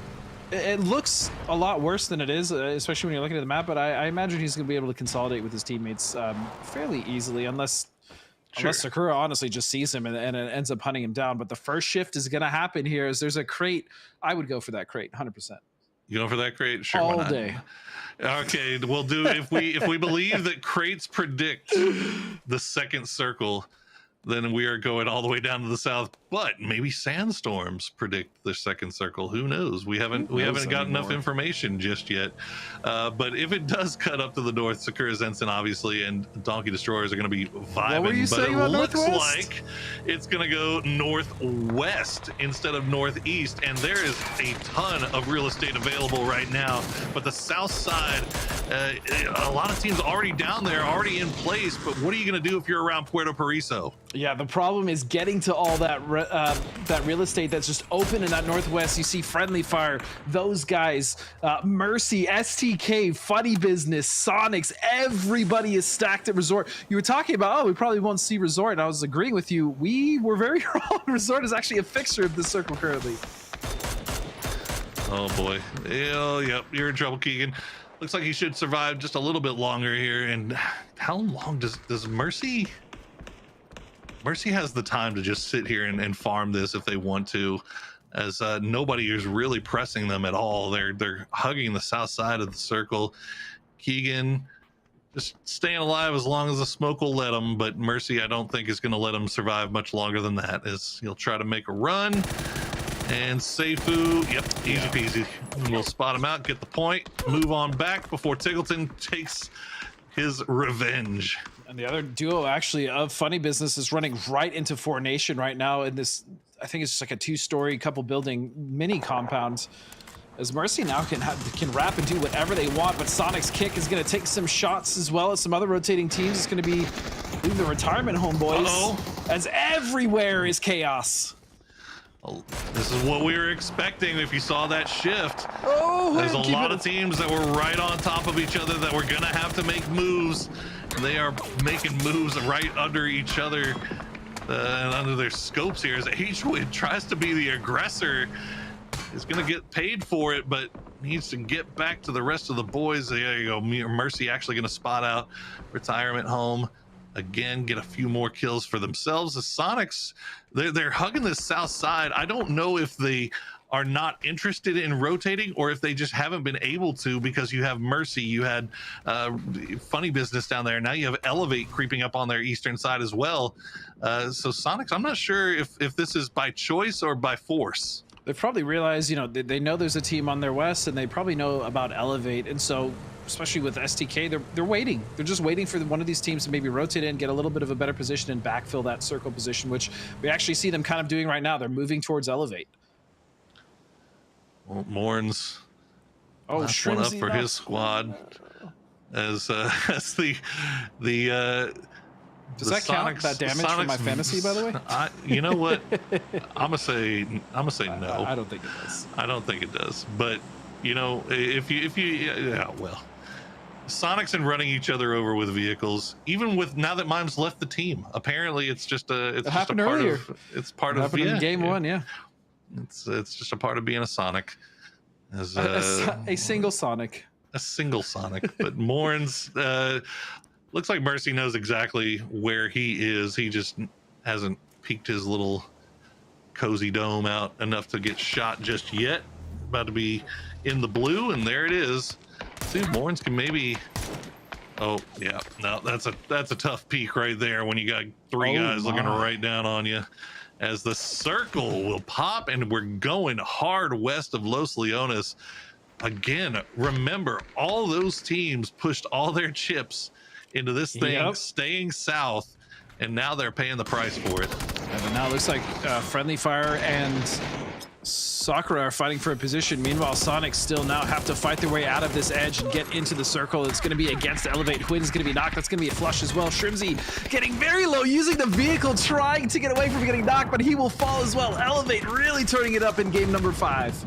It looks a lot worse than it is, especially when you're looking at the map, but I imagine he's going to be able to consolidate with his teammates fairly easily, unless Sakura honestly just sees him and ends up hunting him down. But the first shift is going to happen here as there's a crate. I would go for that crate, 100%. You go for that crate? Sure, all why not? day. Okay, we'll do, if we believe that crates predict the second circle, then we are going all the way down to the south. But maybe sandstorms predict the second circle. Who knows? We haven't got enough information just yet. But if it does cut up to the north, Sakura Zensen obviously and Donkey Destroyers are going to be vibing. What were you saying about looks northwest? like it's going to go northwest instead of northeast, and there is a ton of real estate available right now. But the south side, a lot of teams already down there, already in place. But what are you going to do if you're around Puerto Pariso? Yeah, the problem is getting to all that real estate that's just open in that northwest. You see Friendly Fire, those guys, Mercy, STK, Funny Business, Sonics, everybody is stacked at Resort. You were talking about, we probably won't see Resort, and I was agreeing with you. We were very wrong. Resort is actually a fixture of this circle currently. Oh boy. Yep, you're in trouble, Keegan. Looks like he should survive just a little bit longer here. And how long does Mercy... Mercy has the time to just sit here and farm this if they want to, as nobody is really pressing them at all. They're hugging the south side of the circle. Keegan just staying alive as long as the smoke will let him, but Mercy I don't think is going to let him survive much longer than that, as he'll try to make a run. And Seifu, yep, easy peasy. We'll spot him out, get the point, move on back before Tiggleton takes his revenge. And the other duo actually of Funny Business is running right into Four Nation right now in this I think it's just like a 2-story couple building mini compound. As Mercy now can wrap and do whatever they want, but Sonic's kick is going to take some shots as well as some other rotating teams. It's going to be leaving the retirement home, boys. As everywhere is chaos. Well, this is what we were expecting if you saw that shift. There's a lot of teams that were right on top of each other that were going to have to make moves. They are making moves right under each other and under their scopes here as H-Win tries to be the aggressor. Is going to get paid for it, but needs to get back to the rest of the boys. There you go. Mercy actually going to spot out retirement home. Again, get a few more kills for themselves. The Sonics, they're hugging this south side. I don't know if they are not interested in rotating or if they just haven't been able to, because you have Mercy, you had Funny Business down there. Now you have Elevate creeping up on their eastern side as well. So Sonics, I'm not sure if this is by choice or by force. They've probably realized, you know, they know there's a team on their west, and they probably know about Elevate, and so especially with STK, they're waiting. They're just waiting for one of these teams to maybe rotate in, get a little bit of a better position, and backfill that circle position, which we actually see them kind of doing right now. They're moving towards Elevate. Well, Morn's one up Shrimsy for his squad as the Does that count, that damage for my fantasy, by the way? You know what? I'm gonna say no. I don't think it does. I don't think it does. But you know, if you yeah, well, Sonics and running each other over with vehicles, even with now that Mime's left the team. Apparently, it's just a it happened earlier. It's part it of in game one. Yeah, it's just a part of being a Sonic. As a single Sonic. A single Sonic, but Morns. Looks like Mercy knows exactly where he is. He just hasn't peeked his little cozy dome out enough to get shot just yet. About to be in the blue, and there it is. Let's see if Morns can maybe. Oh yeah, no, that's a tough peek right there when you got three guys looking right down on you. As the circle will pop, and we're going hard west of Los Leones. Again, remember, all those teams pushed all their chips into this thing, staying south, and now they're paying the price for it. And now it looks like Friendly Fire and Sakura are fighting for a position. Meanwhile, Sonic still now have to fight their way out of this edge and get into the circle. It's going to be against Elevate. Hwin is going to be knocked. That's going to be a flush as well. Shrimsy getting very low, using the vehicle, trying to get away from getting knocked, but he will fall as well. Elevate really turning it up in game number 5.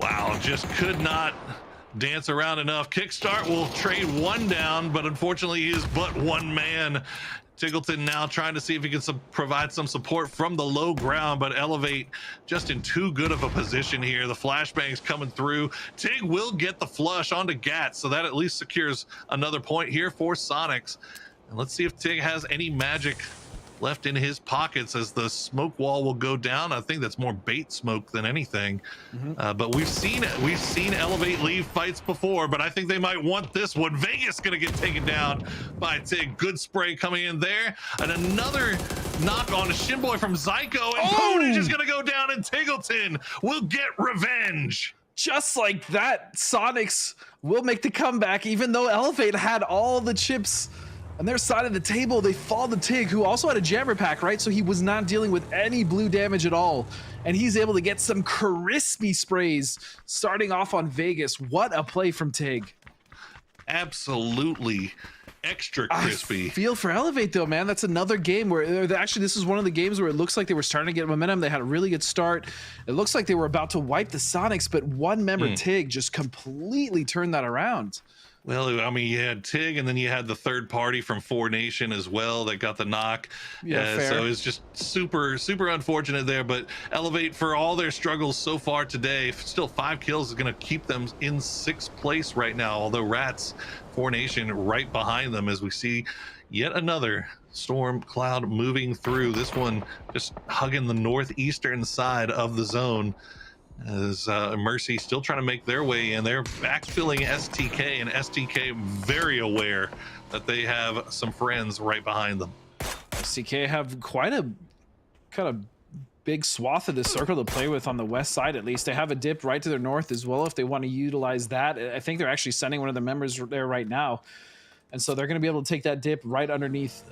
Wow, just could not dance around enough. Kickstart will trade one down, but unfortunately he is but one man. Tiggleton now trying to see if he can provide some support from the low ground, but Elevate just in too good of a position here. The flashbangs coming through. Tig will get the flush onto Gats, so that at least secures another point here for Sonics. And let's see if Tig has any magic left in his pockets as the smoke wall will go down. I think that's more bait smoke than anything. But we've seen Elevate leave fights before, but I think they might want this one. Vegas gonna get taken down by Tig. Good spray coming in there, and another knock on a Shinboy from Zyko, and Ponage is gonna go down, and Tiggleton will get revenge. Just like that, Sonics will make the comeback, even though Elevate had all the chips on their side of the table. They fall to Tig, who also had a jammer pack, right? So he was not dealing with any blue damage at all. And he's able to get some crispy sprays starting off on Vegas. What a play from Tig. Absolutely extra crispy. I feel for Elevate though, man. That's another game where actually this is one of the games where it looks like they were starting to get momentum. They had a really good start. It looks like they were about to wipe the Sonics, but one member Tig just completely turned that around. Well, I mean, you had Tig, and then you had the third party from 4Nation as well that got the knock. Yeah, so it's just super, super unfortunate there. But Elevate, for all their struggles so far today, still 5 kills is going to keep them in 6th place right now. Although Rats, 4Nation right behind them, as we see yet another storm cloud moving through. This one just hugging the northeastern side of the zone. As Mercy still trying to make their way in. They're backfilling STK, and STK very aware that they have some friends right behind them. STK have quite a kind of big swath of the circle to play with on the west side, at least. They have a dip right to their north as well if they want to utilize that. I think they're actually sending one of the members there right now. And so they're going to be able to take that dip right underneath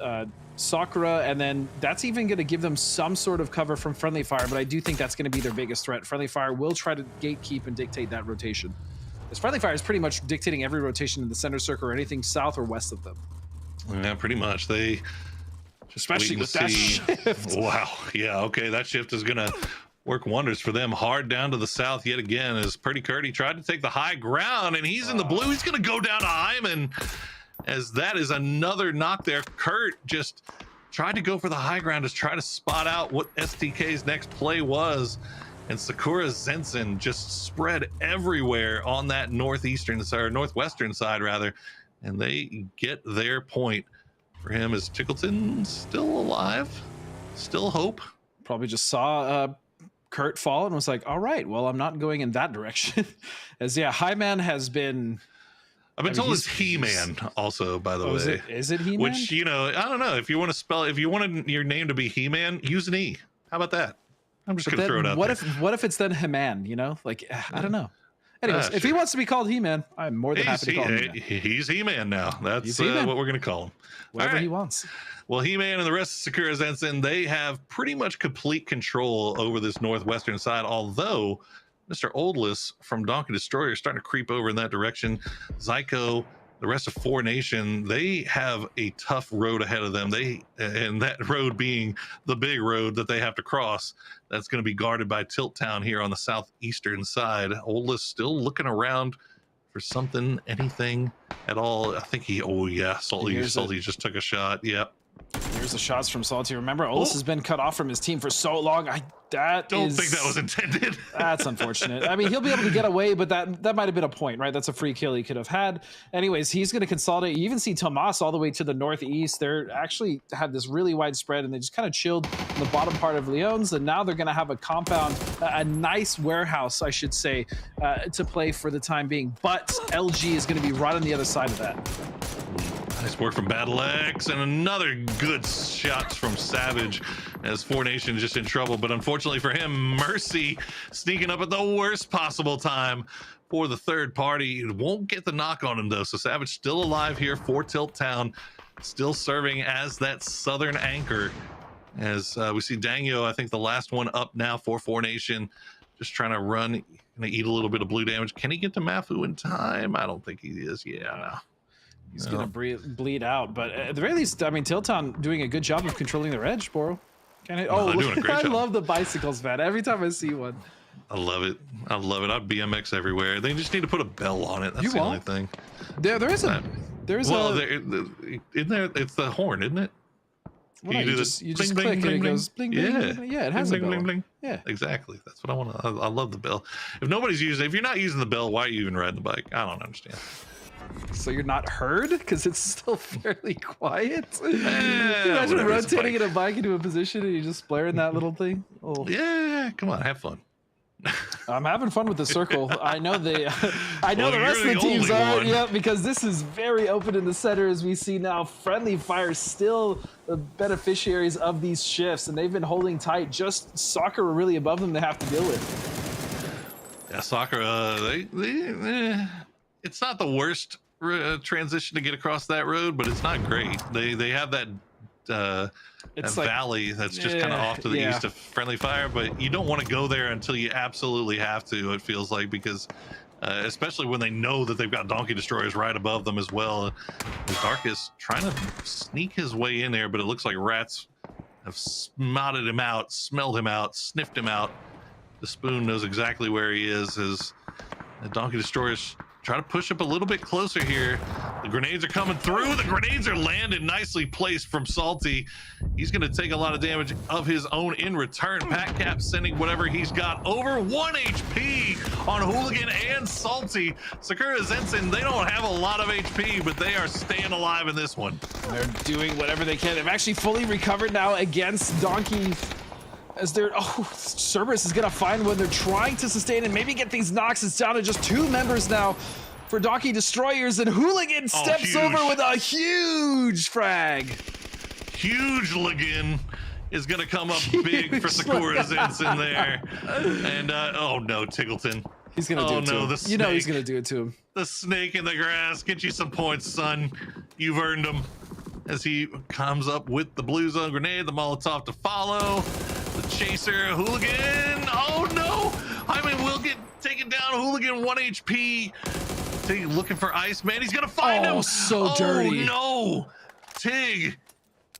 Sakura, and then that's even going to give them some sort of cover from Friendly Fire, but I do think that's going to be their biggest threat. Friendly Fire will try to gatekeep and dictate that rotation. Because Friendly Fire is pretty much dictating every rotation in the center circle or anything south or west of them. Yeah, pretty much. They just especially with that shift. Wow. Yeah, okay, that shift is going to work wonders for them. Hard down to the south yet again as Purdy Curdy tried to take the high ground, and he's in the blue. He's going to go down to Hyman, as that is another knock there. Kurt just tried to go for the high ground to try to spot out what STK's next play was, and Sakura Zenson just spread everywhere on that northwestern side rather, and they get their point. For him, is Tickleton still alive? Still hope? Probably just saw Kurt fall and was like, all right, well, I'm not going in that direction. As yeah, Highman has been, I've been told it's He-Man also, by the way. Is it He-Man? Which, you know, I don't know. If you want to spell, if you wanted your name to be He-Man, use an E. How about that? I'm just going to throw it out there. What if it's then He-Man, you know? Like, I don't know. Anyways, if he wants to be called He-Man, I'm more than happy to call him He-Man. He's He-Man now. That's what we're going to call him. Whatever he wants. Well, He-Man and the rest of Sakura Zenson, they have pretty much complete control over this northwestern side, although Mr. Oldless from Donkey Destroyer is starting to creep over in that direction. Zyko, the rest of Four Nation, they have a tough road ahead of them. And that road being the big road that they have to cross. That's going to be guarded by Tilt Town here on the southeastern side. Oldless still looking around for something, anything at all. I think Salty just took a shot. Yep. Here's the shots from Salty. Remember, Oldless has been cut off from his team for so long. I don't think that was intended. That's unfortunate. I mean, he'll be able to get away, but that might have been a point, right? That's a free kill he could have had. Anyways, he's going to consolidate. You even see Tomas all the way to the northeast. They're actually had this really wide spread, and they just kind of chilled in the bottom part of Leon's, and now they're going to have a compound, a nice warehouse, I should say, to play for the time being. But LG is going to be right on the other side of that. Nice work from Battle X, and another good shots from Savage as Four Nation just in trouble. But unfortunately for him, Mercy sneaking up at the worst possible time for the third party. It won't get the knock on him though. So Savage still alive here for Tilt Town, still serving as that southern anchor. As we see Dangyo, I think the last one up now for Four Nation, just trying to run and eat a little bit of blue damage. Can he get to Mafu in time? I don't think he is. Yeah, no. He's going to bleed out, but at the very least, I mean, Tilton doing a good job of controlling their edge, Boro. They're doing a great I job. love the bicycles, man. Every time I see one. I love it. I love it. I BMX everywhere. They just need to put a bell on it. That's the only thing. There is a... Isn't there, it's the horn, isn't it? Well, you just click and it goes bling, bling, bling. Yeah, it has a bell. Bling, bling. Yeah. Exactly. That's what I want to... I love the bell. If you're not using the bell, why are you even riding the bike? I don't understand. So you're not heard because it's still fairly quiet. Imagine rotating in a bike into a position and you just blaring that little thing. Oh. Yeah, come on, have fun. I'm having fun with the circle. I know the rest of the teams are. Yeah, because this is very open in the center as we see now. Friendly Fire still the beneficiaries of these shifts, and they've been holding tight. Just Sakura really above them they have to deal with. Yeah, Sakura, it's not the worst transition to get across that road, but it's not great. They have that valley that's just kind of off to the east of Friendly Fire, but you don't want to go there until you absolutely have to, it feels like, because especially when they know that they've got Donkey Destroyers right above them as well. Darkus trying to sneak his way in there, but it looks like rats have smelled him out, sniffed him out. The Spoon knows exactly where he is as the Donkey Destroyers try to push up a little bit closer here. The grenades are coming through. The grenades are landed nicely placed from Salty. He's going to take a lot of damage of his own in return. Pat Cap sending whatever he's got. Over 1 HP on Hooligan and Salty. Sakura Zenson, they don't have a lot of HP, but they are staying alive in this one. They're doing whatever they can. They've actually fully recovered now against Donkey. As they're, Cerberus is gonna find one. They're trying to sustain and maybe get these knocks. It's down to just 2 members now for Donkey Destroyers, and Hooligan steps over with a huge frag. Huge-ligan is gonna come up big for Sakura Zenson there. And oh no, Tiggleton. He's gonna do it to him. You know he's gonna do it to him. The snake in the grass. Get you some points, son. You've earned him. As he comes up with the blue zone grenade, the Molotov to follow. The chaser, Hooligan. Oh no! Hyman will get taken down. Hooligan 1 HP. Tig looking for Iceman. He's gonna find him. So dirty. Oh no! Tig,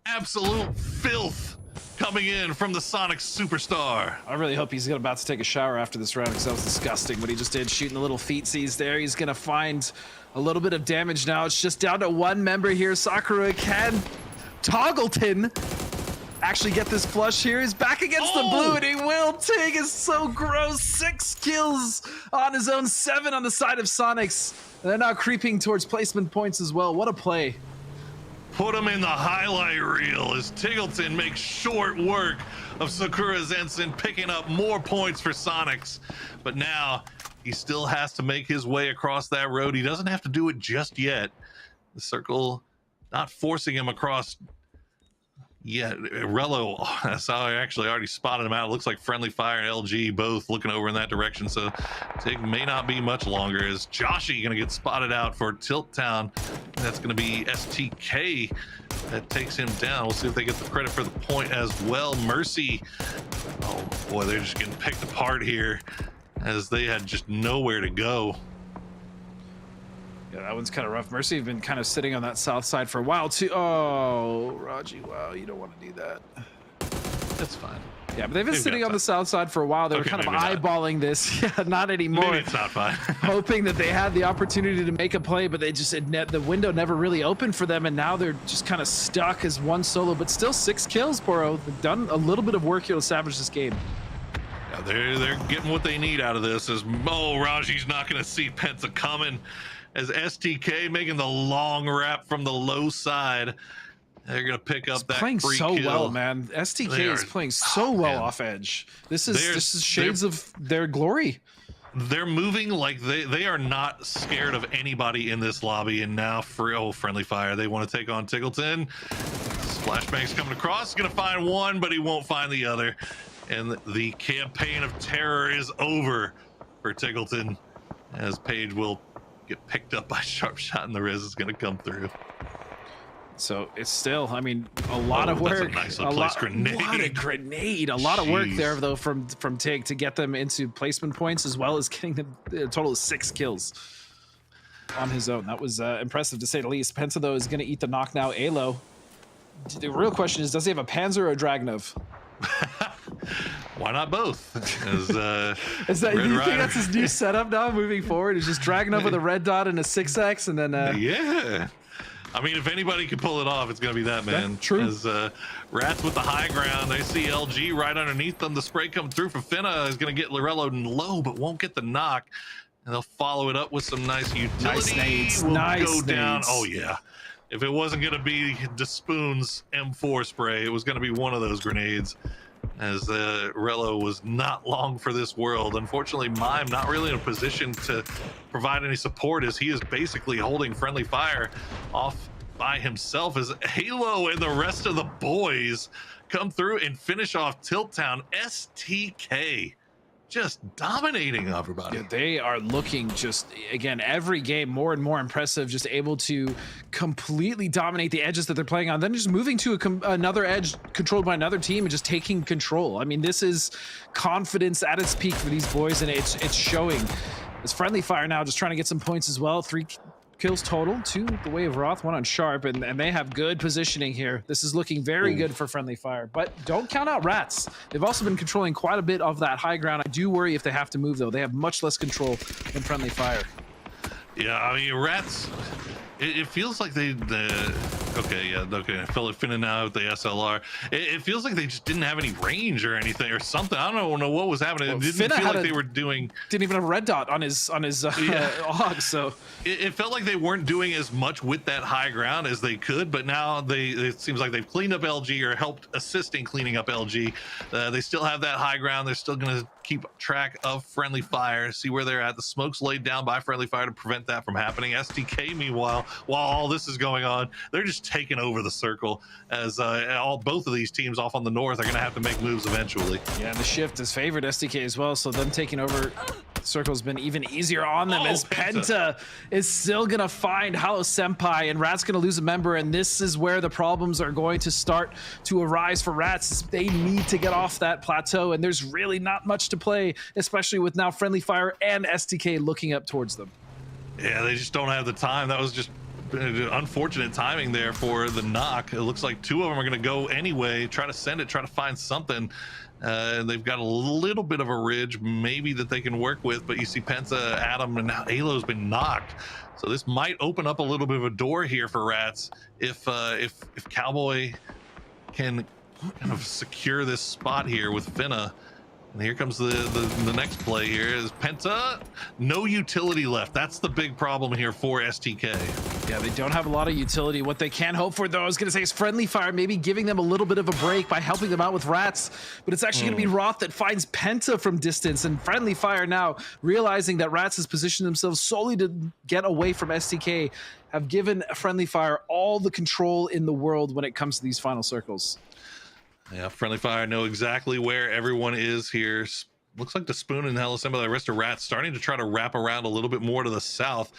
absolute filth coming in from the Sonic superstar. I really hope he's about to take a shower after this round because that was disgusting what he just did, shooting the little feetsies there. He's gonna find a little bit of damage now. It's just down to one member here. Sakura can Toggleton actually get this flush here. He's back against the blue, and he will. Tig is so gross. 6 kills on his own, 7 on the side of Sonics. They're now creeping towards placement points as well. What a play. Put him in the highlight reel as Tiggleton makes short work of Sakura's Ensign, picking up more points for Sonics. But now he still has to make his way across that road. He doesn't have to do it just yet. The circle not forcing him across yet. Rello, that's how I actually already spotted him out. It looks like Friendly Fire and LG both looking over in that direction. So Tig may not be much longer. Is Joshy going to get spotted out for Tilt Town? That's going to be STK that takes him down. We'll see if they get the credit for the point as well. Mercy, oh boy, they're just getting picked apart here as they had just nowhere to go. Yeah, that one's kind of rough. Mercy have been kind of sitting on that south side for a while too. Oh, Raji, wow, you don't want to do that. That's fine. Yeah, but they've been sitting on the south side for a while. They were kind of eyeballing this. Yeah, not anymore. Maybe it's not fine. Hoping that they had the opportunity to make a play, but they just the window never really opened for them, and now they're just kind of stuck as one solo. But still 6 kills, Boro. They've done a little bit of work here to salvage this game. Yeah, they're getting what they need out of this. As Raji's not going to see Penta coming. As STK making the long wrap from the low side. They're going to pick up that playing free so kill. well, man. STK is playing so well off edge. This is shades of their glory. They're moving like they are not scared of anybody in this lobby. And now Friendly Fire, they want to take on Tiggleton. Splashbang's coming across, going to find one, but he won't find the other. And the campaign of terror is over for Tiggleton, as Paige will get picked up by Sharp Shot, and the Riz is going to come through. So it's still, I mean, a lot of work. That's a nice placed grenade. What a grenade! A lot of work there, though, from Tig to get them into placement points, as well as getting them a total of 6 kills on his own. That was impressive, to say the least. Penta, though, is going to eat the knock now. Alo. The real question is, does he have a Panzer or a Dragnov? Why not both? Is that, do you think that's his new setup now moving forward? It's just Dragnov with a red dot and a 6X, and then yeah. I mean, if anybody can pull it off, it's going to be that man. Yeah, true. As Rats with the high ground, they see LG right underneath them. The spray come through for Finna is going to get Lorello low, but won't get the knock. And they'll follow it up with some nice utility. Nice nades. Will nice go down. nades. Oh yeah. If it wasn't going to be DeSpoon's M4 spray, it was going to be one of those grenades. As Rello was not long for this world. Unfortunately, Mime not really in a position to provide any support, as he is basically holding Friendly Fire off by himself, as Halo and the rest of the boys come through and finish off Tilt Town. STK just dominating everybody. Yeah, they are looking just, again, every game more and more impressive, just able to completely dominate the edges that they're playing on, then just moving to another edge controlled by another team and just taking control. I mean, this is confidence at its peak for these boys, and it's showing. It's Friendly Fire now just trying to get some points as well. 3 kills total, 2 the way of Roth, 1 on Sharp, and they have good positioning here. This is looking very good for Friendly Fire, but don't count out Rats. They've also been controlling quite a bit of that high ground. I do worry if they have to move, though. They have much less control than Friendly Fire. Yeah, I mean, Rats, it feels like okay, Finna now with the SLR. It feels like they just didn't have any range or anything or something. I don't know what was happening. It didn't feel like they were doing. Didn't even have a red dot on his hog, so it felt like they weren't doing as much with that high ground as they could. But now it seems like they've cleaned up LG or helped assisting cleaning up LG. They still have that high ground. They're still going to keep track of Friendly Fire, see where they're at. The smoke's laid down by Friendly Fire to prevent that from happening. STK, meanwhile, while all this is going on, they're just taken over the circle, as both of these teams off on the north are going to have to make moves eventually. Yeah, and the shift has favored SDK as well, so them taking over circle has been even easier on them, as Penta is still gonna find House Senpai, and Rat's gonna lose a member, and this is where the problems are going to start to arise for Rats. They need to get off that plateau, and there's really not much to play, especially with now Friendly Fire and SDK looking up towards them. Yeah, they just don't have the time. That was just unfortunate timing there for the knock. It looks like two of them are going to go anyway, try to send it, try to find something. They've got a little bit of a ridge maybe that they can work with, but you see Penta, Adam, and now Alo's been knocked. So this might open up a little bit of a door here for Rats if Cowboy can kind of secure this spot here with Finna. And here comes the next play here is Penta. No utility left. That's the big problem here for STK. Yeah, they don't have a lot of utility. What they can hope for, though, I was going to say, is Friendly Fire maybe giving them a little bit of a break by helping them out with Rats. But it's actually going to be Roth that finds Penta from distance. And Friendly Fire now, realizing that Rats has positioned themselves solely to get away from STK, have given Friendly Fire all the control in the world when it comes to these final circles. Yeah, Friendly Fire know exactly where everyone is here. Looks like the Spoon and Hell Assembly, the rest of Rats starting to try to wrap around a little bit more to the south,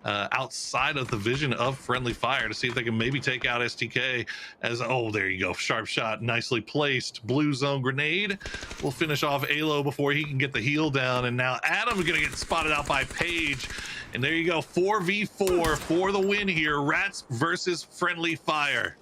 outside of the vision of Friendly Fire, to see if they can maybe take out STK. As there you go, sharp shot, nicely placed. Blue zone grenade will finish off Alo before he can get the heal down. And now Adam's gonna get spotted out by Paige. And there you go, 4v4 for the win here. Rats versus Friendly Fire.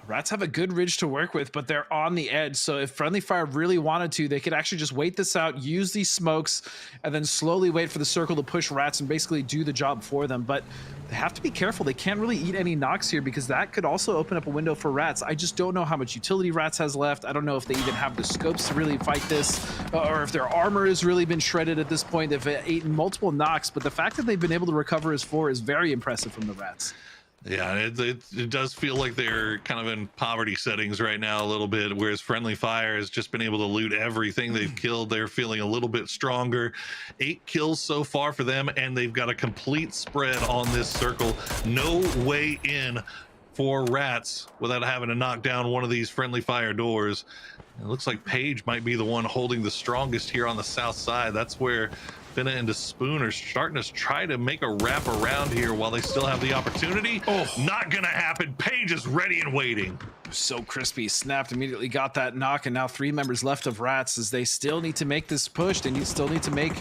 Rats have a good ridge to work with, but they're on the edge. So if Friendly Fire really wanted to, they could actually just wait this out, use these smokes, and then slowly wait for the circle to push Rats and basically do the job for them. But they have to be careful. They can't really eat any knocks here, because that could also open up a window for Rats. I just don't know how much utility Rats has left. I don't know if they even have the scopes to really fight this, or if their armor has really been shredded at this point. They've eaten multiple knocks, but the fact that they've been able to recover as 4 is very impressive from the Rats. Yeah, it does feel like they're kind of in poverty settings right now a little bit, whereas Friendly Fire has just been able to loot everything they've killed. They're feeling a little bit stronger. 8 kills so far for them, and they've got a complete spread on this circle. No way in for Rats without having to knock down one of these Friendly Fire doors. It looks like Paige might be the one holding the strongest here on the south side. That's where Finna and the Spoon are starting to try to make a wrap around here while they still have the opportunity. Not gonna happen. Paige is ready and waiting. So crispy. Snapped, immediately got that knock, and now 3 members left of Rats, as they still need to make this push. They still need to make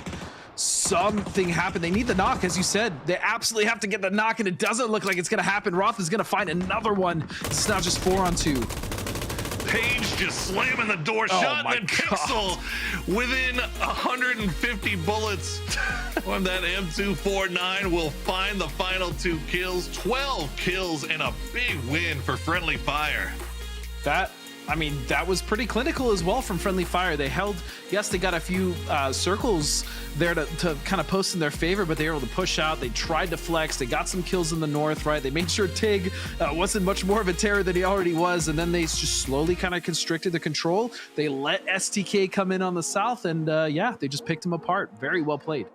something happen. They need the knock, as you said. They absolutely have to get the knock, and it doesn't look like it's gonna happen. Roth is gonna find another one. It's now just 4 on 2. Page just slamming the door shut, and then Pixel within 150 bullets on that M249 will find the final 2 kills. 12 kills and a big win for Friendly Fire. That was pretty clinical as well from Friendly Fire. They held, yes, they got a few circles there to kind of post in their favor, but they were able to push out. They tried to flex. They got some kills in the north, right? They made sure Tig wasn't much more of a terror than he already was, and then they just slowly kind of constricted the control. They let STK come in on the south, and yeah, they just picked him apart. Very well played.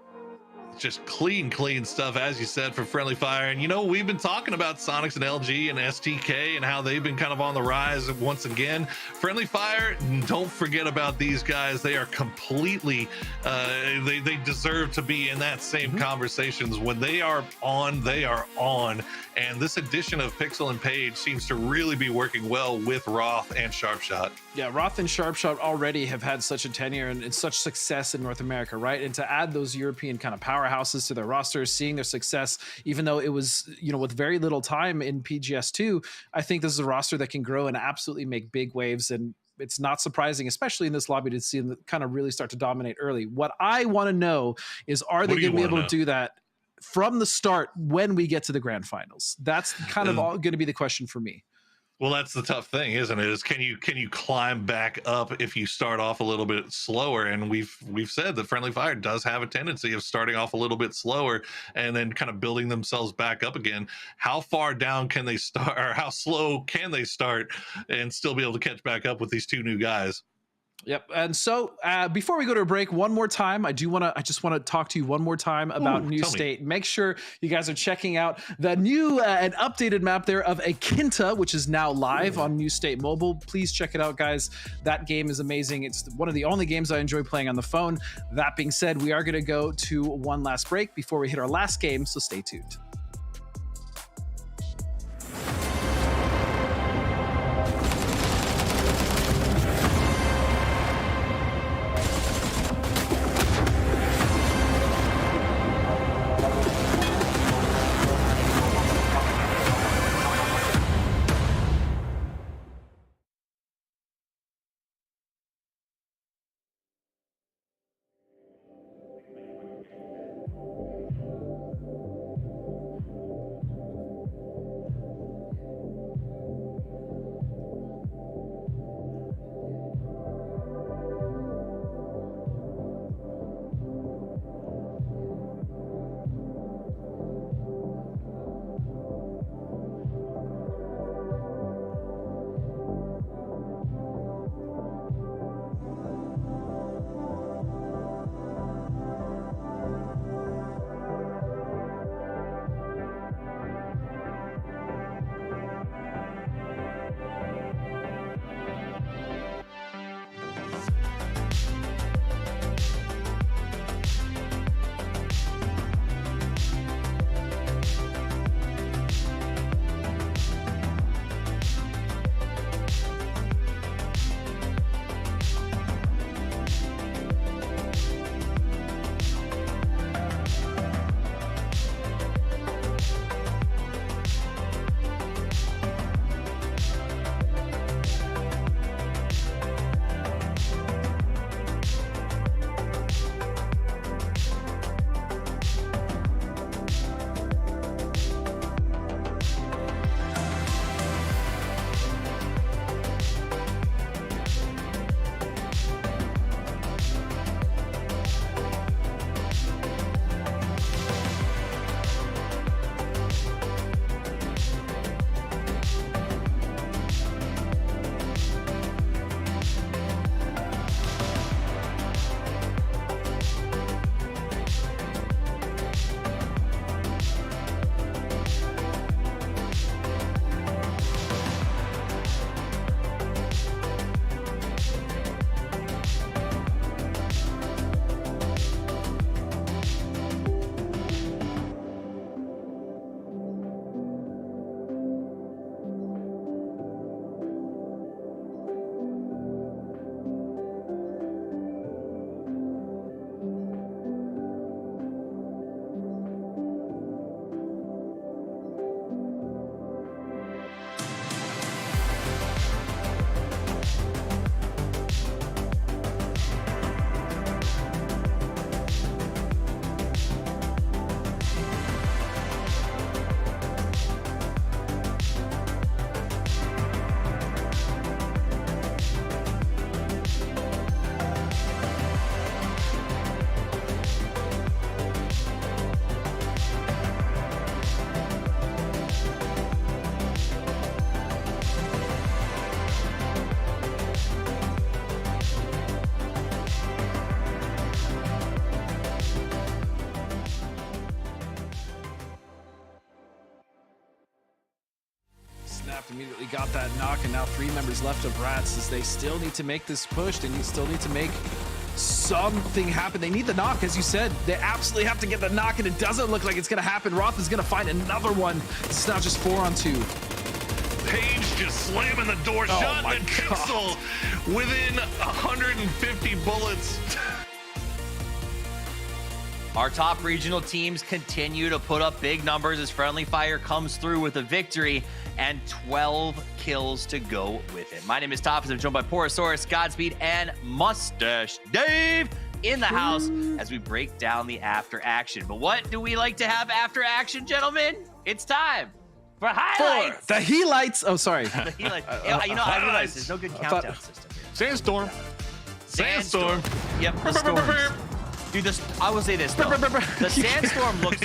Just clean stuff, as you said, for Friendly Fire. And we've been talking about Sonics and LG and STK and how they've been kind of on the rise once again. Friendly Fire, don't forget about these guys. They are completely they deserve to be in that same conversations. When they are on, they are on. And this addition of Pixel and Page seems to really be working well with Roth and Sharpshot. Yeah, Roth and Sharpshot already have had such a tenure and such success in North America, right? And to add those European kind of powerhouses to their rosters, seeing their success, even though it was, with very little time in PGS2, I think this is a roster that can grow and absolutely make big waves. And it's not surprising, especially in this lobby, to see them kind of really start to dominate early. What I want to know is, are they going to be able to do that from the start when we get to the grand finals? That's kind of all going to be the question for me. Well, that's the tough thing, isn't it? Is can you climb back up if you start off a little bit slower? And we've said that Friendly Fire does have a tendency of starting off a little bit slower and then kind of building themselves back up again. How far down can they start, or how slow can they start and still be able to catch back up with these 2 new guys? Yep. And so before we go to a break, one more time, I just want to talk to you one more time about New State. Make sure you guys are checking out the new and updated map there of Akinta, which is now live on New State Mobile. Please check it out, guys. That game is amazing. It's one of the only games I enjoy playing on the phone. That being said, we are going to go to one last break before we hit our last game, so stay tuned. Immediately got that knock, and now 3 members left of Rats as they still need to make this push. They still need to make something happen. They need the knock, as you said. They absolutely have to get the knock, and it doesn't look like it's going to happen. Roth is going to find another one. It's now just 4 on 2. Page just slamming the door shut, and Pixel within 150 bullets. Our top regional teams continue to put up big numbers as Friendly Fire comes through with a victory and 12 kills to go with it. My name is Top, as I'm joined by Porosaurus, Godspeed, and Mustache Dave in the house as we break down the after action. But what do we like to have after action, gentlemen? It's time for highlights. The Healites. Oh, sorry. The Healites. I realize there's no good countdown system here. Sandstorm. Sandstorm. Yep, the storms. Dude, I will say this though. The sandstorm looks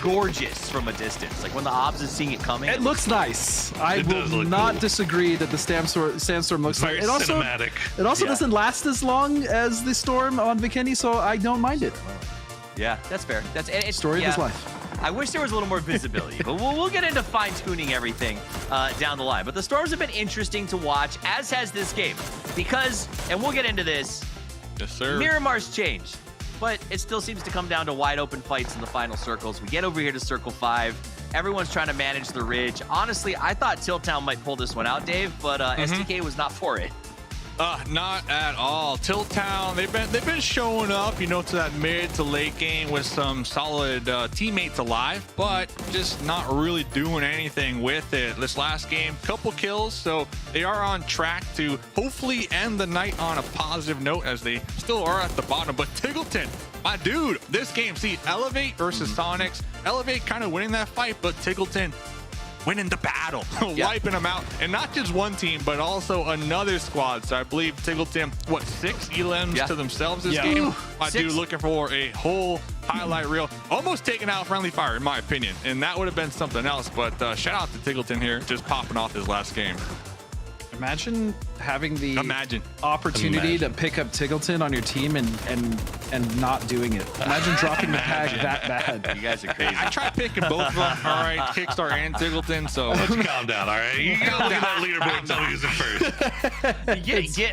gorgeous from a distance. Like when the obs is seeing it coming. It looks nice. I will not disagree that the sandstorm looks Very nice. cinematic. It also doesn't last as long as the storm on Bikini, so I don't mind it. Yeah, that's fair. It's Story of his life. I wish there was a little more visibility, but we'll get into fine-tuning everything down the line. But the storms have been interesting to watch, as has this game, because, and we'll get into this, yes, sir. Miramar's changed, but it still seems to come down to wide open fights in the final circles. We get over here to Circle 5. Everyone's trying to manage the ridge. Honestly, I thought Tiltown might pull this one out, Dave, but STK was not for it. Not at all. Tiltown, they've been showing up, you know, to that mid to late game with some solid teammates alive, but just not really doing anything with it. This last game, couple kills, so they are on track to hopefully end the night on a positive note, as they still are at the bottom. But Tiggleton, my dude, this game, see, Elevate versus Sonics, Elevate kind of winning that fight, but Tiggleton winning the battle, wiping them out. And not just one team, but also another squad. So I believe Tiggleton, 6 elims to themselves this game? My dude looking for a whole highlight reel. Almost taking out Friendly Fire, in my opinion. And that would have been something else. But shout out to Tiggleton here, just popping off his last game. Imagine having the opportunity to pick up Tiggleton on your team and not doing it. Imagine dropping the tag that bad. You guys are crazy. I tried picking both of them. All right, Kickstar and Tiggleton. So let's calm down. All right, you gotta look at that leaderboard and tell me who's it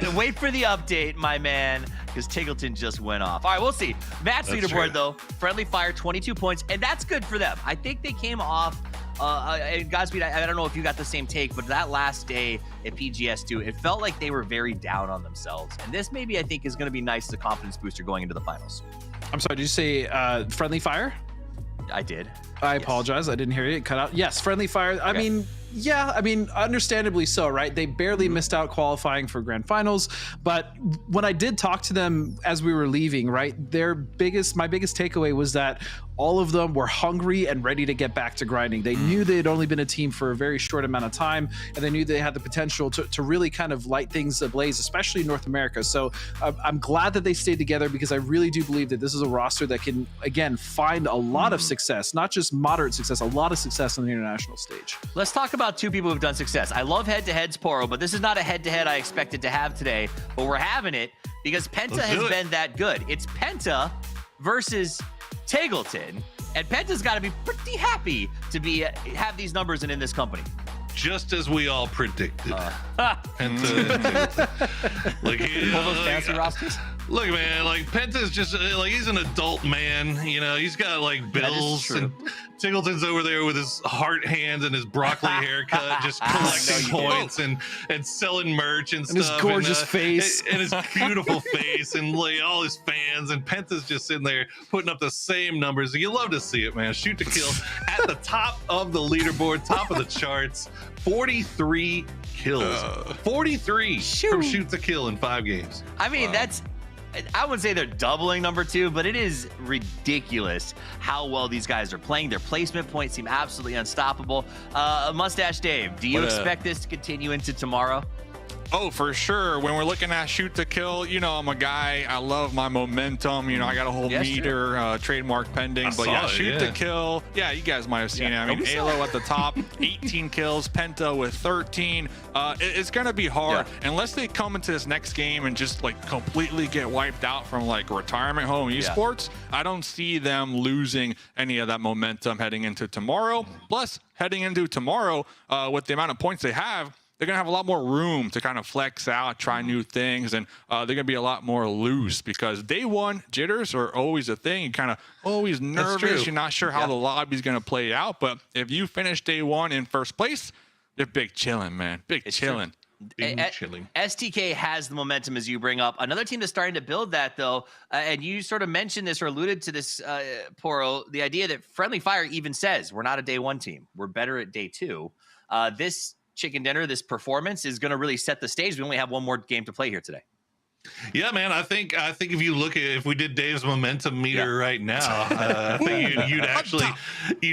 first. Wait for the update, my man, because Tiggleton just went off. All right, we'll see. Matt's leaderboard though, Friendly Fire 22 points, and that's good for them. I think they came off. And Godspeed, I don't know if you got the same take, but that last day at PGS2, it felt like they were very down on themselves. And this maybe, I think, is going to be nice as a confidence booster going into the finals. I'm sorry, did you say Friendly Fire? I did. I apologize. I didn't hear you. It cut out. Yes, Friendly Fire. I mean, yeah, I mean, understandably so, right? They barely missed out qualifying for grand finals. But when I did talk to them as we were leaving, right, my biggest takeaway was that all of them were hungry and ready to get back to grinding. They knew they had only been a team for a very short amount of time, and they knew they had the potential to really kind of light things ablaze, especially in North America. So I'm glad that they stayed together, because I really do believe that this is a roster that can, again, find a lot of success, not just moderate success, a lot of success on the international stage. Let's talk about two people who've done success. I love head-to-heads, Poro, but this is not a head-to-head I expected to have today, but we're having it because Penta has been that good. It's Penta versus Tiggleton, and Penta's got to be pretty happy to have these numbers and in this company. Just as we all predicted. Penta, like, all those fancy rosters. Look, man, like Penta's just like, he's an adult man, you know, he's got like bills, and Tiggleton's over there with his heart hands and his broccoli haircut, just collecting points and selling merch and stuff. His gorgeous face. And his beautiful face and like all his fans, and Penta's just sitting there putting up the same numbers. You love to see it, man. Shoot to kill at the top of the leaderboard, top of the charts. 43 kills. 43 from shoot to kill in 5 games. I mean, I wouldn't say they're doubling number 2, but it is ridiculous how well these guys are playing. Their placement points seem absolutely unstoppable. Mustache Dave, do you expect this to continue into tomorrow? Oh, for sure. When we're looking at shoot to kill, you know, I'm a guy, I love my momentum. You know, I got a whole meter, trademark pending. But yeah, shoot to kill. Yeah, you guys might have seen it. I mean, Alo at the top, 18 kills, Penta with 13. It's going to be hard unless they come into this next game and just like completely get wiped out from like retirement home esports. I don't see them losing any of that momentum heading into tomorrow. Plus, heading into tomorrow, with the amount of points they have, they're going to have a lot more room to kind of flex out, try new things, and they're going to be a lot more loose, because day one jitters are always a thing. You're kind of always nervous. You're not sure how the lobby's going to play out. But if you finish day one in first place, they're big chilling, man. Big chilling. STK has the momentum, as you bring up. Another team that's starting to build that, though, and you sort of mentioned this or alluded to this, Poro, the idea that Friendly Fire even says, we're not a day one team. We're better at day two. This chicken dinner, this performance is going to really set the stage. We only have one more game to play here today. Yeah, man. I think if you look at, if we did Dave's momentum meter right now, I think you'd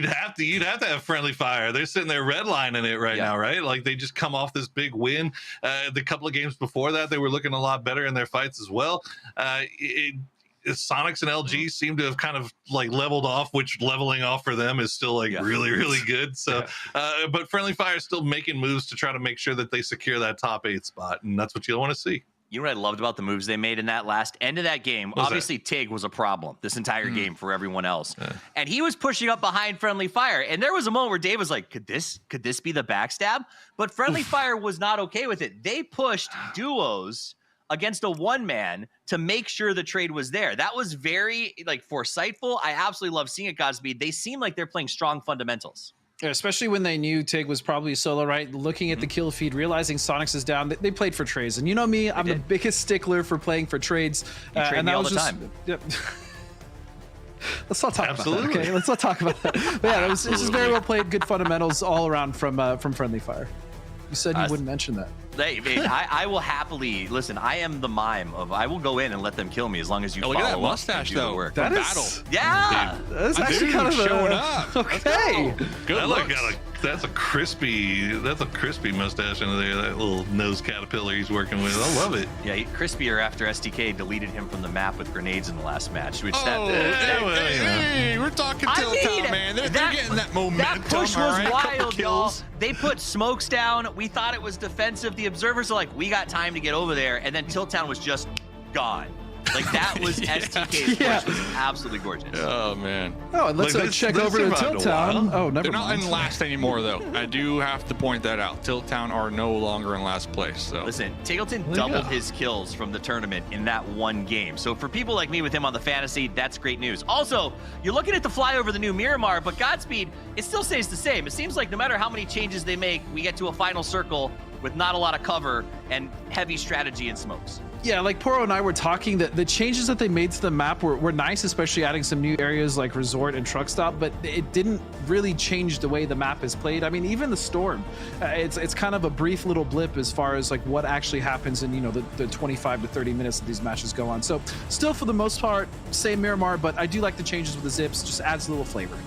have to have Friendly Fire. They're sitting there redlining it right now, right? Like they just come off this big win. The couple of games before that, they were looking a lot better in their fights as well. Sonics and LG seem to have kind of like leveled off, which leveling off for them is still like really, really good. So, but Friendly Fire is still making moves to try to make sure that they secure that top 8 spot, and that's what you want to see. You know what I loved about the moves they made in that last end of that game? Obviously, Tig was a problem this entire game for everyone else. And he was pushing up behind Friendly Fire. And there was a moment where Dave was like, could this be the backstab? But Friendly Fire was not okay with it. They pushed duos against a one-man to make sure the trade was there. That was very like foresightful. I absolutely love seeing it, Godspeed. They seem like they're playing strong fundamentals. Yeah, especially when they knew Tig was probably solo, right? Looking at the kill feed, realizing Sonics is down, they played for trades. And you know me, I'm the biggest stickler for playing for trades. Trade and me that all was the just, time. Yep. Let's not talk about that. Okay, let's not talk about that. But yeah, it was just very well played, good fundamentals all around from Friendly Fire. You said you wouldn't mention that. Hey, I will happily listen. I am the mime of I will go in and let them kill me as long as you look follow at that up mustache and do the though. work. That is battle. Yeah, that's actually kind of showing up. Okay, Good look. That's a crispy mustache under there. That little nose caterpillar he's working with. I love it. Yeah, crispier after STK deleted him from the map with grenades in the last match. Which hey, we're talking Tilt-Town, man. They're getting that momentum. That push was right? wild, y'all. They put smokes down. We thought it was defensive. The observers are like, we got time to get over there, and then Tilt-Town was just gone. Like that was STK's push was absolutely gorgeous. Oh man. Oh, and let's check over to Tilt-Town. Oh, never They're not mind. in last anymore though. I do have to point that out. Tilt-Town are no longer in last place. So listen, Tiggleton doubled his kills from the tournament in that one game. So for people like me with him on the fantasy, that's great news. Also, you're looking at the flyover the new Miramar, but Godspeed, it still stays the same. It seems like no matter how many changes they make, we get to a final circle with not a lot of cover and heavy strategy and smokes. Yeah, like Poro and I were talking that the changes that they made to the map were nice, especially adding some new areas like Resort and Truck Stop, but it didn't really change the way the map is played. I mean, even the Storm, it's kind of a brief little blip as far as like what actually happens in, you know, the 25 to 30 minutes that these matches go on. So still for the most part, same Miramar, but I do like the changes with the zips, just adds a little flavor.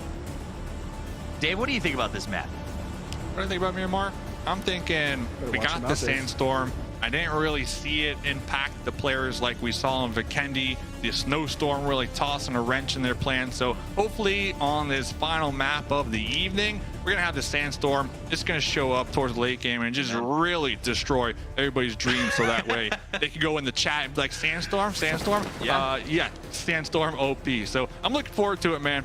Dave, what do you think about this map? What do you think about Miramar? I'm thinking we got the Sandstorm. I didn't really see it impact the players like we saw in Vikendi. The Snowstorm really tossing a wrench in their plan. So hopefully on this final map of the evening, we're going to have the Sandstorm. It's going to show up towards the late game and just really destroy everybody's dreams. So that way they can go in the chat and be like, Sandstorm? Yeah, Sandstorm OP. So I'm looking forward to it, man.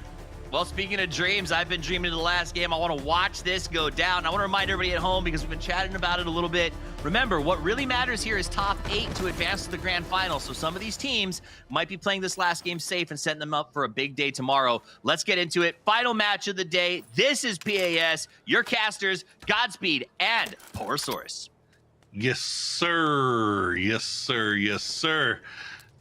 Well, speaking of dreams, I've been dreaming of the last game. I want to watch this go down. I want to remind everybody at home because we've been chatting about it a little bit. Remember, what really matters here is top 8 to advance to the grand final. So some of these teams might be playing this last game safe and setting them up for a big day tomorrow. Let's get into it. Final match of the day. This is PAS, your casters, Godspeed, and Porosaurus. Yes, sir. Yes, sir. Yes, sir.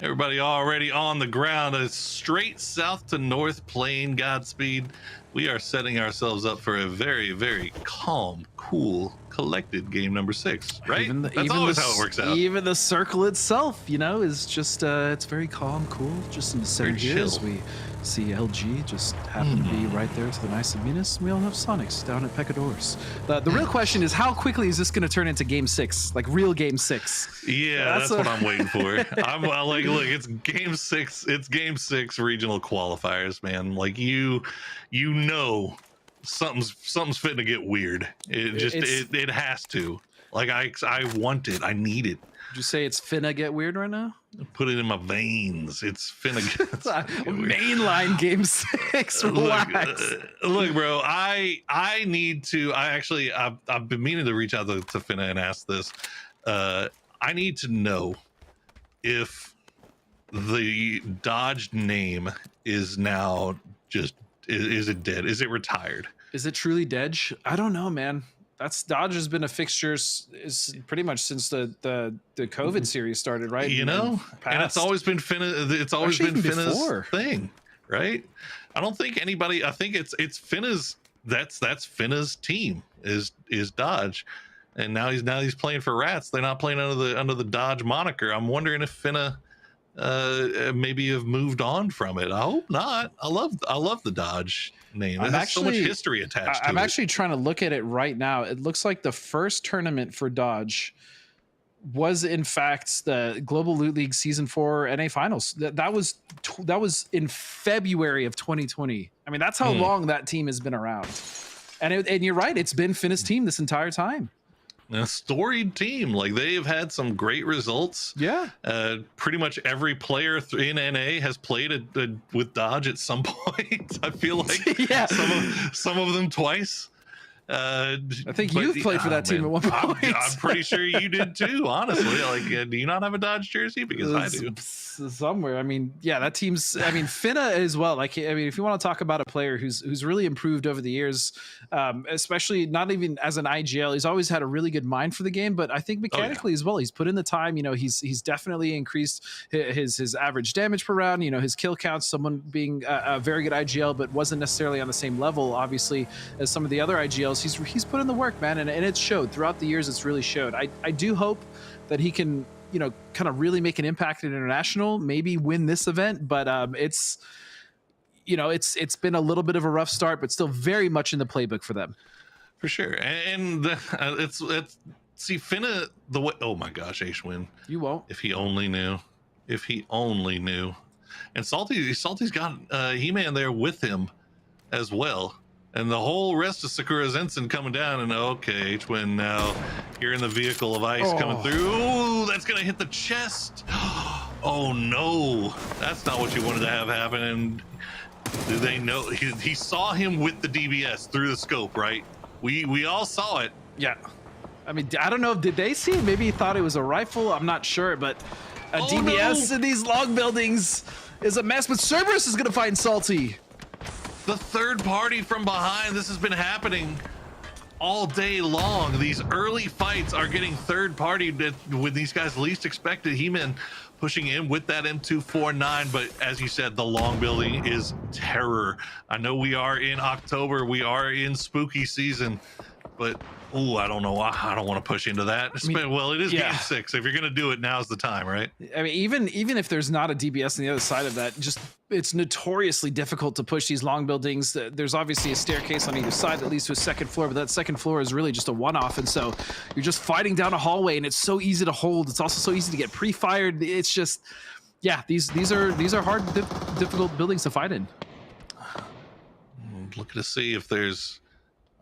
Everybody already on the ground. It's straight south to North Plain, Godspeed. We are setting ourselves up for a very, very calm, cool, collected game number 6, right? That's always how it works out. Even the circle itself, you know, is just, it's very calm, cool. Just in the center here as we see LG just happen to be right there to the nice of Venus. We all have Sonics down at Pecadores. The real question is how quickly is this going to turn into game 6, like real game 6? Yeah, that's what I'm waiting for. I'm like, look, it's game 6. It's game 6 regional qualifiers, man. Like you know, something's fitting to get weird. It has to. Like I want it. I need it. Would you say it's finna get weird right now? Put it in my veins. It's finna get mainline game 6. Relax. Look, bro. I need to. I've been meaning to reach out to Finna and ask this. I need to know if the Dodge name is now just. Is it dead? Is it retired? Is it truly dead? I don't know, man. Dodge has been a fixture is pretty much since the COVID series started, right? You know, and it's always been Finna. It's always been Finna's thing, right? I don't think anybody. I think it's Finna's. That's Finna's team is Dodge, and now he's playing for Rats. They're not playing under the Dodge moniker. I'm wondering if Finna maybe have moved on from it. I hope not. I love the Dodge name. It has so much history attached to it. I'm actually trying to look at it right now. It looks like the first tournament for Dodge was in fact the Global Loot League Season 4 NA Finals. That was in February of 2020. I mean, that's how long that team has been around. And you're right, it's been Finna's team this entire time. A storied team. Like, they've had some great results. Yeah. Pretty much every player in NA has played with Dodge at some point. I feel like yeah. some of them twice. I think you've played for that team at one point. I'm pretty sure you did too, honestly. Like, do you not have a Dodge jersey? Because I do. Somewhere. I mean, yeah, that team's, I mean, Finna as well. Like, I mean, if you want to talk about a player who's really improved over the years, especially not even as an IGL, he's always had a really good mind for the game, but I think mechanically as well, he's put in the time. You know, he's definitely increased his average damage per round, you know, his kill counts, someone being a very good IGL, but wasn't necessarily on the same level, obviously, as some of the other IGLs. He's put in the work, man, and it showed throughout the years. It's really showed. I do hope that he can, you know, kind of really make an impact in international, maybe win this event, but it's, you know, it's been a little bit of a rough start, but still very much in the playbook for them. For sure. And it's see, Finna, the way, oh my gosh, Ashwin. You won't. If he only knew. If he only knew. And Salty's got He-Man there with him as well. And the whole rest of Sakura's Ensign coming down, and okay, H-Win, now you're in the vehicle of ice coming through. Ooh, that's gonna hit the chest. Oh no, that's not what you wanted to have happen. And do they know? He saw him with the DBS through the scope, right? We all saw it. Yeah. I mean, I don't know, did they see it? Maybe he thought it was a rifle, I'm not sure, but a DBS in these long buildings is a mess, but Cerberus is gonna find Salty. The third party from behind. This has been happening all day long. These early fights are getting third party when these guys least expected. He-Man pushing in with that M249, but as you said, the long building is terror. I know we are in October, we are in spooky season, but oh, I don't know. I don't want to push into that. I mean, well, it is game 6. If you're going to do it, now's the time, right? I mean, even if there's not a DBS on the other side of that, just it's notoriously difficult to push these long buildings. There's obviously a staircase on either side that leads to a second floor, but that second floor is really just a one-off, and so you're just fighting down a hallway, and it's so easy to hold. It's also so easy to get pre-fired. It's just, yeah, these are hard, difficult buildings to fight in. Looking to see if there's,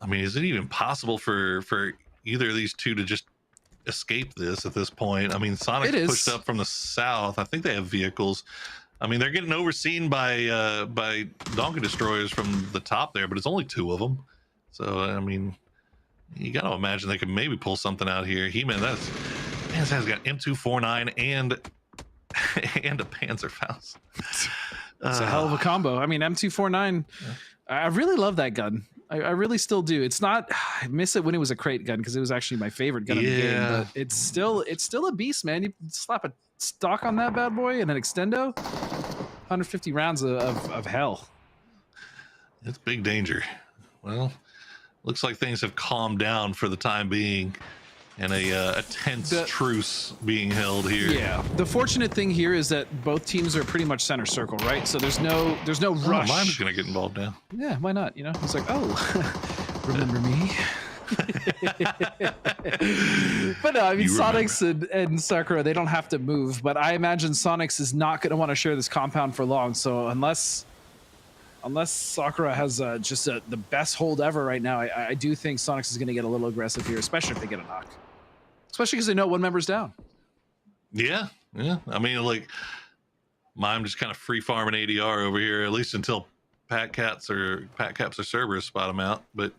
I mean, is it even possible for either of these two to just escape this at this point? I mean, Sonic pushed up from the south. I think they have vehicles. I mean, they're getting overseen by Donkey Destroyers from the top there, but it's only 2 of them. So, I mean, you got to imagine they could maybe pull something out here. He-Man, that's got M249 and a Panzerfaust. It's a hell of a combo. I mean, M249, I really love that gun. I really still do. It's not, I miss it when it was a crate gun because it was actually my favorite gun in the game, but it's still a beast, man. You slap a stock on that bad boy and an extendo, 150 rounds of hell. It's big danger. Well, looks like things have calmed down for the time being, and a tense truce being held here. Yeah. The fortunate thing here is that both teams are pretty much center circle, right? So there's no rush. Mine's gonna get involved now. Yeah, why not? You know, it's like, oh, remember me? But no, I mean, Sonics and Sakura, they don't have to move, but I imagine Sonics is not going to want to share this compound for long. So unless Sakura has just the best hold ever right now, I do think Sonics is going to get a little aggressive here, especially if they get a knock. Especially because they know one member's down. Yeah. I mean, like, I'm just kind of free farming ADR over here, at least until Pat Caps or Cerberus spot them out. But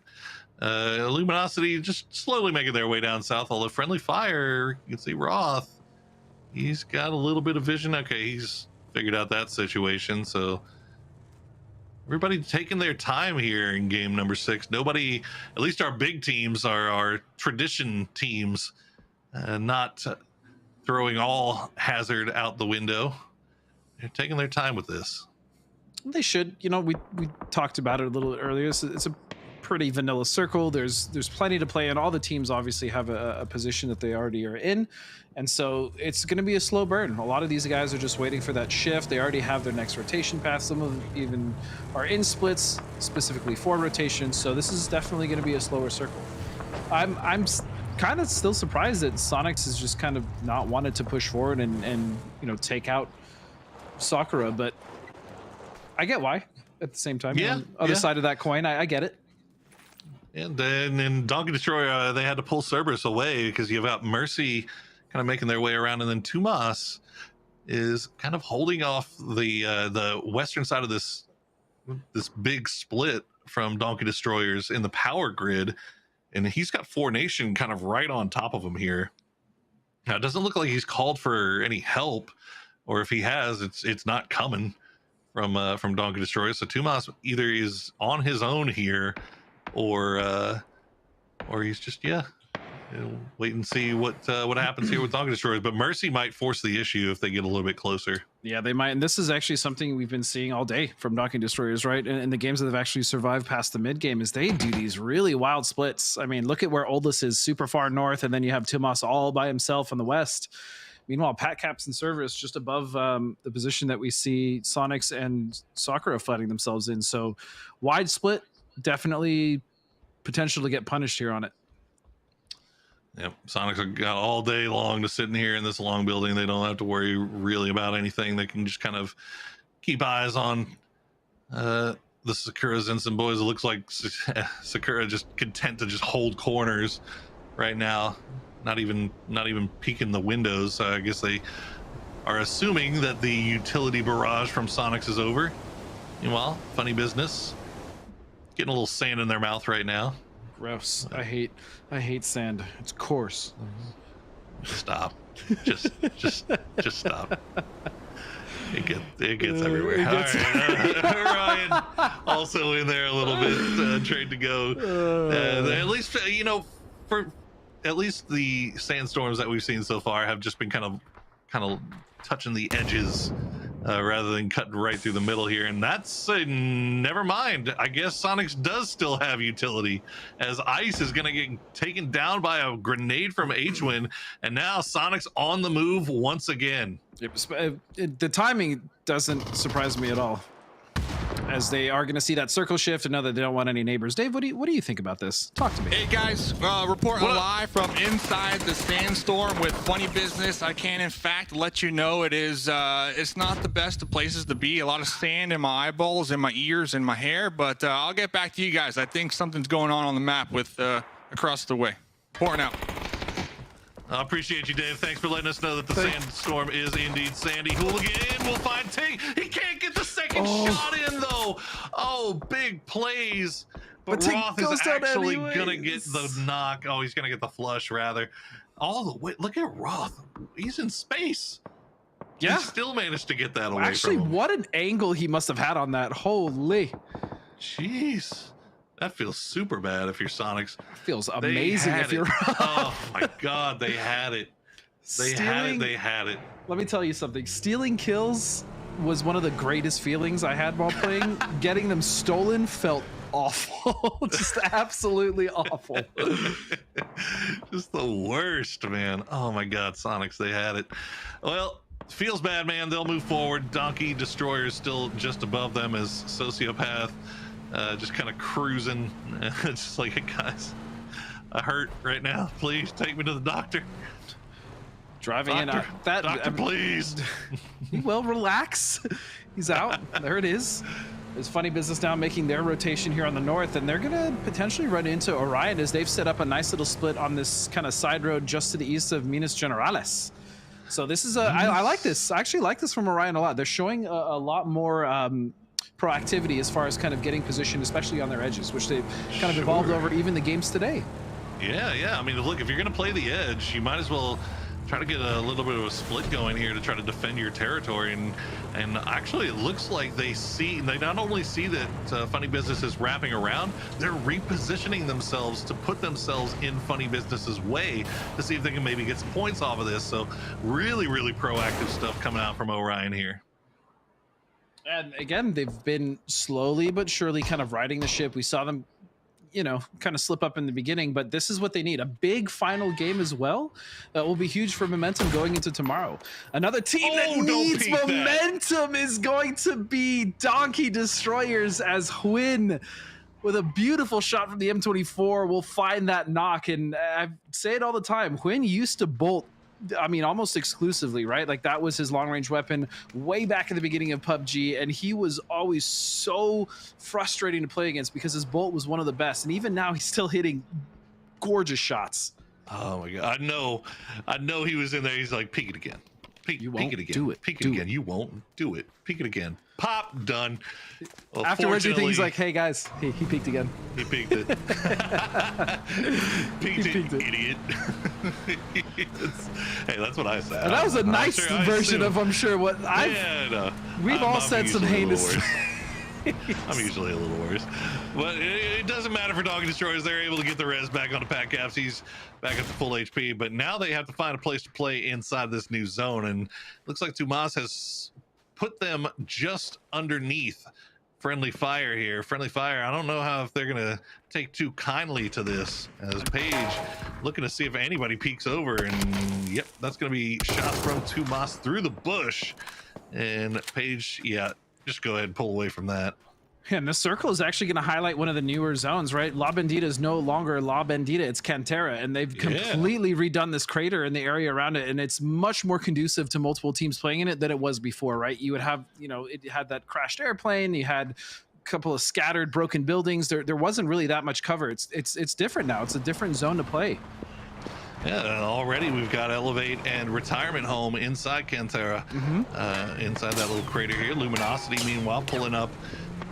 Luminosity just slowly making their way down south. Although friendly fire, you can see Roth. He's got a little bit of vision. Okay, he's figured out that situation. So everybody taking their time here in game number 6. Nobody, at least our big teams, our tradition teams, not throwing all hazard out the window. They're taking their time with this. They should. You know, we talked about it a little earlier. It's a pretty vanilla circle. There's plenty to play, and all the teams obviously have a position that they already are in, and so it's going to be a slow burn. A lot of these guys are just waiting for that shift. They already have their next rotation path. Some of them even are in splits specifically for rotation. So this is definitely going to be a slower circle. kind of still surprised that Sonics has just kind of not wanted to push forward and you know, take out Sakura, but I get why at the same time. Yeah, Other side of that coin, I get it. And then in Donkey Destroyer, they had to pull Cerberus away because you've got Mercy kind of making their way around, and then Tumas is kind of holding off the western side of this big split from Donkey Destroyers in the power grid, and he's got 4Nation kind of right on top of him here. Now, it doesn't look like he's called for any help, or if he has, it's not coming from Donkey Destroyers. So Tumas either is on his own here, or he's just wait and see what happens here with Donkey Destroyers. But Mercy might force the issue if they get a little bit closer. Yeah, they might. And this is actually something we've been seeing all day from Donkey Destroyers, right? And the games that have actually survived past the mid game is they do these really wild splits. I mean, look at where Oldless is super far north, and then you have Tumas all by himself in the west. Meanwhile, Pat Caps and Cerberus just above the position that we see Sonics and Sakura fighting themselves in. So wide split, definitely potential to get punished here on it. Yep, Sonics have got all day long to sit in here in this long building. They don't have to worry really about anything. They can just kind of keep eyes on the Sakura's Ensign boys. It looks like Sakura just content to just hold corners right now, not even peeking the windows. So I guess they are assuming that the utility barrage from Sonics is over. Meanwhile, Funny Business getting a little sand in their mouth right now. Gross. I hate sand. It's coarse. Stop. Just stop. It gets everywhere. All right. Ryan also in there a little bit, trained to go. At least for at least the sandstorms that we've seen so far have just been kind of touching the edges. Rather than cutting right through the middle here. And that's never mind. I guess Sonics does still have utility, as Ice is going to get taken down by a grenade from H-Win, and now Sonics on the move once again. The timing doesn't surprise me at all, as they are going to see that circle shift and know that they don't want any neighbors. Dave, what do you think about this? Talk to me. Hey guys, reporting live from inside the sandstorm with Funny Business. I can in fact let you know it is it's not the best of places to be. A lot of sand in my eyeballs, in my ears, in my hair, but I'll get back to you guys. I think something's going on the map with across the way. Pouring out. I appreciate you, Dave. Thanks for letting us know that the sandstorm is indeed sandy. Hooligan will find Ting. He can't get the second shot in, though. Oh, big plays. But Roth is actually going to get the knock. Oh, he's going to get the flush, rather. All the way. Look at Roth. He's in space. Yeah. He still managed to get that away Actually, from him. what an angle he must have had on that. Holy. Jeez. That feels super bad if you're Sonics. Feels amazing if you're Oh my God, they had it. They had it. Let me tell you something. Stealing kills was one of the greatest feelings I had while playing. Getting them stolen felt awful. Just absolutely awful. Just the worst, man. Oh my God, Sonics, they had it. Well, feels bad, man. They'll move forward. Donkey Destroyer is still just above them as Sociopath. Just kind of cruising. It's just like, guys, I hurt right now. Please take me to the doctor. Driving doctor, in. Doctor, please. Well, relax. He's out. There it is. There's Funny Business now making their rotation here on the north, and they're going to potentially run into Orion as they've set up a nice little split on this kind of side road just to the east of Minas Generalis. So this is I like this. I actually like this from Orion a lot. They're showing a lot more proactivity as far as kind of getting position, especially on their edges, which they've kind of evolved over even the games today. Yeah. I mean, look, if you're going to play the edge, you might as well try to get a little bit of a split going here to try to defend your territory. And actually, it looks like they not only see that Funny Business is wrapping around, they're repositioning themselves to put themselves in Funny Business's way to see if they can maybe get some points off of this. So really, really proactive stuff coming out from Orion here. And again, they've been slowly but surely kind of riding the ship. We saw them, kind of slip up in the beginning, but this is what they need. A big final game as well. That will be huge for momentum going into tomorrow. Another team that needs momentum is going to be Donkey Destroyers, as Hwin with a beautiful shot from the M24 will find that knock. And I say it all the time, Huynh used to bolt, I mean, almost exclusively, right? Like that was his long range weapon way back in the beginning of PUBG. And he was always so frustrating to play against because his bolt was one of the best. And even now he's still hitting gorgeous shots. Oh my God. I know he was in there. He's like, peek it again. Peek it again. Do it. Peek it again. You won't do it. Peek it again. Pop, done. Well, afterwards, you think he's like, hey guys, he peeked again. He peeked it. Peeked it, idiot. Hey, that's what I said. And that was a nice version of, I'm sure, what we've all said some heinous. I'm usually a little worse, but it doesn't matter for Dog and Destroyers. They're able to get the res back onto Pat Caps. He's back at the full HP, but now they have to find a place to play inside this new zone, and looks like Tomas has put them just underneath Friendly Fire here. Friendly Fire, I don't know how if they're gonna take too kindly to this, as Paige looking to see if anybody peeks over, and yep, that's gonna be shots from Tomas through the bush, and Paige, yeah, just go ahead and pull away from that. And the circle is actually going to highlight one of the newer zones, right? La Bendita is no longer La Bendita, it's Cantera, and they've completely redone this crater in the area around it, and it's much more conducive to multiple teams playing in it than it was before, right? You would have, you know, it had that crashed airplane, you had a couple of scattered broken buildings. There wasn't really that much cover. It's different now. It's a different zone to play. Yeah, already we've got Elevate and Retirement Home inside Cantera, inside that little crater here. Luminosity, meanwhile, pulling up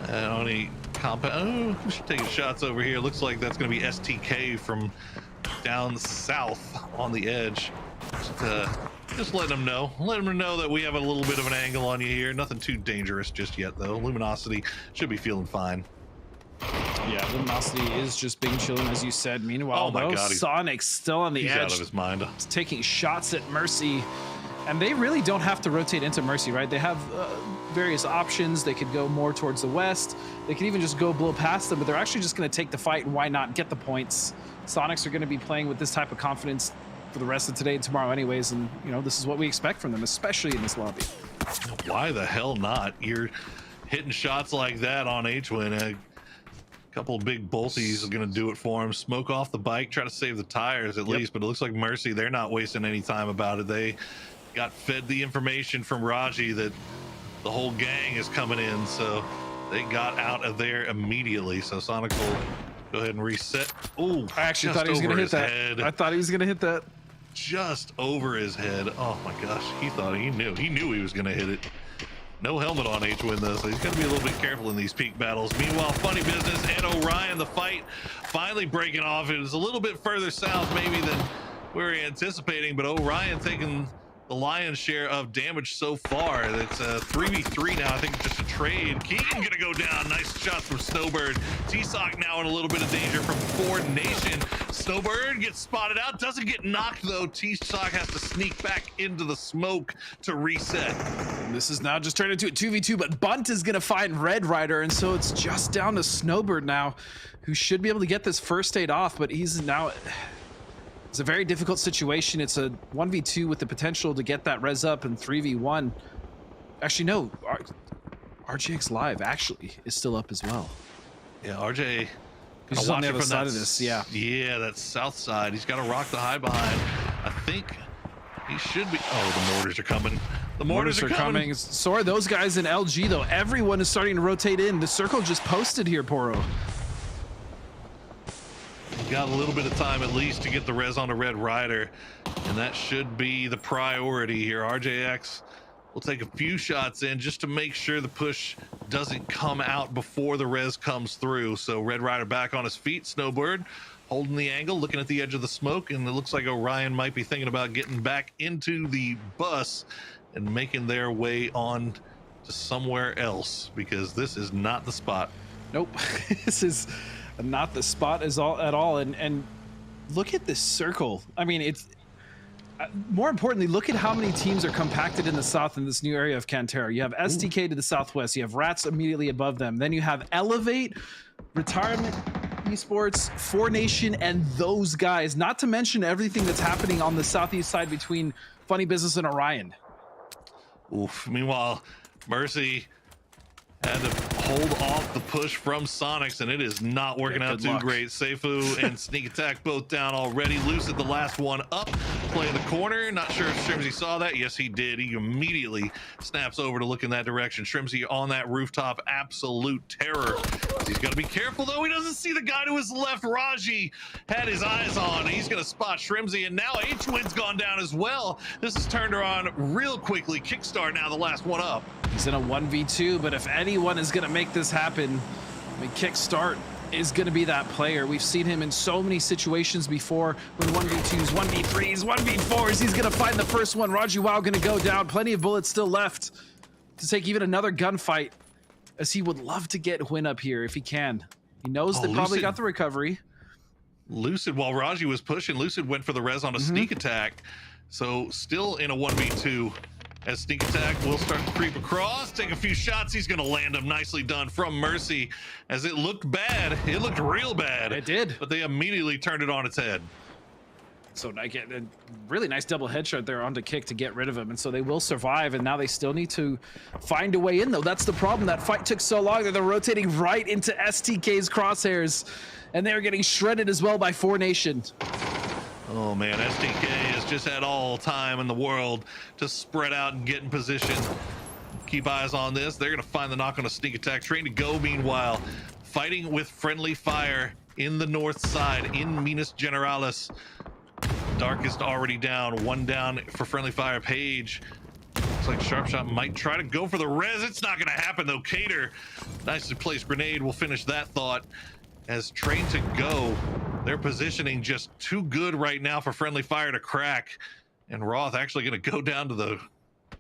on a compound. Oh, she's taking shots over here. Looks like that's going to be STK from down south on the edge. Just letting them know. Letting them know that we have a little bit of an angle on you here. Nothing too dangerous just yet, though. Luminosity should be feeling fine. Yeah, Luminosity is just being chilling, as you said. Meanwhile, Sonic's still on the edge. He's out of his mind. Taking shots at Mercy. And they really don't have to rotate into Mercy, right? They have various options. They could go more towards the west. They could even just go blow past them, but they're actually just going to take the fight, and why not get the points? Sonics are going to be playing with this type of confidence for the rest of today and tomorrow anyways, and, you know, this is what we expect from them, especially in this lobby. Why the hell not? You're hitting shots like that on H-Win. Couple of big bolties is going to do it for him. Smoke off the bike, try to save the tires at least, but it looks like Mercy, they're not wasting any time about it. They got fed the information from Raji that the whole gang is coming in, so they got out of there immediately. So Sonic will go ahead and reset. Oh, I actually thought he was going to hit that. I thought he was going to hit that. Just over his head. Oh my gosh, he thought he knew he was going to hit it. No helmet on H-Win though, so he's got to be a little bit careful in these peak battles. Meanwhile, Funny Business and Orion, the fight finally breaking off. It was a little bit further south maybe than we were anticipating, but Orion taking the lion's share of damage so far. It's a 3v3 now. I think just a trade. Keegan gonna go down. Nice shots from Snowbird. T-Sock now in a little bit of danger from Ford Nation. Snowbird gets spotted out. Doesn't get knocked though. T-Sock has to sneak back into the smoke to reset. And this is now just turned into a 2v2, but Bunt is gonna find Red Rider, and so it's just down to Snowbird now, who should be able to get this first aid off, but he's now... It's a very difficult situation. It's a 1v2 with the potential to get that res up, and 3v1. Actually, no. RJX Live actually is still up as well. Yeah, RJ. He's on the other side of this, yeah. Yeah, that south side. He's got to rock the high behind. I think he should be. Oh, the mortars are coming. The mortars are coming. Sorry, those guys in LG, though. Everyone is starting to rotate in. The circle just posted here, Poro. Got a little bit of time at least to get the res on a Red Rider, and that should be the priority here. RJX will take a few shots in just to make sure the push doesn't come out before the res comes through. So Red Rider back on his feet. Snowbird holding the angle, looking at the edge of the smoke, and it looks like Orion might be thinking about getting back into the bus and making their way on to somewhere else, because this is not the spot. Nope. This is not the spot at all. And look at this circle. I mean, it's more importantly, look at how many teams are compacted in the south in this new area of Cantera. You have STK to the southwest, you have Rats immediately above them, then you have Elevate, Retirement, Esports, 4 Nation, and those guys, not to mention everything that's happening on the southeast side between Funny Business and Orion. Oof. Meanwhile, Mercy had to hold off the push from Sonics, and it is not working out too great. Seifu and Sneak Attack both down already. Lucid, the last one up, play in the corner. Not sure if Shrimzy saw that. Yes, he did. He immediately snaps over to look in that direction. Shrimzy on that rooftop, absolute terror. He's got to be careful, though. He doesn't see the guy to his left. Raji had his eyes on. He's going to spot Shrimzy, and now H-Win's gone down as well. This has turned around real quickly. Kickstart now the last one up. He's in a 1v2, but if anyone is going to make this happen, I mean, Kickstart is going to be that player. We've seen him in so many situations before when 1v2s, 1v3s, 1v4s. He's going to find the first one. Raji Wow going to go down. Plenty of bullets still left to take even another gunfight, as he would love to get Hwin up here if he can. He knows they probably got the recovery. Lucid, while Raji was pushing, Lucid went for the res on a sneak attack. So still in a 1v2. As Sneak Attack will start to creep across, take a few shots. He's going to land him. Nicely done from Mercy. As it looked bad, it looked real bad. It did. But they immediately turned it on its head. So I get a really nice double headshot there onto Kick to get rid of him. And so they will survive. And now they still need to find a way in, though. That's the problem. That fight took so long that they're rotating right into STK's crosshairs. And they're getting shredded as well by 4Nation. Oh man, STK has just had all time in the world to spread out and get in position. Keep eyes on this. They're gonna find the knock on a Sneak Attack. Train to go, meanwhile, fighting with friendly fire in the north side, in Minas Generalis. Darkest already down, one down for friendly fire. Page, looks like Sharpshot might try to go for the res. It's not gonna happen though. Cater, nicely placed grenade will finish that thought. As Train to go, their positioning just too good right now for friendly fire to crack. And Roth actually going to go down to the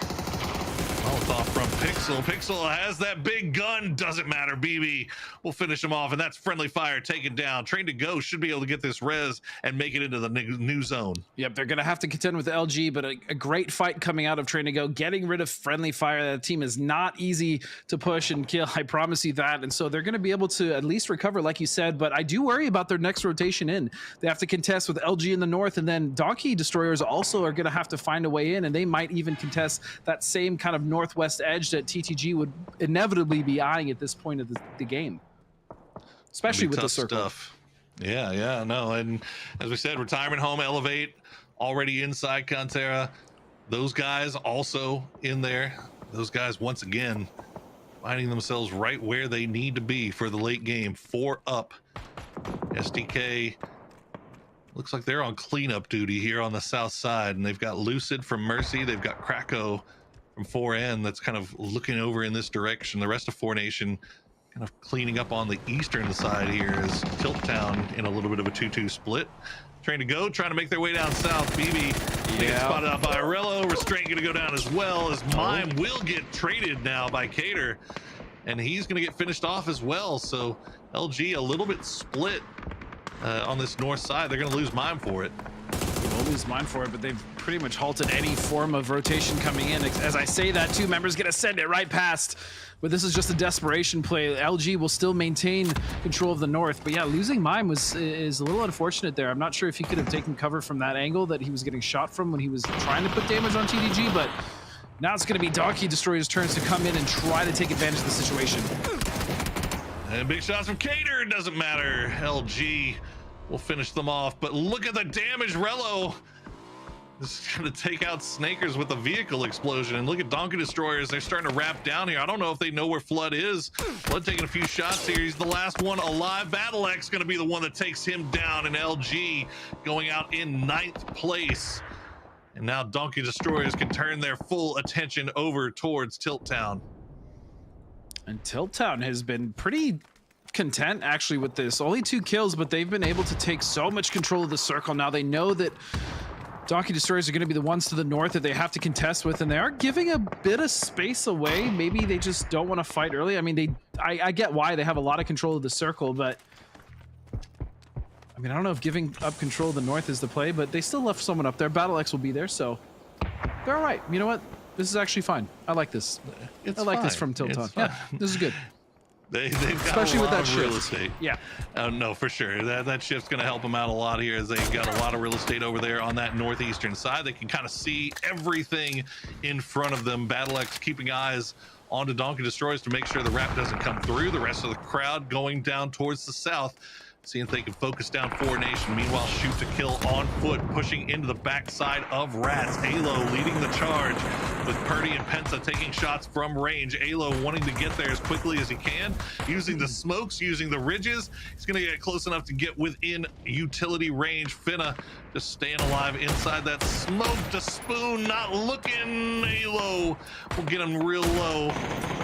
Molotov from Pixel. Pixel has that big gun. Doesn't matter. BB will finish him off. And that's friendly fire taken down. Train to go should be able to get this res and make it into the new zone. Yep, they're going to have to contend with LG, but a great fight coming out of Train to go, getting rid of friendly fire. That team is not easy to push and kill. I promise you that. And so they're going to be able to at least recover, like you said. But I do worry about their next rotation in. They have to contest with LG in the north, and then Donkey Destroyers also are going to have to find a way in, and they might even contest that same kind of northwest edge that TTG would inevitably be eyeing at this point of the game, especially with the circle stuff. Yeah, no, and as we said, retirement home, Elevate already inside Cantera. Those guys also in there. Those guys once again finding themselves right where they need to be for the late game. 4 up. SDK looks like they're on cleanup duty here on the south side, and they've got Lucid from Mercy. They've got Krakow from 4N that's kind of looking over in this direction. The rest of 4Nation kind of cleaning up on the eastern side here as Tilt Town in a little bit of a 2-2 split. Train to go, trying to make their way down south. BB gets spotted out by Arello. Restraint going to go down as well, as Mime will get traded now by Cater, and he's going to get finished off as well. So LG a little bit split on this north side. They're going to lose Mime for it. They'll lose Mime for it, but they've pretty much halted any form of rotation coming in. As I say that, 2 members going to send it right past. But this is just a desperation play. LG will still maintain control of the north. But yeah, losing Mime is a little unfortunate there. I'm not sure if he could have taken cover from that angle that he was getting shot from when he was trying to put damage on TDG. But now it's going to be Donkey Destroyer's turns to come in and try to take advantage of the situation. And big shots from Cater. Doesn't matter. LG will finish them off. But look at the damage. Rello this is going to take out Snakers with a vehicle explosion. And look at Donkey Destroyers. They're starting to wrap down here. I don't know if they know where Flood is. Flood taking a few shots here. He's the last one alive. BattleX going to be the one that takes him down. And LG going out in 9th place. And now Donkey Destroyers can turn their full attention over towards Tilt Town. And Tilt Town has been pretty content actually with this. Only 2 kills, but they've been able to take so much control of the circle. Now they know that Donkey Destroyers are going to be the ones to the north that they have to contest with, and they are giving a bit of space away. Maybe they just don't want to fight early. I mean, I get why. They have a lot of control of the circle, but I mean, I don't know if giving up control of the north is the play, but they still left someone up there. BattleX will be there, so they're all right. You know what? This is actually fine. I like this. I like this from Tilt Town. Yeah, this is good. They've got especially a lot with that of shift. real estate. Yeah. No, for sure. That shift's going to help them out a lot here, as they've got a lot of real estate over there on that northeastern side. They can kind of see everything in front of them. BattleX keeping eyes onto Donkey Destroyers to make sure the wrap doesn't come through. The rest of the crowd going down towards the south, seeing if they can focus down 4Nation. Meanwhile, shoot to kill on foot, pushing into the backside of Rats. Alo leading the charge with Purdy and Penta taking shots from range. Alo wanting to get there as quickly as he can, using the smokes, using the ridges. He's going to get close enough to get within utility range. Finna just staying alive inside that smoke. To Spoon not looking. Alo will get him real low.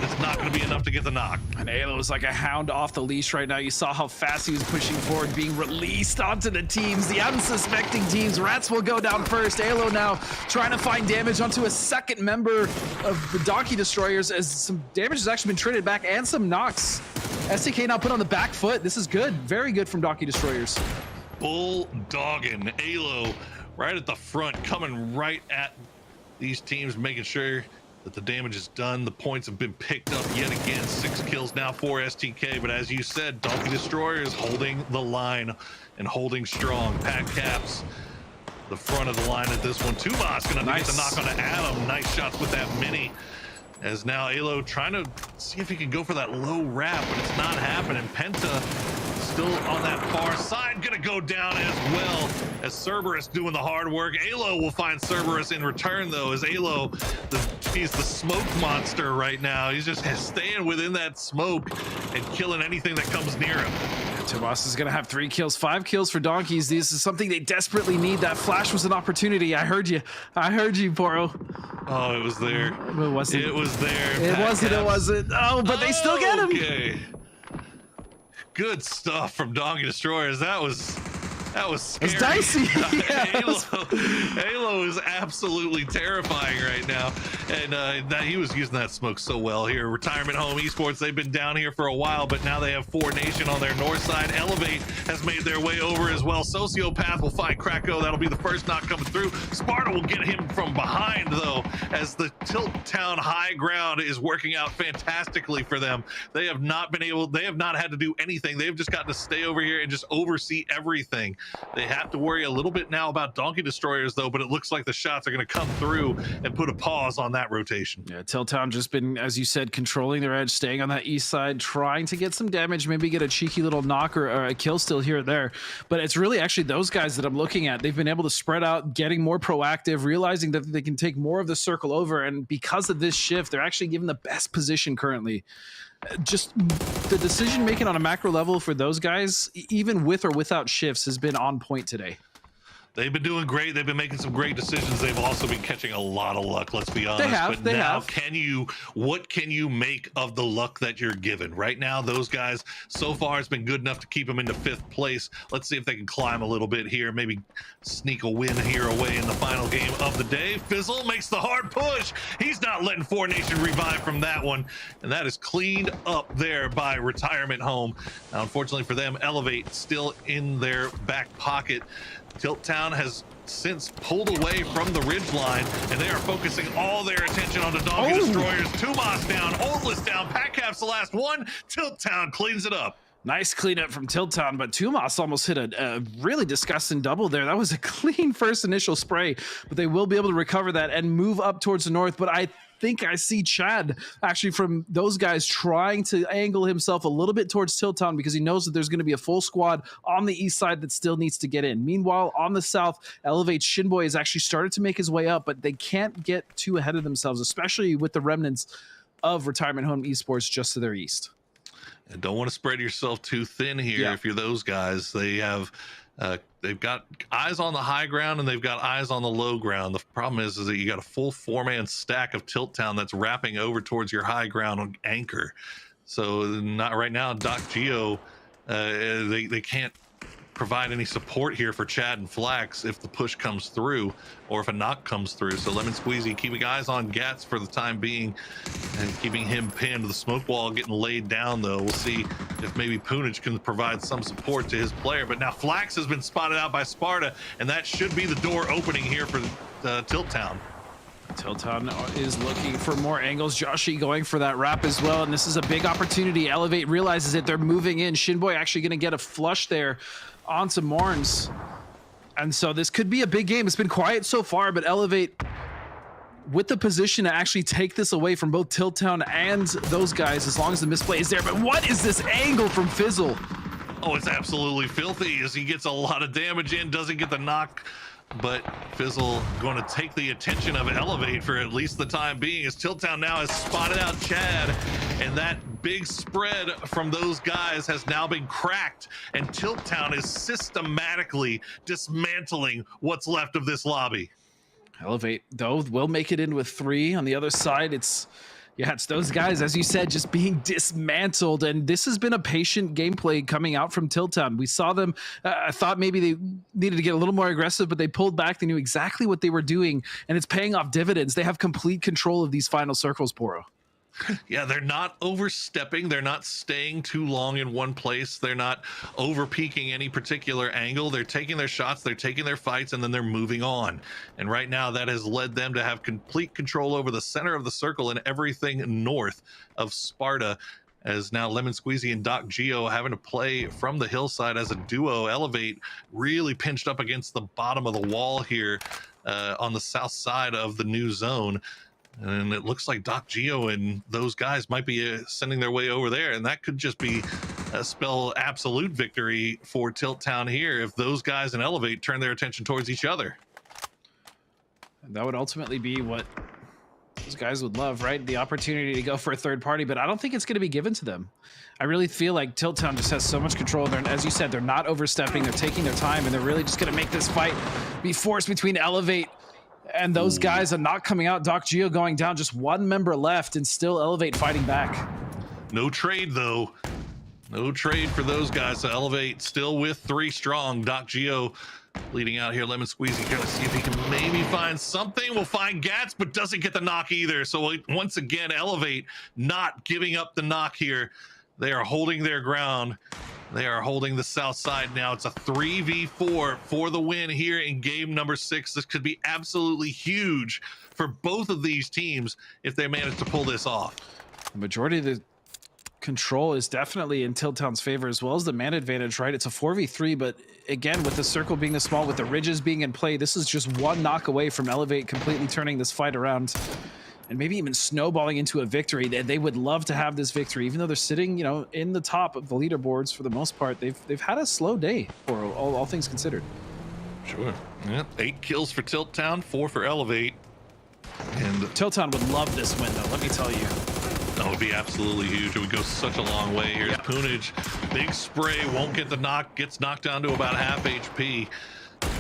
It's not going to be enough to get the knock. And Alo is like a hound off the leash right now. You saw how fast he was pushing forward, being released onto the teams, the unsuspecting teams. Rats will go down first. Alo now trying to find damage onto a second member of the Donkey Destroyers, as some damage has actually been traded back and some knocks. STK now put on the back foot. This is good. Very good from Donkey Destroyers. Bulldogging Alo right at the front, coming right at these teams, making sure that the damage is done. The points have been picked up yet again. 6 kills now for STK, but as you said, Donkey Destroyers holding the line and holding strong. Pat Caps the front of the line at this one. Tubas gonna get the knock on to Adam. Nice shots with that mini. As now Alo trying to see if he can go for that low wrap, but it's not happening. Penta still on that far side, gonna go down as well, as Cerberus doing the hard work. Alo will find Cerberus in return though, as Alo, he's the smoke monster right now. He's just staying within that smoke and killing anything that comes near him. Tomas is gonna have 3 kills, 5 kills for Donkeys. This is something they desperately need. That flash was an opportunity. I heard you, Poro. Oh, it was there. It wasn't. It was there. It wasn't. Oh, but they still get him. Okay. Good stuff from Donkey Destroyers. That was scary. It's dicey. Alo is absolutely terrifying right now, and that he was using that smoke so well here. Retirement Home Esports, they've been down here for a while, but now they have 4Nation on their north side. Elevate has made their way over as well. Sociopath will find Krakow. That'll be the first knock coming through. Sparta will get him from behind though, as the Tilt Town high ground is working out fantastically for them. They have not had to do anything. They've just got to stay over here and just oversee everything. They have to worry a little bit now about Donkey Destroyers though, but it looks like the shots are going to come through and put a pause on that rotation. Yeah, Tiltown just been, as you said, controlling their edge, staying on that east side, trying to get some damage, maybe get a cheeky little knock or a kill still here or there. But it's really actually those guys that I'm looking at. They've been able to spread out, getting more proactive, realizing that they can take more of the circle over, and because of this shift, they're actually given the best position currently. Just the decision making on a macro level for those guys, even with or without shifts, has been on point today. They've been doing great. They've been making some great decisions. They've also been catching a lot of luck, let's be honest. They have. What can you make of the luck that you're given? Right now, those guys, so far, it's been good enough to keep them into 5th place. Let's see if they can climb a little bit here, maybe sneak a win here away in the final game of the day. Fizzle makes the hard push. He's not letting 4Nation revive from that one. And that is cleaned up there by Retirement Home. Now, unfortunately for them, Elevate still in their back pocket. Tilt Town has since pulled away from the ridge line, and they are focusing all their attention on the Donkey Destroyers. Tumas down, Oldless down, Patcap's the last one. Tilt Town cleans it up. Nice cleanup from Tiltown, but Tumas almost hit a really disgusting double there. That was a clean first initial spray, but they will be able to recover that and move up towards the north. But I think I see Chad actually from those guys trying to angle himself a little bit towards Tiltown because he knows that there's going to be a full squad on the east side that still needs to get in. Meanwhile, on the south, Elevate Shinboy has actually started to make his way up, but they can't get too ahead of themselves, especially with the remnants of Retirement Home Esports just to their east. And don't want to spread yourself too thin here. If you're those guys. They have they've got eyes on the high ground and they've got eyes on the low ground. The problem is that you got a full 4-man stack of Tilt Town that's wrapping over towards your high ground on anchor. So not right now. Doc Geo, they can't provide any support here for Chad and Flax if the push comes through or if a knock comes through. So Lemon Squeezy keeping eyes on Gats for the time being and keeping him pinned. The smoke wall getting laid down though. We'll see if maybe Poonage can provide some support to his player. But now Flax has been spotted out by Sparta, and that should be the door opening here for Tilt Town. Tiltown is looking for more angles. Joshi going for that wrap as well, and this is a big opportunity. Elevate realizes that they're moving in. Shinboy actually going to get a flush there onto Marnes, and so this could be a big game. It's been quiet so far, but Elevate with the position to actually take this away from both Tilt Town and those guys, as long as the misplay is there. But what is this angle from Fizzle? Oh, it's absolutely filthy as he gets a lot of damage in, doesn't get the knock. But Fizzle going to take the attention of Elevate for at least the time being, as Tilt Town now has spotted out Chad, and that big spread from those guys has now been cracked, and Tilt Town is systematically dismantling what's left of this lobby. Elevate, though, will make it in with 3. On the other side, it's those guys, as you said, just being dismantled. And this has been a patient gameplay coming out from Tilt Town. We saw them, I thought maybe they needed to get a little more aggressive, but they pulled back. They knew exactly what they were doing, and it's paying off dividends. They have complete control of these final circles, Poro. Yeah, they're not overstepping. They're not staying too long in one place. They're not over peaking any particular angle. They're taking their shots, they're taking their fights, and then they're moving on. And right now that has led them to have complete control over the center of the circle and everything north of Sparta, as now Lemon Squeezy and Doc Geo having to play from the hillside as a duo. Elevate really pinched up against the bottom of the wall here on the south side of the new zone. And it looks like Doc Geo and those guys might be sending their way over there, and that could just be spell absolute victory for Tilt Town here if those guys in Elevate turn their attention towards each other. And that would ultimately be what those guys would love, right? The opportunity to go for a third party, but I don't think it's going to be given to them. I really feel like Tilt Town just has so much control there, and as you said, they're not overstepping, they're taking their time, and they're really just going to make this fight be forced between Elevate and those guys are not coming out. Doc Geo going down, just 1 member left, and still Elevate fighting back. No trade, though. No trade for those guys. So Elevate still with 3 strong. Doc Geo leading out here. Lemon Squeezy going to see if he can maybe find something. We'll find Gats, but doesn't get the knock either. So once again, Elevate not giving up the knock here. They are holding their ground. They are holding the south side now. It's a 3v4 for the win here in game number 6. This could be absolutely huge for both of these teams if they manage to pull this off. The majority of the control is definitely in Tilt Town's favor, as well as the man advantage, right? It's a 4v3, but again, with the circle being this small, with the ridges being in play, this is just 1 knock away from Elevate completely turning this fight around and maybe even snowballing into a victory. They would love to have this victory, even though they're sitting, you know, in the top of the leaderboards for the most part. They've had a slow day, for all things considered. Sure. Yeah, 8 kills for Tilt Town, 4 for Elevate. And Tilt Town would love this win, though, let me tell you. That would be absolutely huge. It would go such a long way. Here's Poonage. Big spray, won't get the knock, gets knocked down to about half HP.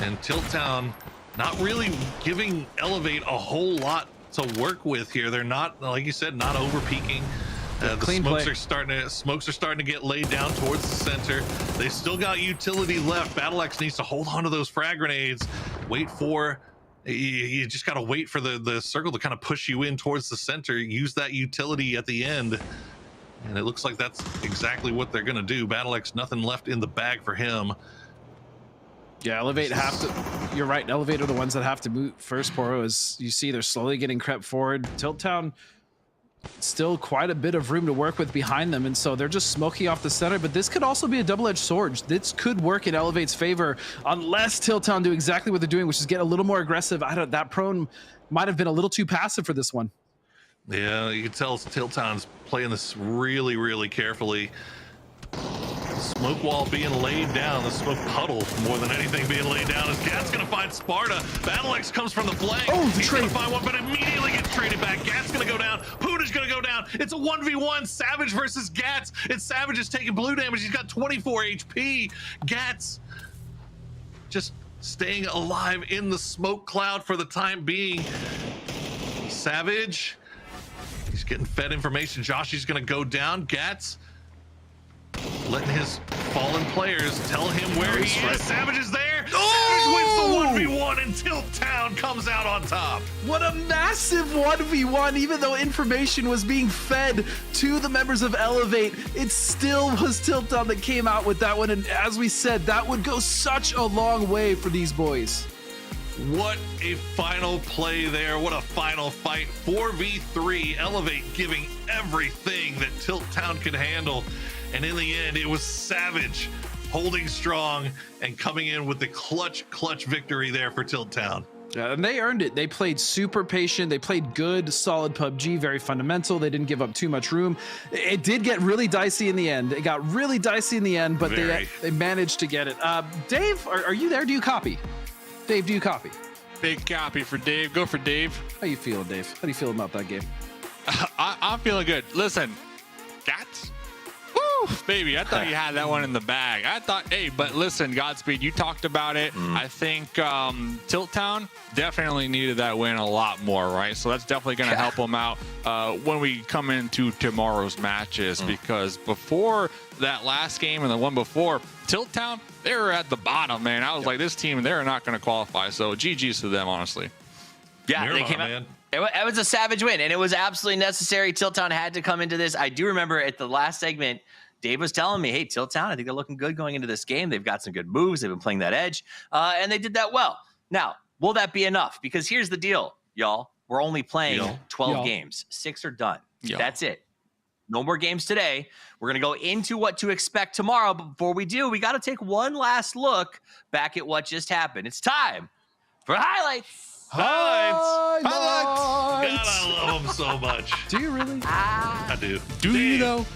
And Tilt Town not really giving Elevate a whole lot to work with here. They're not, like you said, not over peaking. The smokes are starting to get laid down towards the center. They still got utility left. BattleX needs to hold on to those frag grenades. You just got to wait for the circle to kind of push you in towards the center. Use that utility at the end. And it looks like that's exactly what they're going to do. BattleX, nothing left in the bag for him. Yeah, Elevate have to, you're right, Elevate are the ones that have to move first, Poro. As you see, they're slowly getting crept forward. Tilt Town, still quite a bit of room to work with behind them, and so they're just smoking off the center, but this could also be a double-edged sword. This could work in Elevate's favor unless Tilt Town do exactly what they're doing, which is get a little more aggressive. That prone might have been a little too passive for this one. Yeah, you can tell Tilt Town's playing this really, really carefully. Smoke wall being laid down, the smoke puddle more than anything being laid down, as Gat's gonna find Sparta. BattleX comes from the flank. He's gonna find one, but immediately gets traded back. Gat's gonna go down. Poonage gonna go down. It's a 1v1. Savage versus Gats. And Savage is taking blue damage. He's got 24 HP. Gats just staying alive in the smoke cloud for the time being. Savage, he's getting fed information. Joshy's gonna go down. Gats letting his fallen players tell him where he is. Savage is there. Savage wins the 1v1 and Tilt Town comes out on top. What a massive 1v1. Even though information was being fed to the members of Elevate, it still was Tilt Town that came out with that one. And as we said, that would go such a long way for these boys. What a final play there. What a final fight. 4v3. Elevate giving everything that Tilt Town could handle. And in the end, it was Savage holding strong and coming in with the clutch victory there for Tilt Town. Yeah, and they earned it. They played super patient. They played good, solid PUBG, very fundamental. They didn't give up too much room. It did get really dicey in the end. It got really dicey in the end, but they managed to get it. Dave, are you there? Do you copy? Dave, do you copy? Big copy for Dave. Go for Dave. How you feeling, Dave? How do you feel about that game? I'm feeling good. Listen, Cats. Woo, baby, I thought you had that one in the bag. I thought, hey, but listen, Godspeed, you talked about it. I think Tilt Town definitely needed that win a lot more, right? So that's definitely going to help them out when we come into tomorrow's matches, because before that last game and the one before, Tilt Town, they were at the bottom, man. I was like, this team, they're not going to qualify. So GG's to them, honestly. Yeah, they came out. It was a savage win, and it was absolutely necessary. Tilt Town had to come into this. I do remember at the last segment, Dave was telling me, hey, Tilt Town, I think they're looking good going into this game. They've got some good moves. They've been playing that edge, and they did that well. Now, will that be enough? Because here's the deal, y'all. We're only playing 12 games. 6 are done. That's it. No more games today. We're going to go into what to expect tomorrow. But before we do, we got to take one last look back at what just happened. It's time for highlights. Highlights. God, I love them so much. Do you really? I do. Do you though?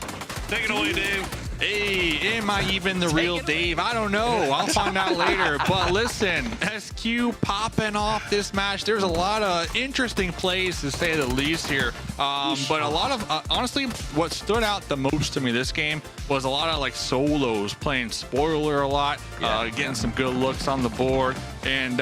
Take it away, Dave. Hey, am I even the real Dave? I don't know. I'll find out later. But listen, SQ popping off this match. There's a lot of interesting plays, to say the least here. But a lot of, honestly, what stood out the most to me this game was a lot of like solos, playing spoiler a lot, getting some good looks on the board. And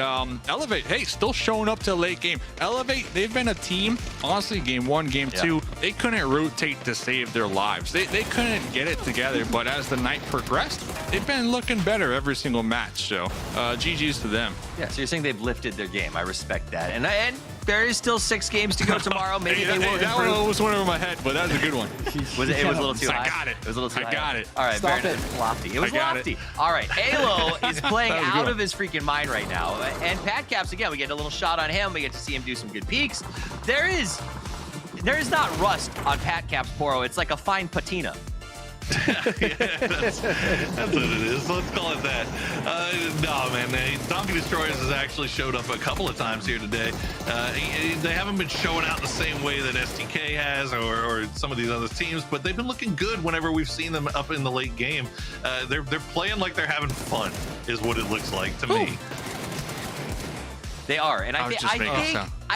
Elevate, hey, still showing up to late game. Elevate, they've been a team, honestly, game 1, game 2, they couldn't rotate to save their lives. They couldn't get it together, but as the night progressed, they've been looking better every single match. So GG's to them. Yeah, so you're saying they've lifted their game. I respect that. And there is still 6 games to go tomorrow. Maybe they will that one was one over my head, but that was a good one. It was a little too high. I got it. It was a little too high. I got it. All right, Stop it. Lofty. It was lofty. All right, Alo is playing out of his freaking mind right now. And Pat Caps, again, we get a little shot on him. We get to see him do some good peeks. There is not rust on Pat Caps Poro. It's like a fine patina. That's what it is. Let's call it that. No, man. Donkey Destroyers has actually showed up a couple of times here today. They haven't been showing out the same way that STK has or some of these other teams, but they've been looking good whenever we've seen them up in the late game. They're playing like they're having fun, is what it looks like to me. They are, and I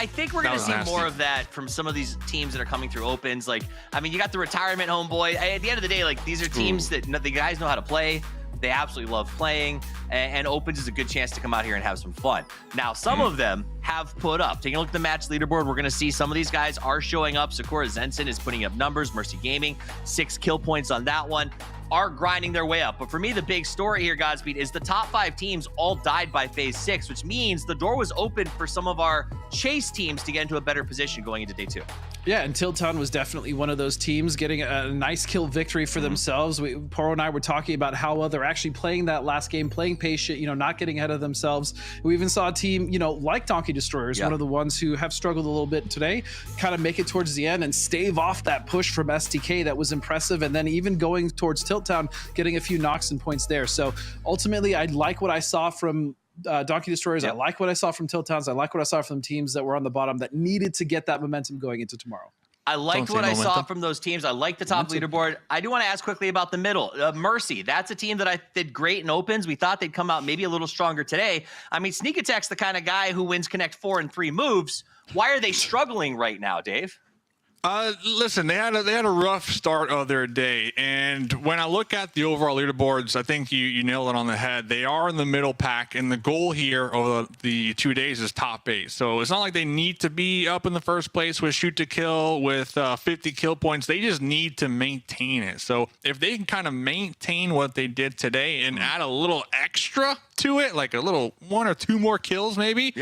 think we're going to see more of that from some of these teams that are coming through opens. Like, I mean, you got the retirement homeboy. At the end of the day, like, these are teams that the guys know how to play. They absolutely love playing, and opens is a good chance to come out here and have some fun. Now, some of them have put up. Taking a look at the match leaderboard, we're going to see some of these guys are showing up. Sakura Zenson is putting up numbers. Mercy Gaming, 6 kill points on that one. Are grinding their way up. But for me, the big story here, Godspeed, is the top 5 teams all died by phase 6, which means the door was open for some of our chase teams to get into a better position going into day 2. Yeah, and Tilt Town was definitely one of those teams getting a nice kill victory for themselves. Poro and I were talking about how well they're actually playing that last game, playing patient, not getting ahead of themselves. We even saw a team, like Donkey Destroyers, one of the ones who have struggled a little bit today, kind of make it towards the end and stave off that push from STK that was impressive. And then even going towards Tilt Town, getting a few knocks and points there. So ultimately, I like what I saw from Donkey Destroyers. I like what I saw from Tilt Towns. I like what I saw from teams that were on the bottom that needed to get that momentum going into tomorrow. I liked what I saw from those teams. I like the top leaderboard. I do want to ask quickly about the middle. Mercy, that's a team that I did great in opens. We thought they'd come out maybe a little stronger today. I mean, Sneak Attack's the kind of guy who wins Connect 4 in 3 moves. Why are they struggling right now, Dave? Listen, they had a rough start of their day, and when I look at the overall leaderboards, I think you nailed it on the head. They are in the middle pack, and the goal here over the 2 days is top 8. So it's not like they need to be up in the first place with shoot to kill with 50 kill points. They just need to maintain it. So if they can kind of maintain what they did today and add a little extra to it, like a little 1 or 2 more kills, maybe.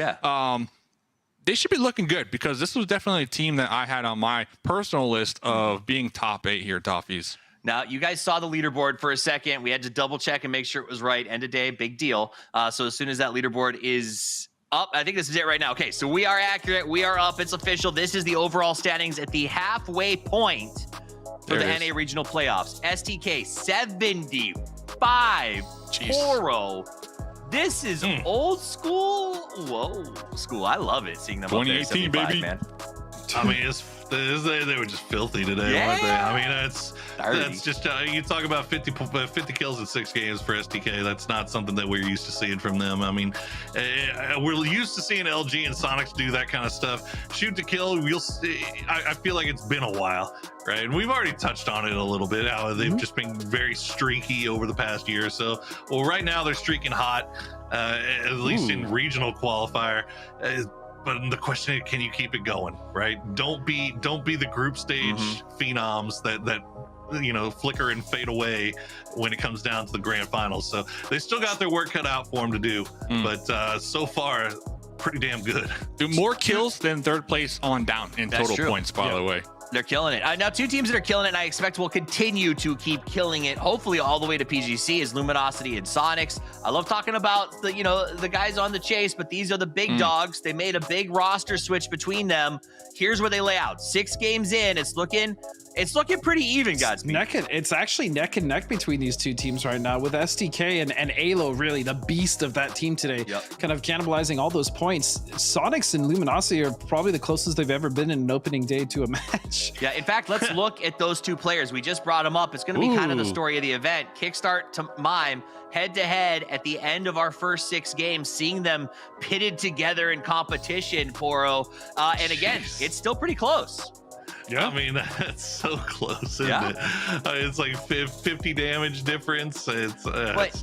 They should be looking good, because this was definitely a team that I had on my personal list of being top 8 here, Toffees. Now, you guys saw the leaderboard for a second. We had to double check and make sure it was right. End of day, big deal. So as soon as that leaderboard is up, I think this is it right now. Okay, so we are accurate. We are up. It's official. This is the overall standings at the halfway point for the NA regional playoffs. STK 75, Poro This is old school. Whoa, school. I love it seeing them up there. 2018, 75, baby. man. I mean, they were just filthy today, weren't they? I mean, that's just you talk about 50 kills in 6 games for STK. That's not something that we're used to seeing from them. I mean, we're used to seeing LG and Sonics do that kind of stuff. Shoot to kill, we'll see. I feel like it's been a while, right? And we've already touched on it a little bit, how they've just been very streaky over the past year or so. Well, right now they're streaking hot, at least in regional qualifier. But the question is, can you keep it going, right? Don't be the group stage phenoms that you know, flicker and fade away when it comes down to the grand finals. So they still got their work cut out for them to do, but so far, pretty damn good. Do more kills than third place on down in total points, by the way. They're killing it. Now, 2 teams that are killing it, and I expect will continue to keep killing it, hopefully all the way to PGC, is Luminosity and Sonics. I love talking about the guys on the chase, but these are the big dogs. They made a big roster switch between them. Here's where they lay out. 6 games in, it's looking pretty even, guys. It's actually neck and neck between these 2 teams right now, with STK and Alo, really the beast of that team today, kind of cannibalizing all those points. Sonics and Luminosity are probably the closest they've ever been in an opening day to a match. Yeah, in fact, let's look at those 2 players. We just brought them up. It's going to be kind of the story of the event. Kickstart to Mime, head-to-head at the end of our first 6 games, seeing them pitted together in competition, Poro. And again, it's still pretty close. Yeah, I mean, that's so close, isn't it? It's like 50 damage difference. It's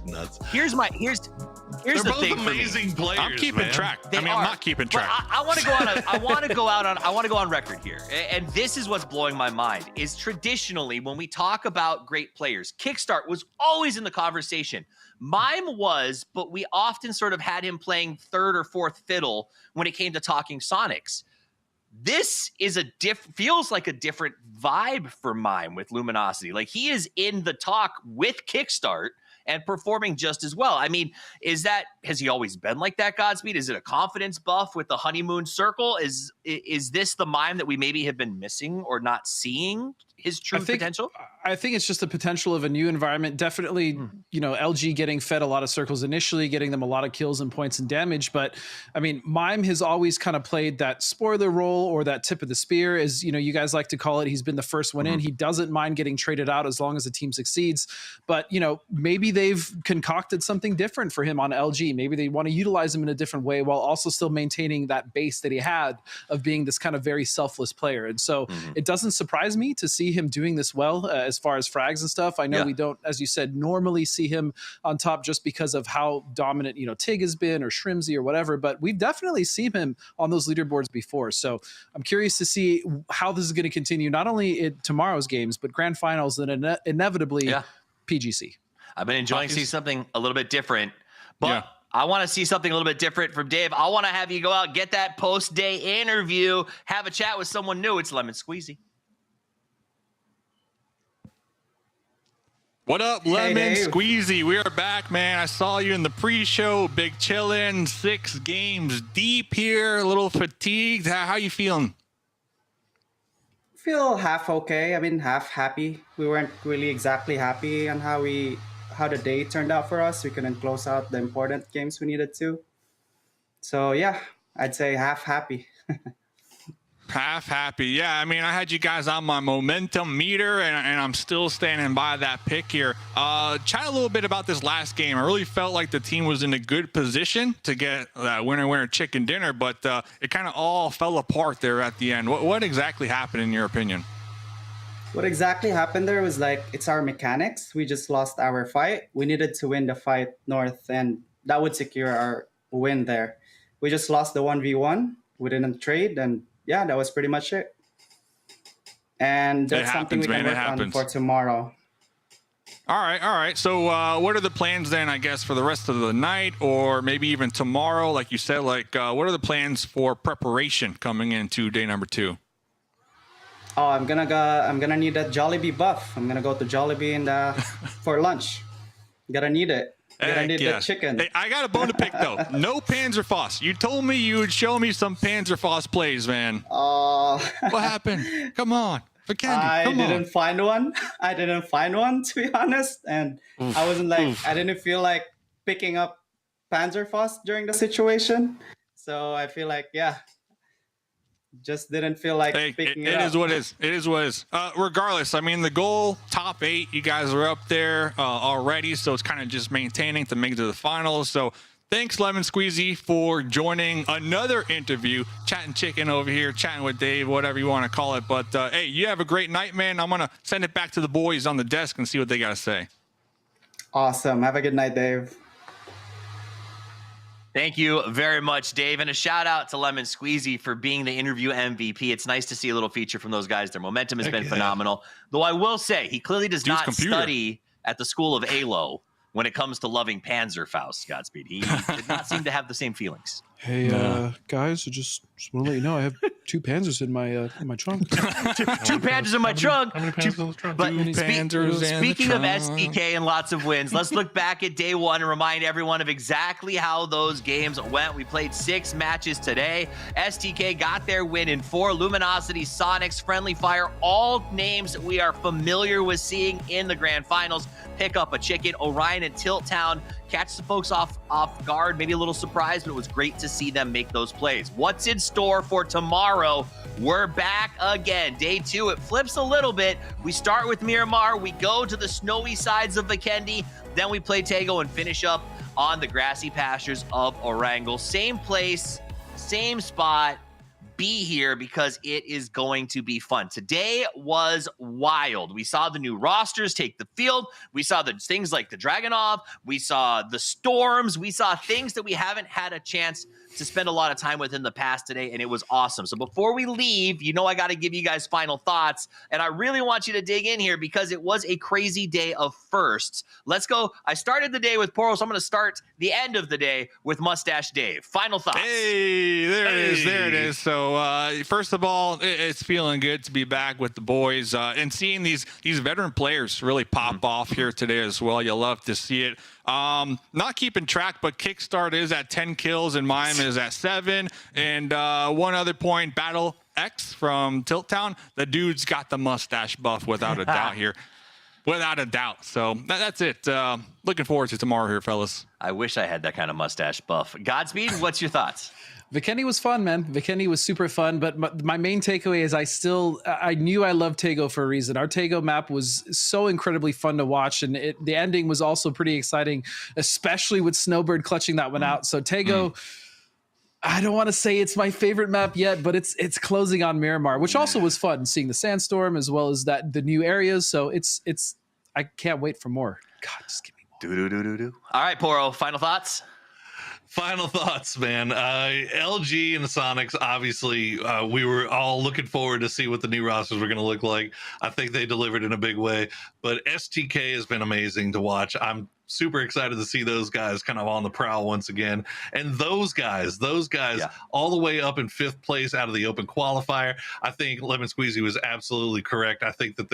nuts. Here's They're the both thing amazing for me. players. I'm keeping track. I'm not keeping track. I want to go on record here, and this is what's blowing my mind. Is traditionally when we talk about great players, Kickstart was always in the conversation. Mime was, but we often sort of had him playing 3rd or 4th fiddle when it came to talking Sonics. This is feels like a different vibe for Mime with Luminosity. Like, he is in the talk with Kickstart and performing just as well. I mean, has he always been like that, Godspeed? Is it a confidence buff with the honeymoon circle? Is this the Mime that we maybe have been missing or not seeing his true potential? I think it's just the potential of a new environment. Definitely, LG getting fed a lot of circles initially, getting them a lot of kills and points and damage. But I mean, Mime has always kind of played that spoiler role, or that tip of the spear, as you guys like to call it. He's been the first one in. He doesn't mind getting traded out as long as the team succeeds. But maybe they've concocted something different for him on LG. Maybe they want to utilize him in a different way while also still maintaining that base that he had of being this kind of very selfless player. And so it doesn't surprise me to see him doing this well as far as frags and stuff. I know we don't, as you said, normally see him on top just because of how dominant, Tig has been, or Shrimsy or whatever, but we've definitely seen him on those leaderboards before. So I'm curious to see how this is going to continue, not only in tomorrow's games, but grand finals and inevitably PGC. I've been enjoying seeing something a little bit different, but I want to see something a little bit different from Dave. I want to have you go out, get that post-day interview, have a chat with someone new. It's Lemon Squeezy. What up, Lemon Squeezy? We are back, man. I saw you in the pre-show. Big chillin', 6 games deep here, a little fatigued. How you feeling? Feel half okay. I mean, half happy. We weren't really exactly happy on how the day turned out for us. We couldn't close out the important games we needed to. So yeah, I'd say half happy. Half happy. Yeah, I mean, I had you guys on my momentum meter, and I'm still standing by that pick here. Chat a little bit about this last game. I really felt like the team was in a good position to get that winner chicken dinner, but it kind of all fell apart there at the end. What exactly happened in your opinion? What exactly happened there was it's our mechanics. We just lost our fight. We needed to win the fight north, and that would secure our win there. We just lost the 1v1. We didn't trade, and yeah, that was pretty much it. And that's something we can work on for tomorrow. All right. So what are the plans then, I guess, for the rest of the night, or maybe even tomorrow? Like you said, what are the plans for preparation coming into day number 2? Oh, I'm gonna need that Jollibee buff. I'm gonna go to Jollibee for lunch. Gotta need it. Gotta need the chicken. Hey, I got a bone to pick though. No Panzerfaust. You told me you would show me some Panzerfaust plays, man. What happened? Come on. For candy. I didn't find one. I didn't find one, to be honest. And I wasn't I didn't feel like picking up Panzerfaust during the situation. So I feel like, yeah, just didn't feel like picking it up. It is what it is. It is what it is. Regardless, I mean, the goal, top 8, you guys are up there already, so it's kind of just maintaining to make it to the finals. So thanks, Lemon Squeezy, for joining another interview. Chatting chicken over here, chatting with Dave, whatever you want to call it. But, hey, you have a great night, man. I'm going to send it back to the boys on the desk and see what they got to say. Awesome. Have a good night, Dave. Thank you very much, Dave. And a shout out to Lemon Squeezy for being the interview MVP. It's nice to see a little feature from those guys. Their momentum has been phenomenal. Though I will say, he clearly does not study at the school of ALO when it comes to loving Panzerfaust, Godspeed. He did not seem to have the same feelings. Hey, guys, I just want to let you know I have 2 Panzers in my trunk. two Panzers in my trunk. How many Panzers in the trunk? But Speaking of STK and lots of wins, let's look back at day 1 and remind everyone of exactly how those games went. We played 6 matches today. STK got their win in 4. Luminosity, Sonics, Friendly Fire, all names that we are familiar with seeing in the grand finals. Pick up a chicken. Orion and Tilt Town catch the folks off guard, maybe a little surprised, but it was great to see them make those plays. What's in store for tomorrow? We're back again. Day 2, it flips a little bit. We start with Miramar. We go to the snowy sides of Vikendi. Then we play Tego and finish up on the grassy pastures of Orangel. Same place, same spot. Be here because it is going to be fun. Today was wild. We saw the new rosters take the field. We saw the things like the Dragonov. We saw the storms. We saw things that we haven't had a chance to spend a lot of time with in the past today, and it was awesome. So before we leave, you know I got to give you guys final thoughts, and I really want you to dig in here because it was a crazy day of firsts. Let's go. I started the day with Poro, so I'm going to start the end of the day with Mustache Dave. Final thoughts. Hey, there it is. There it is. So first of all, it's feeling good to be back with the boys and seeing these veteran players really pop off here today as well. You'll love to see it. Not keeping track, but Kickstart is at 10 kills and Mime is at 7. And one other point, Battle X from Tilt Town, the dude's got the mustache buff without a doubt here. Without a doubt. So that's it. Looking forward to tomorrow here, fellas. I wish I had that kind of mustache buff. Godspeed, what's your thoughts? Vikendi was fun, man. Vikendi was super fun, but my main takeaway is I knew I loved Tego for a reason. Our Tego map was so incredibly fun to watch, and the ending was also pretty exciting, especially with Snowbird clutching that one out. So Tego, I don't want to say it's my favorite map yet, but it's closing on Miramar, which also was fun, seeing the Sandstorm as well as the new areas. So it's I can't wait for more. God, just give me more. All right, Poro, final thoughts? Final thoughts, man. LG and the Sonics, obviously, we were all looking forward to see what the new rosters were going to look like. I think they delivered in a big way, but STK has been amazing to watch. I'm super excited to see those guys kind of on the prowl once again. And those guys all the way up in 5th place out of the open qualifier. I think Lemon Squeezy was absolutely correct. I think that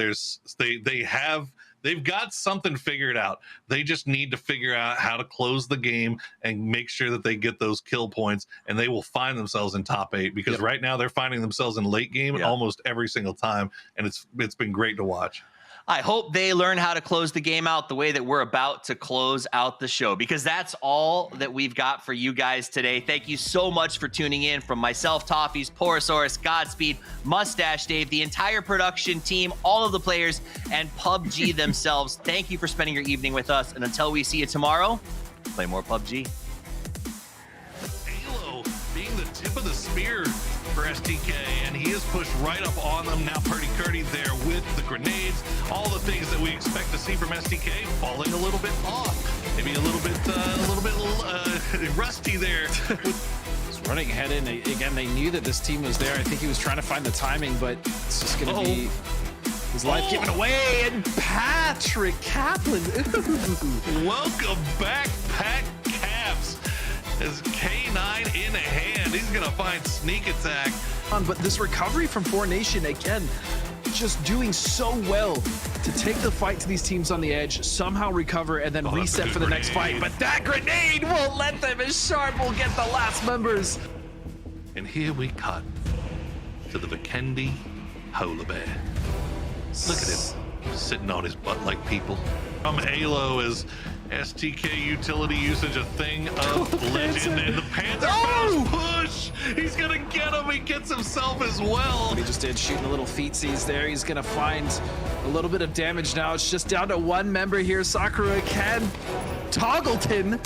they've got something figured out. They just need to figure out how to close the game and make sure that they get those kill points, and they will find themselves in top 8 because right now they're finding themselves in late game almost every single time, and it's been great to watch. I hope they learn how to close the game out the way that we're about to close out the show, because that's all that we've got for you guys today. Thank you so much for tuning in. From myself, Toffees, Porosaurus, Godspeed, Mustache Dave, the entire production team, all of the players, and PUBG themselves. Thank you for spending your evening with us. And until we see you tomorrow, play more PUBG. Halo being the tip of the spear for STK, and he is pushed right up on them. Now Purdy Curdy there with the grenades, all the things that we expect to see from STK falling a little bit off, maybe a little bit rusty there. Running ahead in again, they knew that this team was there. I think he was trying to find the timing, but it's just going to be his life given away. And Patrick Kaplan, welcome back, Pat Caps. His K9 in hand. He's going to find sneak attack. But this recovery from 4Nation, again, just doing so well to take the fight to these teams on the edge, somehow recover, and then reset for the next fight. But that grenade won't let them, as Sharp will get the last members. And here we cut to the Vikendi Polar Bear. Look at him, sitting on his butt like people. Alo is STK utility usage, a thing of legend, and the Panther push. He's gonna get him. He gets himself as well. He just did shooting the little feetsies there. He's gonna find a little bit of damage now. It's just down to one member here. Sakura can Toggleton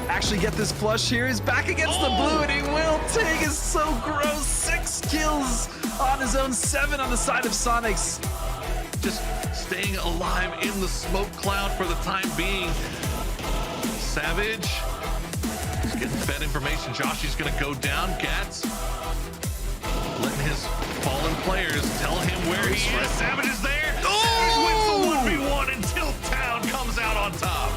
actually get this flush here. He's back against the blue, and he will take. Is so gross. 6 kills on his own, 7 on the side of Sonics. Just staying alive in the smoke cloud for the time being. Savage, he's getting fed information. Joshy's gonna go down. Gats letting his fallen players tell him where he is. Savage is there. Savage wins the 1v1 until Town comes out on top.